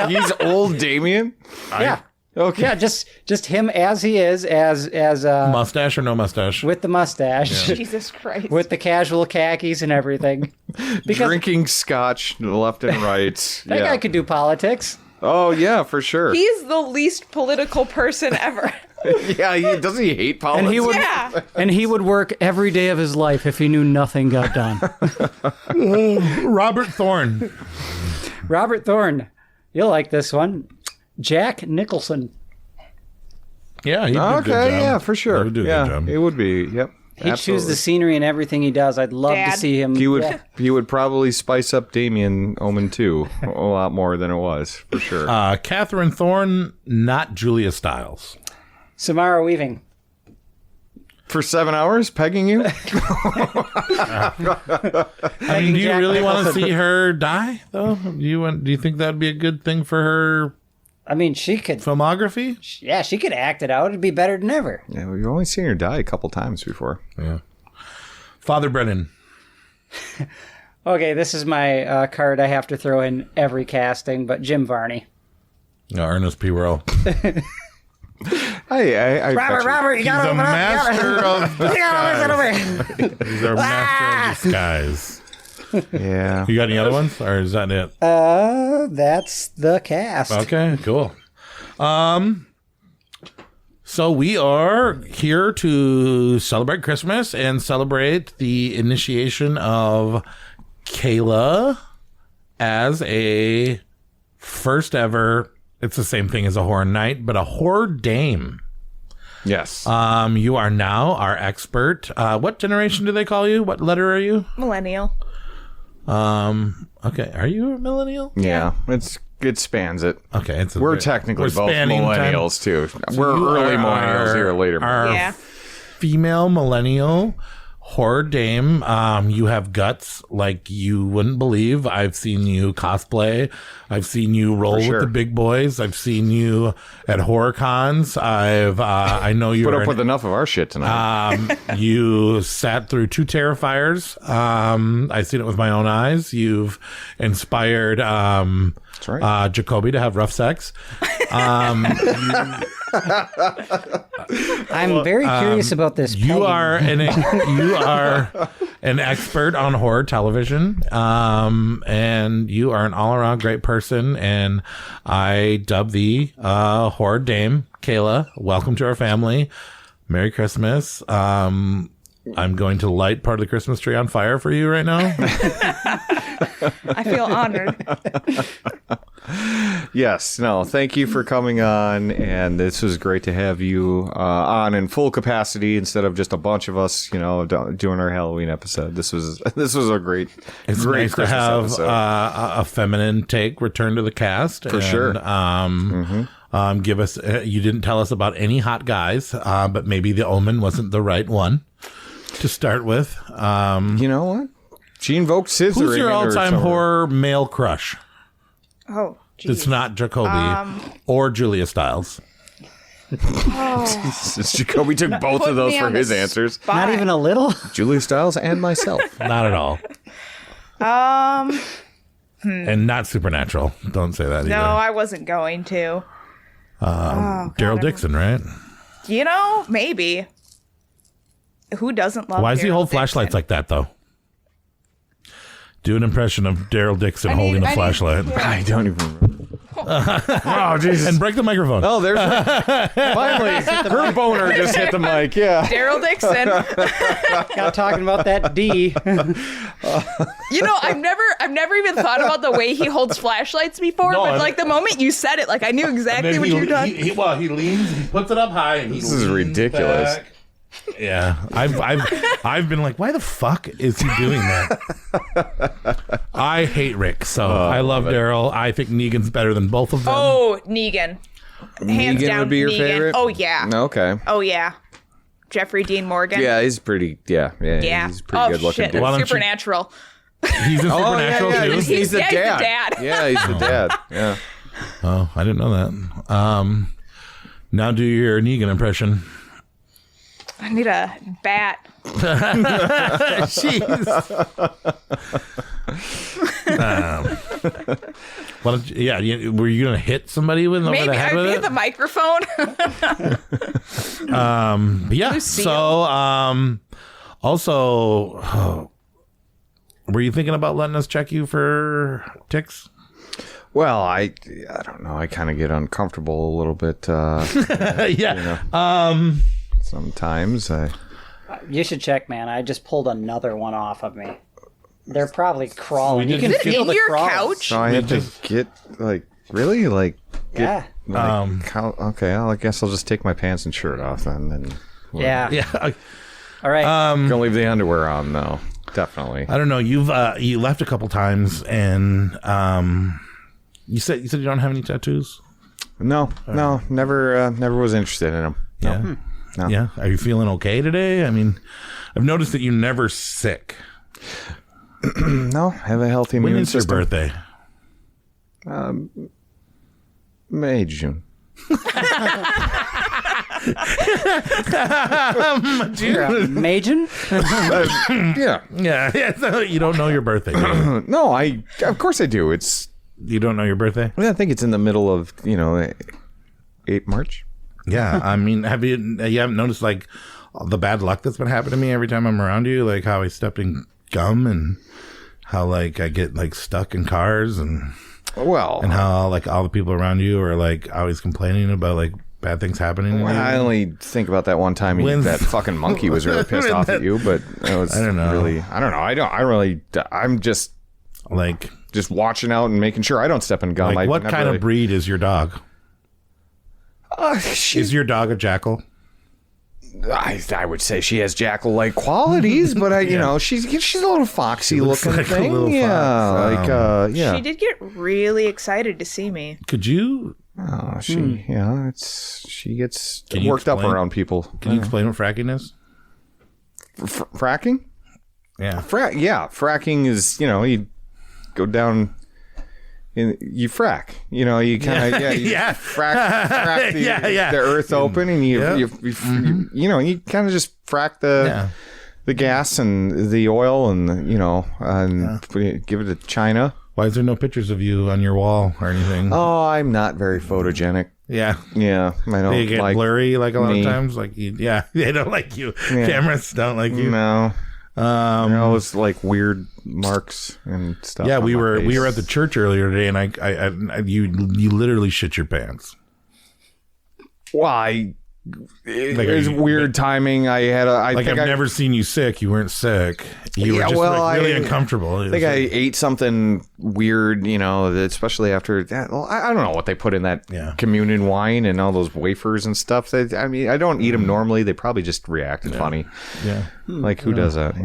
He's old Damien? Yeah. Okay. Yeah, just him as he is, as mustache or no mustache? with the mustache. Yeah. Jesus Christ. With the casual khakis and everything. Drinking scotch left and right. That guy could do politics. Oh, yeah, for sure. He's the least political person ever. Yeah, doesn't he hate politics? And he would work every day of his life if he knew nothing got done. Robert Thorne. Robert Thorne. You'll like this one. Jack Nicholson. Yeah, he'd do a good job. Yeah, for sure. He would do a good job. It would be, yep. He'd choose the scenery and everything he does. I'd love to see him. He would probably spice up Damien Omen II a lot more than it was, for sure. Catherine Thorne, not Julia Stiles. Samara Weaving. For 7 hours, pegging you? I mean, do you really want to see her die, though? Do you think that'd be a good thing for her? I mean, she could... Filmography? Yeah, she could act it out. It'd be better than ever. Yeah, we've only seen her die a couple times before. Yeah. Father Brennan. Okay, this is my card I have to throw in every casting, but Jim Varney. No, Ernest P. Rowe. Robert, you gotta open up. He's our master of disguise. Yeah. You got any other ones, or is that it? That's the cast. Okay, cool. So we are here to celebrate Christmas and celebrate the initiation of Kayla as a first ever, it's the same thing as a horror night, but a horror dame. Yes. You are now our expert. What generation do they call you? What letter are you? Millennial. Okay. Are you a millennial? Yeah. It spans it. Okay. We're technically both millennials too. We're early millennials here, later. Our female millennial horror dame. You have guts like you wouldn't believe. I've seen you cosplay. I've seen you roll with the big boys. I've seen you at horror cons. I know you put up with enough of our shit tonight. You sat through 2 Terrifiers. I've seen it with my own eyes. You've inspired that's right. Jacoby to have rough sex. I'm very curious about this. You are an expert on horror television, and you are an all-around great person. And I dub thee horror dame, Kayla. Welcome to our family. Merry Christmas. I'm going to light part of the Christmas tree on fire for you right now. I feel honored. Yes, no, thank you for coming on, and this was great to have you on in full capacity instead of just a bunch of us, doing our Halloween episode. This was a great, it's great nice Christmas to have episode. A feminine take return to the cast For sure. Give us. You didn't tell us about any hot guys, but maybe the Omen wasn't the right one to start with. You know what? She invoked scissoring. Who's your all-time horror male crush? Oh, geez. It's not Jacoby or Julia Stiles. Jesus, Jacoby took both of those for his answers. Spot. Not even a little. Julia Stiles and myself. Not at all. And not Supernatural. Don't say that either. No, I wasn't going to. Daryl Dixon, right? Maybe. Who doesn't love Why does he Daryl hold Dixon? flashlights like that, though? Do an impression of Daryl Dixon holding a flashlight. I don't even remember. Oh, Jesus. And break the microphone. Oh, there's finally her boner just hit the mic. Yeah. Daryl Dixon. Got talking about that D. I've never even thought about the way he holds flashlights before, but the moment you said it, I knew exactly what you were doing. He leans, he puts it up high, and this is ridiculous. Back. Yeah, I've been like, why the fuck is he doing that? I hate Rick, so I love Daryl. I think Negan's better than both of them. Oh, Negan. Hands Negan down, would be your Negan. favorite? Oh, yeah. Okay. Oh, yeah. Jeffrey Dean Morgan. Yeah, he's pretty. Yeah. Yeah. He's pretty good looking. Shit. Dude. Supernatural. He's in Supernatural too. He's the dad. Yeah, he's the dad. Yeah. Oh, I didn't know that. Now do your Negan impression. I need a bat. Jeez. Were you gonna hit somebody with over Maybe the head I with need it? the microphone. Yeah. Lucille. So, also, were you thinking about letting us check you for ticks? Well, I don't know. I kind of get uncomfortable a little bit. Yeah. Sometimes You should check, man. I just pulled another one off of me. They're probably crawling. You can Is it feel in the your crawls. couch? So I have to get really Yeah. okay. I guess I'll just take my pants and shirt off then. And Yeah. Yeah. All right. gonna leave the underwear on though. Definitely. I don't know. You left a couple times, and you said you don't have any tattoos. No, never was interested in them. Yeah. No. No. Yeah. Are you feeling okay today? I mean, I've noticed that you're never sick. No, have a healthy When immune is your system. birthday? May, June. You're a Majin? Yeah. Yeah. So you don't know your birthday. No, of course I do. You don't know your birthday? I think it's in the middle of 8 March. Yeah, I mean, you haven't noticed like the bad luck that's been happening to me every time I'm around you, like how I stepped in gum and how like I get like stuck in cars and how like all the people around you are like always complaining about like bad things happening to you. I only think about that one time that fucking monkey was really pissed off at you, but it was I don't know. I'm just like just watching out and making sure I don't step in gum. Like, what kind of breed is your dog? Is your dog a jackal? I would say she has jackal-like qualities, but she's a little foxy looking like thing. She did get really excited to see me. Could you? Oh, she gets worked up around people. Can you explain what fracking is? Fracking? Yeah. Fracking is you go down. You frack, you kind of frack the earth open, and you kind of just frack the gas and the oil, and give it to China. Why is there no pictures of you on your wall or anything? Oh, I'm not very photogenic. Yeah, I don't. They get like blurry like a lot me. of times. Like they don't like you. Yeah. Cameras don't like you. No. It was like weird marks and stuff. Yeah, we were at the church earlier today, and you literally shit your pants. Why? It was weird timing. I think I've never seen you sick. You weren't sick. You were just really uncomfortable. I think I ate something weird, especially after that. Well, I don't know what they put in that communion wine and all those wafers and stuff. I don't eat them normally. They probably just reacted funny. Yeah. Like, who does that?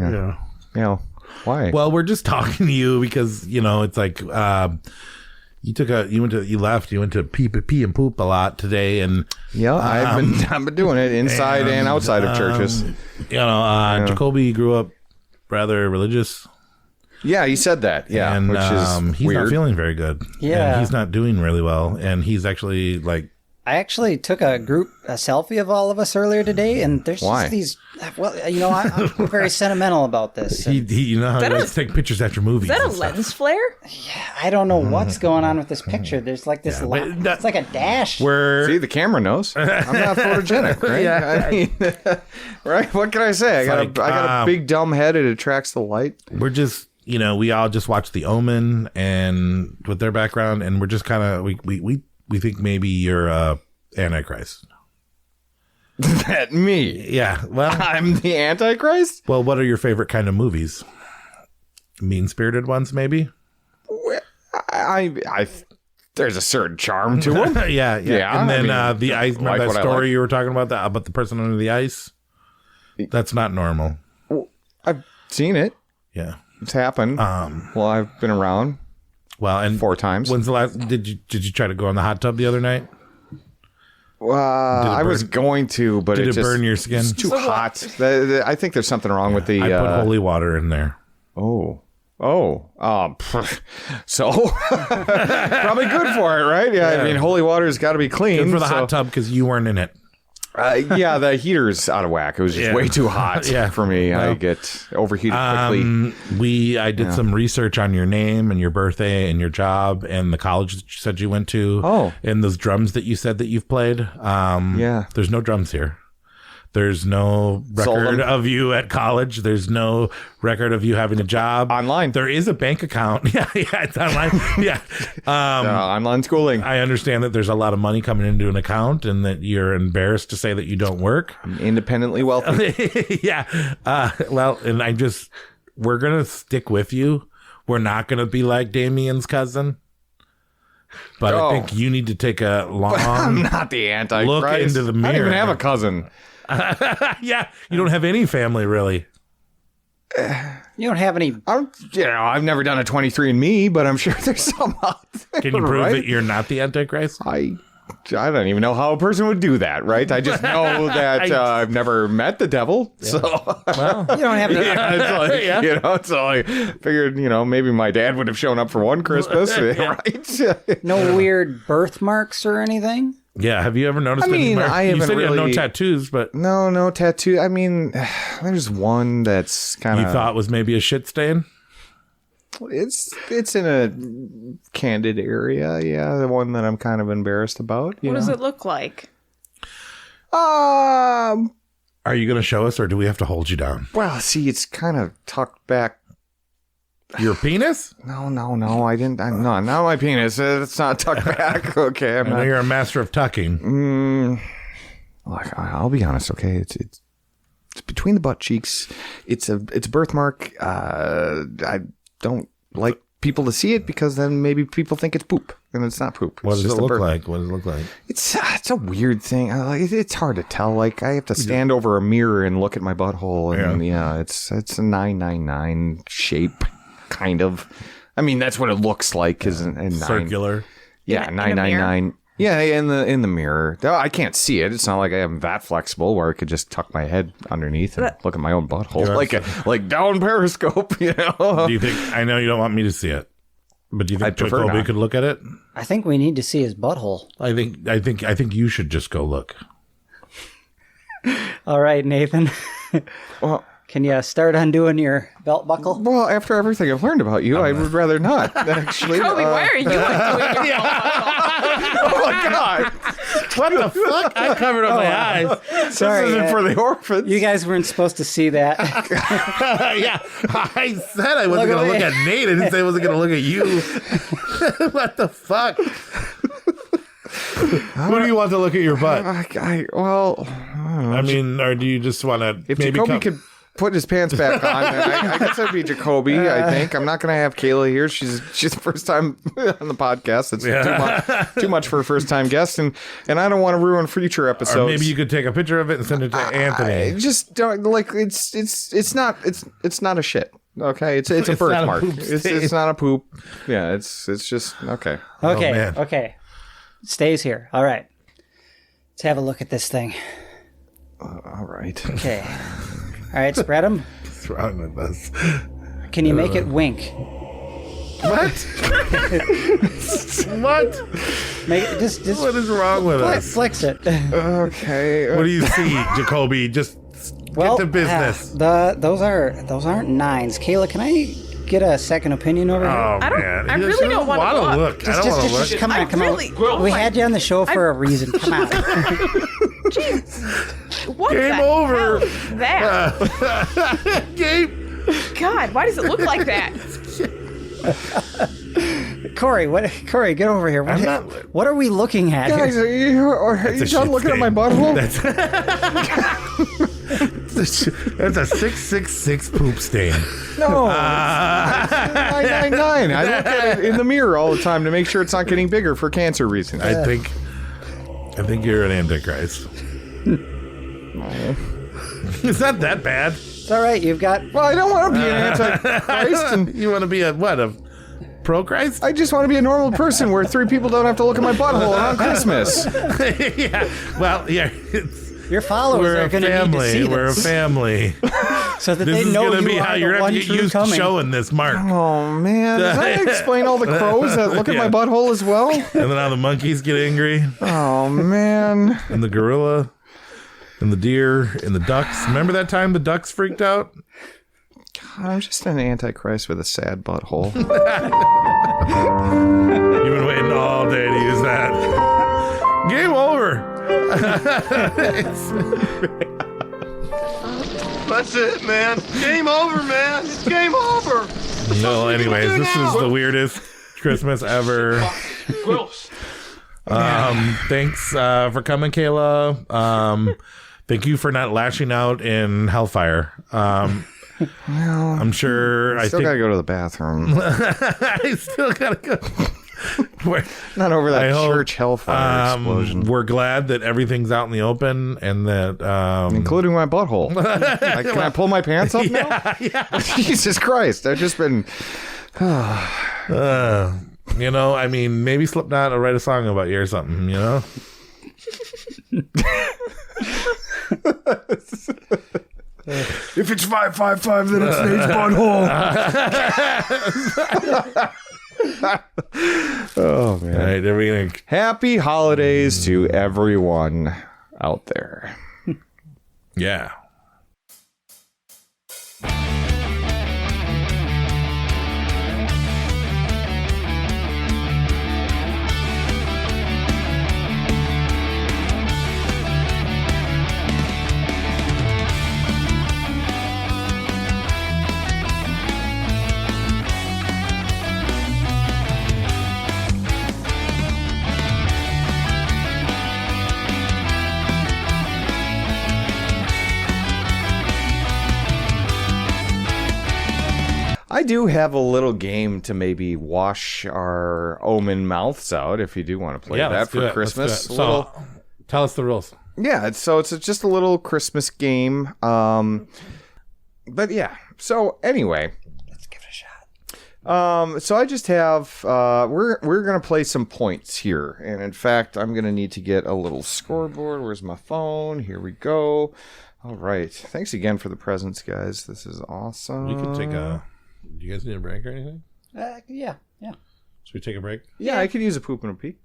Yeah. Why? Well, we're just talking to you because, it's like, you went to pee and poop a lot today, and I've been doing it inside and outside of churches. Jacoby grew up rather religious. Yeah, he said that. Yeah, and which is he's weird. not feeling very good. Yeah, and he's not doing really well, and he's actually like. I actually took a selfie of all of us earlier today, and there's just these. Well, I'm very sentimental about this. He how he likes to take pictures after movies. Is that a lens flare? Yeah, I don't know what's going on with this picture. There's like this. It's like a dash. See, the camera knows. I'm not photogenic, right? Right? What can I say? I got a big dumb head. It attracts the light. We're just. We all just watched the Omen and with their background, and we're just kind of we think maybe you're Antichrist. That me? Yeah. Well, I'm the Antichrist? Well, what are your favorite kind of movies? Mean-spirited ones, maybe? I there's a certain charm to them. Yeah. And then the ice, remember that story you were talking about, about the person under the ice? That's not normal. I've seen it. Yeah. It's happened. Well, I've been around. Well, and 4 times. When's the last? Did you try to go in the hot tub the other night? I was going to, but did it burn your skin? It's too hot. I think there's something wrong with the. I put holy water in there. So probably good for it, right? Yeah, I mean, holy water's got to be clean. Good for the hot tub because you weren't in it. The heater's out of whack. It was just way too hot for me. Well, I get overheated quickly. I did some research on your name and your birthday and your job and the college that you said you went to. And those drums that you said that you've played. There's no drums here. There's no record of you at college. There's no record of you having a job. Online. There is a bank account. Yeah, it's online. Yeah. Online schooling. I understand that there's a lot of money coming into an account and that you're embarrassed to say that you don't work. I'm independently wealthy. Yeah. And we're going to stick with you. We're not going to be like Damien's cousin. But I think you need to take a long I'm not the Antichrist. Look into the mirror. I don't even have a cousin. Yeah, you don't have any family, really. You don't have any. I've never done a 23andMe, but I'm sure there's some out there. Can you prove that you're not the Antichrist? I don't even know how a person would do that, right? I just know that I've never met the devil, so well, you don't have any. So I figured, maybe my dad would have shown up for one Christmas, right? No weird birthmarks or anything. Yeah, have you ever noticed? You said you have no tattoos, but no tattoo. I mean, there's one that's kind of you thought was maybe a shit stain. It's in a candid area, the one that I'm kind of embarrassed about. What does it look like? Are you going to show us, or do we have to hold you down? Well, see, it's kind of tucked back. Your penis? No, I didn't. No, not my penis. It's not tucked back. Okay, I know you're a master of tucking. Look, I'll be honest. Okay, it's between the butt cheeks. It's a birthmark. I don't like people to see it because then maybe people think it's poop, and it's not poop. What does it look like? It's a weird thing. It's hard to tell. Like I have to stand over a mirror and look at my butthole, and it's a 999 shape, kind of. I mean, that's what it looks like. Is a circular. Yeah, 999. Yeah, in the mirror. I can't see it. It's not like I am that flexible where I could just tuck my head underneath and look at my own butthole like down Periscope. You know. Do you think? I know you don't want me to see it, but do you think Jacoby could look at it? I think we need to see his butthole. I think you should just go look. All right, Nathan. Well. Can you start undoing your belt buckle? Well, after everything I've learned about you, I would rather not, actually. Kobe, why are you undoing your belt buckle? Oh, my God. What the fuck? I covered up my eyes. Sorry. This isn't for the orphans. You guys weren't supposed to see that. Yeah, I said I wasn't going to look at Nate. I didn't say I wasn't going to look at you. What the fuck? Who do you want to look at your butt? I mean, or do you just want to if Jacoby could put his pants back on, I guess it'd be Jacoby, I think. I'm not going to have Kayla here. She's the first time on the podcast. It's too much for a first-time guest, and I don't want to ruin future episodes. Or maybe you could take a picture of it and send it to Anthony. I just don't, like, it's not a shit. Okay, it's a birthmark. It's not a poop. Yeah, it's just okay. Okay, okay. Stays here. All right. Let's have a look at this thing. All right. Okay. All right, spread them. What's wrong with us? Can you make it wink? What? What? Make it just. What is wrong with us? Flex it. Okay. What do you see, Jacoby? Just get to business. Those aren't nines. Kayla, can I get a second opinion over here? Oh, man. I really don't want to look. I don't want to look. Come on. We had you on the show for a reason. Come on. Jeez. What Game the over. hell is that? Game. God, why does it look like that? Corey, get over here. What are we looking at? Guys, are you done looking at my butthole? That's a 666 poop stain. No, 999. I look at it in the mirror all the time to make sure it's not getting bigger for cancer reasons. I think you're an antichrist. It's not that bad. It's all right. You've got. Well, I don't want to be an antichrist. And you want to be a pro-Christ? I just want to be a normal person where 3 people don't have to look at my butthole on Christmas. Yeah. Well, yeah. Your followers are going to need to see this. We're a family. So that they know you are the one true coming. Showing this, Mark. Oh, man. Does that explain all the crows that look at my butthole as well? And then how the monkeys get angry. Oh, man. And the gorilla. And the deer. And the ducks. Remember that time the ducks freaked out? God, I'm just an antichrist with a sad butthole. You've been waiting all day to use that. Game over. That's it, man. Game over, man. It's game over. No, anyways, this is the weirdest Christmas ever. Gross. Thanks for coming, Kayla. Thank you for not lashing out in hellfire. Well, I'm sure I still gotta go to the bathroom. I still gotta go. Not over that church hellfire explosion. We're glad that everything's out in the open and that including my butthole. Can I pull my pants up now? Yeah. Jesus Christ. I've just been you know, I mean, maybe Slipknot will write a song about you or something, you know? If it's 555, then it's Nate's butthole. Oh, man. All right, everything. Happy holidays to everyone out there. Yeah. I do have a little game to maybe wash our Omen mouths out if you do want to play that for Christmas. So, tell us the rules. Yeah, it's just a little Christmas game. But yeah, so anyway. Let's give it a shot. So I just have, we're going to play some points here. And in fact, I'm going to need to get a little scoreboard. Where's my phone? Here we go. All right. Thanks again for the presents, guys. This is awesome. We could take do you guys need a break or anything? Yeah. Should we take a break? Yeah, I could use a poop and a pee.